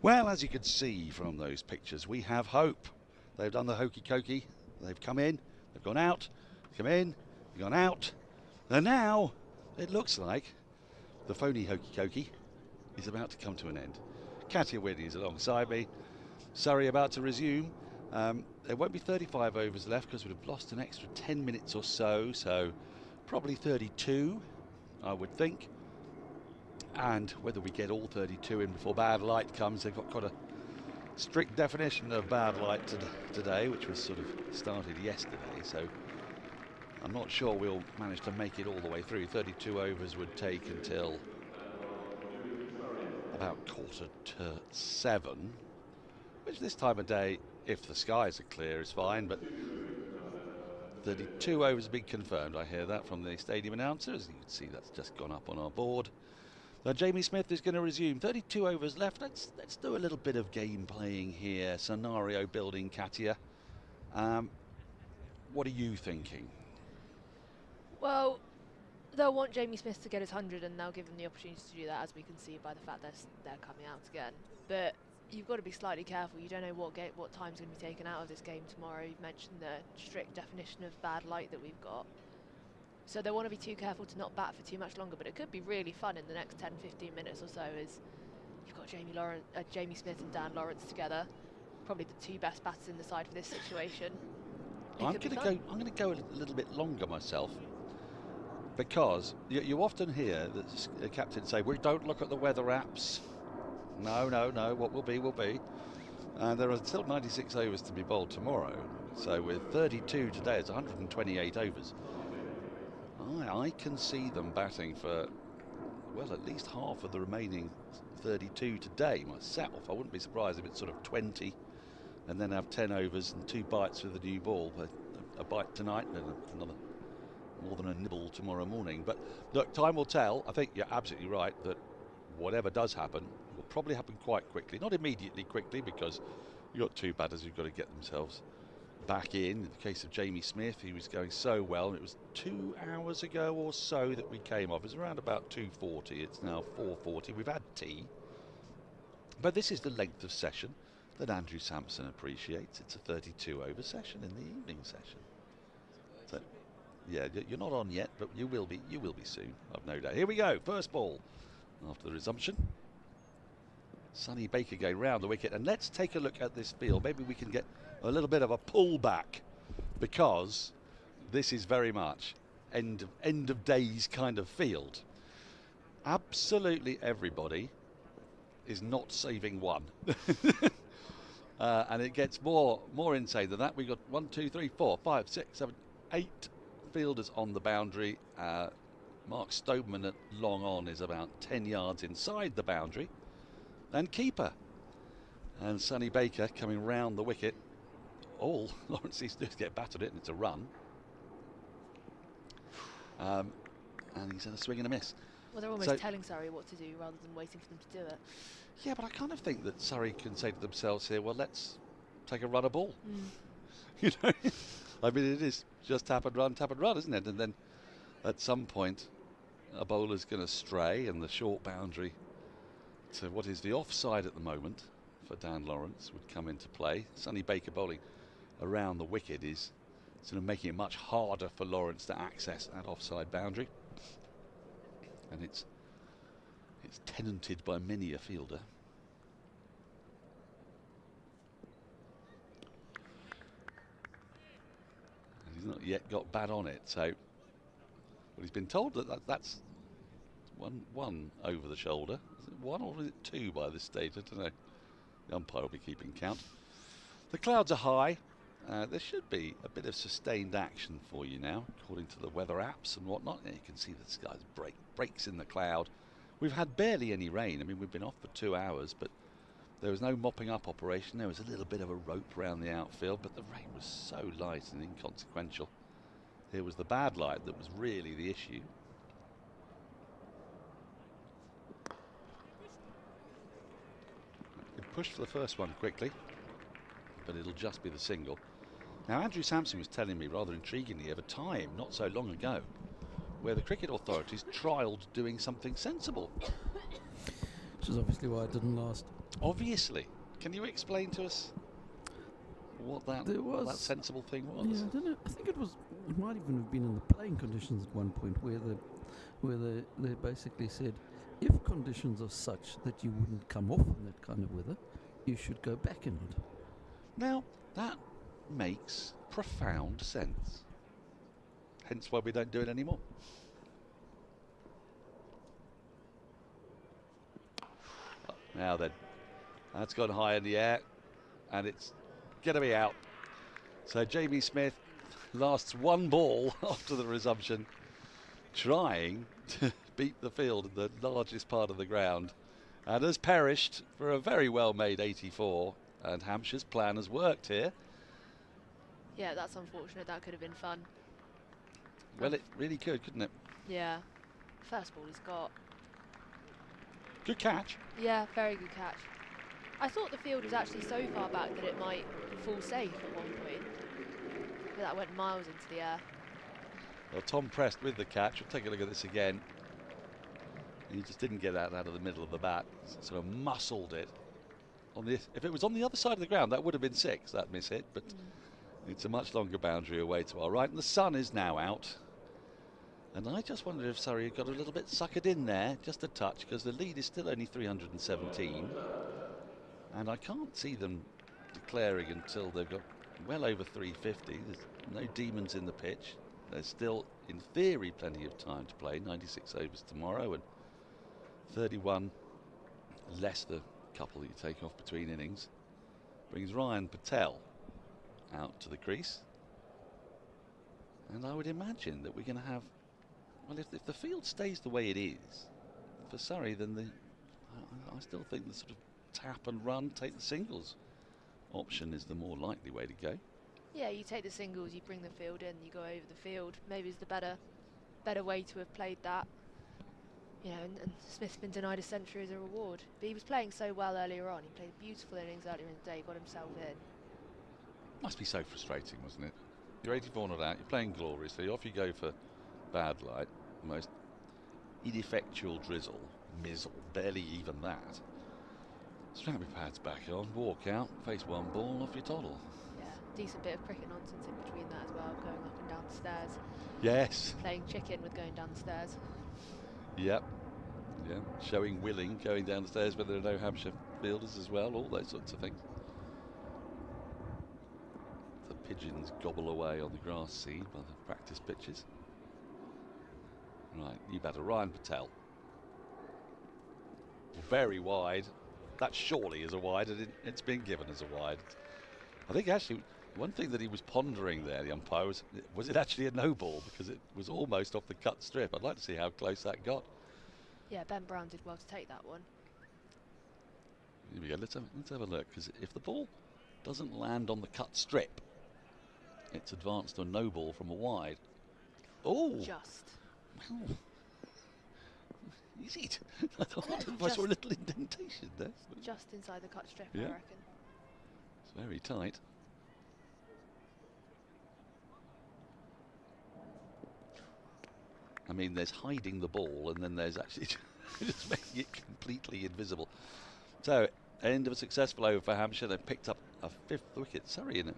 Well, as you can see from those pictures, we have hope. They've done the hokey cokey. They've come in, they've gone out, come in, they've gone out. And now it looks like the phony hokey cokey is about to come to an end. Katya Witney is alongside me. Surrey about to resume. There won't be 35 overs left because we'd have lost an extra 10 minutes or so probably 32, I would think. And whether we get all 32 in before bad light comes, they've got quite a strict definition of bad light today, which was sort of started yesterday, so I'm not sure we'll manage to make it all the way through. 32 overs would take until about 6:45, which this time of day, if the skies are clear, is fine, but 32 overs have been confirmed. I hear that from the stadium announcer. As you can see, that's just gone up on our board. Jamie Smith is going to resume. 32 overs left. Let's do a little bit of game playing here, scenario building, Katya. What are you thinking? Well, they'll want Jamie Smith to get his 100, and they'll give him the opportunity to do that, as we can see by the fact they're coming out again. But you've got to be slightly careful. You don't know what time's going to be taken out of this game tomorrow. You've mentioned the strict definition of bad light that we've got. So they want to be too careful to not bat for too much longer, but it could be really fun in the next 10-15 minutes or so, as you've got Jamie Smith and Dan Lawrence together, probably the two best batters in the side for this situation. I'm going to go a little bit longer myself, because you often hear the captain say, "We don't look at the weather apps." No. What will be will be. And there are still 96 overs to be bowled tomorrow. So with 32 today, it's 128 overs. I can see them batting for, well, at least half of the remaining 32 today myself. I wouldn't be surprised if it's sort of 20 and then have 10 overs and 2 bites with the new ball. A bite tonight and another more than a nibble tomorrow morning. But look, time will tell. I think you're absolutely right that whatever does happen will probably happen quite quickly. Not immediately quickly, because you've got 2 batters who've got to get themselves back in. In the case of Jamie Smith, he was going so well, and it was 2 hours ago or so that we came off. It was around about 2:40. It's now 4:40. We've had tea. But this is the length of session that Andrew Sampson appreciates. It's a 32 over session in the evening session. So, yeah, you're not on yet, but you will be soon, I've no doubt. Here we go, first ball after the resumption. Sonny Baker going round the wicket, and let's take a look at this field. Maybe we can get a little bit of a pullback, because this is very much end of days kind of field. Absolutely everybody is not saving one. And it gets more insane than that. We've got 1, 2, 3, 4, 5, 6, 7, 8 fielders on the boundary. Mark Stoneman at long on is about 10 yards inside the boundary. And keeper. And Sonny Baker coming round the wicket. All Lawrence needs to do is get battered it, and it's a run. And he's had a swing and a miss. Well, they're almost telling Surrey what to do rather than waiting for them to do it. Yeah, but I kind of think that Surrey can say to themselves here, well, let's take a run a ball. You know, I mean, it is just tap and run, isn't it? And then at some point, a bowler's going to stray, and the short boundary to what is the offside at the moment for Dan Lawrence would come into play. Sonny Baker bowling around the wicket is sort of making it much harder for Lawrence to access that offside boundary, and it's tenanted by many a fielder. And he's not yet got bat on it, so well, he's been told that's one over the shoulder. Is it 1 or is it 2 by this stage? I don't know. The umpire will be keeping count. The clouds are high. There should be a bit of sustained action for you now, according to the weather apps and whatnot. Yeah, you can see the skies breaks in the cloud. We've had barely any rain. I mean, we've been off for 2 hours, but there was no mopping up operation. There was a little bit of a rope around the outfield, but the rain was so light and inconsequential. It was the bad light that was really the issue. We pushed for the first one quickly, but it'll just be the single. Now, Andrew Sampson was telling me rather intriguingly of a time not so long ago where the cricket authorities trialled doing something sensible. Which is obviously why it didn't last. Obviously. Can you explain to us what that sensible thing was? Yeah, I don't know. I think it might even have been in the playing conditions at one point where they basically said, if conditions are such that you wouldn't come off in that kind of weather, you should go back in it. Now, that makes profound sense. Hence why we don't do it anymore. Now then, that's gone high in the air, and it's going to be out. So Jamie Smith lasts one ball after the resumption, trying to beat the field in the largest part of the ground, and has perished for a very well-made 84, and Hampshire's plan has worked here. Yeah, that's unfortunate. That could have been fun. Well, it really could, couldn't it? Yeah. First ball he's got. Good catch. Yeah, very good catch. I thought the field was actually so far back that it might fall safe at one point. But that went miles into the air. Well, Tom Prest with the catch. We'll take a look at this again. He just didn't get out of the middle of the bat. Sort of muscled it. If it was on the other side of the ground, that would have been 6, that miss hit. But it's a much longer boundary away to our right. And the sun is now out. And I just wondered if Surrey got a little bit suckered in there, just a touch, because the lead is still only 317. And I can't see them declaring until they've got well over 350. There's no demons in the pitch. There's still, in theory, plenty of time to play. 96 overs tomorrow and 31 less the couple that you take off between innings. Brings Ryan Patel out to the crease. And I would imagine that we're going to have, well, if the field stays the way it is for Surrey, then I still think the sort of tap and run, take the singles option is the more likely way to go. Yeah, you take the singles, you bring the field in, you go over the field. Maybe it's the better way to have played that. You know, and Smith's been denied a century as a reward. But he was playing so well earlier on. He played beautiful innings earlier in the day, got himself in. Must be so frustrating, wasn't it? You're 84 not out, you're playing gloriously, off you go for bad light, the most ineffectual drizzle, mizzle, barely even that. Strap your pads back on, walk out, face one ball, off you toddle. Yeah, decent bit of cricket nonsense in between that as well, going up and down the stairs. Yes. Playing chicken with going down the stairs. Yep. Yeah, showing willing, going down the stairs where there are no Hampshire fielders as well, all those sorts of things. The pigeons gobble away on the grass seed by the practice pitches. Right, new batter, Ryan Patel. Very wide. That surely is a wide, and it's been given as a wide. I think actually one thing that he was pondering there, the umpire, was it actually a no ball, because it was almost off the cut strip. I'd like to see how close that got. Yeah, Ben Brown did well to take that one. Here we go, let's have a look, because if the ball doesn't land on the cut strip, it's advanced to a no ball from a wide. Oh! Just. Well, is it? I thought I saw a little indentation there. Just inside the cut strip, Yeah. I reckon. It's very tight. I mean, there's hiding the ball, and then there's actually just making it completely invisible. So, end of a successful over for Hampshire. They've picked up a 5th wicket. Surrey, in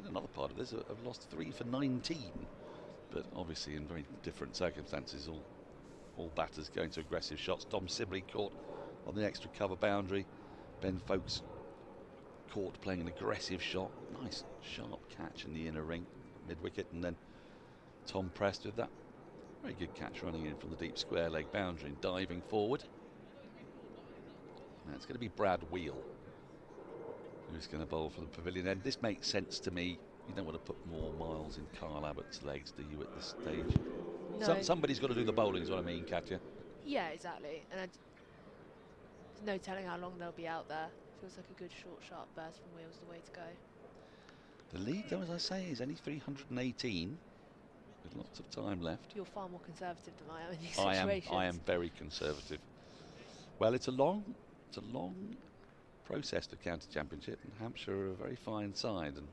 another part of this, have lost 3 for 19. But obviously in very different circumstances, all batters going to aggressive shots. Dom Sibley caught on the extra cover boundary. Ben Folkes caught playing an aggressive shot. Nice sharp catch in the inner ring, mid-wicket, and then Tom Prest with that very good catch running in from the deep square leg boundary and diving forward. Now it's going to be Brad Wheel who's going to bowl for the pavilion end. This makes sense to me. You don't want to put more miles in Carl Abbott's legs, do you, at this stage? No. Somebody's got to do the bowling is what I mean, Katya. Yeah, exactly. And there's no telling how long they'll be out there. Feels like a good short, sharp burst from Wheels the way to go. The lead, though, as I say, is only 318 with lots of time left. You're far more conservative than I am in these situations. I am very conservative. Well, it's a long process to county championship, and Hampshire are a very fine side, and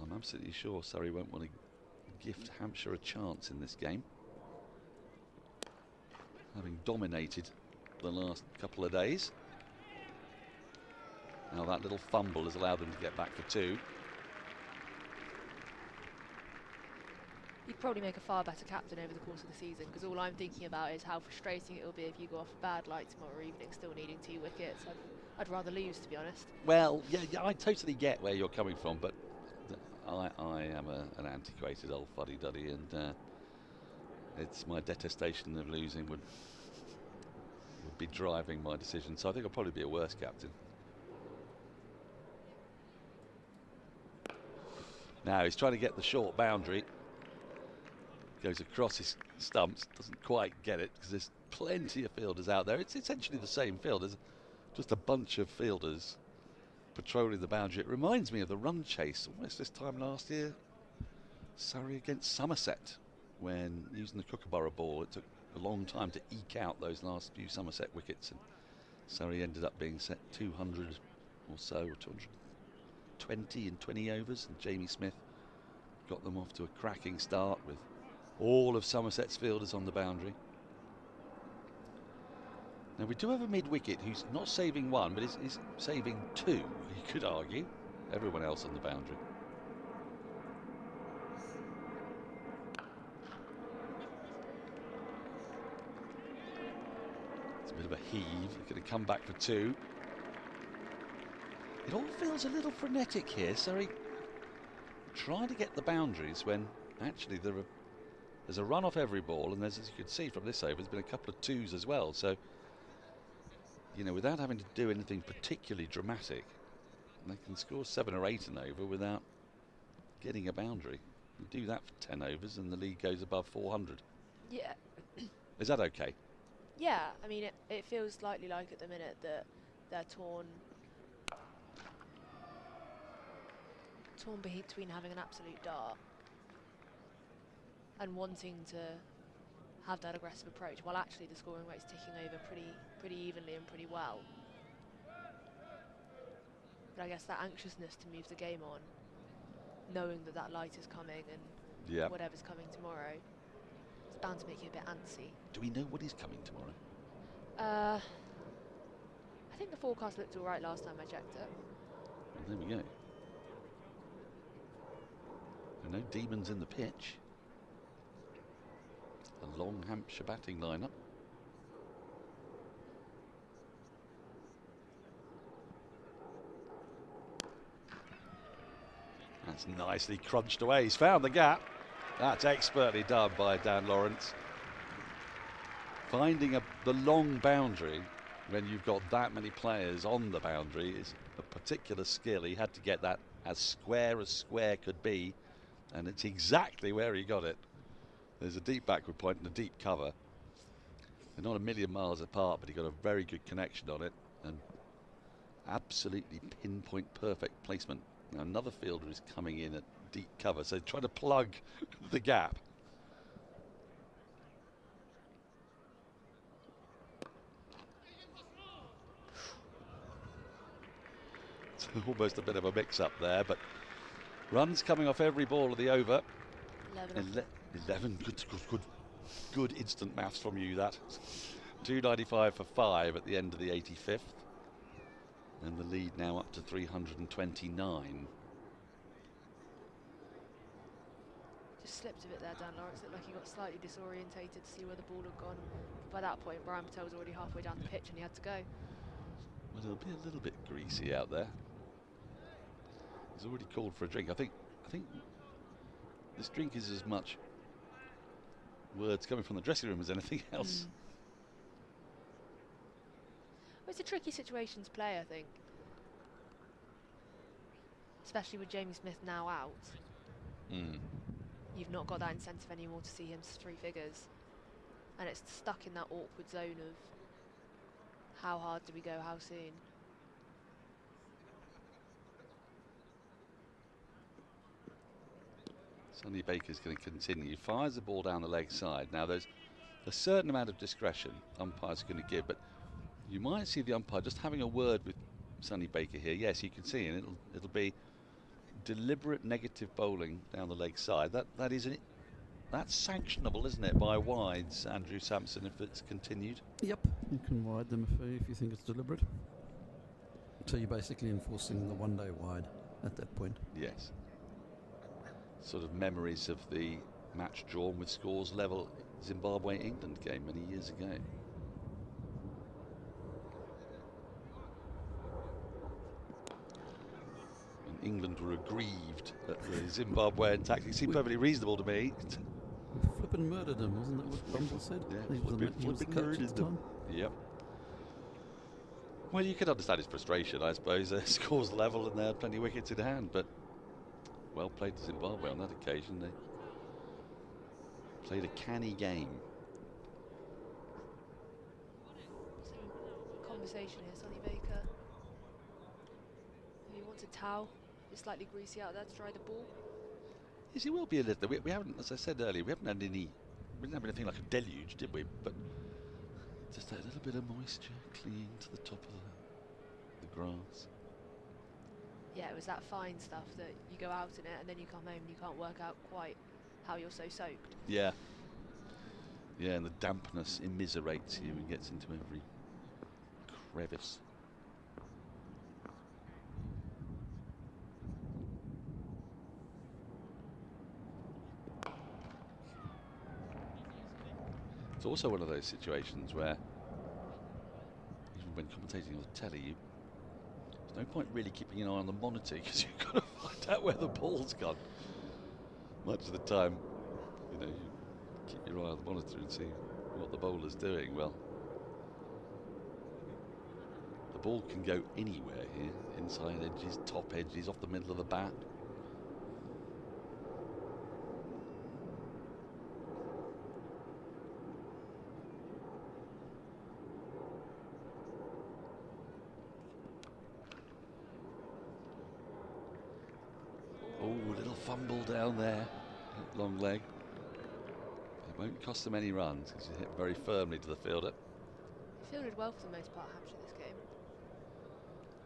I'm absolutely sure Surrey won't want to gift Hampshire a chance in this game, having dominated the last couple of days. Now that little fumble has allowed them to get back for 2. You'd probably make a far better captain over the course of the season, because all I'm thinking about is how frustrating it will be if you go off a bad light tomorrow evening still needing 2 wickets. I'd rather lose, to be honest. Well, yeah, I totally get where you're coming from, but I am an antiquated old fuddy-duddy, and it's my detestation of losing would be driving my decision. So I think I'll probably be a worse captain. Now he's trying to get the short boundary. Goes across his stumps, doesn't quite get it because there's plenty of fielders out there. It's essentially the same field. There's just a bunch of fielders patrolling the boundary. It reminds me of the run chase almost this time last year. Surrey against Somerset, when using the Kookaburra ball, it took a long time to eke out those last few Somerset wickets, and Surrey ended up being set 200 or so, or 220 in 20 overs, and Jamie Smith got them off to a cracking start with all of Somerset's fielders on the boundary. Now we do have a mid-wicket who's not saving 1, but is saving 2, you could argue. Everyone else on the boundary. It's a bit of a heave. They're going to come back for 2. It all feels a little frenetic here. Surrey trying to get the boundaries when actually there's a run off every ball, and as you can see from this over, there's been a couple of 2s as well. So, you know, without having to do anything particularly dramatic, they can score 7 or 8 an over without getting a boundary. You do that for 10 overs and the lead goes above 400. Yeah. Is that okay? Yeah, I mean, it feels slightly like at the minute that they're torn between having an absolute dart and wanting to have that aggressive approach, while actually the scoring rate's ticking over pretty evenly and pretty well. But I guess that anxiousness to move the game on, knowing that light is coming and whatever's coming tomorrow, it's bound to make you a bit antsy. Do we know what is coming tomorrow? I think the forecast looked all right last time I checked it. Well, there we go. There are no demons in the pitch. A long Hampshire batting lineup. That's nicely crunched away. He's found the gap. That's expertly done by Dan Lawrence. Finding the long boundary when you've got that many players on the boundary is a particular skill. He had to get that as square could be, and it's exactly where he got it. There's a deep backward point and a deep cover. They're not a million miles apart, but he got a very good connection on it and absolutely pinpoint perfect placement. Now another fielder is coming in at deep cover, so trying to plug the gap. It's almost a bit of a mix-up there, but runs coming off every ball of the over. 11. Good instant maths from you, that. 295 for 5 at the end of the 85th. And the lead now up to 329. Just slipped a bit there, Dan Lawrence. Looked like he got slightly disorientated to see where the ball had gone. By that point, Brian Patel was already halfway down the pitch and he had to go. Well, it'll be a little bit greasy out there. He's already called for a drink. I think this drink is as much words coming from the dressing room as anything else. Well, it's a tricky situation to play, I think. Especially with Jamie Smith now out. You've not got that incentive anymore to see him 3 figures. And it's stuck in that awkward zone of how hard do we go, how soon. Sonny Baker's going to continue. Fires the ball down the leg side. Now there's a certain amount of discretion umpires are going to give, but you might see the umpire just having a word with Sonny Baker here. Yes, you can see, and it'll be deliberate negative bowling down the leg side. That's sanctionable, isn't it, by wides, Andrew Sampson, if it's continued? Yep, you can wide them if you think it's deliberate. So you're basically enforcing the one-day wide at that point. Yes. Sort of memories of the match drawn with scores level Zimbabwe-England game many years ago. And England were aggrieved at the Zimbabwean tactics. Seemed perfectly reasonable to me. We flippin' murdered him, wasn't that what Bumble said? Yeah, He was the coach at the time. Yep. Well, you could understand his frustration, I suppose. Scores level and they had plenty of wickets in hand, but well played to Zimbabwe on that occasion. They played a canny game. Conversation here, Sonny Baker. He wants a towel. It's slightly greasy out there to dry the ball. Yes, it will be a little. We haven't, as I said earlier, we didn't have anything like a deluge, did we? But just a little bit of moisture clinging to the top of the grass. Yeah, it was that fine stuff that you go out in it and then you come home and you can't work out quite how you're so soaked. Yeah. Yeah, and the dampness immiserates you and gets into every crevice. It's also one of those situations where, even when commentating on the telly, there's no point really keeping an eye on the monitor because you've got to find out where the ball's gone. Much of the time, you know, you keep your eye on the monitor and see what the bowler's doing. Well, the ball can go anywhere here, inside edges, top edges, off the middle of the bat. Fumble down there, long leg. It won't cost them any runs because you hit very firmly to the fielder. He fielded well for the most part, Hampshire, this game.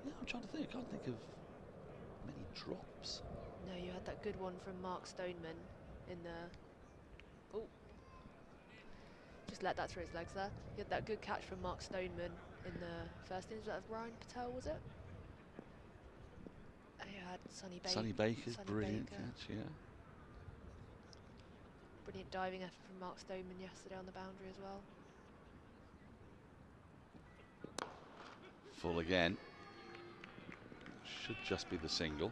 Yeah, I'm trying to think. I can't think of many drops. No, you had that good one from Mark Stoneman in the... Oh. Just let that through his legs there. You had that good catch from Mark Stoneman in the first innings. Was that Ryan Patel, was it? You had Sonny Baker's brilliant catch, yeah. Brilliant diving effort from Mark Stoneman yesterday on the boundary as well. Full again. Should just be the single.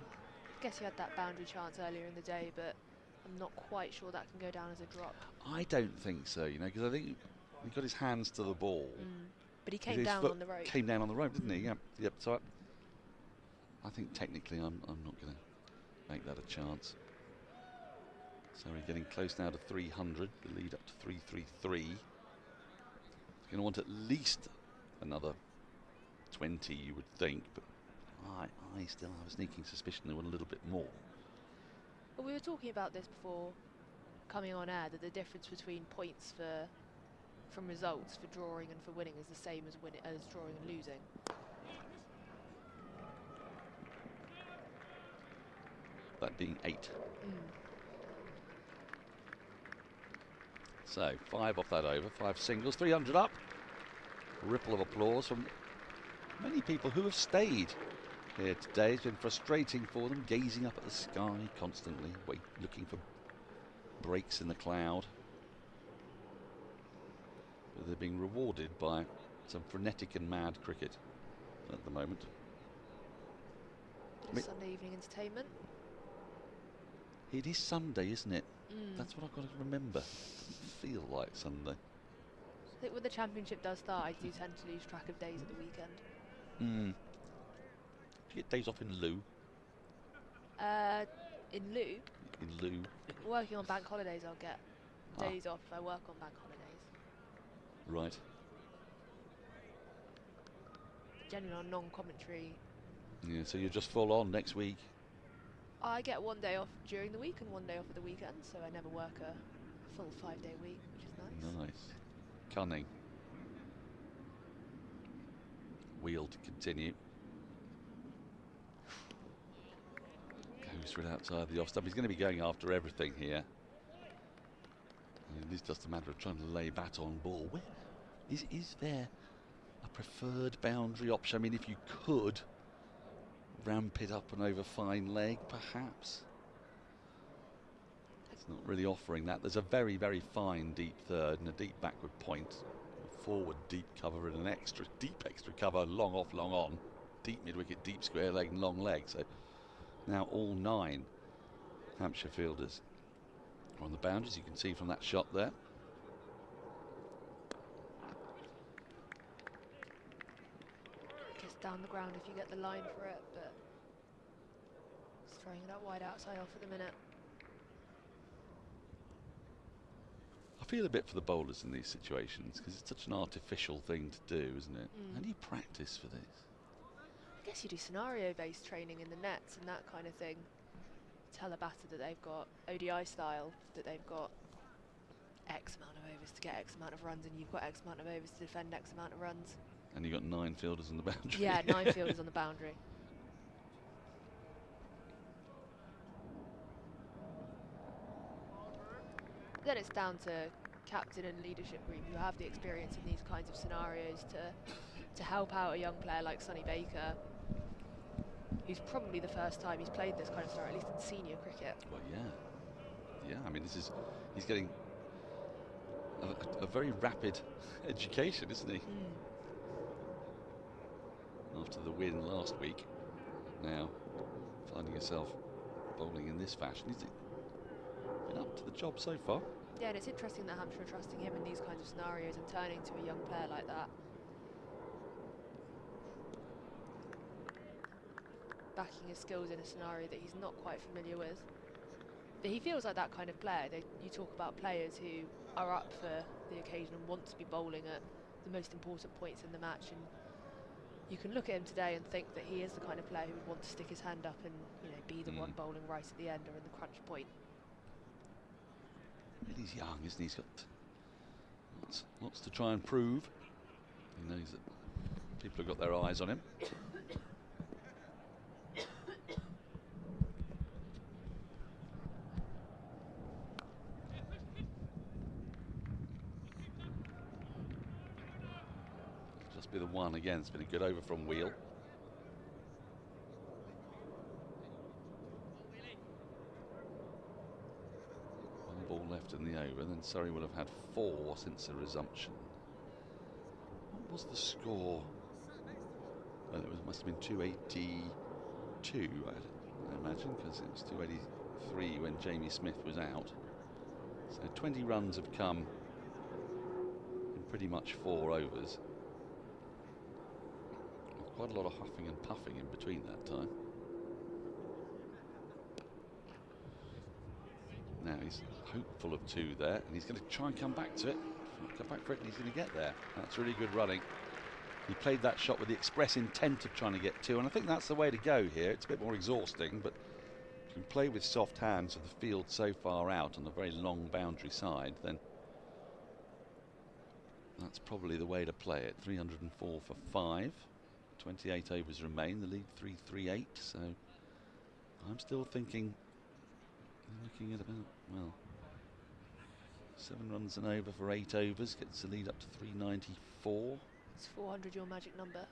I guess you had that boundary chance earlier in the day, but I'm not quite sure that can go down as a drop. I don't think so, you know, because I think he got his hands to the ball. But he came down on the rope. Came down on the rope, didn't he? Yep. Yep. So I think technically I'm not going to make that a chance. So we're getting close now to 300, the lead up to 333. Going to want at least another 20, you would think, but I still have a sneaking suspicion they want a little bit more. Well, we were talking about this before coming on air, that the difference between points from results for drawing and for winning is the same as drawing and losing. That being 8. So 5 off that over, 5 singles, 300 up. A ripple of applause from many people who have stayed here today. It's been frustrating for them, gazing up at the sky constantly, looking for breaks in the cloud. But they're being rewarded by some frenetic and mad cricket at the moment. Sunday evening entertainment. It is Sunday, isn't it? That's what I've got to remember. It doesn't feel like Sunday. I think when the championship does start, I do tend to lose track of days at the weekend. Do you get days off in lieu? In lieu? In lieu. Working on bank holidays, I'll get days off if I work on bank holidays. Right. Generally on non-commentary. Yeah, so you're just full on next week. I get one day off during the week and one day off at the weekend, so I never work a full 5-day week, which is nice. Nice. Cunning. Wheel to continue. Goes right outside the off stump. He's going to be going after everything here. It is just a matter of trying to lay bat on ball. Is there a preferred boundary option? I mean, if you could ramp it up and over fine leg, perhaps. It's not really offering that. There's a very, very fine deep third and a deep backward point. A forward deep cover and an deep extra cover, long off, long on. Deep mid-wicket, deep square leg and long leg. So now all 9 Hampshire fielders are on the boundaries. You can see from that shot there. Just down the ground if you get the line for it, but it's throwing it out wide outside off at the minute. I feel a bit for the bowlers in these situations because it's such an artificial thing to do, isn't it? How do you practice for this? I guess you do scenario-based training in the nets and that kind of thing. Tell a batter that they've got ODI style, that they've got X amount of overs to get X amount of runs, and you've got X amount of overs to defend X amount of runs. And you've got 9 fielders on the boundary. Yeah, 9 fielders on the boundary. Then it's down to captain and leadership group who have the experience in these kinds of scenarios to help out a young player like Sonny Baker, who's probably the first time he's played this kind of scenario, at least in senior cricket. Well, yeah. I mean, he's getting a very rapid education, isn't he? After the win last week, now finding yourself bowling in this fashion. He's been up to the job so far. Yeah, and it's interesting that Hampshire are trusting him in these kinds of scenarios and turning to a young player like that. Backing his skills in a scenario that he's not quite familiar with. But he feels like that kind of player. You talk about players who are up for the occasion and want to be bowling at the most important points in the match, and you can look at him today and think that he is the kind of player who would want to stick his hand up and be the one bowling right at the end or in the crunch point. He's young, isn't he? He's got lots to try and prove. He knows that people have got their eyes on him. Just be the one again. It's been a good over from Wheel. Ball left in the over, then Surrey will have had 4 since the resumption. What was the score? Well, must have been 282, I imagine, because it was 283 when Jamie Smith was out. So 20 runs have come in pretty much 4 overs. Quite a lot of huffing and puffing in between that time. Now he's hopeful of 2 there, and he's going to try and come back to it. Come back for it, and he's going to get there. That's really good running. He played that shot with the express intent of trying to get 2, and I think that's the way to go here. It's a bit more exhausting, but if you can play with soft hands with the field so far out on the very long boundary side, then that's probably the way to play it. 304 for 5. 28 overs remain. The lead 338, so I'm still thinking. Looking at about, well, 7 runs and over for 8 overs, gets the lead up to 394. Is 400 your magic number?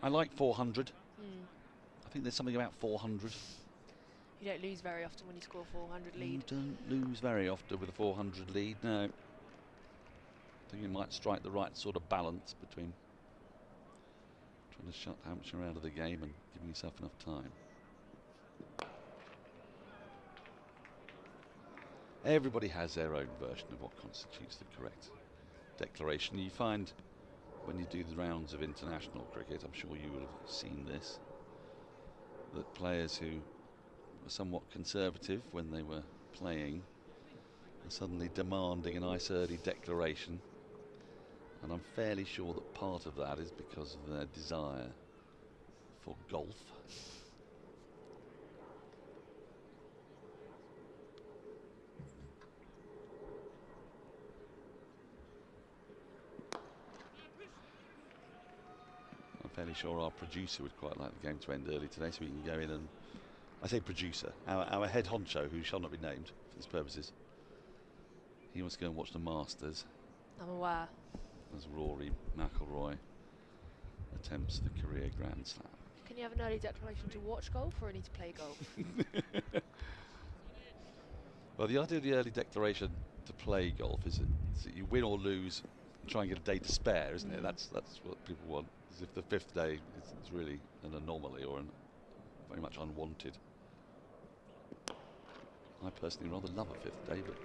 I like 400. I think there's something about 400. You don't lose very often when you score 400 lead. You don't lose very often with a 400 lead, no. I think you might strike the right sort of balance between trying to shut Hampshire out of the game and giving yourself enough time. Everybody has their own version of what constitutes the correct declaration. You find when you do the rounds of international cricket, I'm sure you will have seen this, that players who were somewhat conservative when they were playing are suddenly demanding a nice early declaration, and I'm fairly sure that part of that is because of their desire for golf. Fairly sure our producer would quite like the game to end early today, so we can go in and, I say producer, our head honcho, who shall not be named for these purposes. He wants to go and watch the Masters. I'm aware. As Rory McIlroy attempts the career Grand Slam. Can you have an early declaration to watch golf or only to play golf? Well, the idea of the early declaration to play golf is that you win or lose, try and get a day to spare, isn't it? That's what people want. As if the fifth day is really an anomaly or very much unwanted. I personally rather love a fifth day, but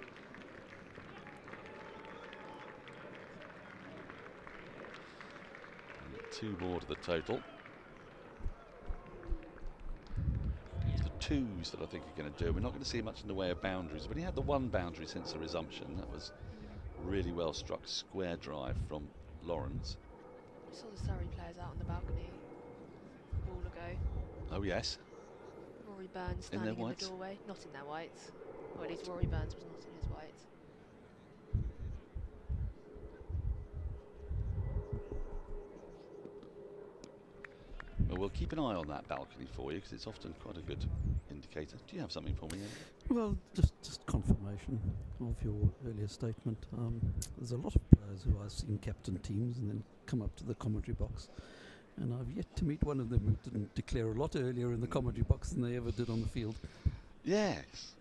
two more to the total. The twos that I think are going to do. We're not going to see much in the way of boundaries. But he had the one boundary since the resumption. That was really well struck square drive from Lawrence. I saw the Surrey players out on the balcony a while ago. Oh yes. Rory Burns standing in the doorway. Not in their whites. Or at least Rory Burns was not in his whites. Well, we'll keep an eye on that balcony for you because it's often quite a good indicator. Do you have something for me, Ian? Well, just confirmation of your earlier statement. There's a lot of players who I've seen captain teams and then come up to the commentary box, and I've yet to meet one of them who didn't declare a lot earlier in the commentary box than they ever did on the field. Yes.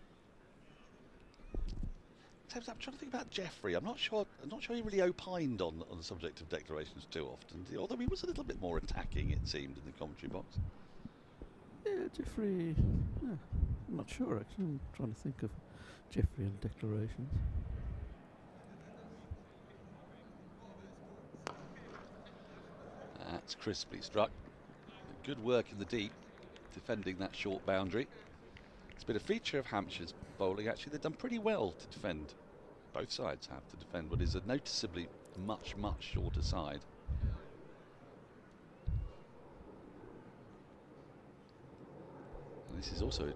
I'm trying to think about Jeffrey. I'm not sure he really opined on the subject of declarations too often, although he was a little bit more attacking, it seemed, in the commentary box. Yeah, Jeffrey. Yeah, I'm not sure actually. I'm trying to think of Jeffrey and declarations. That's crisply struck. Good work in the deep, defending that short boundary. It's been a feature of Hampshire's bowling. Actually, they've done pretty well to defend. Both sides have to defend what is a noticeably much shorter side. And this is also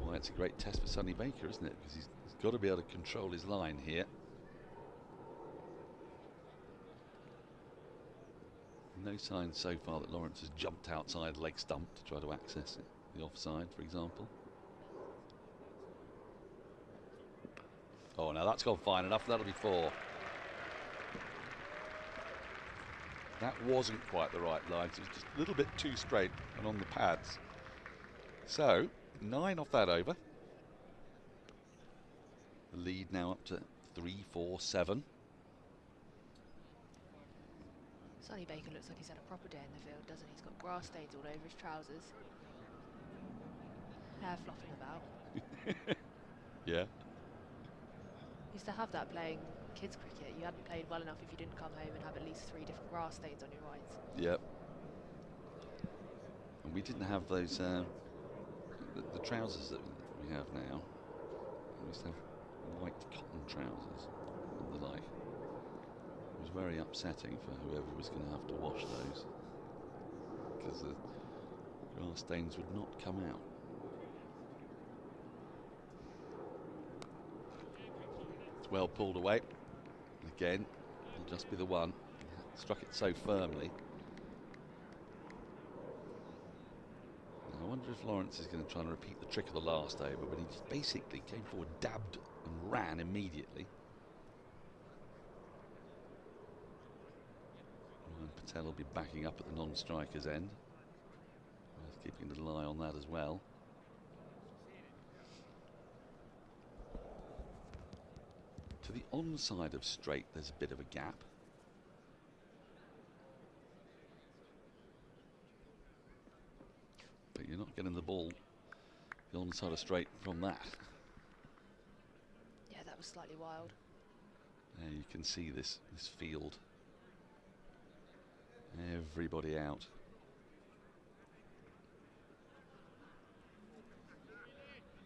why it's a great test for Sonny Baker, isn't it? Because he's got to be able to control his line here. No signs so far that Lawrence has jumped outside leg stump to try to access it, the offside, for example. Oh, now that's gone fine enough. That'll be 4. That wasn't quite the right line. It was just a little bit too straight and on the pads. So, 9 off that over. The lead now up to 3-4-7. Sonny Baker looks like he's had a proper day in the field, doesn't he? He's got grass stains all over his trousers. Hair flopping about. Yeah. Used to have that playing kids cricket. You hadn't played well enough if you didn't come home and have at least 3 different grass stains on your whites. Yep. And we didn't have those the trousers that we have now. We used to have white cotton trousers and the like. It was very upsetting for whoever was going to have to wash those because the grass stains would not come out. It's well pulled away. Again, it'll just be the one. Struck it so firmly. I wonder if Lawrence is going to try and repeat the trick of the last over, but he just basically came forward, dabbed and ran immediately. And Patel will be backing up at the non-striker's end. Keeping a little eye on that as well. To the onside of straight, there's a bit of a gap. But you're not getting the ball the onside of straight from that. Yeah, that was slightly wild. There you can see this field. Everybody out.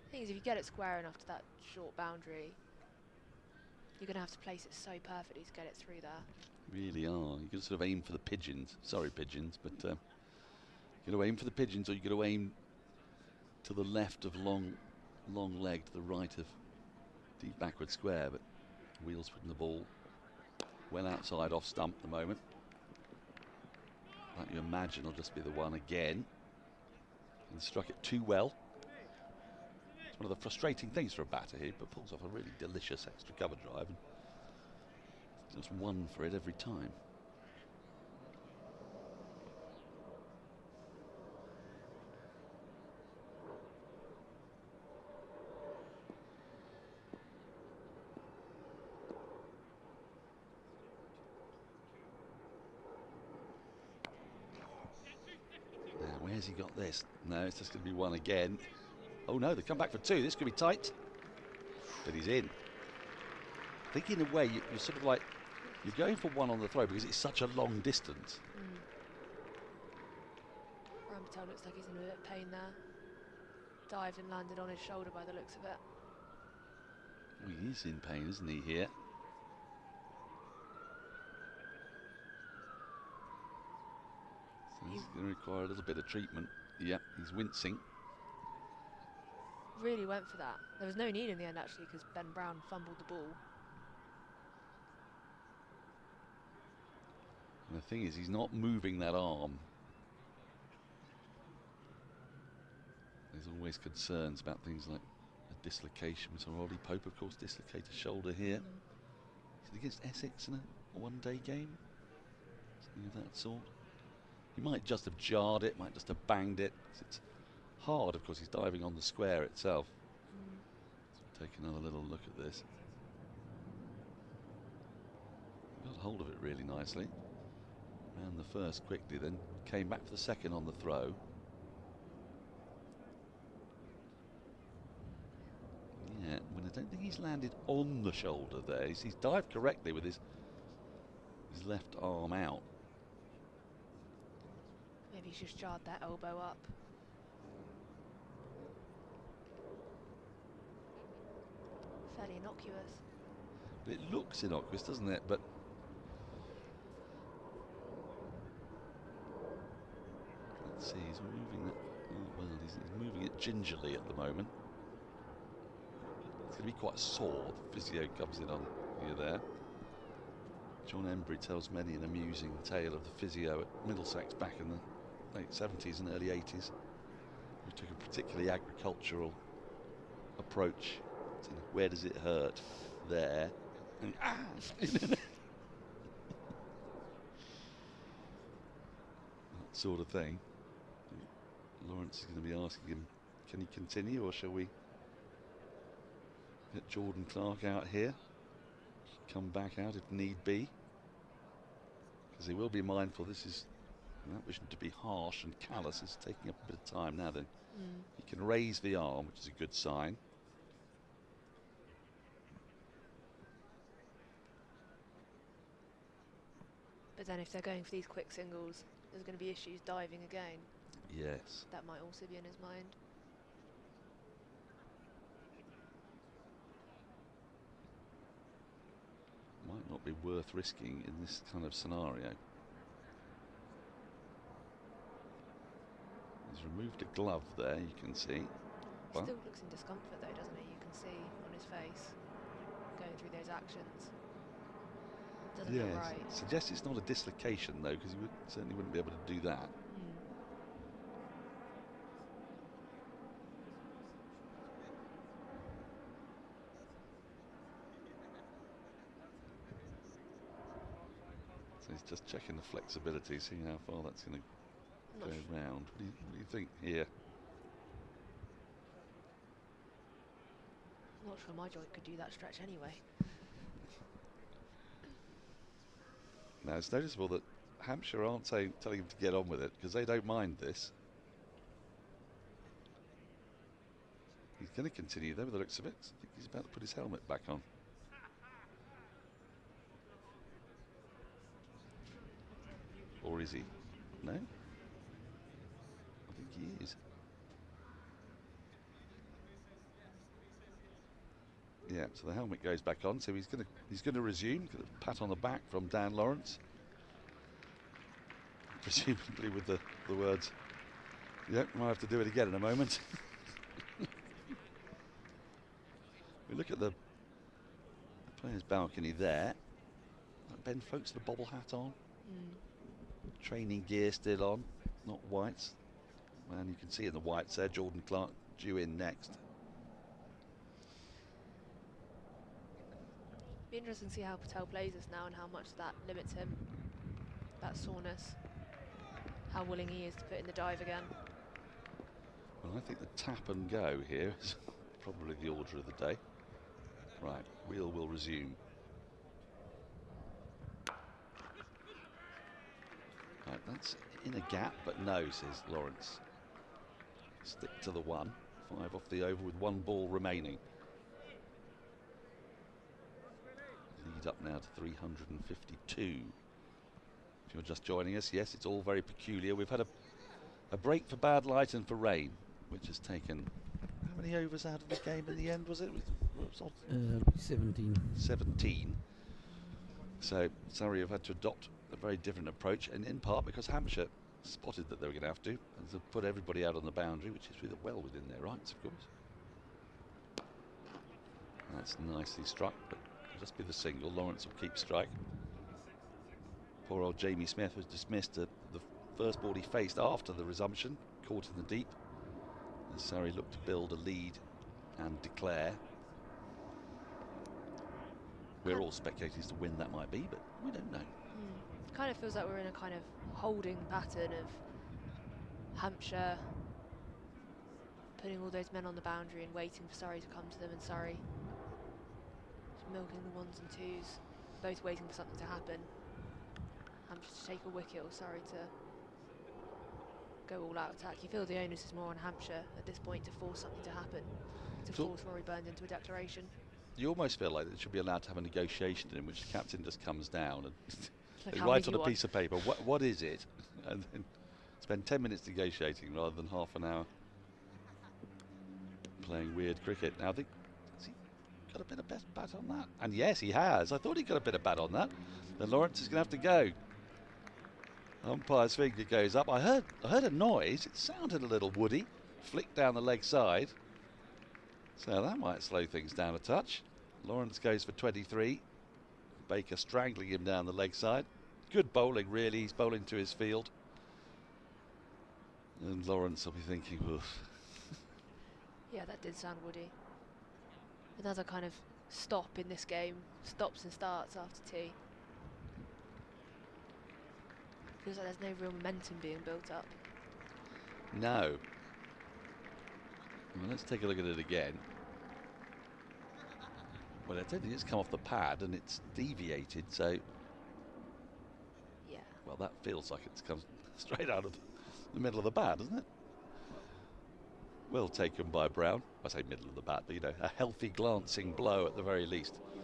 The thing is, if you get it square enough to that short boundary, you're going to have to place it so perfectly to get it through there. Really are. You can sort of aim for the pigeons. Sorry, pigeons, but you're going to aim for the pigeons, or you're going to aim to the left of long leg, to the right of deep backward square. But Wheels putting the ball well outside off stump at the moment. Like you imagine, will just be the one again. And struck it too well. It's one of the frustrating things for a batter here, but pulls off a really delicious extra cover drive. And just one for it every time. Has he got this? No, it's just going to be one again. Oh no, they come back for two. This could be tight. But he's in. I think in a way, you're sort of like, you're going for one on the throw because it's such a long distance. Ryan Patel looks like he's in a bit of pain there. Dived and landed on his shoulder by the looks of it. Well, he is in pain, isn't he, here? So he's going to require a little bit of treatment. Yep, he's wincing. Really went for that. There was no need in the end, actually, because Ben Brown fumbled the ball. And the thing is, he's not moving that arm. There's always concerns about things like a dislocation. So Ollie Pope, of course, dislocated shoulder here. Is it against Essex in a one-day game? Something of that sort. He might just have jarred it, might just have banged it. It's hard, of course, he's diving on the square itself. So take another little look at this. Got hold of it really nicely. Ran the first quickly, then came back for the second on the throw. Yeah, when I don't think he's landed on the shoulder there. He's dived correctly with his left arm out. Maybe he's just jarred that elbow up. Fairly innocuous. It looks innocuous, doesn't it? But let's see, he's moving it. Oh, well, he's moving it gingerly at the moment. It's going to be quite sore. The physio comes in on you there. John Embry tells many an amusing tale of the physio at Middlesex back in the late 70s and early 80s, who took a particularly agricultural approach to where does it hurt? There. And that sort of thing. Lawrence is going to be asking him, can he continue, or shall we get Jordan Clark out here? Come back out if need be. Because he will be mindful this is, not wishing to be harsh and callous, is taking up a bit of time now then. He can raise the arm, which is a good sign. But then if they're going for these quick singles, there's going to be issues diving again. Yes. That might also be in his mind. Might not be worth risking in this kind of scenario. He's removed a glove there, you can see. He still looks in discomfort though, doesn't he? You can see on his face, going through those actions. Doesn't look right. Suggests it's not a dislocation though, because he certainly wouldn't be able to do that. So he's just checking the flexibility, seeing how far that's going to go round. What do you think here? I'm not sure my joint could do that stretch anyway. Now it's noticeable that Hampshire aren't telling him to get on with it, because they don't mind this. He's going to continue though, with the looks of it. I think he's about to put his helmet back on. Or is he? No? I think he is. Yeah, so the helmet goes back on, so he's gonna resume. Get a pat on the back from Dan Lawrence. Presumably with the words, yep, might have to do it again in a moment. We look at the players' balcony there. Ben Folkes with the bobble hat on. Training gear still on, not whites. And you can see in the whites there, Jordan Clark due in next. Be interesting to see how Patel plays this now and how much that limits him. That soreness. How willing he is to put in the dive again. Well, I think the tap and go here is probably the order of the day. Right, wheel will resume. Right, that's in a gap, but no, says Lawrence. stick to the 1. 5 off the over with 1 ball remaining. Lead up now to 352. If you're just joining us, yes, it's all very peculiar. We've had a break for bad light and for rain, which has taken how many overs out of the game in the end, was it? 17. 17. So Surrey have had to adopt a very different approach, and in part because Hampshire spotted that they were going to have to, and to put everybody out on the boundary, which is well within their rights, of course. That's nicely struck, but it'll just be the single. Lawrence will keep strike. Poor old Jamie Smith was dismissed at the first ball he faced after the resumption, caught in the deep. And Surrey looked to build a lead and declare. We're all speculating as to when that might be, but we don't know. Kind of feels like we're in a kind of holding pattern of Hampshire putting all those men on the boundary and waiting for Surrey to come to them, and Surrey just milking the 1s and 2s, both waiting for something to happen. Hampshire to take a wicket or Surrey to go all out attack. You feel the onus is more on Hampshire at this point to force something to happen, to force Rory Burns into a declaration. You almost feel like it should be allowed to have a negotiation in which the captain just comes down and Like they how write many on a do you piece of paper, what is it? And then spend 10 minutes negotiating rather than half an hour playing weird cricket. Now, has he got a bit of bat on that? And yes, he has. I thought he got a bit of bat on that. Then Lawrence is going to have to go. Umpire's finger goes up. I heard a noise. It sounded a little woody. Flicked down the leg side. So that might slow things down a touch. Lawrence goes for 23. Baker strangling him down the leg side. Good bowling, really. He's bowling to his field. And Lawrence will be thinking, oof. Yeah, that did sound woody. Another kind of stop in this game. Stops and starts after tea. Feels like there's no real momentum being built up. No. Well, let's take a look at it again. Well, I don't think it's come off the pad and it's deviated, so... Yeah. Well, that feels like it's come straight out of the middle of the bat, doesn't it? Well taken by Brown. I say middle of the bat, but, you know, a healthy glancing blow at the very least. Yeah,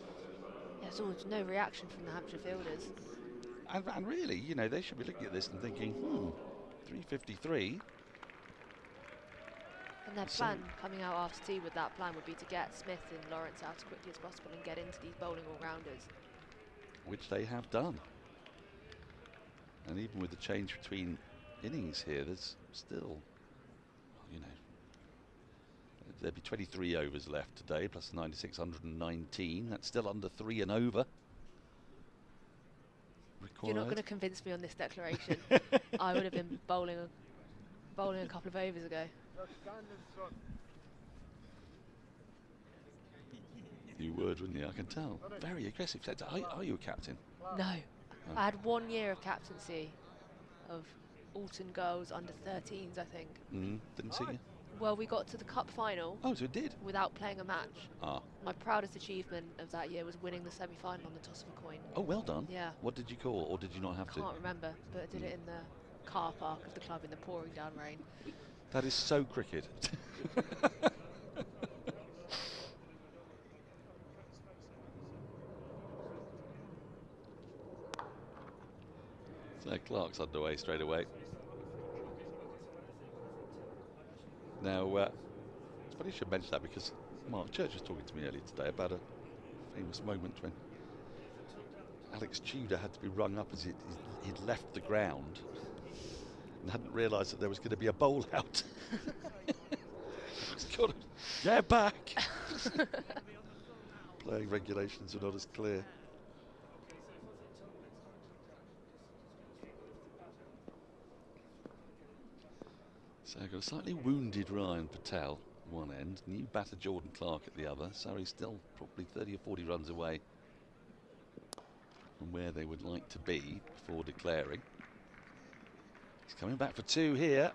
there's almost no reaction from the Hampshire fielders. And really, you know, they should be looking at this and thinking, 353. And their plan coming out after tea with that plan would be to get Smith and Lawrence out as quickly as possible and get into these bowling all-rounders. Which they have done. And even with the change between innings here, there's still, you know, there'd be 23 overs left today, plus 9619. That's still under 3 and over. Required. You're not going to convince me on this declaration. I would have been bowling a couple of overs ago. You would, wouldn't you? I can tell. Very aggressive. Are you a captain? No. Oh. I had 1 year of captaincy of Alton girls under 13s, I think. Didn't see you? Well, we got to the cup final. Oh, so it did? Without playing a match. Ah. My proudest achievement of that year was winning the semi-final on the toss of a coin. Oh, well done. Yeah. What did you call, or did you not have to? Can't remember, but I did it in the car park of the club in the pouring down rain. That is so cricket. So Clark's underway straight away. Now, it's funny you should mention that because Mark Church was talking to me earlier today about a famous moment when Alex Tudor had to be rung up as he'd left the ground and hadn't realised that there was going to be a bowl out. He's got to get back. Playing regulations are not as clear. So I've got a slightly wounded Ryan Patel one end, new batter Jordan Clark at the other. Surrey still probably 30 or 40 runs away from where they would like to be before declaring. He's coming back for 2 here.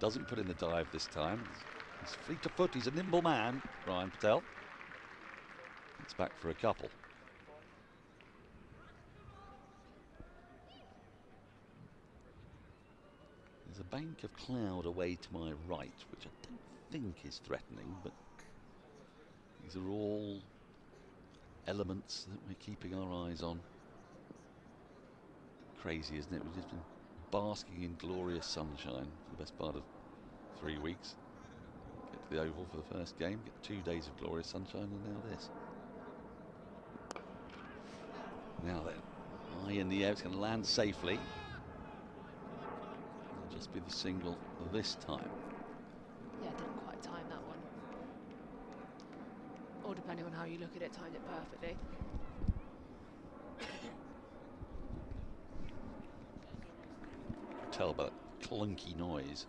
Doesn't put in the dive this time. He's fleet of foot, he's a nimble man, Ryan Patel. It's back for a couple. There's a bank of cloud away to my right, which I don't think is threatening, but these are all elements that we're keeping our eyes on. Crazy, isn't it? We've just been basking in glorious sunshine for the best part of 3 weeks. Get to the Oval for the first game, get 2 days of glorious sunshine, and now this. Now then, high in the air, it's going to land safely. It'll just be the single this time. Yeah, didn't quite time that one. Or depending on how you look at it, timed it perfectly. Tell by that clunky noise.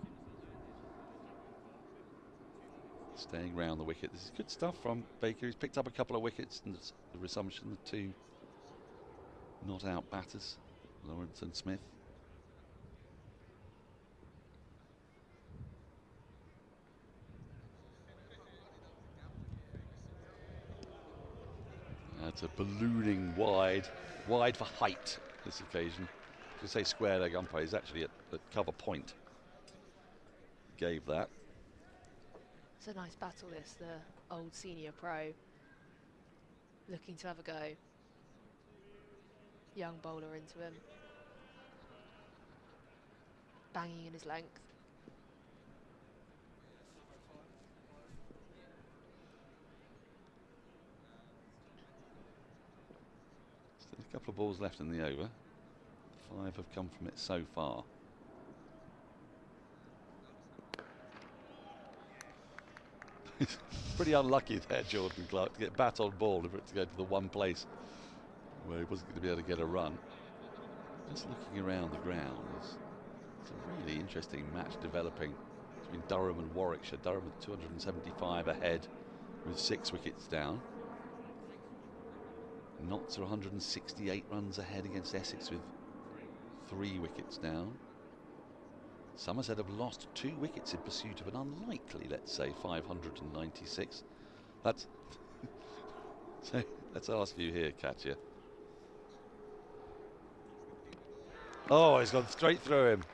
Staying round the wicket. This is good stuff from Baker. He's picked up a couple of wickets, and it's the resumption of 2 not out batters, Lawrence and Smith. That's a ballooning wide for height this occasion. To say square leg umpire, is actually at cover point. Gave that. It's a nice battle, this, the old senior pro looking to have a go. Young bowler into him. Banging in his length. Still a couple of balls left in the over. 5 have come from it so far. Pretty unlucky there, Jordan Clark, to get bat on ball and for it to go to the one place where he wasn't going to be able to get a run. Just looking around the ground, it's a really interesting match developing between Durham and Warwickshire. Durham with 275 ahead with 6 wickets down. Notts are 168 runs ahead against Essex with 3 wickets down. Somerset have lost 2 wickets in pursuit of an unlikely, let's say, 596. That's so. Let's ask you here, Katya. Oh, he's gone straight through him.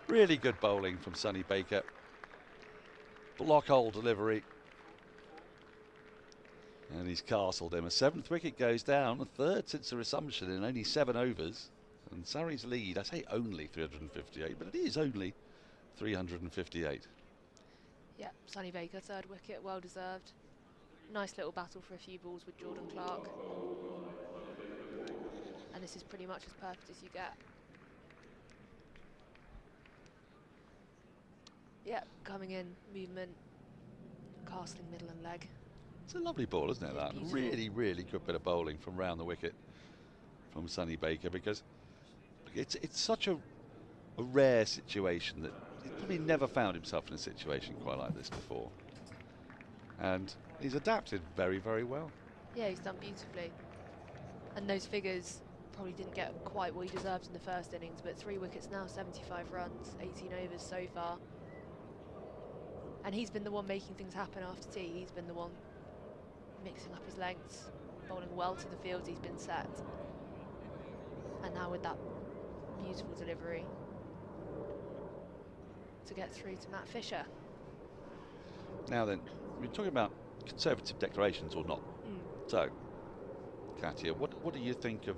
Really good bowling from Sonny Baker. Block hole delivery. And he's castled him. A 7th wicket goes down, a 3rd since the resumption in only 7 overs. And Surrey's lead, I say only 358, but it is only 358. Yeah, Sonny Baker, 3rd wicket, well deserved. Nice little battle for a few balls with Jordan Clark. And this is pretty much as perfect as you get. Yeah, coming in, movement, castling middle and leg. It's a lovely ball, isn't it, that? Beautiful. Really, really good bit of bowling from round the wicket from Sonny Baker, because it's such a rare situation that he's probably never found himself in a situation quite like this before. And he's adapted very, very well. Yeah, he's done beautifully. And those figures probably didn't get quite what he deserved in the first innings, but 3 wickets now, 75 runs, 18 overs so far. And he's been the one making things happen after tea. He's been the one mixing up his lengths, bowling well to the fields he's been set. And now with that beautiful delivery to get through to Matt Fisher. Now then, we're talking about conservative declarations or not. So, Katya, what do you think of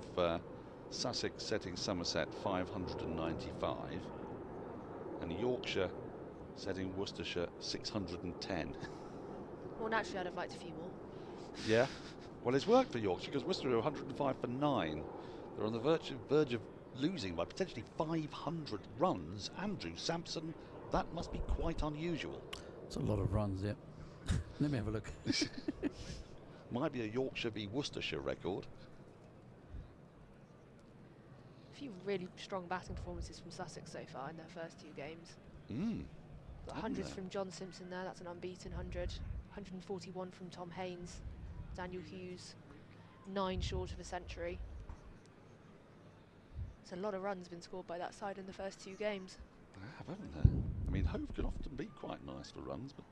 Sussex setting Somerset 595 and Yorkshire setting Worcestershire 610? Well, naturally, I'd have liked a few more. Yeah. Well, it's worked for Yorkshire because Worcester are 105 for 9. They're on the verge of losing by potentially 500 runs. Andrew Sampson, that must be quite unusual. It's a lot of runs, yeah. Let me have a look. Might be a Yorkshire v Worcestershire record. A few really strong batting performances from Sussex so far in their first 2 games. Got hundreds from John Simpson there, that's an unbeaten 100. 141 from Tom Haynes. Daniel Hughes, 9 short of a century. It's a lot of runs been scored by that side in the first 2 games. They have, haven't they? I mean, Hove can often be quite nice for runs, but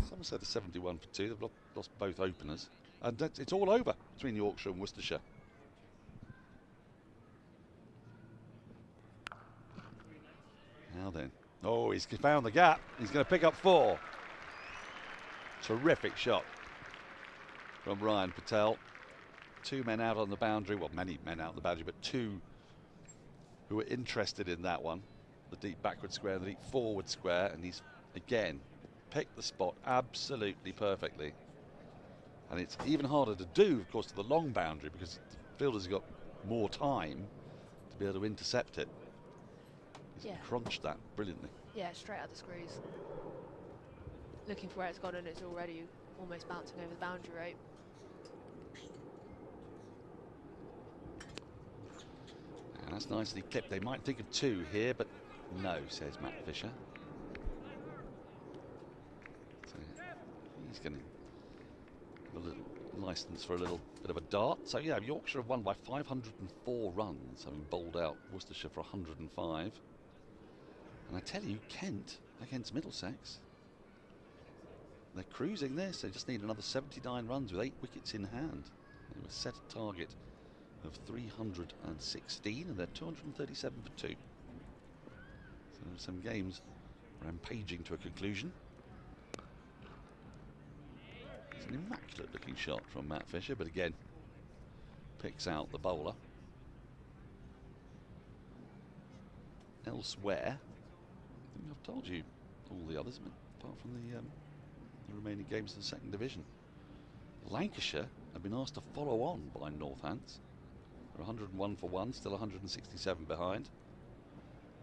Somerset are 71 for 2. They've lost both openers. And it's all over between Yorkshire and Worcestershire. Now then. Oh, he's found the gap. He's going to pick up 4. Terrific shot from Ryan Patel. 2 men out on the boundary. Well, many men out on the boundary, but 2 who were interested in that one. The deep backward square and the deep forward square. And he's, again, picked the spot absolutely perfectly. And it's even harder to do, of course, to the long boundary because the fielders have got more time to be able to intercept it. He's crunched that brilliantly. Yeah, straight out the screws. Looking for where it's gone, and it's already almost bouncing over the boundary rope. And that's nicely clipped. They might think of 2 here, but no, says Matt Fisher. So he's going to have a little licence for a little bit of a dart. So yeah, Yorkshire have won by 504 runs, having bowled out Worcestershire for 105. And I tell you, Kent against Middlesex, they're cruising this. They just need another 79 runs with 8 wickets in hand. They were set a target of 316 and they're 237 for 2. So some games rampaging to a conclusion. It's an immaculate looking shot from Matt Fisher, but again, picks out the bowler. Elsewhere, I think I've told you all the others, apart from the remaining games of the second division. Lancashire have been asked to follow on by Northants. They're 101 for 1, still 167 behind.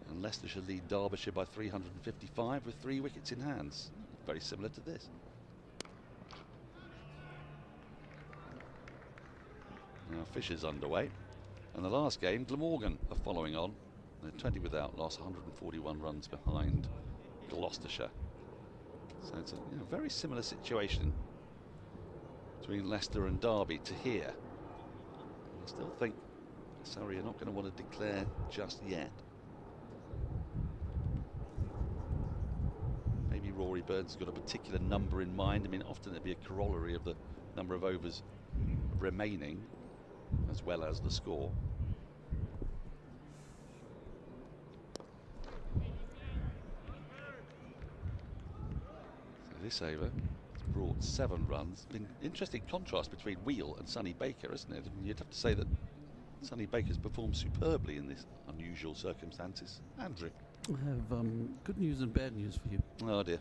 And Leicestershire lead Derbyshire by 355 with 3 wickets in hands. Very similar to this. Now Fisher's underway. And the last game, Glamorgan are following on. They're 20 without loss, 141 runs behind Gloucestershire. So it's a very similar situation between Leicester and Derby to here. I still think Surrey are not going to want to declare just yet. Maybe Rory Burns has got a particular number in mind. I mean, often it'd be a corollary of the number of overs remaining as well as the score. This over has brought 7 runs. Been interesting contrast between Wheel and Sonny Baker, isn't it? You'd have to say that Sonny Baker's performed superbly in this unusual circumstances. Andrew, I have good news and bad news for you. oh dear.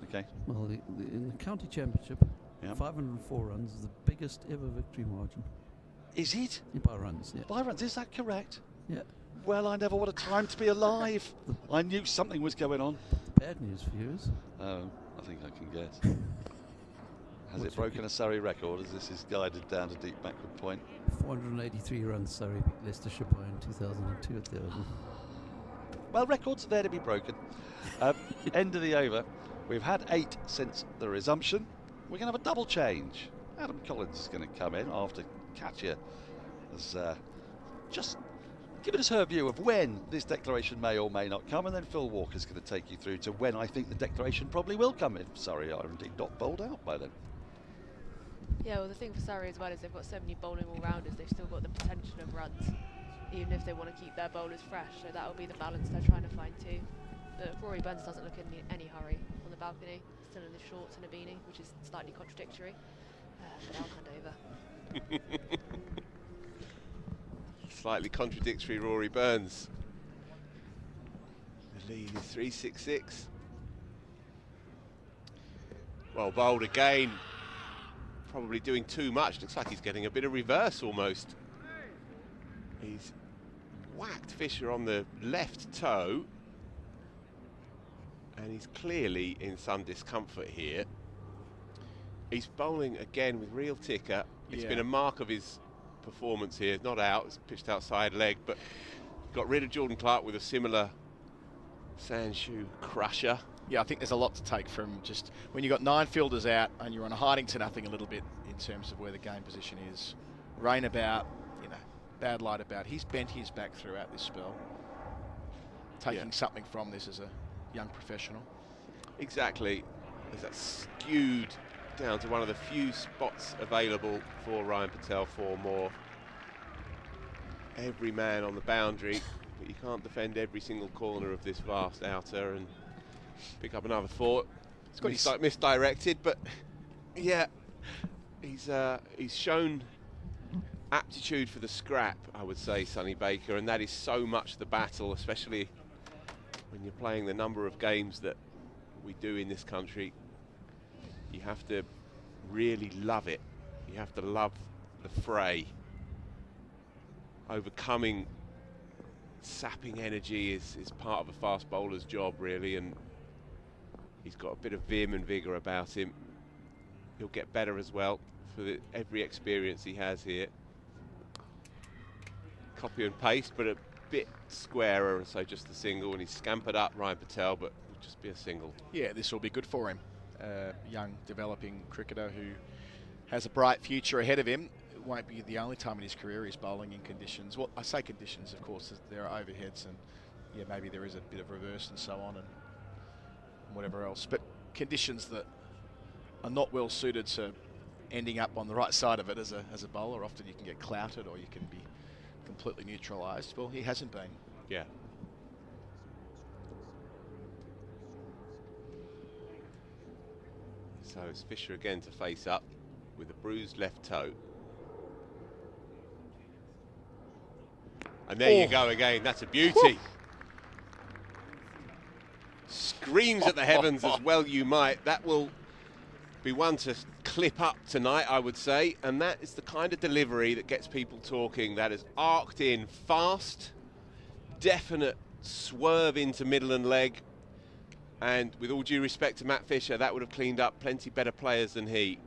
Okay. Well, in the county championship, 504 runs is the biggest ever victory margin. Is it? By runs, yeah. By runs, is that correct? Yeah. Well, I never would have time to be alive. I knew something was going on. Bad news for you is? I think I can guess. Has it broken a Surrey record as this is guided down to deep backward point? 483 runs Surrey beat Leicestershire by in 2002 at the Oval. Well, records are there to be broken. End of the over. We've had 8 since the resumption. We're going to have a double change. Adam Collins is going to come in after Katya has just given us her view of when this declaration may or may not come, and then Phil Walker's going to take you through to when I think the declaration probably will come if Surrey are indeed not bowled out by then. Yeah, well, the thing for Surrey as well is they've got so many bowling all-rounders, they've still got the potential of runs, even if they want to keep their bowlers fresh, so that will be the balance they're trying to find too. But Rory Burns doesn't look in any hurry on the balcony, still in the shorts and a beanie, which is slightly contradictory, but I'll hand over. Slightly contradictory Rory Burns. The lead is 366. Well bowled again. Probably doing too much. Looks like he's getting a bit of reverse almost. He's whacked Fisher on the left toe. And he's clearly in some discomfort here. He's bowling again with real ticker. It's been a mark of his performance here. Not out, it's pitched outside leg, but got rid of Jordan Clark with a similar Sandshoe crusher. Yeah, I think there's a lot to take from just when you've got 9 fielders out and you're on a hiding to nothing a little bit in terms of where the game position is. Rain about, bad light about. He's bent his back throughout this spell. Taking something from this as a young professional. Exactly. There's that skewed down to one of the few spots available for Ryan Patel for more. Every man on the boundary but you can't defend every single corner of this vast outer and pick up another 4. It's got misdirected, but yeah, he's shown aptitude for the scrap, I would say, Sonny Baker, and that is so much the battle, especially when you're playing the number of games that we do in this country. You have to really love it. You have to love the fray. Overcoming sapping energy is part of a fast bowler's job, really, and he's got a bit of vim and vigour about him. He'll get better as well for every experience he has here. Copy and paste, but a bit squarer, and so just a single, and he's scampered up Ryan Patel, but will just be a single. Yeah, this will be good for him. Young, developing cricketer who has a bright future ahead of him. It won't be the only time in his career he's bowling in conditions. Well, I say conditions, of course, there are overheads, and yeah, maybe there is a bit of reverse and so on, and whatever else. But conditions that are not well suited to ending up on the right side of it as a bowler. Often you can get clouted or you can be completely neutralised. Well, he hasn't been. Yeah. So it's Fisher again to face up with a bruised left toe. And there you go again, that's a beauty. Woo. Screams at the heavens as well you might. That will be one to clip up tonight, I would say, and that is the kind of delivery that gets people talking. That is arced in fast, definite swerve into middle and leg, and with all due respect to Matt Fisher, that would have cleaned up plenty better players than he.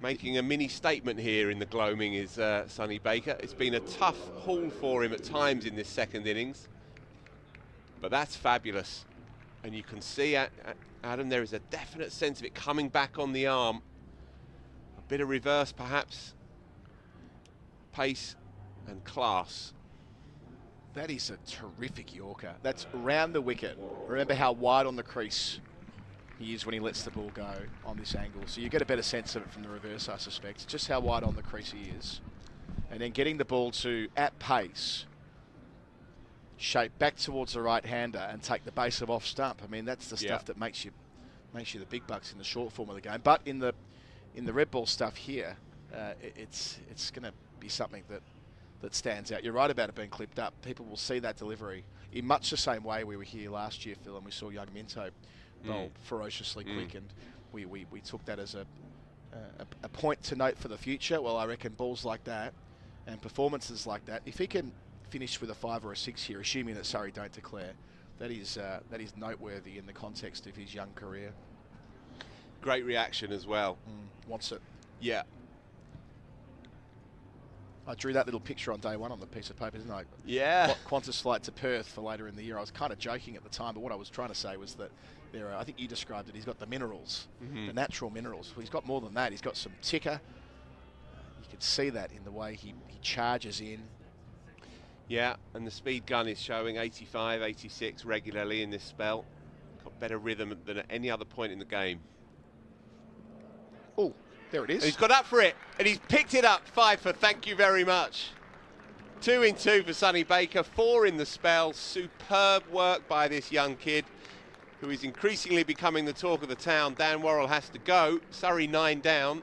Making a mini statement here in the gloaming is Sonny Baker. It's been a tough haul for him at times in this second innings, but that's fabulous. And you can see, Adam, there is a definite sense of it coming back on the arm. A bit of reverse, perhaps. Pace and class. That is a terrific Yorker. That's around the wicket. Remember how wide on the crease he is when he lets the ball go on this angle. So you get a better sense of it from the reverse, I suspect. Just how wide on the crease he is. And then getting the ball to, at pace, shape back towards the right-hander and take the base of off stump. I mean, that's the stuff that makes you the big bucks in the short form of the game. But in the red ball stuff here, it's going to be something that stands out. You're right about it being clipped up. People will see that delivery in much the same way we were here last year, Phil, and we saw young Minto bowl ferociously quick, and we took that as a point to note for the future. Well, I reckon balls like that and performances like that, if he can finish with a 5 or a 6 here, assuming that Surrey don't declare, that is noteworthy in the context of his young career. Great reaction as well. Wants it. Yeah. I drew that little picture on day one on the piece of paper, didn't I? Yeah. Qantas flight to Perth for later in the year. I was kind of joking at the time, but what I was trying to say was that there are, I think you described it, he's got the minerals, the natural minerals. Well, he's got more than that. He's got some ticker. You can see that in the way he charges in. Yeah, and the speed gun is showing 85, 86 regularly in this spell. Got better rhythm than at any other point in the game. Oh, there it is. And he's got up for it, and he's picked it up. 5 for thank you very much. 2 in 2 for Sonny Baker, 4 in the spell. Superb work by this young kid, who is increasingly becoming the talk of the town. Dan Worrell has to go. Surrey 9 down.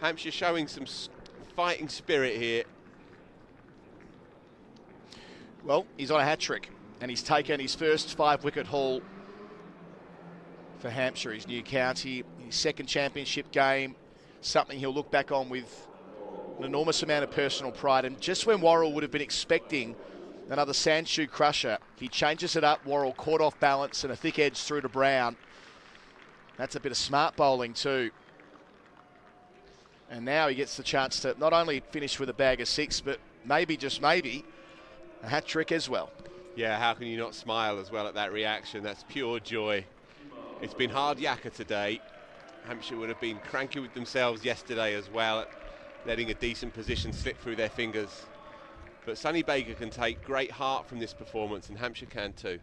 Hampshire showing some fighting spirit here. Well, he's on a hat-trick, and he's taken his first 5-wicket haul for Hampshire, his new county, his second championship game, something he'll look back on with an enormous amount of personal pride. And just when Worrell would have been expecting another sandshoe crusher, he changes it up. Worrell caught off balance and a thick edge through to Brown. That's a bit of smart bowling too. And now he gets the chance to not only finish with a bag of 6, but maybe, just maybe, a hat-trick as well. Yeah, how can you not smile as well at that reaction? That's pure joy. It's been hard yakka today. Hampshire would have been cranky with themselves yesterday as well, letting a decent position slip through their fingers. But Sonny Baker can take great heart from this performance, and Hampshire can too.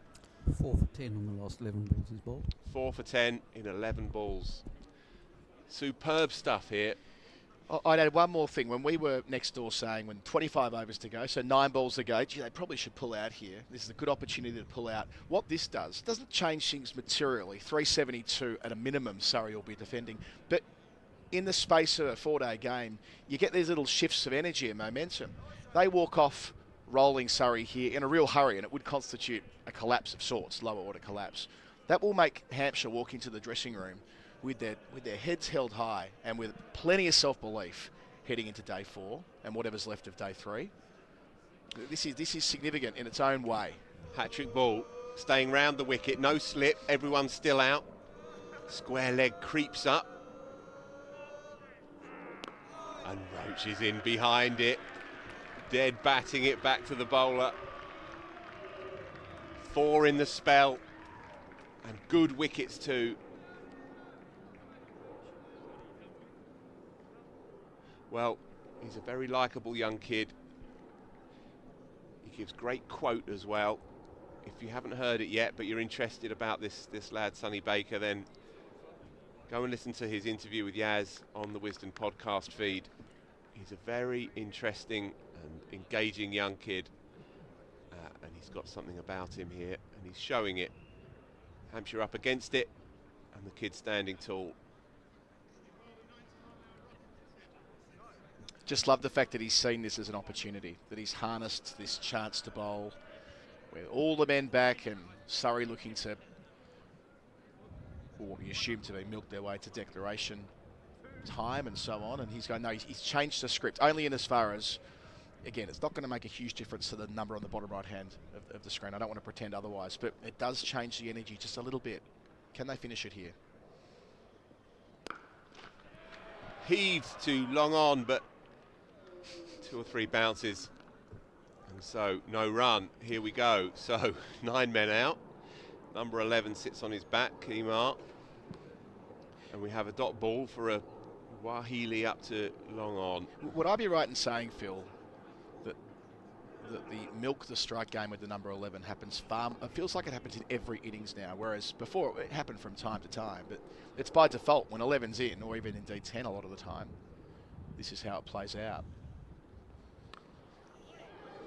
4 for 10 on the last 11 balls he's bowled. 4 for 10 in 11 balls. Superb stuff here. I'd add one more thing. When we were next door saying when 25 overs to go, so 9 balls to go, gee, they probably should pull out here. This is a good opportunity to pull out. What this does, doesn't change things materially. 372 at a minimum, Surrey will be defending. But in the space of a 4-day game, you get these little shifts of energy and momentum. They walk off rolling Surrey here in a real hurry, and it would constitute a collapse of sorts, lower order collapse. That will make Hampshire walk into the dressing room with their heads held high and with plenty of self-belief heading into day 4 and whatever's left of day 3. This is significant in its own way. Hat-trick ball, staying round the wicket, no slip, everyone's still out. Square leg creeps up. And Roach is in behind it. Dead batting it back to the bowler. 4 in the spell. And good wickets too. Well, he's a very likeable young kid. He gives great quote as well. If you haven't heard it yet, but you're interested about this lad, Sonny Baker, then go and listen to his interview with Yas on the Wisden podcast feed. He's a very interesting and engaging young kid. And he's got something about him here, and he's showing it. Hampshire up against it, and the kid standing tall. Just love the fact that he's seen this as an opportunity, that he's harnessed this chance to bowl with all the men back and Surrey looking to, or what we assume to be, milk their way to declaration time and so on. And he's going, no, he's changed the script, only in as far as, again, it's not going to make a huge difference to the number on the bottom right hand of the screen. I don't want to pretend otherwise, but it does change the energy just a little bit. Can they finish it here? Heaved to long on, but 2 or 3 bounces, and so no run. Here we go. So 9 men out. Number 11 sits on his back, Kemar, and we have a dot ball for a Wahili up to long on. Would I be right in saying, Phil, that the milk the strike game with the number 11 happens it feels like it happens in every innings now, whereas before it happened from time to time, but it's by default when 11's in, or even indeed 10 a lot of the time. This is how it plays out.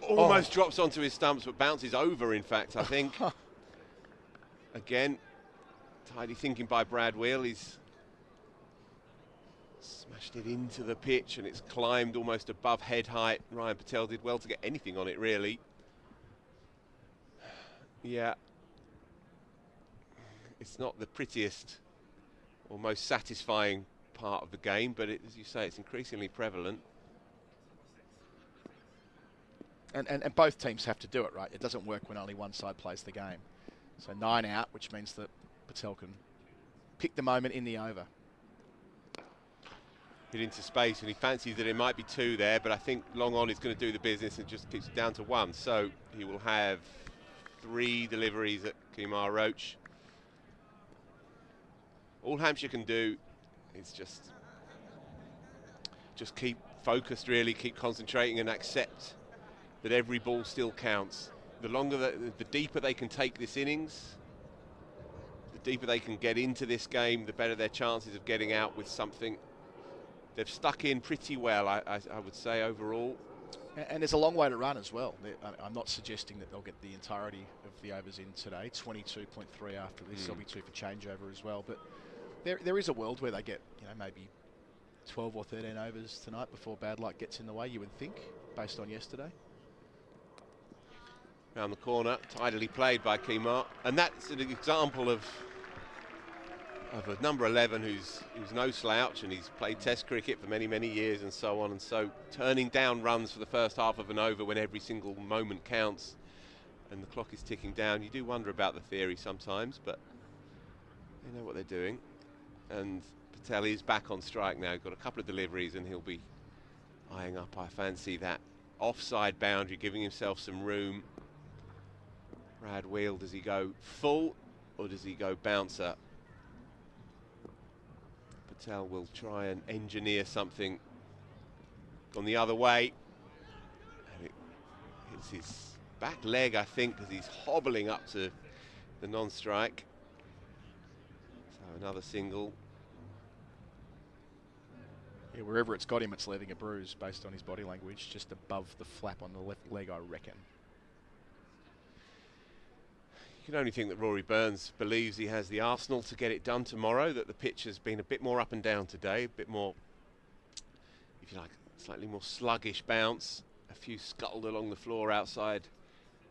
Almost drops onto his stumps, but bounces over, in fact, I think. Again, tidy thinking by Brad Wheel. He's smashed it into the pitch, and it's climbed almost above head height. Ryan Patel did well to get anything on it, really. Yeah. It's not the prettiest or most satisfying part of the game, but as you say, it's increasingly prevalent. And both teams have to do it, right? It doesn't work when only one side plays the game. So 9 out, which means that Patel can pick the moment in the over. Hit into space, and he fancies that it might be 2 there, but I think long on is going to do the business and just keeps it down to 1. So he will have 3 deliveries at Kimar Roach. All Hampshire can do is just keep focused, really, keep concentrating and accept that every ball still counts. The longer, the deeper they can take this innings, the deeper they can get into this game, the better their chances of getting out with something. They've stuck in pretty well, I would say, overall. And there's a long way to run as well. I'm not suggesting that they'll get the entirety of the overs in today. 22.3 after this. There'll be 2 for changeover as well. But there is a world where they get, maybe 12 or 13 overs tonight before bad luck gets in the way, you would think, based on yesterday. Round the corner, tidily played by Kimar, and that's an example of a number 11 who's no slouch, and he's played Test cricket for many years and so on, and so turning down runs for the first half of an over when every single moment counts and the clock is ticking down. You do wonder about the theory sometimes, but they know what they're doing. And Patel is back on strike now. Got a couple of deliveries, and he'll be eyeing up, I fancy, that offside boundary, giving himself some room. Brad Wheel, does he go full or does he go bouncer? Patel will try and engineer something on the other way. And it hits his back leg, I think, because he's hobbling up to the non-strike. So another single. Yeah, wherever it's got him, it's leaving a bruise based on his body language, just above the flap on the left leg, I reckon. You can only think that Rory Burns believes he has the arsenal to get it done tomorrow, that the pitch has been a bit more up and down today, a bit more, if you like, slightly more sluggish bounce, a few scuttled along the floor outside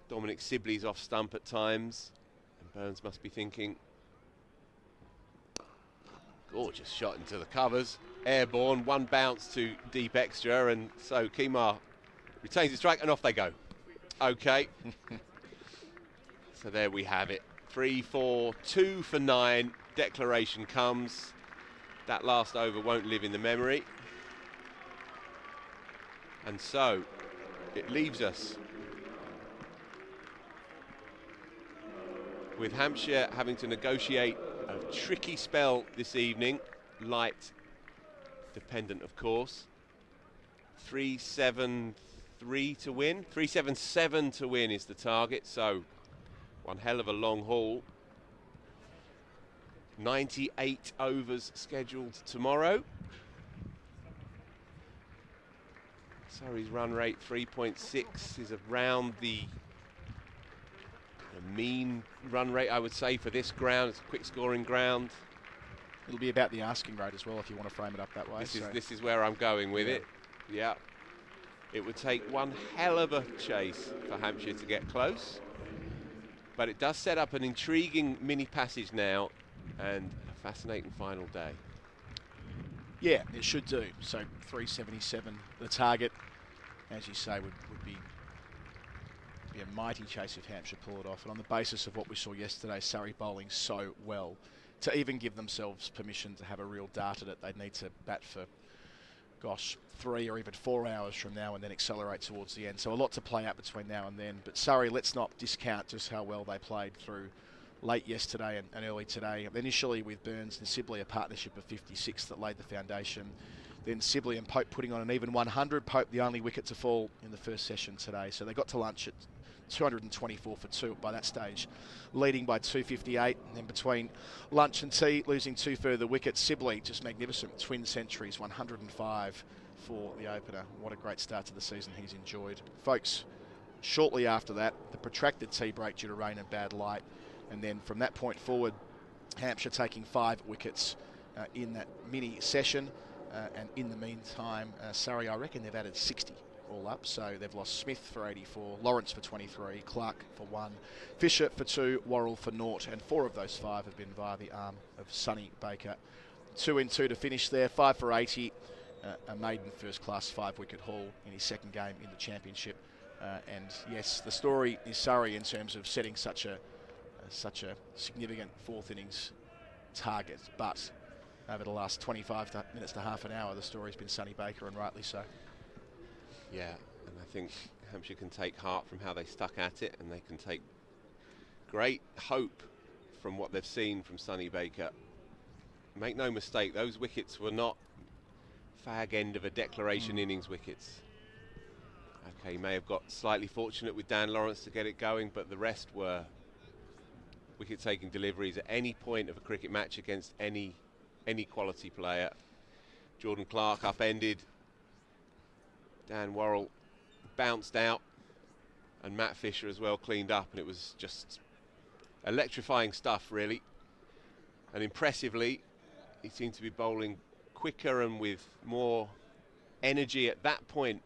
Dominic Sibley's off stump at times, and Burns must be thinking, gorgeous shot into the covers, airborne, one bounce to deep extra, and so Kimar retains the strike and off they go. Okay. So there we have it. 3-4, 2 for 9. Declaration comes. That last over won't live in the memory. And so it leaves us with Hampshire having to negotiate a tricky spell this evening. Light dependent, of course. 3-7-3 to win. 3-7-7 to win is the target. So one hell of a long haul. 98 overs scheduled tomorrow. Surrey's run rate 3.6 is around the mean run rate, I would say, for this ground. It's a quick scoring ground. It'll be about the asking rate as well, if you want to frame it up that way. This is where I'm going with it. Yeah. It would take one hell of a chase for Hampshire to get close. But it does set up an intriguing mini passage now and a fascinating final day. Yeah, it should do. So 377, the target, as you say, would be a mighty chase if Hampshire pull it off. And on the basis of what we saw yesterday, Surrey bowling so well, to even give themselves permission to have a real dart at it, they'd need to bat for, gosh, 3 or even 4 hours from now and then accelerate towards the end. So a lot to play out between now and then. But Surrey, let's not discount just how well they played through late yesterday and early today. Initially with Burns and Sibley, a partnership of 56 that laid the foundation. Then Sibley and Pope putting on an even 100. Pope the only wicket to fall in the first session today. So they got to lunch at 224 for 2 by that stage, leading by 258. And then between lunch and tea, losing 2 further wickets. Sibley, just magnificent, twin centuries, 105 for the opener. What a great start to the season he's enjoyed. Folks, shortly after that, the protracted tea break due to rain and bad light. And then from that point forward, Hampshire taking 5 wickets in that mini session. And in the meantime, Surrey, I reckon they've added 60 all up. So they've lost Smith for 84, Lawrence for 23, Clark for 1, Fisher for 2, Worrell for 0. And 4 of those 5 have been via the arm of Sonny Baker. 2 in 2 to finish there, 5 for 80. A maiden first-class 5-wicket haul in his second game in the championship. And yes, the story is Surrey in terms of setting such a significant 4th innings target, but over the last 25 minutes to half an hour, the story's been Sonny Baker, and rightly so. Yeah, and I think Hampshire can take heart from how they stuck at it, and they can take great hope from what they've seen from Sonny Baker. Make no mistake, those wickets were not fag end of a declaration innings wickets. Okay, he may have got slightly fortunate with Dan Lawrence to get it going, but the rest were wicket-taking deliveries at any point of a cricket match against any quality player. Jordan Clark upended, Dan Worrell bounced out, and Matt Fisher as well cleaned up, and it was just electrifying stuff, really. And impressively, he seemed to be bowling quicker and with more energy at that point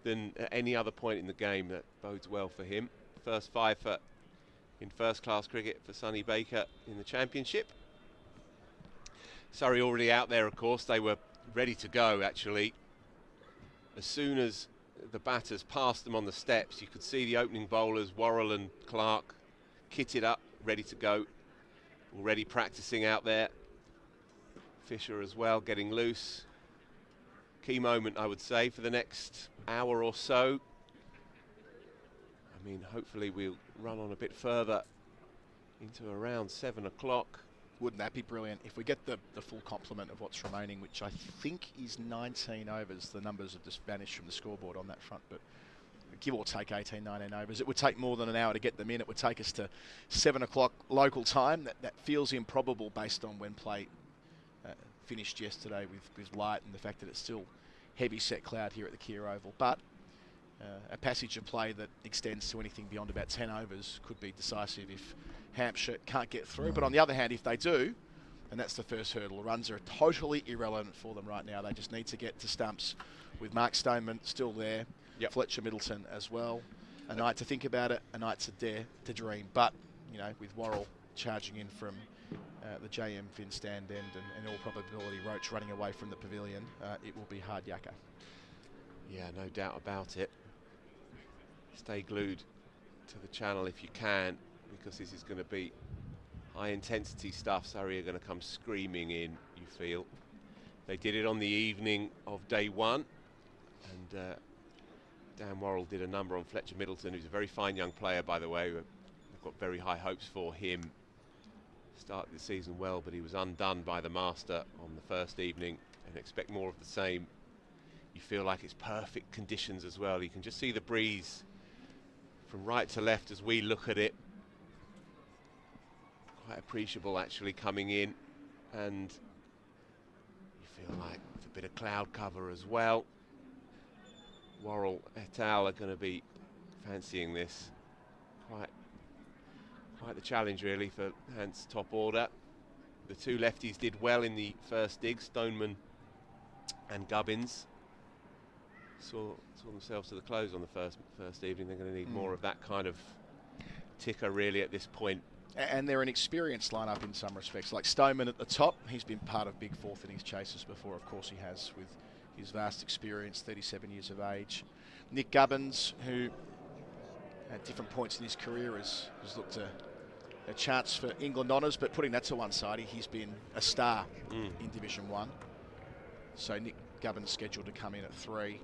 than at any other point in the game. That bodes well for him. First 5 in first-class cricket for Sonny Baker in the championship. Surrey already out there, of course. They were ready to go, actually. As soon as the batters passed them on the steps, you could see the opening bowlers, Worrell and Clark, kitted up, ready to go. Already practicing out there. Fisher as well, getting loose. Key moment, I would say, for the next hour or so. I mean, hopefully we'll run on a bit further into around 7 o'clock. Wouldn't that be brilliant? If we get the full complement of what's remaining, which I think is 19 overs, the numbers have just vanished from the scoreboard on that front, but give or take 18, 19 overs. It would take more than an hour to get them in. It would take us to 7 o'clock local time. That feels improbable based on when play finished yesterday with light and the fact that it's still heavy set cloud here at the Kia Oval. But a passage of play that extends to anything beyond about 10 overs could be decisive if Hampshire can't get through. But on the other hand, if they do, and that's the first hurdle, runs are totally irrelevant for them right now. They just need to get to stumps with Mark Stoneman still there, Fletcher Middleton as well. A night to think about it, a night to dare to dream. But, you know, with Worrell charging in from the JM Fin stand end and in all probability Roach running away from the pavilion, it will be hard yakka. Yeah, no doubt about it. Stay glued to the channel if you can, because this is going to be high intensity stuff. Surrey are going to come screaming in, you feel. They did it on the evening of day one, and Dan Worrell did a number on Fletcher Middleton, who's a very fine young player, by the way. We've got very high hopes for him. Started the season well, but he was undone by the master on the first evening, and expect more of the same. You feel like it's perfect conditions as well. You can just see the breeze from right to left as we look at it. Quite appreciable actually coming in, and you feel like it's a bit of cloud cover as well. Worrell et al. Are going to be fancying this. Quite the challenge really for Hant's top order. The two lefties did well in the first dig, Stoneman and Gubbins. Saw themselves to the close on the first evening. They're going to need more of that kind of ticker really at this point. And they're an experienced lineup in some respects. Like Stoneman at the top, he's been part of big fourth innings chases before, of course he has, with his vast experience, 37 years of age. Nick Gubbins, who at different points in his career has looked a chance for England honours, but putting that to one side, he's been a star in Division 1. So Nick Gubbins scheduled to come in at 3.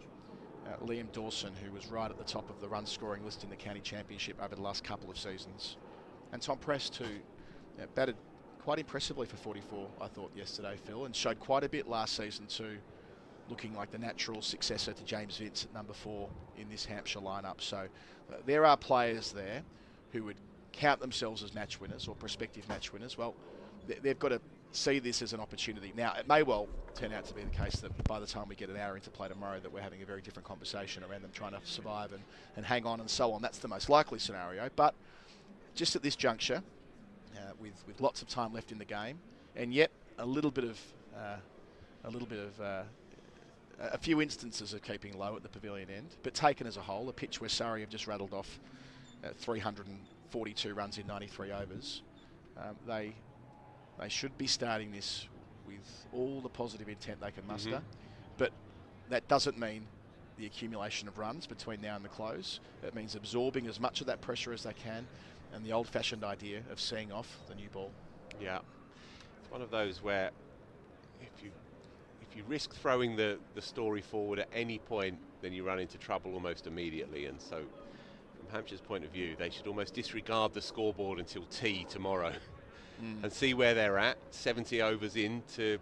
Liam Dawson, who was right at the top of the run scoring list in the county championship over the last couple of seasons. And Tom Prest, who batted quite impressively for 44, I thought, yesterday, Phil, and showed quite a bit last season too, looking like the natural successor to James Vince at number 4 in this Hampshire lineup. So there are players there who would count themselves as match winners or prospective match winners. Well, they've got to see this as an opportunity. Now, it may well turn out to be the case that by the time we get an hour into play tomorrow that we're having a very different conversation around them trying to survive and hang on and so on. That's the most likely scenario. But just at this juncture, with lots of time left in the game, and yet a few instances of keeping low at the pavilion end, but taken as a whole, a pitch where Surrey have just rattled off 342 runs in 93 overs, they should be starting this with all the positive intent they can muster, but that doesn't mean the accumulation of runs between now and the close. It means absorbing as much of that pressure as they can, and the old-fashioned idea of seeing off the new ball. Yeah, it's one of those where if you risk throwing the story forward at any point, then you run into trouble almost immediately. And so, from Hampshire's point of view, they should almost disregard the scoreboard until tea tomorrow and see where they're at. 70 overs into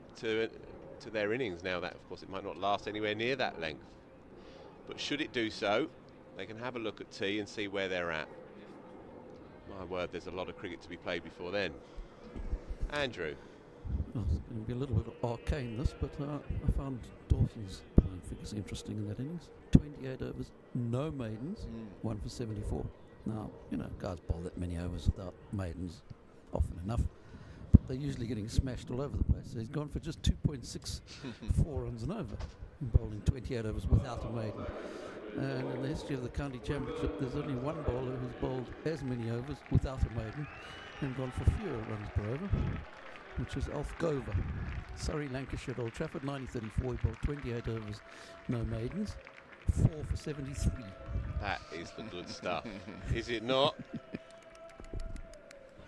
their innings now. That, of course, it might not last anywhere near that length, but should it do so, they can have a look at tea and see where they're at. My word, there's a lot of cricket to be played before then. Andrew. Well, it's going to be a little bit arcane this, but I found Dawson's bowling figures interesting in that innings. 28 overs, no maidens, 1 for 74. Now, you know, guys bowl that many overs without maidens often enough, but they're usually getting smashed all over the place. So he's gone for just 2.64 runs an over, bowling 28 overs without a maiden. And in the history of the county championship, there's only one bowler who's bowled as many overs without a maiden and gone for fewer runs per over, which is Alf Gover. Surrey, Lancashire, Old Trafford, 1934. He bowled 28 overs, no maidens, 4 for 73. That is the good stuff, is it not?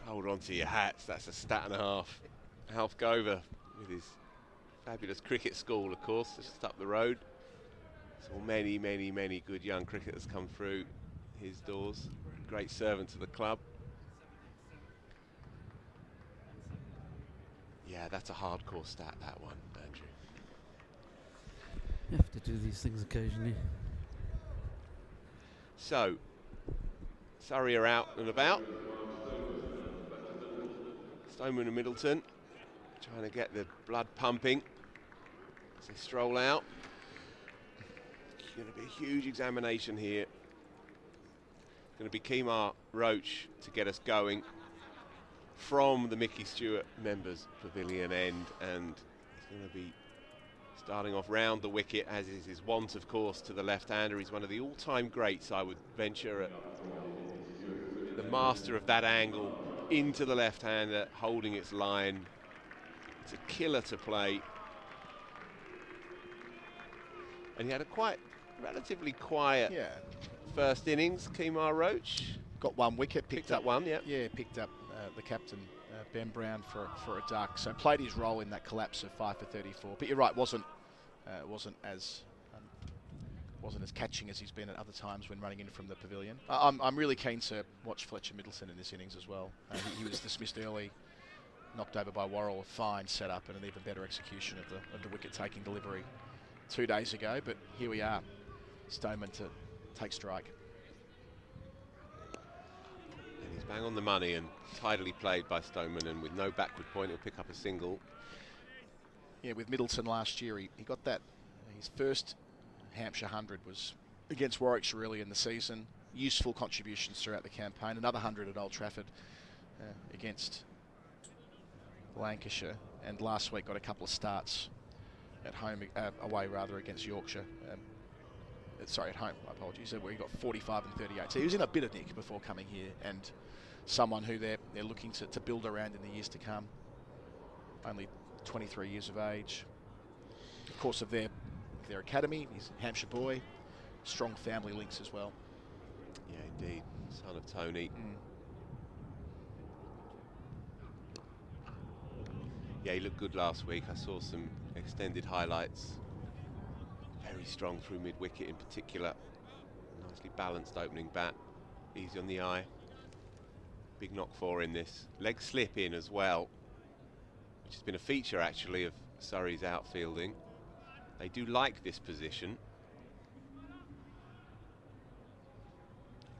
Hold on to your hats. That's a stat and a half. Alf Gover with his fabulous cricket school, of course, just up the road. So many, many, many good young cricketers come through his doors. Great servant to the club. Yeah, that's a hardcore stat, that one, Andrew. You have to do these things occasionally. So, Surrey are out and about. Stoneman and Middleton trying to get the blood pumping as they stroll out. It's going to be a huge examination here. It's going to be Kimar Roach to get us going from the Mickey Stewart members pavilion end, and he's going to be starting off round the wicket, as is his wont, of course, to the left-hander. He's one of the all-time greats, I would venture, the master of that angle into the left-hander, holding its line. It's a killer to play. And he had a relatively quiet first innings. Kimar Roach got one wicket, picked up one, yeah. Yeah, picked up the captain, Ben Brown, for a duck. So played his role in that collapse of 5 for 34. But you're right, wasn't as catching as he's been at other times when running in from the pavilion. I'm really keen to watch Fletcher Middleton in this innings as well. He was dismissed early, knocked over by Worrell. A fine setup and an even better execution of the wicket-taking delivery 2 days ago. But here we are, Stoneman to take strike. And he's bang on the money and tidily played by Stoneman, and with no backward point, he'll pick up a single. Yeah, with Middleton last year, he got that. His first Hampshire 100 was against Warwickshire early in the season. Useful contributions throughout the campaign. Another 100 at Old Trafford against Lancashire, and last week got a couple of starts at home, away rather, against Yorkshire. Sorry, at home, my apologies, where he got 45 and 38. So he was in a bit of nick before coming here, and someone who they're looking to build around in the years to come. Only 23 years of age. Of course, of their academy, he's a Hampshire boy. Strong family links as well. Yeah, indeed. Son of Tony. Yeah, he looked good last week. I saw some extended highlights. Very strong through mid-wicket in particular. Nicely balanced opening bat. Easy on the eye. Big knock for in this. Leg slip in as well, which has been a feature actually of Surrey's outfielding. They do like this position.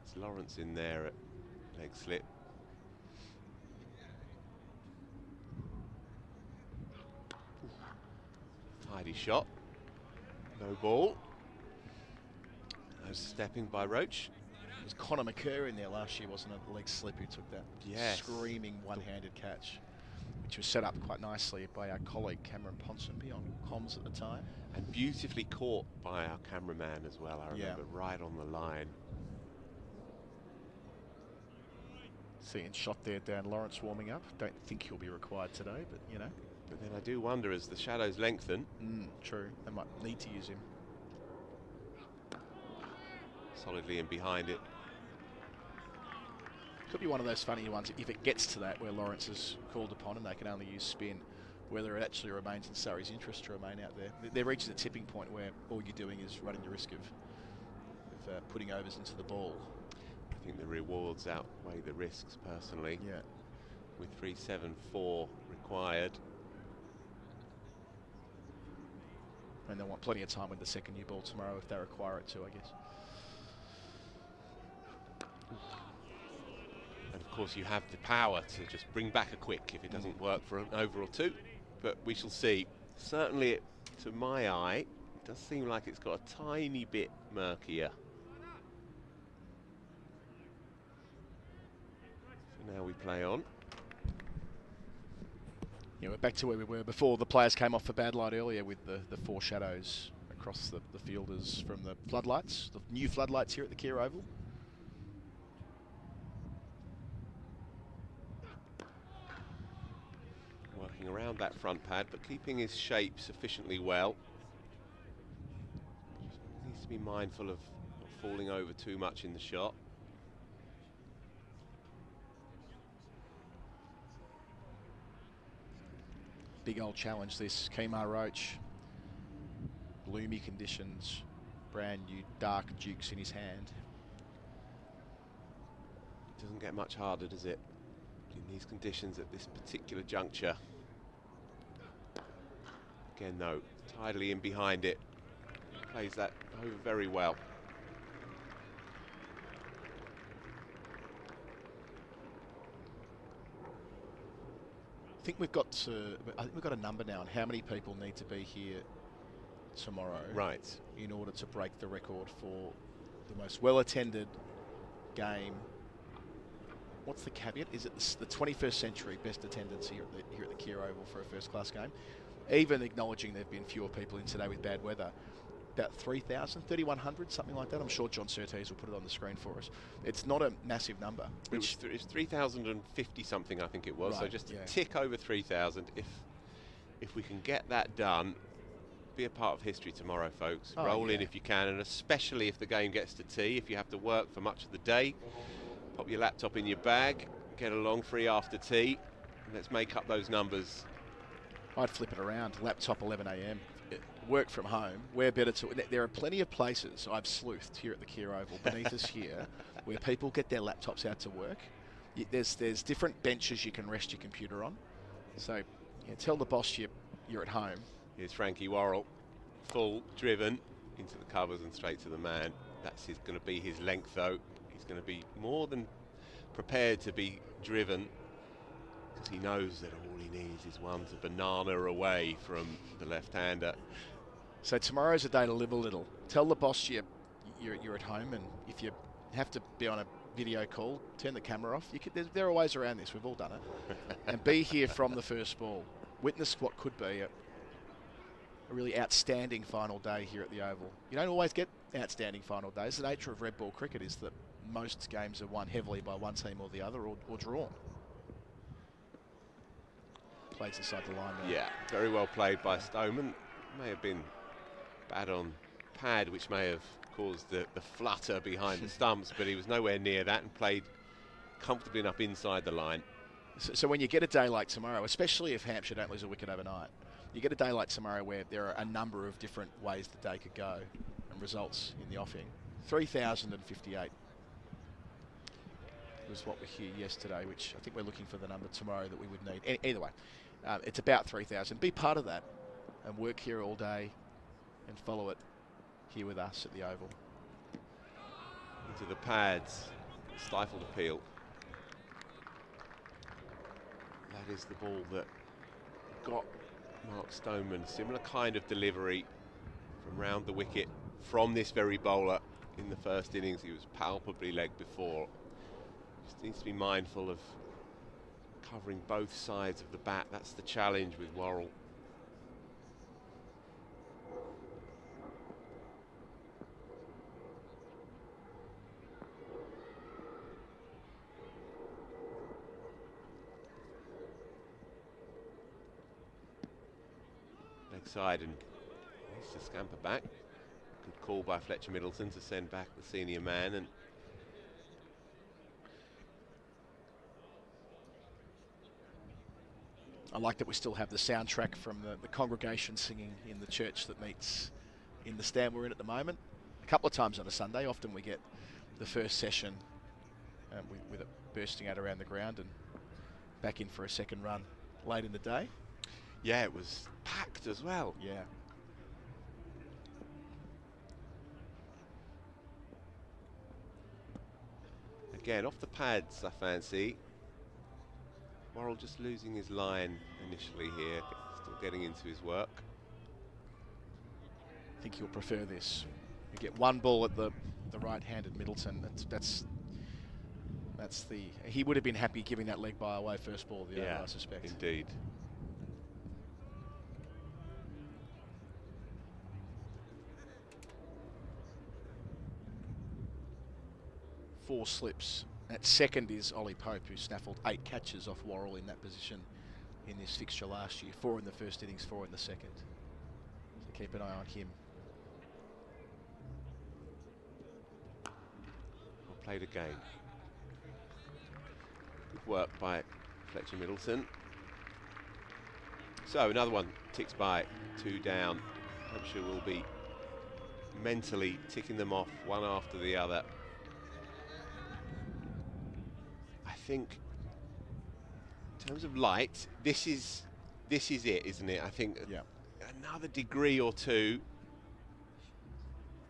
It's Lawrence in there at leg slip. Tidy shot. No ball. No stepping by Roach. It was Connor McCurr in there last year, wasn't it? The leg slip who took that screaming one-handed catch, which was set up quite nicely by our colleague Cameron Ponsonby on comms at the time. And beautifully caught by our cameraman as well, I remember, right on the line. Seeing shot there, Dan Lawrence warming up. Don't think he'll be required today, but you know. But then I do wonder, as the shadows lengthen. True, they might need to use him. Solidly in behind it. Could be one of those funny ones if it gets to that where Lawrence is called upon and they can only use spin, whether it actually remains in Surrey's interest to remain out there. There reaches a tipping point where all you're doing is running the risk of putting overs into the ball. I think the rewards outweigh the risks personally. Yeah. With 3-7-4 required. And they'll want plenty of time with the second new ball tomorrow if they require it to, I guess. And of course you have the power to just bring back a quick if it doesn't work for an over or two. But we shall see. Certainly, to my eye, it does seem like it's got a tiny bit murkier. So now we play on. Yeah, we're back to where we were before the players came off for bad light earlier with the four shadows across the fielders from the floodlights, the new floodlights here at the Kia Oval. Working around that front pad, but keeping his shape sufficiently well. Just needs to be mindful of not falling over too much in the shot. Big old challenge this, Kemar Roach. Gloomy conditions, brand new dark dukes in his hand. It doesn't get much harder, does it? In these conditions at this particular juncture. Again though, tidily in behind it. Plays that over very well. think we've got a number now on how many people need to be here tomorrow, Right. in order to break the record for the most well-attended game. What's the caveat? Is it the 21st century best attendance here at the Kia Oval for a first-class game? Even acknowledging there have been fewer people in today with bad weather. About 3,000, 3,100, something like that. I'm sure John Surtees will put it on the screen for us. It's not a massive number. It's 3,050 something, I think it was. Right, So just a yeah. tick over 3,000. If we can get that done, be a part of history tomorrow, folks. Oh, Roll in yeah. if you can, and especially if the game gets to tea. If you have to work for much of the day, pop your laptop in your bag, get along free after tea. And let's make up those numbers. I'd flip it around. Laptop 11 a.m. Work from home. Where better to? There are plenty of places I've sleuthed here at the Kia Oval beneath us here, where people get their laptops out to work. There's different benches you can rest your computer on. So tell the boss you're at home. Here's Frankie Worrell, full driven into the covers and straight to the man. That's going to be his length, though. He's going to be more than prepared to be driven, because he knows that all he needs is one to banana away from the left-hander. So tomorrow's a day to live a little. Tell the boss you're at home, and if you have to be on a video call, turn the camera off. There are ways around this. We've all done it. And be here from the first ball. Witness what could be a really outstanding final day here at the Oval. You don't always get outstanding final days. The nature of red ball cricket is that most games are won heavily by one team or the other, or drawn. Plays inside the line there. Yeah, very well played by Stoneman. May have been bad on pad, which may have caused the flutter behind the stumps, but he was nowhere near that and played comfortably enough inside the line. So when you get a day like tomorrow, especially if Hampshire don't lose a wicket overnight, you get a day like tomorrow where there are a number of different ways the day could go and results in the offing. 3,058 was what we hear yesterday, which I think we're looking for the number tomorrow that we would need. Either way, it's about 3,000. Be part of that and work here all day and follow it here with us at the Oval. Into the pads, stifled appeal. That is the ball that got Mark Stoneman. Similar kind of delivery from round the wicket from this very bowler in the first innings. He was palpably legged before. Just needs to be mindful of covering both sides of the bat. That's the challenge with Worrell. Leg side, and needs to scamper back. Good call by Fletcher Middleton to send back the senior man. And I like that we still have the soundtrack from the congregation singing in the church that meets in the stand we're in at the moment. A couple of times on a Sunday, often we get the first session with it bursting out around the ground and back in for a second run late in the day. yeah, it was packed as well. Yeah. Again, off the pads, I fancy. Worrell just losing his line initially here, still getting into his work. I think he'll prefer this. You get one ball at the right-handed Middleton. That's the. He would have been happy giving that leg by away first ball. The over, I suspect. Indeed. Four slips. At second is Ollie Pope, who snaffled 8 catches off Worrell in that position in this fixture last year. 4 in the first innings, 4 in the second. So keep an eye on him. Well played again. Good work by Fletcher Middleton. So another one ticks by, 2 down. Hampshire will be mentally ticking them off one after the other. I think in terms of light, this is it, isn't it? I think another degree or two.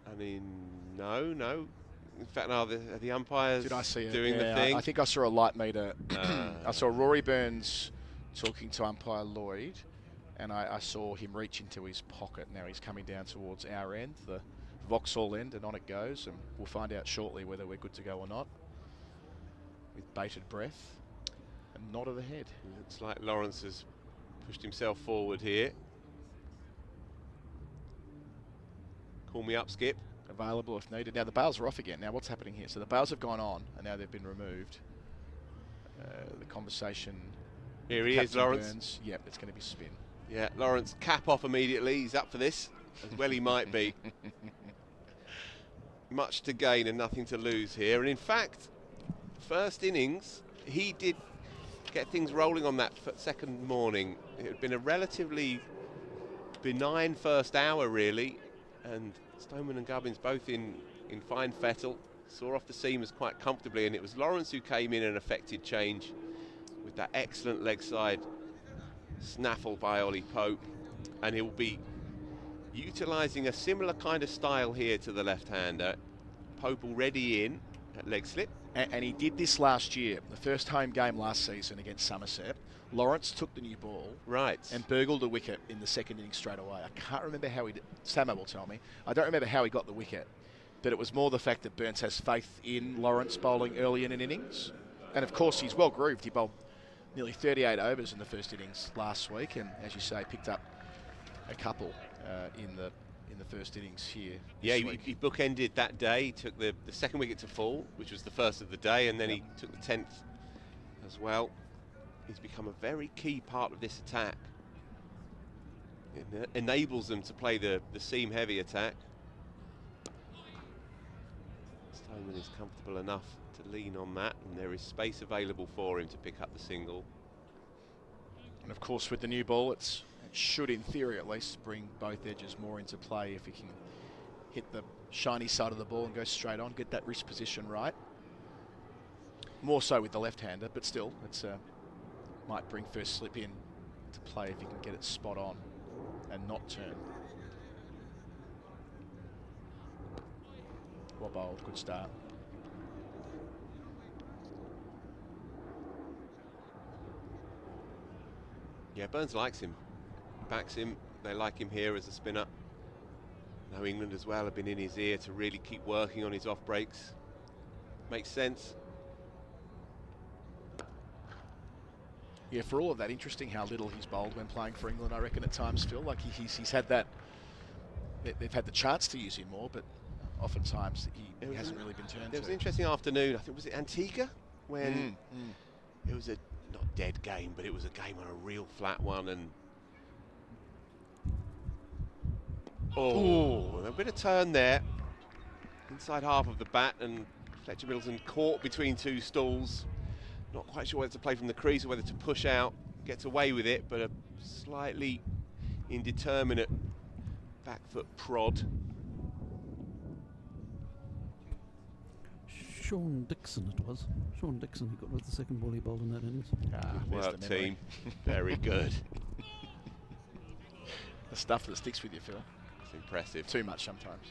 I mean, no. In fact, no, the umpires Did I see it? doing the thing. I think I saw a light meter. I saw Rory Burns talking to umpire Lloyd, and I saw him reach into his pocket. Now he's coming down towards our end, the Vauxhall end, and on it goes, and we'll find out shortly whether we're good to go or not. With bated breath and nod of the head. Looks like Lawrence has pushed himself forward here. Call me up, Skip. Available if needed. Now the bails are off again. Now what's happening here? So the bails have gone on and now they've been removed. The conversation. Here he is, Lawrence. Burns. Yep, it's going to be spin. Yeah, Lawrence cap off immediately. He's up for this, as well he might be. Much to gain and nothing to lose here. And in fact, first innings, he did get things rolling on that second morning. It had been a relatively benign first hour, really, and Stoneman and Gubbins both in fine fettle, saw off the seamers quite comfortably, and it was Lawrence who came in and affected change with that excellent leg side snaffle by Ollie Pope, and he'll be utilising a similar kind of style here to the left-hander. Pope already in at leg slip. And he did this last year, the first home game last season against Somerset. Lawrence took the new ball and burgled a wicket in the second innings straight away. I can't remember how he did. Samo will tell me. I don't remember how he got the wicket, but it was more the fact that Burns has faith in Lawrence bowling early in an innings. And of course, he's well grooved. He bowled nearly 38 overs in the first innings last week, and as you say, picked up a couple in the first innings here. Yeah, he bookended that day. He took the second wicket to fall, which was the first of the day, and then he took the 10th as well. He's become a very key part of this attack. It enables them to play the seam-heavy attack. Stoneman is comfortable enough to lean on that, and there is space available for him to pick up the single. And of course, with the new ball, it should, in theory at least, bring both edges more into play if he can hit the shiny side of the ball and go straight on, get that wrist position right. More so with the left-hander, but still, it's might bring first slip in to play if he can get it spot on and not turn. Well bowled, good start. Yeah, Burns likes him, backs him. They like him here as a spinner. Now England as well have been in his ear to really keep working on his off breaks. Makes sense. Yeah, for all of that, interesting how little he's bowled when playing for England, I reckon, at times, Phil. Like he's had that, they've had the chance to use him more, but oftentimes he hasn't really been turned to. It was an interesting afternoon. I think, was it Antigua? When it was a not dead game, but it was a game on a real flat one, and a bit of turn there. Inside half of the bat, and Fletcher Middleton caught between two stools. Not quite sure whether to play from the crease or whether to push out. Gets away with it, but a slightly indeterminate back foot prod. Sean Dixon it was. Sean Dixon who got with the second ball he bowled in that innings. Good work, team. Very good. The stuff that sticks with you, Phil. It's impressive. Too much sometimes.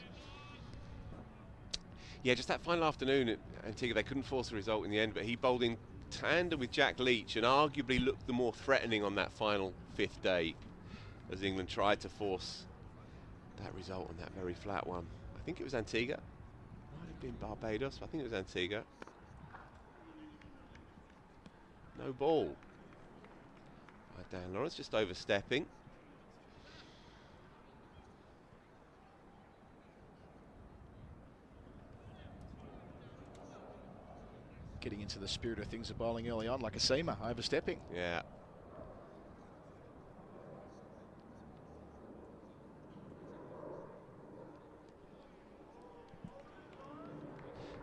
Yeah, just that final afternoon at Antigua, they couldn't force a result in the end, but he bowled in tandem with Jack Leach and arguably looked the more threatening on that final fifth day as England tried to force that result on that very flat one. I think it was Antigua. Might have been Barbados, but I think it was Antigua. No ball. Dan Lawrence just overstepping. Getting into the spirit of things of bowling early on, like a seamer, overstepping. Yeah.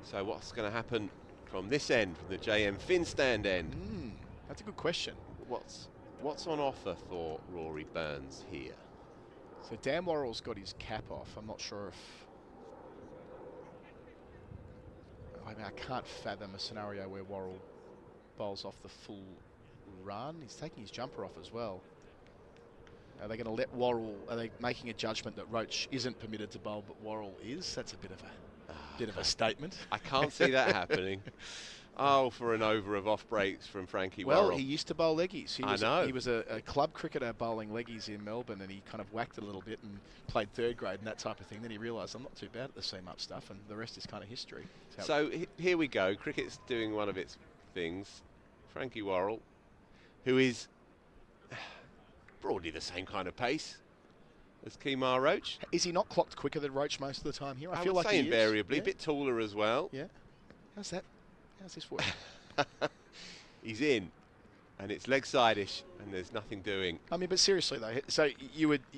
So what's going to happen from this end, from the JM Fin stand end? That's a good question. What's on offer for Rory Burns here? So Dan Worrell's got his cap off. I'm not sure if... I mean, I can't fathom a scenario where Worrell bowls off the full run. He's taking his jumper off as well. Are they going to let Worrell... Are they making a judgment that Roach isn't permitted to bowl, but Worrell is? That's a bit of a statement. I can't see that happening. Oh, for an over of off breaks from Frankie Well, Worrell. he used to bowl leggies. I know. He was a club cricketer bowling leggies in Melbourne, and he kind of whacked it a little bit and played third grade and that type of thing. Then he realised, I'm not too bad at the seam up stuff, and the rest is kind of history. So here we go. Cricket's doing one of its things. Frankie Worrell, who is broadly the same kind of pace as Kimar Roach. Is he not clocked quicker than Roach most of the time here? I feel would like say he invariably, is. a bit taller as well. Yeah. How's that? How's this work? He's in, and it's leg side-ish, and there's nothing doing. I mean, but seriously though, so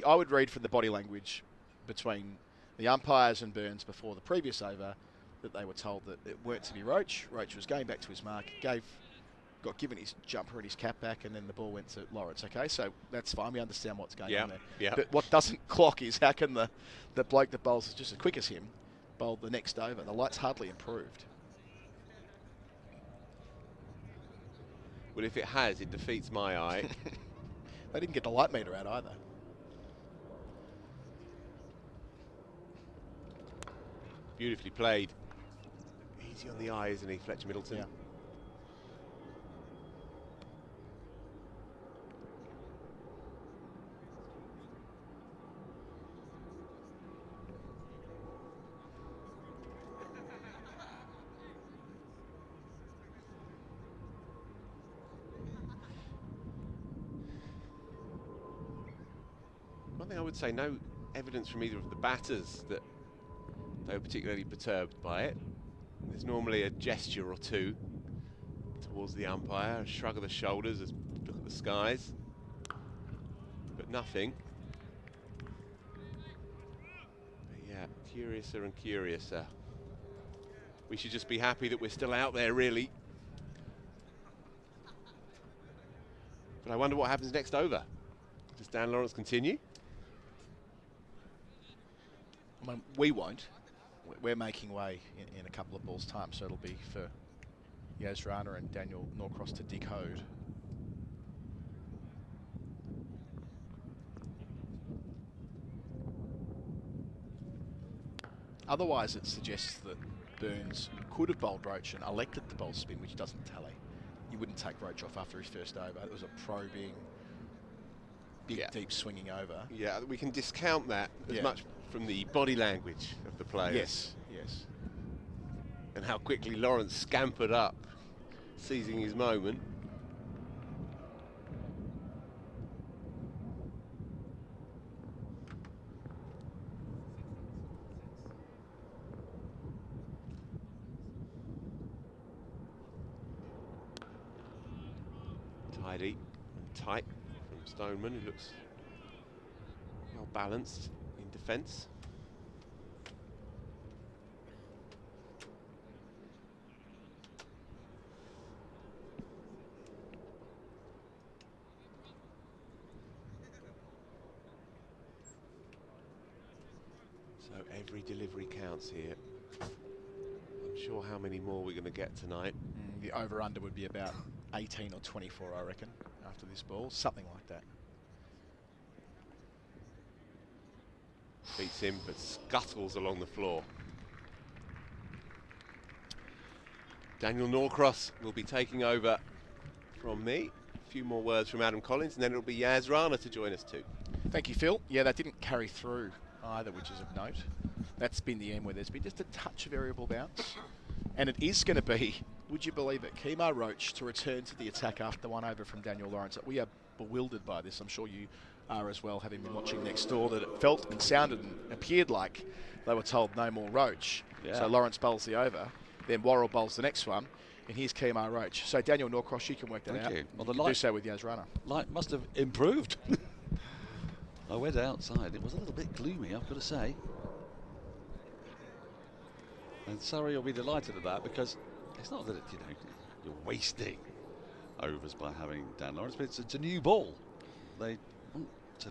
I would read from the body language between the umpires and Burns before the previous over that they were told that it weren't to be Roach. Roach was going back to his mark, got given his jumper and his cap back, and then the ball went to Lawrence. Okay, so that's fine. We understand what's going on there. Yeah. But what doesn't clock is how can the bloke that bowls just as quick as him bowled the next over? The light's hardly improved. Well, if it has, it defeats my eye. They didn't get the light meter out either. Beautifully played. Easy on the eye, isn't he, Fletcher Middleton? Yeah. One thing I would say, no evidence from either of the batters that they were particularly perturbed by it. There's normally a gesture or two towards the umpire, a shrug of the shoulders, a look at the skies, but nothing. But yeah, curiouser and curiouser. We should just be happy that we're still out there, really. But I wonder what happens next over. Does Dan Lawrence continue? I mean, we won't. We're making way in a couple of balls' time, so it'll be for Yas Rana and Daniel Norcross to decode. Otherwise, it suggests that Burns could have bowled Roach and elected to bowl spin, which doesn't tally. You wouldn't take Roach off after his first over. It was a probing, big, deep swinging over. Yeah, we can discount that as much from the body language of the players. Yes, yes. And how quickly Lawrence scampered up, seizing his moment. Tidy and tight from Stoneman, who looks well balanced in defence. So every delivery counts here. I'm sure how many more we're going to get tonight. The over-under would be about 18 or 24, I reckon, after this ball. Something like that. Beats him, but scuttles along the floor. Daniel Norcross will be taking over from me. A few more words from Adam Collins, and then it'll be Yas Rana to join us too. Thank you, Phil. Yeah, that didn't carry through either, which is of note. That's been the end where there's been just a touch of variable bounce. And it is going to be, would you believe it, Kimar Roach to return to the attack after one over from Daniel Lawrence. We are bewildered by this. I'm sure you are as well, having been watching next door, that it felt and sounded and appeared like they were told no more Roach. Yeah. So Lawrence bowls the over, then Worrell bowls the next one, and here's Kemar Roach. So Daniel Norcross, you can work that Thank out. you. Well, You the can do light- so with Yas Rana. Light must have improved. I went outside. It was a little bit gloomy, I've got to say. And Surrey will be delighted at that, because it's not that you're wasting overs by having Dan Lawrence, but it's a new ball. They want to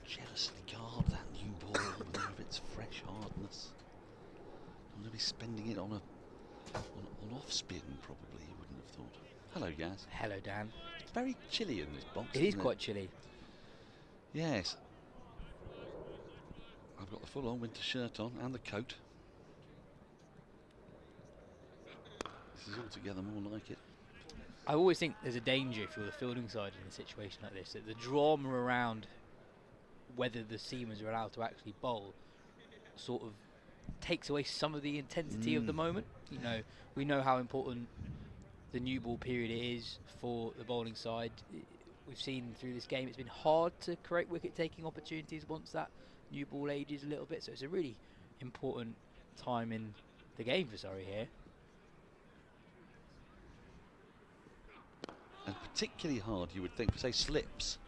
jealously guard that new ball with its fresh hardness. I'm going to be spending it on off spin, probably. You wouldn't have thought. Hello, Yas. Hello, Dan. It's very chilly in this box. It is isn't quite chilly. Yes. I've got the full-on winter shirt on and the coat. This is altogether more like it. I always think there's a danger if you're the fielding side in a situation like this, that the drama around whether the seamers are allowed to actually bowl sort of takes away some of the intensity of the moment. You know, we know how important the new ball period is for the bowling side. We've seen through this game it's been hard to create wicket-taking opportunities once that new ball ages a little bit, so it's a really important time in the game for Surrey here. And particularly hard, you would think, for say slips,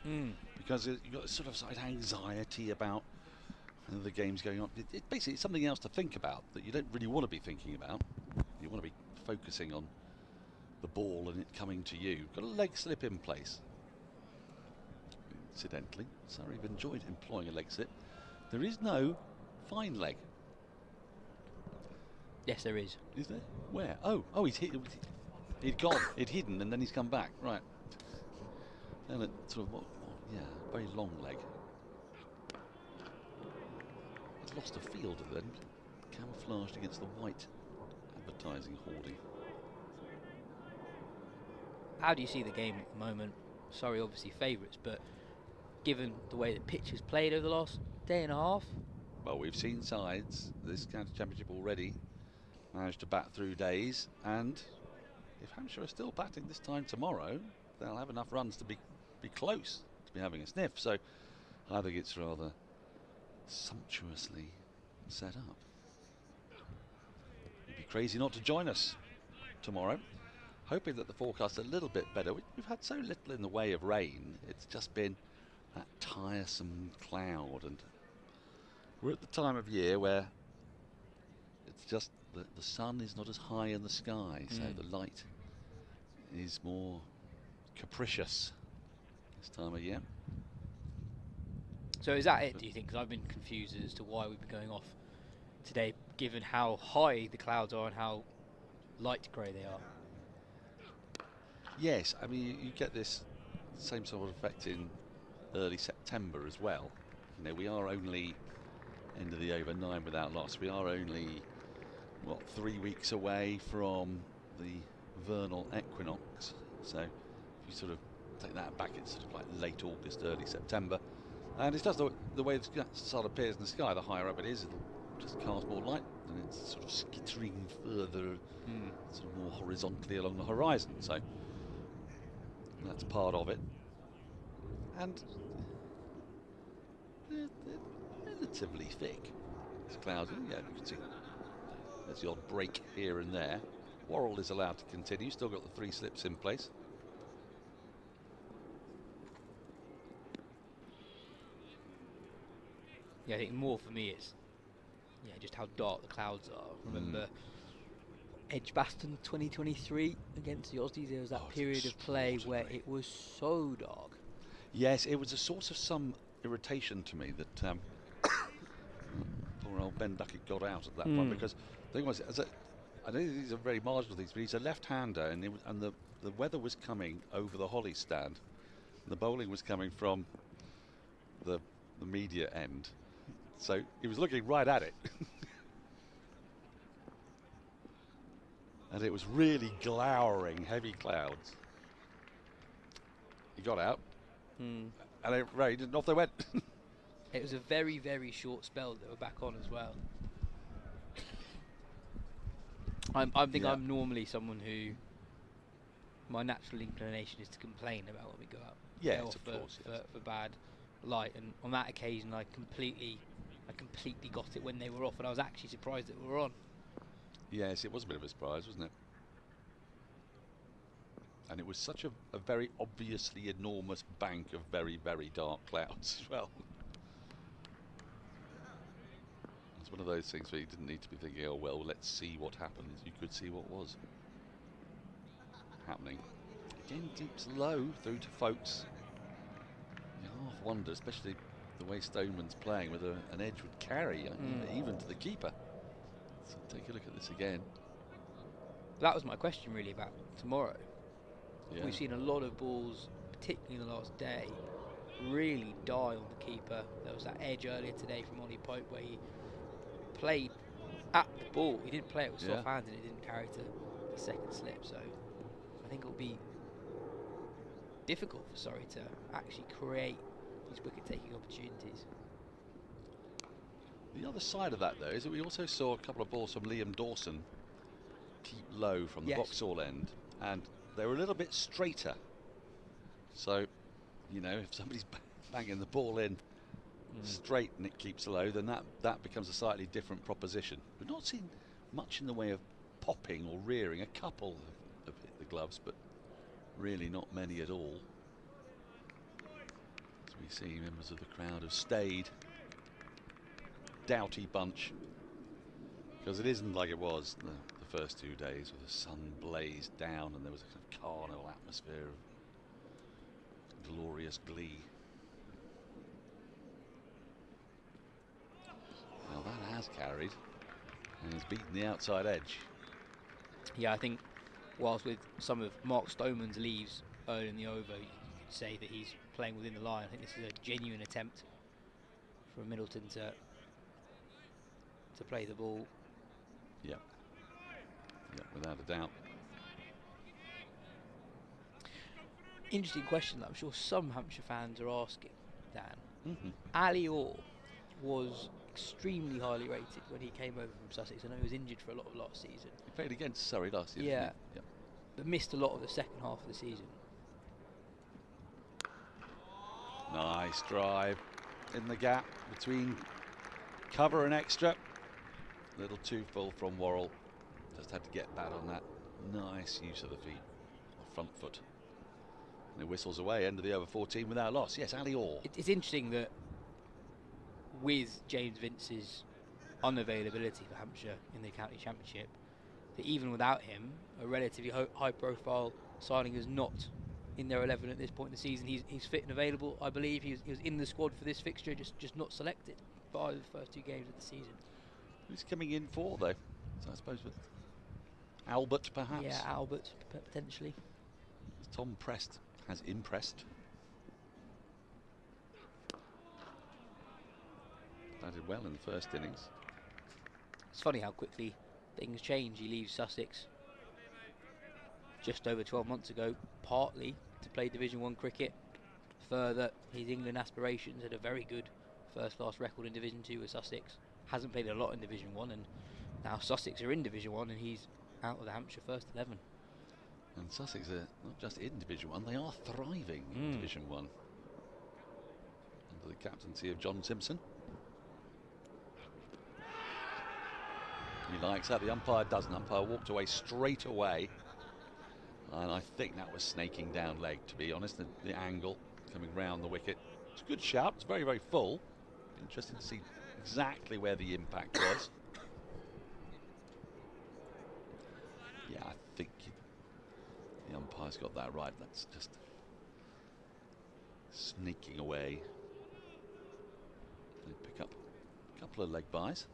because you've got sort of slight anxiety about the game's going on. Basically, it's something else to think about that you don't really want to be thinking about. You want to be focusing on the ball and it coming to you. Got a leg slip in place. Incidentally, Surrey have enjoyed employing a leg slip. There is no fine leg. Yes, there is. Is there? Where? Oh, he's hit. He'd gone. He'd hidden, and then he's come back. Right. And it sort of, yeah, very long leg. He's lost a fielder then, camouflaged against the white advertising hoarding. How do you see the game at the moment? Surrey obviously favourites, but given the way the pitch has played over the last day and a half? Well, we've seen sides this county championship already managed to bat through days, and if Hampshire are still batting this time tomorrow, they'll have enough runs to be close to be having a sniff. So I think it's rather sumptuously set up. You'd be crazy not to join us tomorrow. Hoping that the forecast's a little bit better. We've had so little in the way of rain. It's just been that tiresome cloud, and we're at the time of year where it's just that the sun is not as high in the sky, so the light is more capricious this time of year. So is that it, do you think? Because I've been confused as to why we've been going off today, given how high the clouds are and how light grey they are. Yes, I mean, you get this same sort of effect in early September as well. You know, we are only end of the over 9 without loss. We are only, what, 3 weeks away from the vernal equinox. So if you sort of take that back, it's sort of like late August, early September. And it's just the way the sun appears in the sky, the higher up it is, it'll just cast more light, and it's sort of skittering further, sort of more horizontally along the horizon. So that's part of it. And they're relatively thick. It's cloudy, yeah, you can see there's the odd break here and there. Worrell is allowed to continue, still got the 3 slips in place. Yeah, I think more for me it's just how dark the clouds are. Remember Edgbaston 2023 against the Aussies, there was that period of play where it was so dark. Yes, it was a source of some irritation to me that poor old Ben Duckett got out at that point, because the thing was, I know these are very marginal things, but he's a left-hander, and the weather was coming over the Holly stand. The bowling was coming from the media end, so he was looking right at it. And it was really glowering, heavy clouds. He got out, and it rained, and off they went. It was a very, very short spell that we're back on as well. I think I'm normally someone who, my natural inclination is to complain about when we go out. Yes, go of course, for bad light, and on that occasion I completely got it when they were off, and I was actually surprised that we were on. Yes, it was a bit of a surprise, wasn't it? And it was such a very obviously enormous bank of very, very dark clouds as well. It's one of those things where you didn't need to be thinking, oh well, let's see what happens. You could see what was happening. Again, deeps low through to Folks. You half wonder, especially the way Stoneman's playing, whether an edge would carry even to the keeper. So take a look at this again. That was my question really about tomorrow. Yeah. We've seen a lot of balls, particularly in the last day, really die on the keeper. There was that edge earlier today from Ollie Pope where he played at the ball. He didn't play it with soft hands and it didn't carry to the second slip. So I think it will be difficult for Surrey to actually create these wicket-taking opportunities. The other side of that, though, is that we also saw a couple of balls from Liam Dawson keep low from the Vauxhall end, and they were a little bit straighter. So, you know, if somebody's banging the ball in straight and it keeps low, then that becomes a slightly different proposition. We've not seen much in the way of popping or rearing. A couple have hit the gloves, but really not many at all. As we see, members of the crowd have stayed. Doughty bunch, because it isn't like it was the first 2 days where the sun blazed down and there was a kind of carnival atmosphere of glorious glee. Well, that has carried and has beaten the outside edge. Yeah, I think whilst with some of Mark Stoneman's leaves early in the over, you could say that he's playing within the line. I think this is a genuine attempt from Middleton to play the ball. Yeah, without a doubt. Interesting question that I'm sure some Hampshire fans are asking, Dan. Ali Orr was extremely highly rated when he came over from Sussex. I know he was injured for a lot of last season. He played against Surrey last season. Yeah, but missed a lot of the second half of the season. Nice drive in the gap between cover and extra. A little too full from Worrell. Just had to get that on that. Nice use of the feet, or front foot. And it whistles away, end of the over 14 without loss. Yes, Ali Orr. It's interesting that with James Vince's unavailability for Hampshire in the county championship, that even without him, a relatively high-profile signing is not in their 11 at this point in the season. He's fit and available, I believe. He was in the squad for this fixture, just not selected for either the first 2 games of the season. Who's coming in for, though? So I suppose with Albert, perhaps? Yeah, Albert, potentially. Tom Prest has impressed. Batted well in the first innings. It's funny how quickly things change. He leaves Sussex just over 12 months ago, partly to play Division 1 cricket. Further, his England aspirations had a very good first-class record in Division 2 with Sussex. Hasn't played a lot in Division 1, and now Sussex are in Division 1 and he's out of the Hampshire first 11. And Sussex are not just in Division 1, they are thriving in Division 1. Under the captaincy of John Simpson. He likes that, the umpire doesn't. Umpire walked away straight away. And I think that was snaking down leg, to be honest, the angle coming round the wicket. It's a good shout, it's very, very full. Interesting to see exactly where the impact was. Yeah, I think the umpire's got that right. That's just sneaking away. They pick up a couple of leg byes.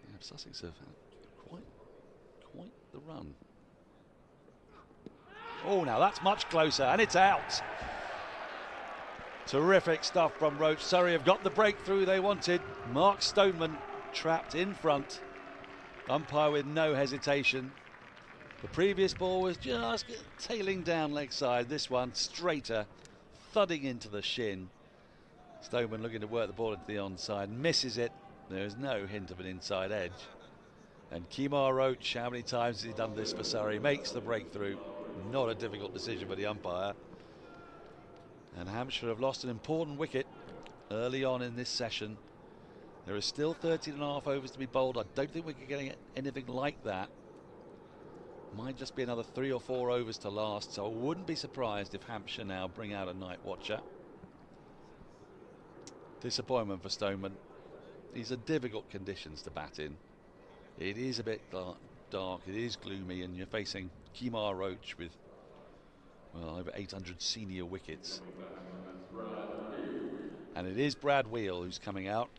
Yeah, Sussex have had quite the run. Oh, now that's much closer, and it's out. Terrific stuff from Roach. Surrey have got the breakthrough they wanted. Mark Stoneman trapped in front. Umpire with no hesitation. The previous ball was just tailing down leg side. This one straighter, thudding into the shin. Stoneman looking to work the ball into the onside, misses it. There is no hint of an inside edge. And Kimar Roach, how many times has he done this for Surrey? Makes the breakthrough. Not a difficult decision for the umpire. And Hampshire have lost an important wicket early on in this session. There is still 13.5 overs to be bowled. I don't think we're getting anything like that. Might just be another 3 or 4 overs to last, so I wouldn't be surprised if Hampshire now bring out a night watcher. Disappointment for Stoneman. These are difficult conditions to bat in. It is a bit dark, it is gloomy, and you're facing Kimar Roach with, well, over 800 senior wickets. And it is Brad Wheel who's coming out.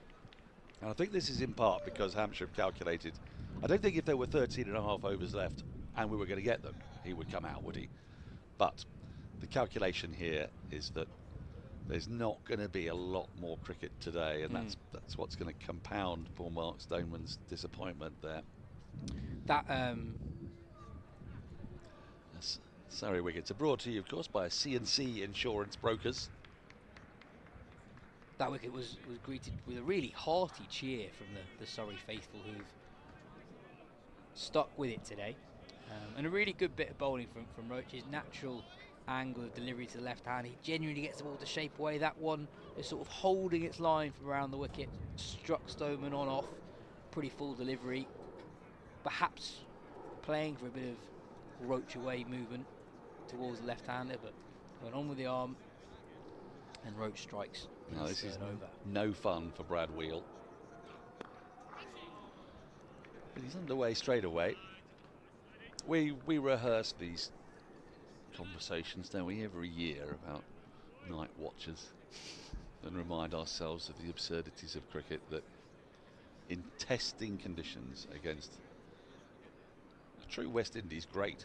And I think this is in part because Hampshire have calculated. I don't think if there were 13.5 overs left and we were going to get them, he would come out, would he? But the calculation here is that there's not going to be a lot more cricket today, and that's what's going to compound poor Mark Stoneman's disappointment there. That Surrey wickets are brought to you, of course, by C&C Insurance Brokers. That wicket was greeted with a really hearty cheer from the Surrey faithful who've stuck with it today. And a really good bit of bowling from Roach. His natural angle of delivery to the left hand. He genuinely gets the ball to shape away. That one is sort of holding its line from around the wicket. Struck Stoneman on off. Pretty full delivery. Perhaps playing for a bit of Roach away movement towards the left-hander, but went on with the arm, and Roach strikes. No, this is over. No fun for Brad Wheel. But he's underway straight away. We rehearse these conversations, don't we, every year about night watchers, and remind ourselves of the absurdities of cricket, that in testing conditions against a true West Indies great,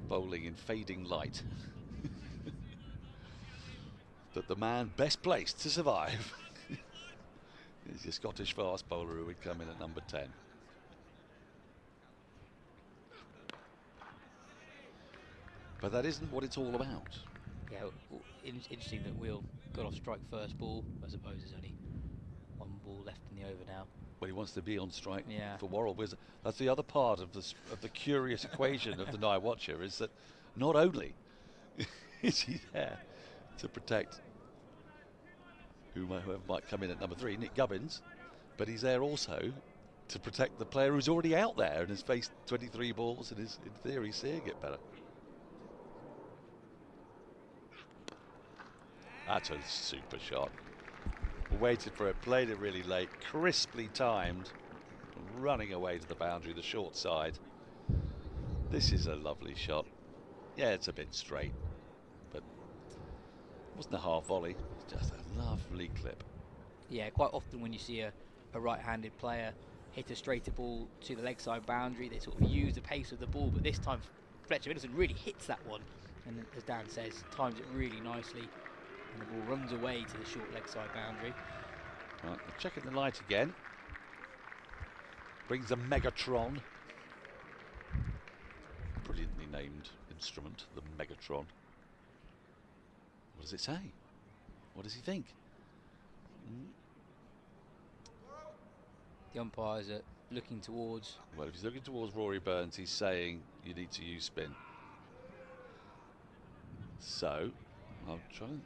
bowling in fading light, that the man best placed to survive is your Scottish fast bowler who would come in at number 10. But that isn't what it's all about. Yeah, interesting that Wheel got off strike first ball. I suppose there's only one ball left in the over now. Well, he wants to be on strike Yeah. for Worrell. Because that's the other part of the curious equation of the night watcher, is that not only is he there to protect whoever might come in at number 3, Nick Gubbins, but he's there also to protect the player who's already out there and has faced 23 balls and is, in theory, seeing it better. That's a super shot. Waited for it, played it really late, crisply timed, running away to the boundary, the short side. This is a lovely shot. Yeah, it's a bit straight, but it wasn't a half volley, just a lovely clip. Yeah, quite often when you see a right-handed player hit a straighter ball to the leg side boundary, they sort of use the pace of the ball, but this time Fletcher Middleton really hits that one, and as Dan says, times it really nicely, and the ball runs away to the short leg side boundary. Right, checking the light again. Brings a Megatron. Brilliantly named instrument, the Megatron. What does it say? What does he think? The umpires are looking towards... Well, if he's looking towards Rory Burns, he's saying you need to use spin. So, I'll try and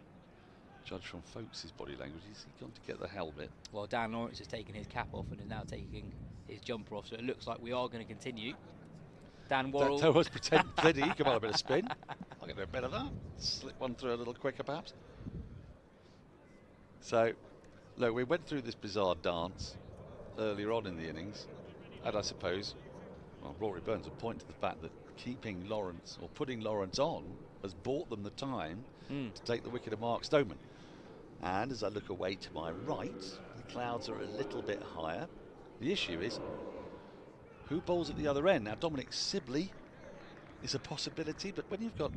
judge from Folks' body language. He's gone to get the helmet. Well, Dan Lawrence has taken his cap off and is now taking his jumper off, so it looks like we are going to continue. Dan Worrell... That was pretend Fliddy, come on, a bit of spin. I'll get a bit of that. Slip one through a little quicker, perhaps. So, look, we went through this bizarre dance earlier on in the innings, and I suppose, well, Rory Burns would point to the fact that keeping Lawrence, or putting Lawrence on, has bought them the time to take the wicket of Mark Stoneman. And as I look away to my right, the clouds are a little bit higher. The issue is, who bowls at the other end? Now, Dominic Sibley is a possibility, but when you've got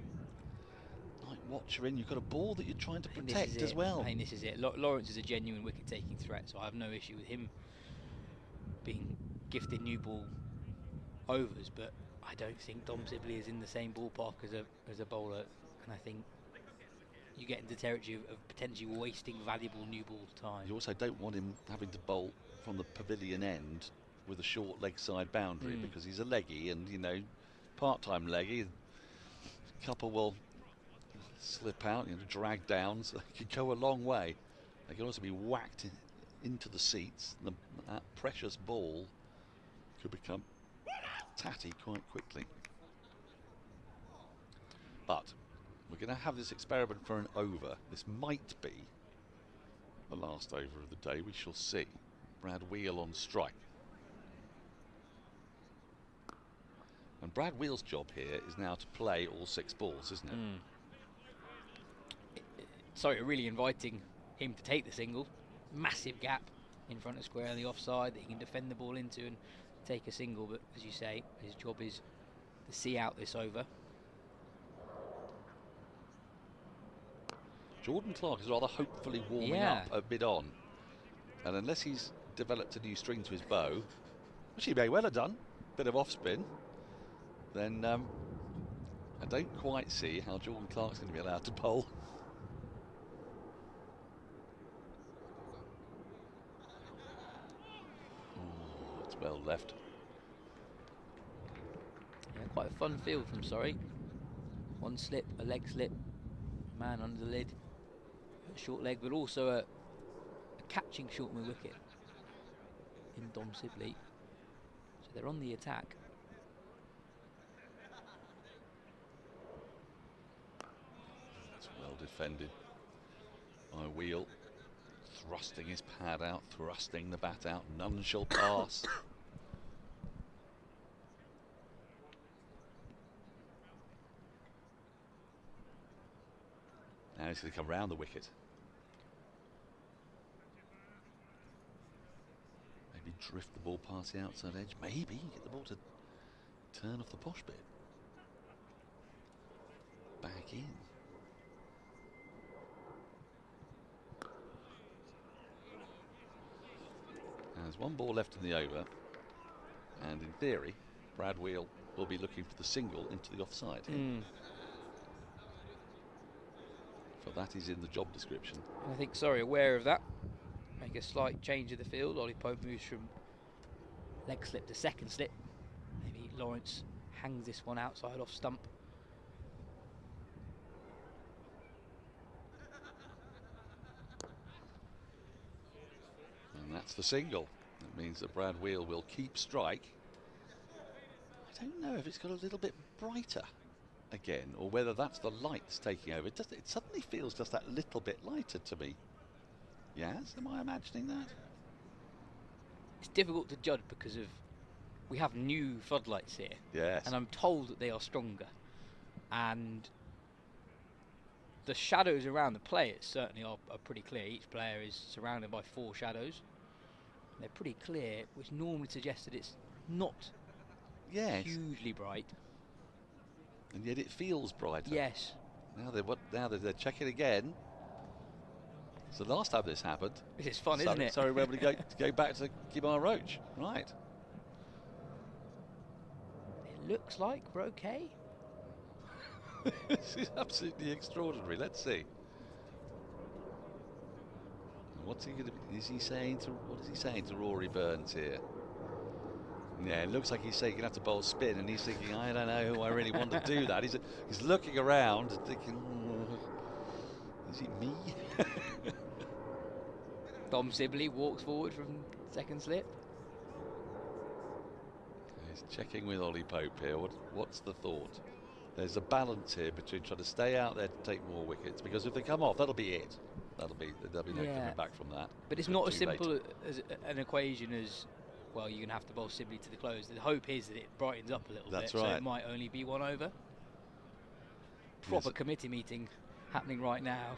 night watcher in, you've got a ball that you're trying to protect as well. I think this is it. Lawrence is a genuine wicket-taking threat, so I have no issue with him being gifted new ball overs, but I don't think Dom Sibley is in the same ballpark as a bowler, and I think you get into territory of potentially wasting valuable new ball time. You also don't want him having to bowl from the pavilion end with a short leg side boundary, because he's a leggy, and you know, part-time leggy, a couple will slip out, you know, drag down, so they can go a long way. They can also be whacked into the seats. That precious ball could become tatty quite quickly. But we're going to have this experiment for an over. This might be the last over of the day. We shall see. Brad Wheel on strike. And Brad Wheel's job here is now to play all 6 balls, isn't it? Sorry, really inviting him to take the single. Massive gap in front of square on the offside that he can defend the ball into and take a single, but as you say, his job is to see out this over. Jordan Clark is rather hopefully warming up a bit on. And unless he's developed a new string to his bow, which he may well have done, bit of off spin, then I don't quite see how Jordan Clark's going to be allowed to bowl. Oh, it's well left. Yeah, quite a fun field from Surrey. One slip, a leg slip, man under the lid, a short leg, but also a catching short mid wicket in Dom Sibley. So they're on the attack. It's well defended by Wheel, thrusting his pad out, thrusting the bat out. None shall pass. Now he's going to come round the wicket. Maybe drift the ball past the outside edge. Maybe get the ball to turn off the posh bit. Back in. Now there's one ball left in the over. And in theory, Brad Wheel will be looking for the single into the offside. For that is in the job description. I think Surrey aware of that. Make a slight change of the field. Ollie Pope moves from leg slip to second slip. Maybe Lawrence hangs this one outside off stump. And that's the single. That means that Brad Wheel will keep strike. I don't know if it's got a little bit brighter again, or whether that's the lights taking over. It suddenly feels just that little bit lighter to me. Yes, am I imagining that? It's difficult to judge because we have new floodlights here. Yes. And I'm told that they are stronger. And the shadows around the players certainly are pretty clear. Each player is surrounded by 4 shadows. They're pretty clear, which normally suggests that it's not hugely bright. And yet it feels brighter. Yes. Now they're checking again. So the last time this happened, it's fun, isn't it? Sorry, we're able to go back to Kimar Roach. Right. It looks like we're okay. This is absolutely extraordinary. Let's see. What's he going to? What is he saying to Rory Burns here? Yeah, it looks like he's saying you're going to have to bowl spin, and he's thinking, I don't know who I really want to do that. He's looking around and thinking, is it me? Dom Sibley walks forward from second slip. He's checking with Ollie Pope here. What's the thought? There's a balance here between trying to stay out there to take more wickets, because if they come off, that'll be it. There'll be no coming back from that. But it's not as simple as an equation as, well, you're going to have to bowl Sibley to the close. The hope is that it brightens up a little bit, so it might only be 1 over. Proper committee meeting happening right now,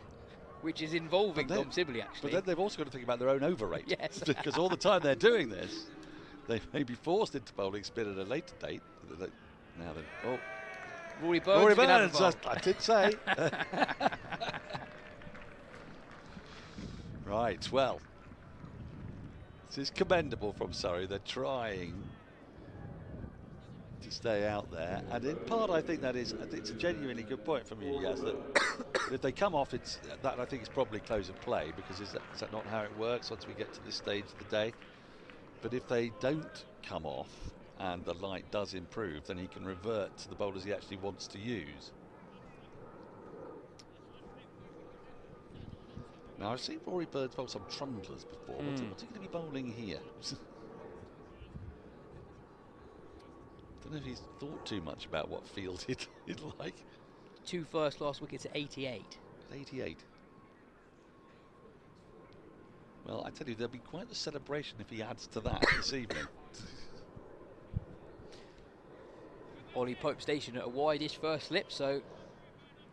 which is involving Dom Sibley, actually. But then they've also got to think about their own over rate. Yes. Because all the time they're doing this, they may be forced into bowling spin at a later date. Now then, Rory Burns, I did say. Right, well, this is commendable from Surrey. They're trying to stay out there, and in part I think it's a genuinely good point from you, Yas, that if they come off, I think it's probably close of play, because is that not how it works once we get to this stage of the day? But if they don't come off and the light does improve, then he can revert to the bowlers he actually wants to use. Now, I've seen Rory Burns bowl some trundlers before. What's he going to be bowling here? Don't know if he's thought too much about what field he'd like. 2 first-class wickets at 88. 88. Well, I tell you, there'll be quite a celebration if he adds to that this evening. Ollie Pope stationed at a wide-ish first slip, so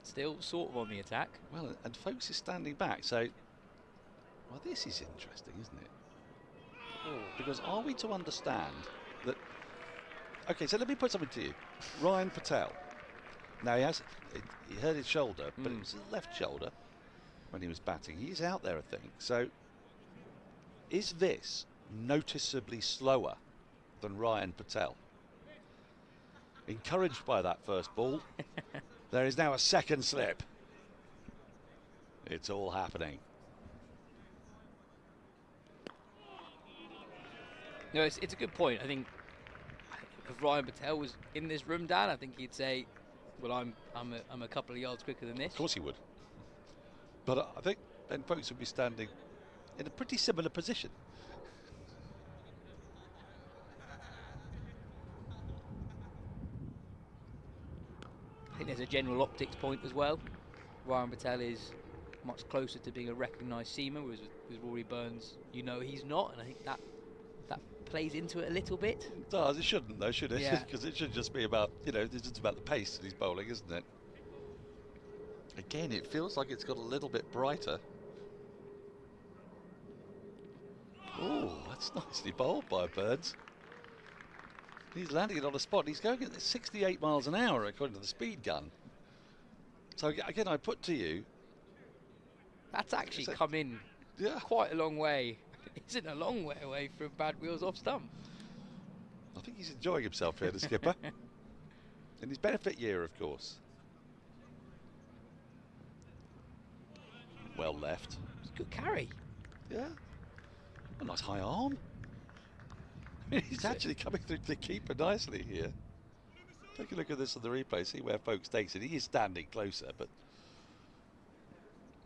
still sort of on the attack. Well, and Folks is standing back, so... Well, this is interesting, isn't it? Because are we to understand that... OK, so let me put something to you. Ryan Patel. Now, he hurt his shoulder, but it was his left shoulder. when he was batting. He's out there, I think. So, is this noticeably slower than Ryan Patel? Encouraged by that first ball, there is now a second slip. It's all happening. No, it's a good point. I think if Ryan Patel was in this room, Dan, I think he'd say, well, I'm a couple of yards quicker than this. Of course he would. But I think Ben Folks would be standing in a pretty similar position. I think there's a general optics point as well. Ryan Patel is much closer to being a recognised seamer, whereas with Rory Burns, you know he's not, and I think that plays into it a little bit. It does. It shouldn't, though, should it? Yeah. Because it should just be about, it's just about the pace that he's bowling, isn't it? Again, it feels like it's got a little bit brighter. Oh, that's nicely bowled by Burns. He's landing it on the spot. He's going at 68 miles an hour according to the speed gun. So again, I put to you, that's actually come in quite a long way. Isn't a long way away from bad wheels off stump. I think he's enjoying himself here, the skipper. In his benefit year, of course. Well left. It's a good carry. Yeah. A nice high arm. I mean, he's actually coming through the keeper nicely here. Take a look at this on the replay, see where Folks takes it. He is standing closer, but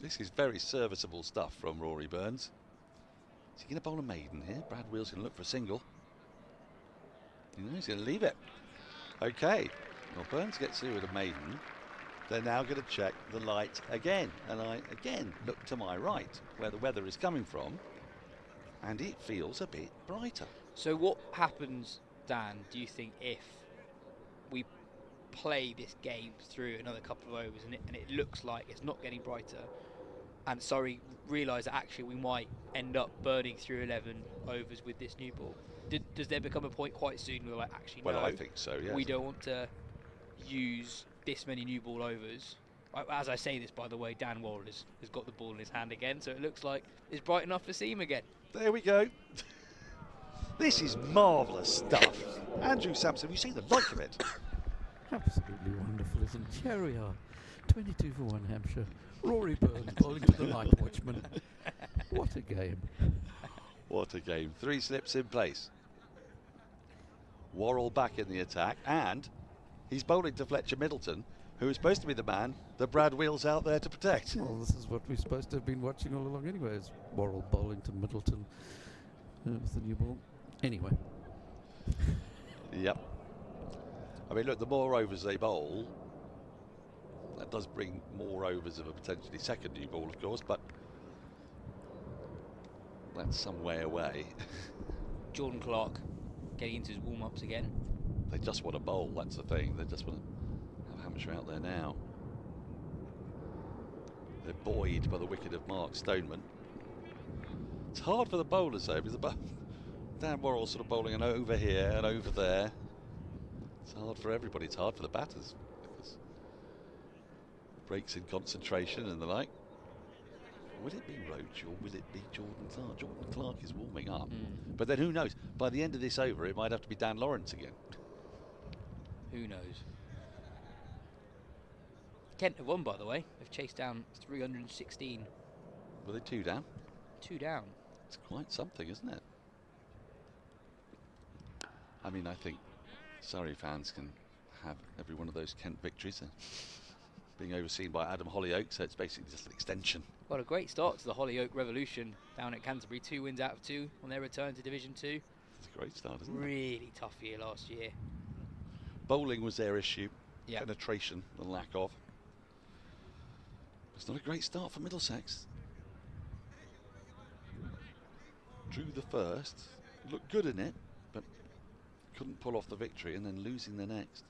this is very serviceable stuff from Rory Burns. Is he going to bowl a maiden here? Brad Wheel's going to look for a single. He's going to leave it. Okay. Well, Burns gets through with a maiden. They're now going to check the light again. And I, again, look to my right, where the weather is coming from. And it feels a bit brighter. So what happens, Dan, do you think, if we play this game through another couple of overs and it looks like it's not getting brighter, and Surrey realise that actually we might end up burning through 11 overs with this new ball? Does there become a point quite soon where we're like, actually, well, no, I think so, yes. we don't want to use this many new ball overs? As I say this, by the way, Dan Worrell has got the ball in his hand again, so it looks like it's bright enough to see him again. There we go. This is marvellous stuff. Andrew Sampson, you see the like of it. Absolutely wonderful, isn't it? Here we are, 22 for 1 Hampshire. Rory Burns bowling to the night watchman. What a game. What a game. 3 slips in place. Worrell back in the attack, and he's bowling to Fletcher Middleton, who is supposed to be the man that Brad Wheel's out there to protect. Well, this is what we're supposed to have been watching all along anyway, is Worrell bowling to Middleton with the new ball. Anyway. Yep. I mean, look, the more overs they bowl, that does bring more overs of a potentially second new ball, of course, but that's some way away. Jordan Clark getting into his warm-ups again. They just want to bowl, that's the thing. They just want to have Hampshire out there now. They're buoyed by the wicket of Mark Stoneman. It's hard for the bowlers though, because Dan Worrell's sort of bowling an over here and over there. It's hard for everybody. It's hard for the batters because breaks in concentration and the like. Will it be Roach or will it be Jordan Clark? Jordan Clark is warming up, but then who knows? By the end of this over, it might have to be Dan Lawrence again. Who knows? Kent have won, by the way. They've chased down 316. Were they 2 down? 2 down. It's quite something, isn't it? I mean, I think Surrey fans can have every one of those Kent victories being overseen by Adam Hollyoake, so it's basically just an extension. What a great start to the Hollyoake revolution down at Canterbury. 2 wins out of 2 on their return to Division 2. It's a great start, isn't it? Really tough year last year. Bowling was their issue. Yep. Penetration, the lack of. It's not a great start for Middlesex. Drew the first, looked good in it, but couldn't pull off the victory, and then losing the next.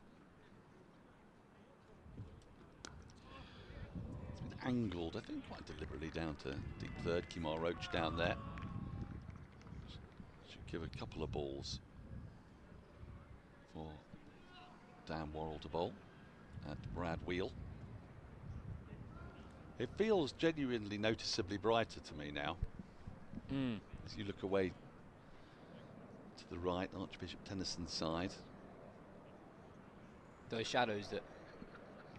It's been angled, I think, quite deliberately down to deep third. Kimar Roach down there. Should give a couple of balls for Dan Worrell to bowl at Brad Wheel. It feels genuinely noticeably brighter to me now. As you look away to the right, Archbishop Tennyson's side. Those shadows that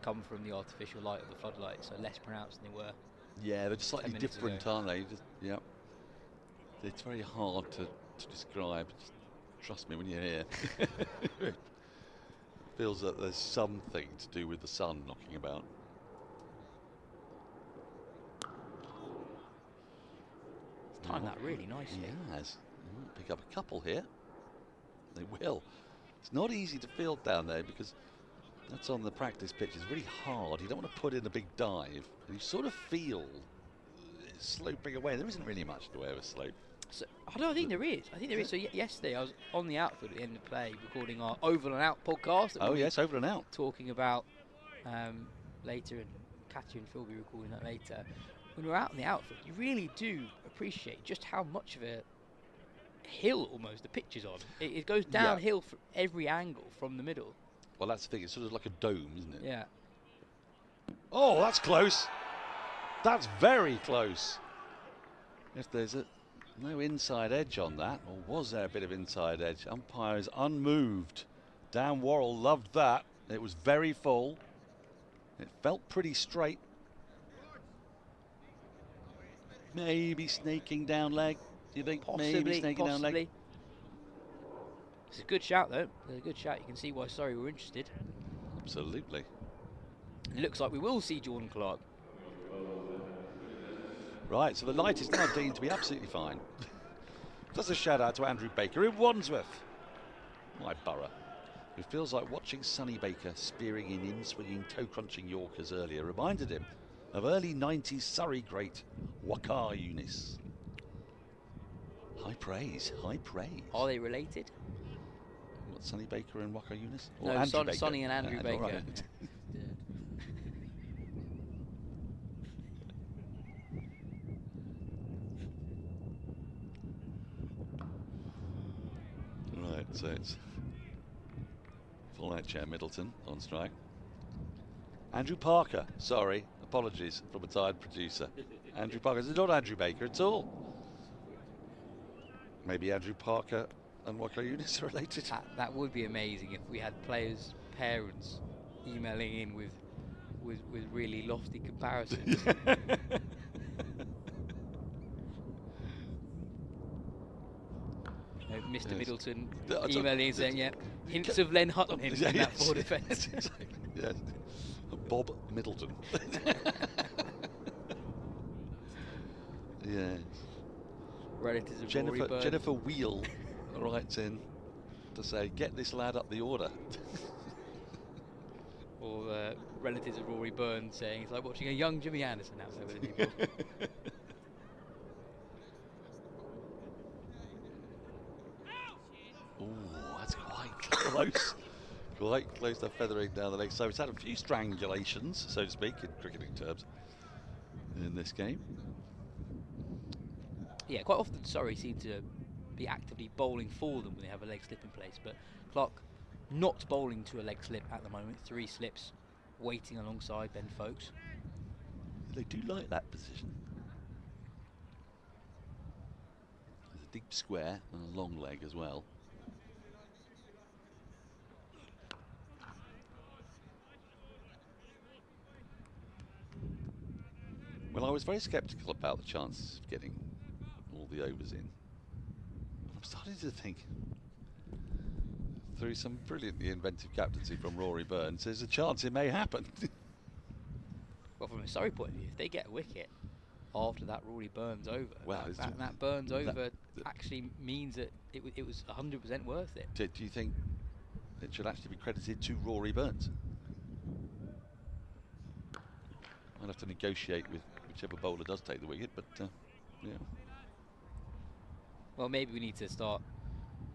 come from the artificial light of the floodlights are less pronounced than they were. Yeah, they're just slightly 10 minutes different, ago. aren't they? Yeah. It's very hard to describe. Just trust me when you're here. It feels that there's something to do with the sun knocking about. Timed that really nicely. Yes. Pick up a couple here. They will. It's not easy to field down there because that's on the practice pitch. It's really hard. You don't want to put in a big dive. You sort of feel it sloping away. There isn't really much in the way of a slope. So, I don't think there is. I think there is. So yesterday I was on the outfield at the end of play recording our Over and Out podcast. that Oh we'll be yes, Over and Out. talking about later, and Katya and Phil will be recording that later. When we're out in the outfield, you really do appreciate just how much of a hill almost the pitch is on. It goes downhill from every angle from the middle. Well, that's the thing. It's sort of like a dome, isn't it? Yeah. Oh, that's close. That's very close. If there's no inside edge on that, or was there a bit of inside edge? Umpire is unmoved. Dan Worrell loved that. It was very full. It felt pretty straight. Maybe snaking down leg. Do you think? Maybe snaking down leg. It's a good shout though. It's a good shout. You can see why Surrey were interested. Absolutely. It looks like we will see Jordan Clark. Right, so the light is now deemed to be absolutely fine. Just a shout out to Andrew Baker in Wandsworth, my borough. It feels like watching Sonny Baker spearing in swinging toe-crunching Yorkers earlier reminded him of early 90s Surrey great Wakar Yunis. High praise, high praise. Are they related? What, Sonny Baker and Wakar Yunis? No, Andrew Baker? Sonny and Andrew Baker. Right. Right, so it's full out chair Middleton on strike. Andrew Parker, sorry, apologies from a tired producer. Andrew Parker, it's not Andrew Baker at all. Maybe Andrew Parker and Wakar Yunis are related. That would be amazing if we had players' parents emailing in with really lofty comparisons. Mr. Yes. Middleton emailing and saying, hints of Len Hutton in that forward defence. Exactly. Yes. Bob Middleton. Yes. Relatives of Rory Burns. Jennifer Wheel writes in to say, get this lad up the order. Or relatives of Rory Burns saying it's like watching a young Jimmy Anderson out there with a new ball. Oh, that's quite close. Quite close to feathering down the leg. So it's had a few strangulations, so to speak, in cricketing terms, in this game. Yeah, quite often Surrey seem to be actively bowling for them when they have a leg slip in place, but Clark not bowling to a leg slip at the moment. 3 slips waiting alongside Ben Folkes. They do like that position. There's a deep square and a long leg as well. Well, I was very sceptical about the chances of getting all the overs in. I'm starting to think, through some brilliantly inventive captaincy from Rory Burns, there's a chance it may happen. Well, from a Surrey point of view, if they get a wicket after that Rory Burns over, Well, that Burns over actually means that it was 100% worth it. Do you think it should actually be credited to Rory Burns? I'll have to negotiate with whichever bowler does take the wicket, but yeah. Well, maybe we need to start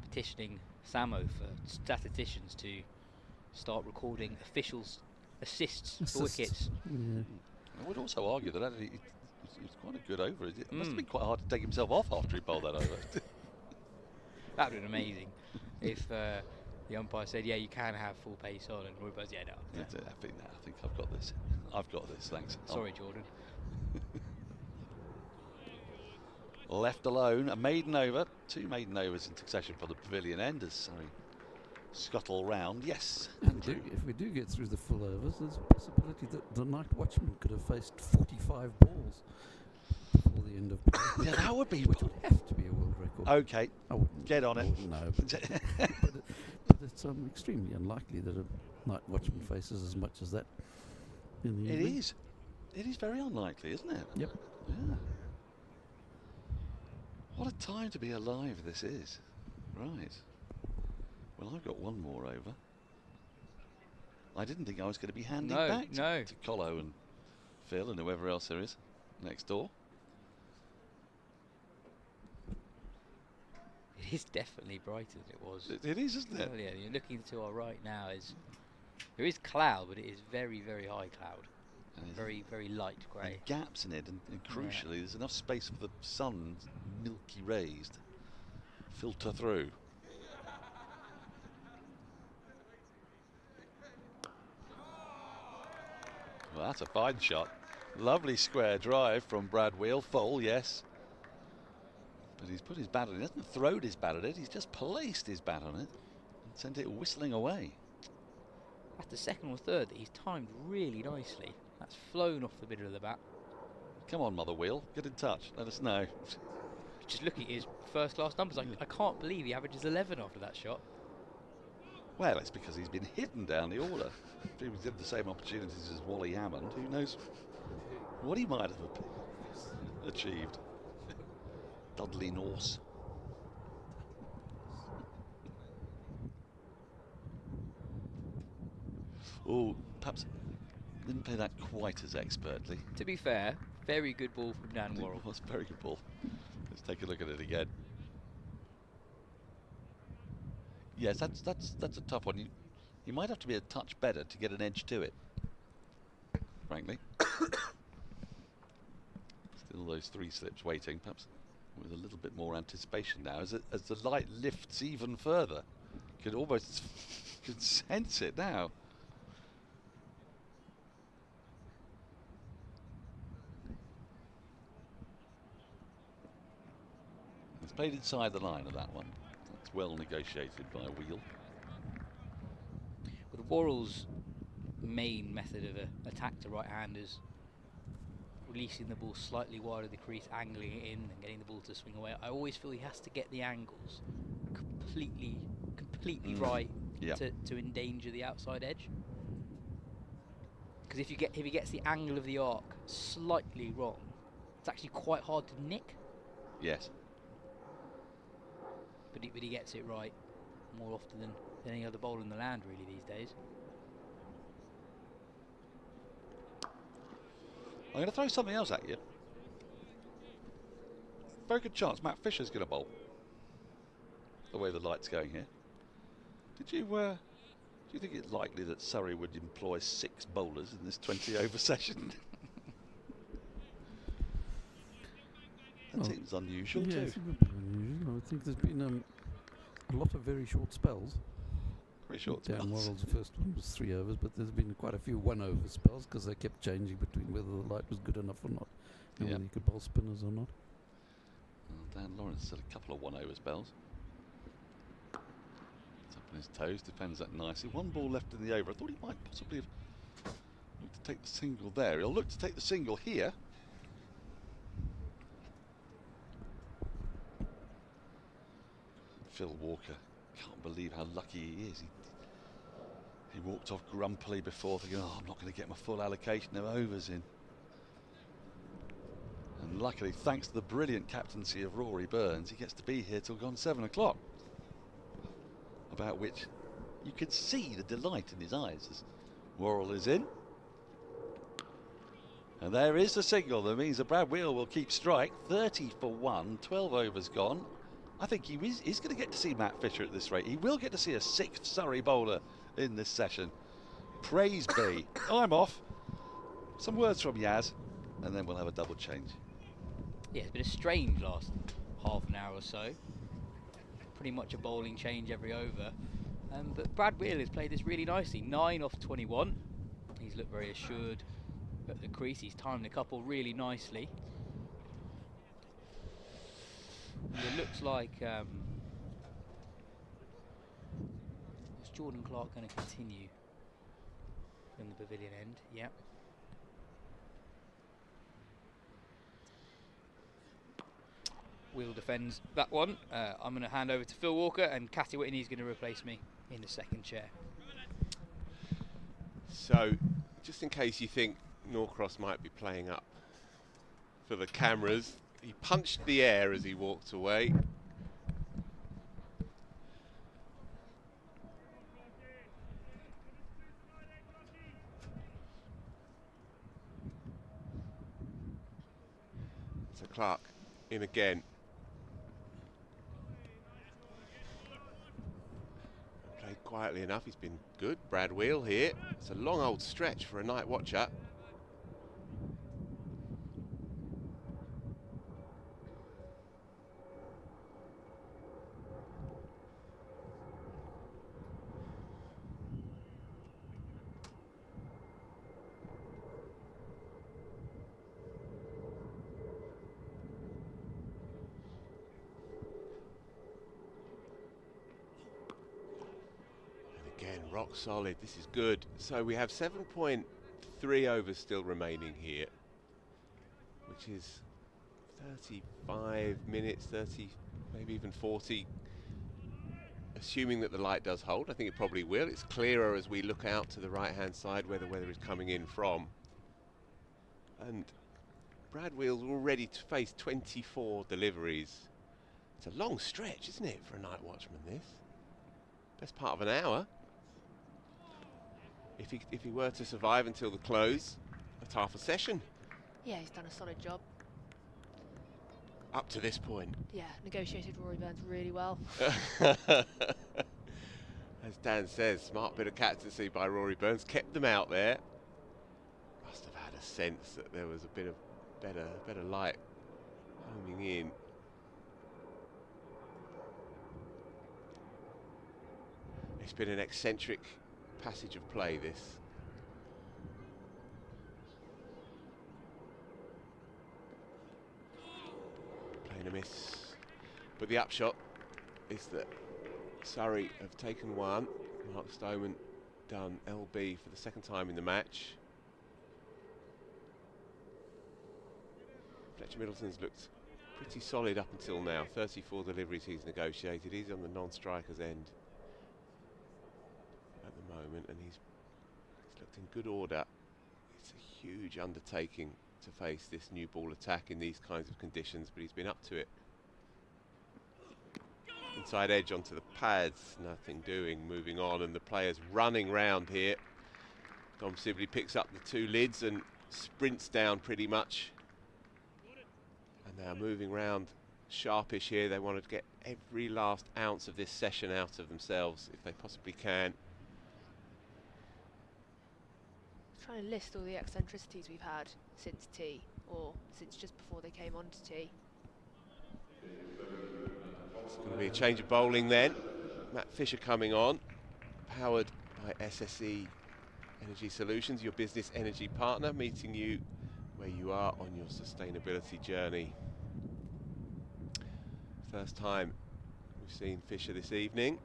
petitioning Samo for statisticians to start recording officials' assists for wickets. Yeah. I would also argue that actually it was quite a good over. It must have been quite hard to take himself off after he bowled that over. That would have been amazing if The umpire said, "Yeah, you can have full pace on," and Rory goes, "Yeah, no." I think I've got this. I've got this. Thanks. Sorry, Jordan. Left alone, a maiden over, 2 maiden overs in succession for the pavilion end as Surrey scuttle round. Yes. And if we do get through the full overs, there's a possibility that the night watchman could have faced 45 balls before the end of play. Yeah, that would be. Which would have to be a world record. Okay, I wouldn't get on it. No, but it's extremely unlikely that a night watchman faces as much as that in the evening. It is very unlikely, isn't it? Yep. Yeah. What a time to be alive this is. Right. Well, I've got one more over. I didn't think I was going to be handing back to Colo and Phil and whoever else there is next door. It is definitely brighter than it was. It is, isn't it? Yeah, you're looking to our right now. There is cloud, but it is very, very high cloud. And very, very light grey. And gaps in it, and crucially, there's enough space for the sun's milky rays to filter through. Well, that's a fine shot. Lovely square drive from Brad Wheel. Full, yes. But he's put his bat on it. He hasn't thrown his bat at it. He's just placed his bat on it and sent it whistling away. That's the second or third that he's timed really nicely. That's flown off the middle of the bat. Come on, Mother Wheel. Get in touch. Let us know. Just looking at his first class numbers, I can't believe he averages 11 after that shot. Well, it's because he's been hidden down the order. If he was given the same opportunities as Wally Hammond, who knows what he might have achieved. Dudley Norse. Oh, perhaps didn't play that quite as expertly. To be fair, very good ball from Dan Worrell. It was a very good ball. Let's take a look at it again. Yes, that's a tough one. You might have to be a touch better to get an edge to it, frankly. Still those 3 slips waiting, perhaps with a little bit more anticipation now. As the light lifts even further, you could sense it now. It's played inside the line of that one. That's well negotiated by Wheel. But Worrell's main method of attack to right-handers, releasing the ball slightly wide of the crease, angling it in and getting the ball to swing away. I always feel he has to get the angles completely right to endanger the outside edge. Because if he gets the angle of the arc slightly wrong, it's actually quite hard to nick. Yes. But he gets it right more often than any other bowler in the land, really, these days. I'm going to throw something else at you. Very good chance Matt Fisher's going to bowl. The way the light's going here. Do you think it's likely that Surrey would employ 6 bowlers in this 20-over session? That seems unusual too. Yes, it would be unusual. I think there's been a lot of very short spells. Very short Dan spells. Worrell's first one was 3 overs, but there's been quite a few 1-over spells because they kept changing between whether the light was good enough or not, and whether you could bowl spinners or not. Well, Dan Lawrence had a couple of 1-over spells. It's up on his toes, defends that nicely. 1 ball left in the over. I thought he might possibly have looked to take the single there. He'll look to take the single here. Phil Walker can't believe how lucky he is. He walked off grumpily before, thinking, oh, I'm not going to get my full allocation of overs in. And luckily, thanks to the brilliant captaincy of Rory Burns, he gets to be here till gone 7 o'clock. About which you could see the delight in his eyes as Worrell is in. And there is the signal. That means that Brad Wheel will keep strike. 30 for 1, 12 overs gone. I think he's going to get to see Matt Fisher at this rate. He will get to see a 6th Surrey bowler in this session. Praise be. I'm off. Some words from Yas, and then we'll have a double change. Yeah, it's been a strange last half an hour or so. Pretty much a bowling change every over. But Brad Wheel has played this really nicely. 9 off 21. He's looked very assured at the crease. He's timed a couple really nicely. And it looks like is Jordan Clark going to continue from the pavilion end? Yep. Wheel defends that one. I'm going to hand over to Phil Walker, and Katya Witney is going to replace me in the second chair. So, just in case you think Norcross might be playing up for the cameras, he punched the air as he walked away. So Clark in again. Played quietly enough, he's been good. Brad Wheel here. It's a long old stretch for a night watcher. Rock solid, this is good. So we have 7.3 overs still remaining here, which is 35 minutes, 30, maybe even 40, assuming that the light does hold. I think it probably will. It's clearer as we look out to the right hand side where the weather is coming in from. And Brad Wheel's already faced 24 deliveries. It's a long stretch, isn't it, for a night watchman, this? Best part of an hour. If he were to survive until the close, that's half a session. Yeah, he's done a solid job. Up to this point. Yeah, negotiated Rory Burns really well. As Dan says, smart bit of captaincy by Rory Burns, kept them out there. Must have had a sense that there was a bit of better light homing in. It's been an eccentric passage of play, this. Playing a miss. But the upshot is that Surrey have taken one. Mark Stoneman done LB for the second time in the match. Fletcher Middleton's looked pretty solid up until now. 34 deliveries he's negotiated. He's on the non-striker's end at the moment, and he's looked in good order. It's a huge undertaking to face this new ball attack in these kinds of conditions, but he's been up to it. Inside edge onto the pads, nothing doing, moving on, and the players running round here. Dom Sibley picks up the two lids and sprints down pretty much. And they are moving round sharpish here. They want to get every last ounce of this session out of themselves if they possibly can. Trying to list all the eccentricities we've had since tea, or since just before they came on to tea. It's going to be a change of bowling then. Matt Fisher coming on, powered by SSE Energy Solutions, your business energy partner, meeting you where you are on your sustainability journey. First time we've seen Fisher this evening.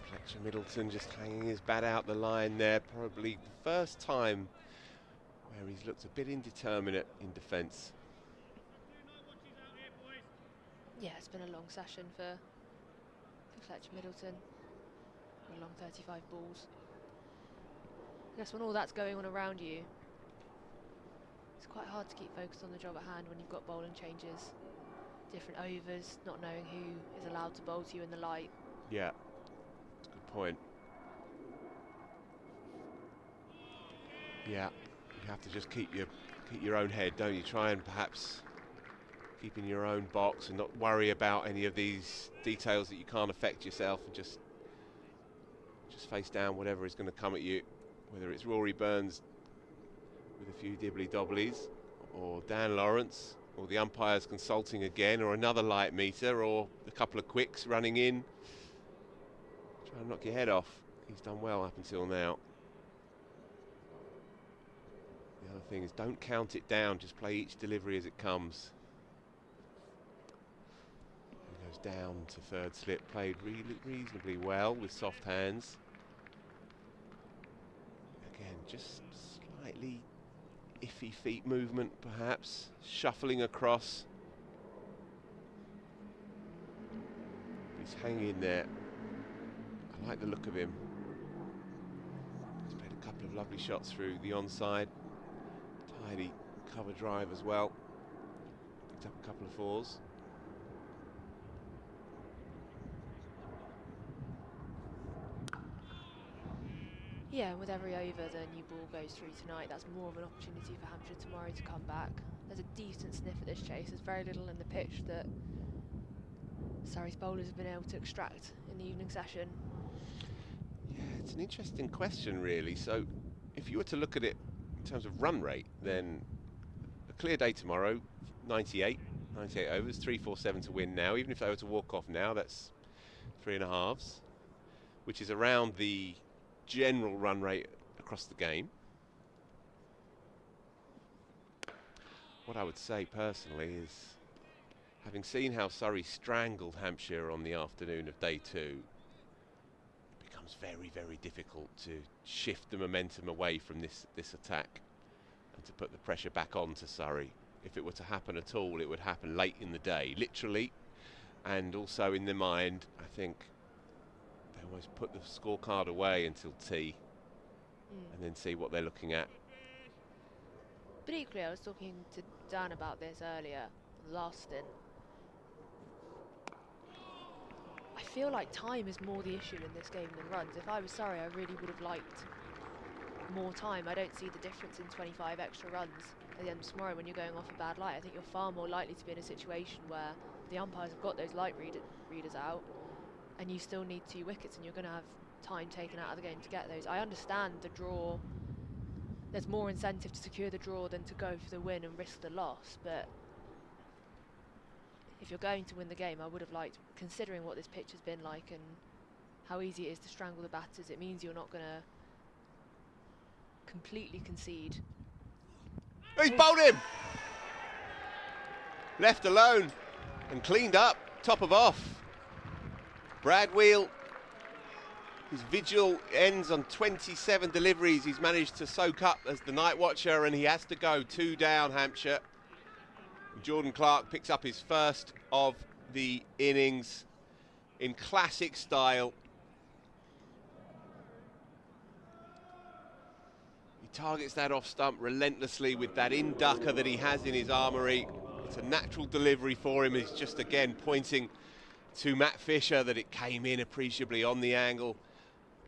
Fletcher Middleton just hanging his bat out the line there. Probably the first time where he's looked a bit indeterminate in defence. Yeah, it's been a long session for Fletcher Middleton. A long 35 balls. I guess when all that's going on around you, it's quite hard to keep focused on the job at hand when you've got bowling changes, different overs, not knowing who is allowed to bowl to you in the light. Yeah, that's a good point. Yeah, you have to just keep your own head, don't you? Try and perhaps keep in your own box and not worry about any of these details that you can't affect yourself, and just face down whatever is going to come at you, whether it's Rory Burns with a few dibbly-dobblies or Dan Lawrence or the umpires consulting again, or another light meter, or a couple of quicks running in. Try and knock your head off. He's done well up until now. The other thing is, don't count it down, just play each delivery as it comes. He goes down to third slip, played reasonably well with soft hands. Again, just slightly iffy feet movement perhaps, shuffling across. He's hanging there. I like the look of him. He's played a couple of lovely shots through the onside. Tidy cover drive as well. Picked up a couple of fours. Yeah, and with every over the new ball goes through tonight, that's more of an opportunity for Hampshire tomorrow to come back. There's a decent sniff at this chase. There's very little in the pitch that Surrey's bowlers have been able to extract in the evening session. Yeah, it's an interesting question really. So if you were to look at it in terms of run rate, then a clear day tomorrow, 98 overs, 347 to win now. Even if they were to walk off now, that's 3.5s, which is around the general run rate across the game. What I would say personally is, having seen how Surrey strangled Hampshire on the afternoon of day 2, it becomes very, very difficult to shift the momentum away from this attack and to put the pressure back on to Surrey. If it were to happen at all, it would happen late in the day, literally, and also in their mind, I think they almost put the scorecard away until tea and then see what they're looking at. But equally, I was talking to Dan about this earlier, the last stint. I feel like time is more the issue in this game than runs. If I was Surrey, I really would have liked more time. I don't see the difference in 25 extra runs at the end of tomorrow when you're going off a bad light. I think you're far more likely to be in a situation where the umpires have got those light readers out and you still need 2 wickets and you're going to have time taken out of the game to get those. I understand the draw. There's more incentive to secure the draw than to go for the win and risk the loss, but if you're going to win the game, I would have liked, considering what this pitch has been like and how easy it is to strangle the batters, it means you're not going to completely concede. He's bowled him! Left alone and cleaned up, top of off. Brad Wheel, his vigil ends on 27 deliveries. He's managed to soak up as the night watcher and he has to go 2 down, Hampshire. Jordan Clark picks up his first of the innings in classic style. He targets that off stump relentlessly with that in-ducker that he has in his armoury. It's a natural delivery for him. He's just again pointing to Matt Fisher that it came in appreciably on the angle.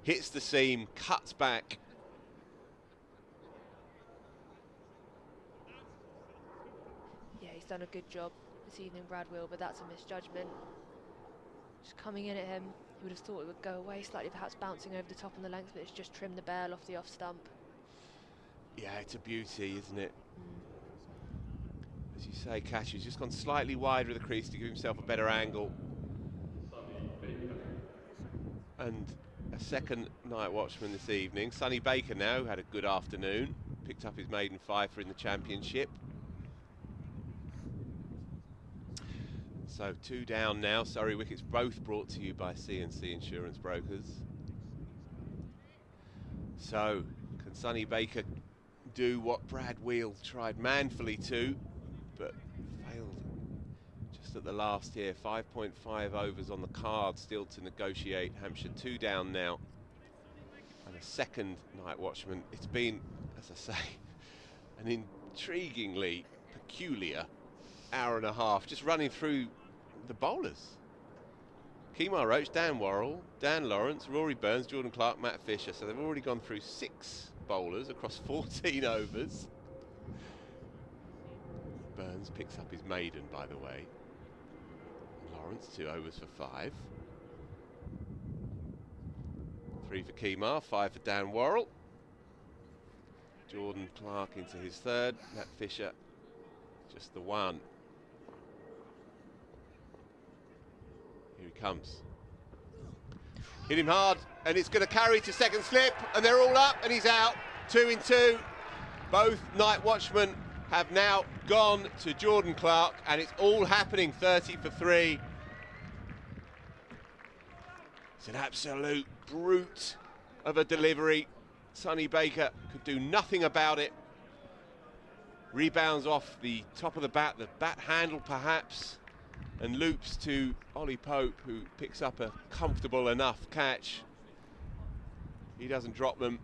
Hits the seam, cuts back. He's done a good job this evening, Brad Will, but that's a misjudgment. Just coming in at him, you would have thought it would go away slightly, perhaps bouncing over the top on the length, but it's just trimmed the bail off the off stump. Yeah, it's a beauty, isn't it? As you say, Cash, he's just gone slightly wider of the crease to give himself a better angle. And a second night watchman this evening, Sonny Baker now, had a good afternoon, picked up his maiden fifer in the championship. So 2 down now. Surrey wickets both brought to you by C&C Insurance Brokers. So can Sonny Baker do what Brad Wheel tried manfully to, but failed just at the last here? 5.5 overs on the card still to negotiate. Hampshire 2 down now. And a second night watchman. It's been, as I say, an intriguingly peculiar hour and a half just running through the bowlers. Kimar Roach, Dan Worrell, Dan Lawrence, Rory Burns, Jordan Clark, Matt Fisher. So they've already gone through 6 bowlers across 14 overs. Burns picks up his maiden, by the way. Lawrence, 2 overs for 5. 3 for Kimar, 5 for Dan Worrell. Jordan Clark into his third. Matt Fisher, just the 1. comes. Hit him hard, and it's going to carry to second slip, and they're all up, and he's out. 2 in 2. Both night watchmen have now gone to Jordan Clark, and it's all happening 30 for 3. It's an absolute brute of a delivery. Sonny Baker could do nothing about it. Rebounds off the top of the bat handle perhaps, and loops to Ollie Pope, who picks up a comfortable enough catch. He doesn't drop them.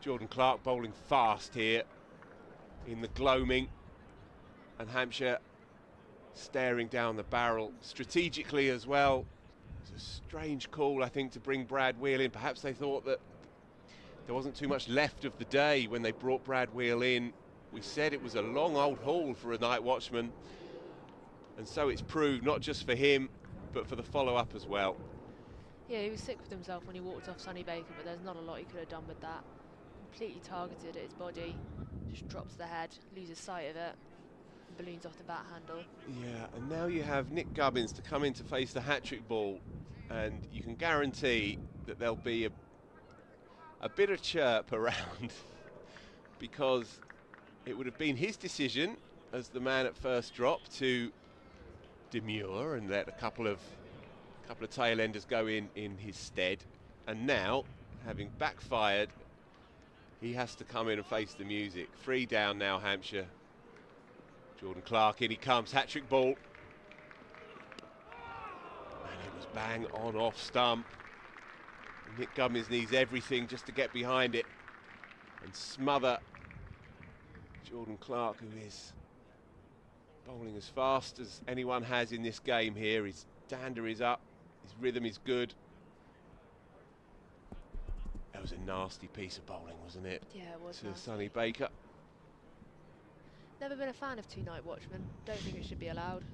Jordan Clark bowling fast here in the gloaming, and Hampshire staring down the barrel strategically as well. It's a strange call, I think, to bring Brad Wheel in. Perhaps they thought that there wasn't too much left of the day when they brought Brad Wheel in. We said it was a long old haul for a night watchman, and so it's proved, not just for him but for the follow-up as well. Yeah, he was sick with himself when he walked off Sonny Baker, but there's not a lot he could have done with that. Completely targeted at his body, just drops the head, loses sight of it, and balloons off the bat handle. Yeah, and now you have Nick Gubbins to come in to face the hat-trick ball, and you can guarantee that there'll be a bit of chirp around because it would have been his decision as the man at first drop to demur and let a couple of tail-enders go in his stead, and now, having backfired, he has to come in and face the music. 3 down now, Hampshire. Jordan Clark, in he comes, hat-trick ball. And it was bang on off stump. Nick Gubbins needs everything just to get behind it and smother Jordan Clark, who is bowling as fast as anyone has in this game here. His dander is up, his rhythm is good. That was a nasty piece of bowling, wasn't it? Yeah, it was to nasty. Sonny Baker. Never been a fan of 2 night watchmen. Don't think it should be allowed.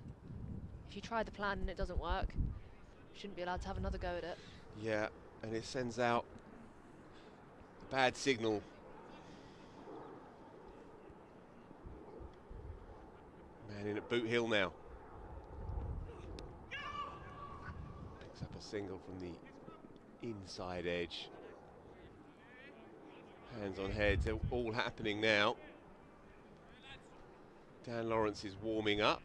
If you try the plan and it doesn't work, you shouldn't be allowed to have another go at it. Yeah, and it sends out a bad signal. Man in at Boot Hill now. Picks up a single from the inside edge. Hands on heads, they're all happening now. Dan Lawrence is warming up,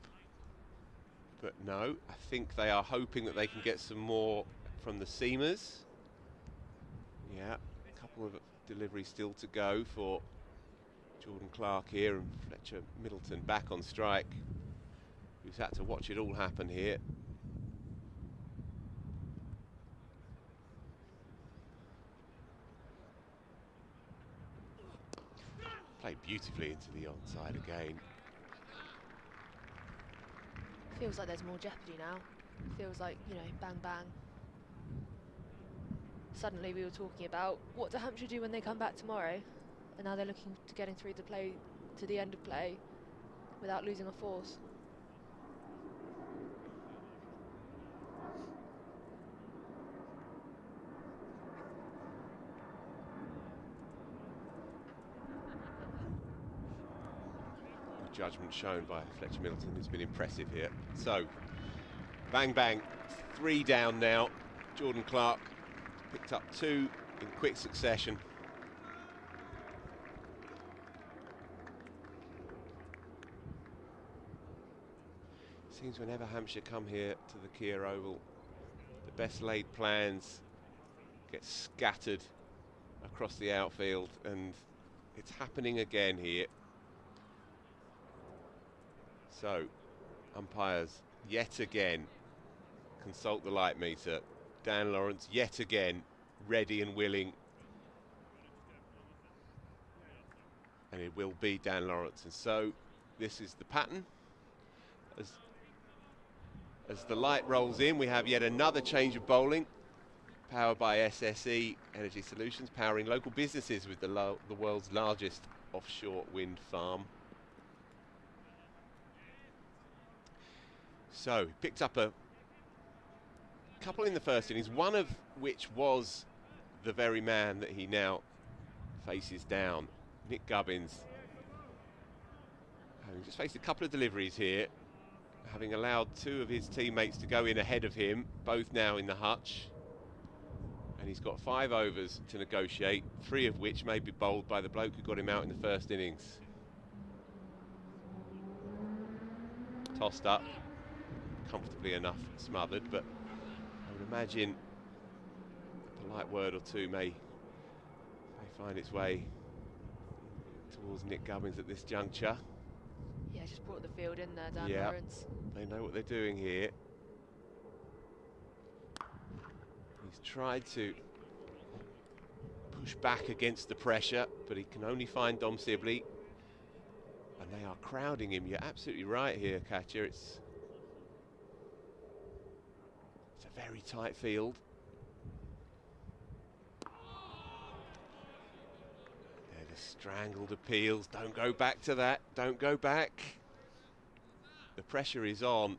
but no, I think they are hoping that they can get some more from the seamers. Yeah, a couple of deliveries still to go for Jordan Clark here, and Fletcher Middleton back on strike, who's had to watch it all happen here. Played beautifully into the onside again. Feels like there's more jeopardy now. Feels like, you know, bang bang. Suddenly we were talking about what do Hampshire do when they come back tomorrow, and now they're looking to getting through the play to the end of play without losing a force. Judgment shown by Fletcher Middleton has been impressive here. So, bang bang, 3 down now. Jordan Clark picked up 2 in quick succession. Seems whenever Hampshire come here to the Kia Oval, the best laid plans get scattered across the outfield, and it's happening again here. So, umpires yet again consult the light meter. Dan Lawrence yet again ready and willing. And it will be Dan Lawrence. And so, this is the pattern. As the light rolls in, we have yet another change of bowling, powered by SSE Energy Solutions, powering local businesses with the world's largest offshore wind farm. So, he picked up a couple in the first innings, one of which was the very man that he now faces down, Nick Gubbins. Having just faced a couple of deliveries here, having allowed 2 of his teammates to go in ahead of him, both now in the hutch. And he's got 5 overs to negotiate, 3 of which may be bowled by the bloke who got him out in the first innings. Tossed up, comfortably enough smothered, but I would imagine a polite word or two may find its way towards Nick Gubbins at this juncture. Yeah, just brought the field in there, Dan Yeah, Lawrence. they know what they're doing here. He's tried to push back against the pressure, but he can only find Dom Sibley. And they are crowding him. You're absolutely right here, Katya. It's a very tight field. They're the strangled appeals. Don't go back to that. Don't go back. The pressure is on.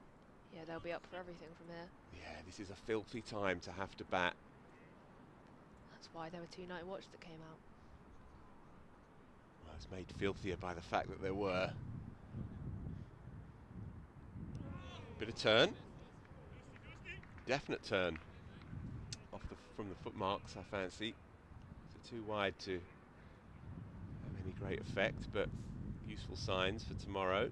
Yeah, they'll be up for everything from here. Yeah, this is a filthy time to have to bat. That's why there were 2 night watch that came out. Well, it's made filthier by the fact that there were. Bit of turn. Definite turn. From the footmarks, I fancy. So too wide to have any great effect, but useful signs for tomorrow.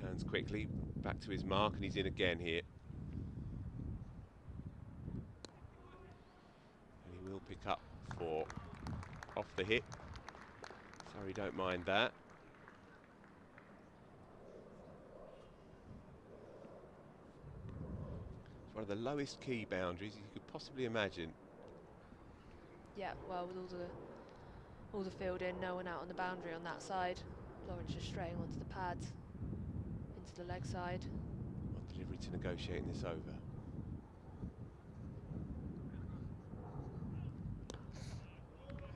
Turns quickly, back to his mark, and he's in again here. And he will pick up 4 off the hit. Sorry, don't mind that. It's one of the lowest key boundaries you could possibly imagine. Yeah, well, with all the field in, no one out on the boundary on that side. Lawrence just straying onto the pads, into the leg side. One delivery to negotiating this over.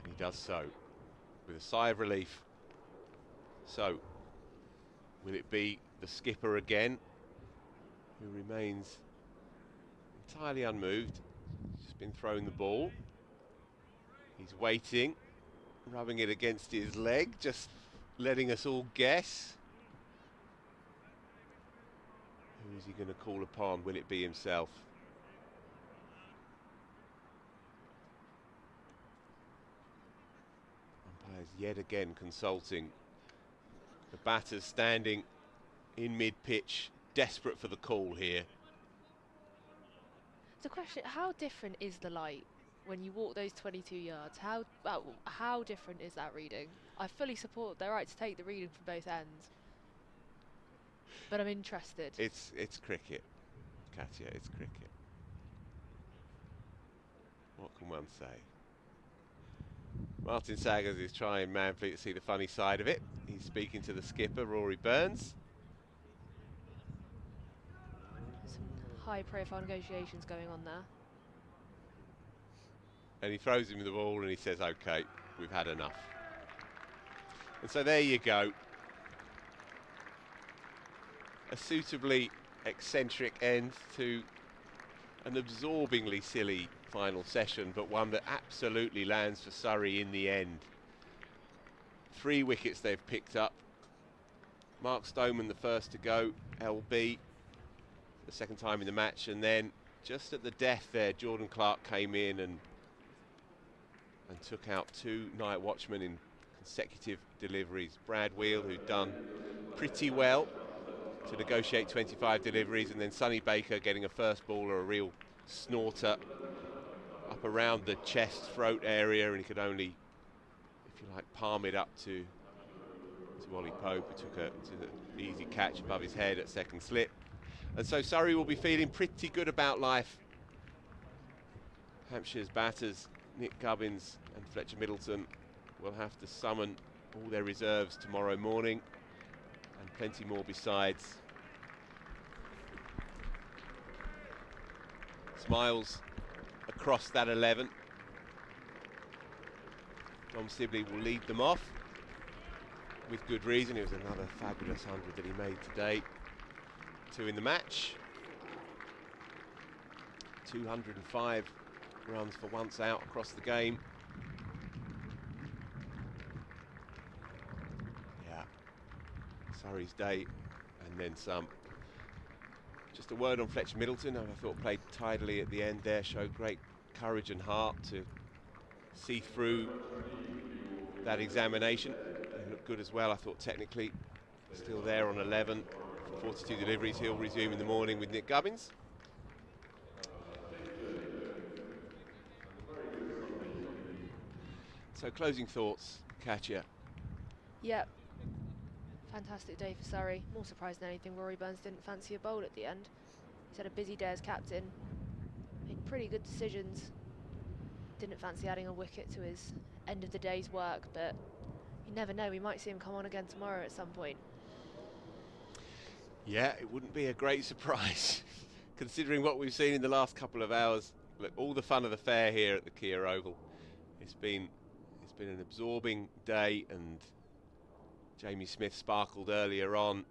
And he does so with a sigh of relief. So, will it be the skipper again, who remains entirely unmoved? Just been thrown the ball. He's waiting, rubbing it against his leg, just letting us all guess. Who is he going to call upon? Will it be himself? Umpires yet again consulting. The batters standing in mid-pitch, desperate for the call here. The question, how different is the light when you walk those 22 yards? How different is that reading? I fully support their right to take the reading from both ends, but I'm interested. It's cricket, Katya, it's cricket. What can one say? Martin Saggers is trying manfully to see the funny side of it. He's speaking to the skipper, Rory Burns. Some high-profile negotiations going on there. And he throws him the ball and he says, OK, we've had enough. And so there you go. A suitably eccentric end to an absorbingly silly final session, but one that absolutely lands for Surrey in the end. 3 wickets they've picked up. Mark Stoneman the first to go, LB, the second time in the match, and then just at the death there, Jordan Clark came in and took out 2 night watchmen in consecutive deliveries. Brad Wheel, who'd done pretty well to negotiate 25 deliveries, and then Sonny Baker getting a first ball or a real snorter up around the chest, throat area, and he could only, if you like, palm it up to Ollie Pope, who took an easy catch above his head at second slip. And so Surrey will be feeling pretty good about life. Hampshire's batters, Nick Gubbins and Fletcher Middleton, will have to summon all their reserves tomorrow morning, and plenty more besides. Smiles across that 11. Dom Sibley will lead them off with good reason. It was another fabulous 100 that he made today. 2 in the match. 205 runs for once out across the game. Yeah, Surrey's day, and and then some. Just a word on Fletcher Middleton, who I thought played tidily at the end there, showed great courage and heart to see through that examination. He looked good as well, I thought, technically. Still there on 11 for 42 deliveries. He'll resume in the morning with Nick Gubbins. So closing thoughts, Katya. Yep. Fantastic day for Surrey. More surprised than anything, Rory Burns didn't fancy a bowl at the end. He's had a busy day as captain. Made pretty good decisions. Didn't fancy adding a wicket to his end of the day's work, but you never know, we might see him come on again tomorrow at some point. Yeah, it wouldn't be a great surprise, considering what we've seen in the last couple of hours. Look, all the fun of the fair here at the Kia Oval. It's been an absorbing day, and Jamie Smith sparkled earlier on,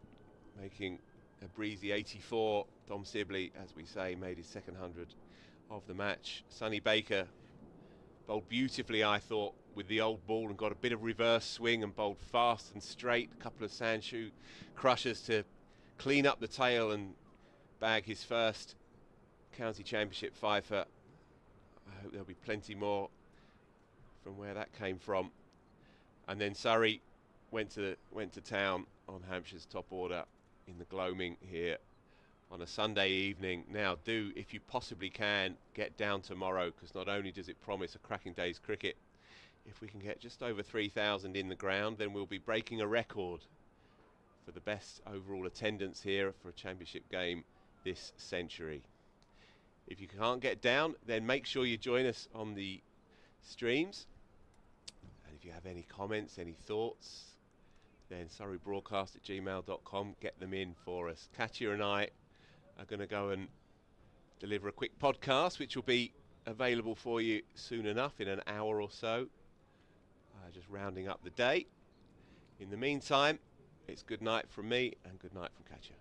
making a breezy 84. Dom Sibley, as we say, made his second 100 of the match. Sonny Baker bowled beautifully, I thought, with the old ball, and got a bit of reverse swing and bowled fast and straight. A couple of sandshoe crushers to clean up the tail and bag his first county championship fifer. I hope there'll be plenty more from where that came from. And then Surrey went to town on Hampshire's top order in the gloaming here on a Sunday evening. Now, do, if you possibly can, get down tomorrow, because not only does it promise a cracking day's cricket, if we can get just over 3,000 in the ground, then we'll be breaking a record for the best overall attendance here for a championship game this century. If you can't get down, then make sure you join us on the streams. And if you have any comments, any thoughts, then surreybroadcast@gmail.com, get them in for us. Katya and I are going to go and deliver a quick podcast, which will be available for you soon enough, in an hour or so. Just rounding up the day. In the meantime, it's good night from me and good night from Katya.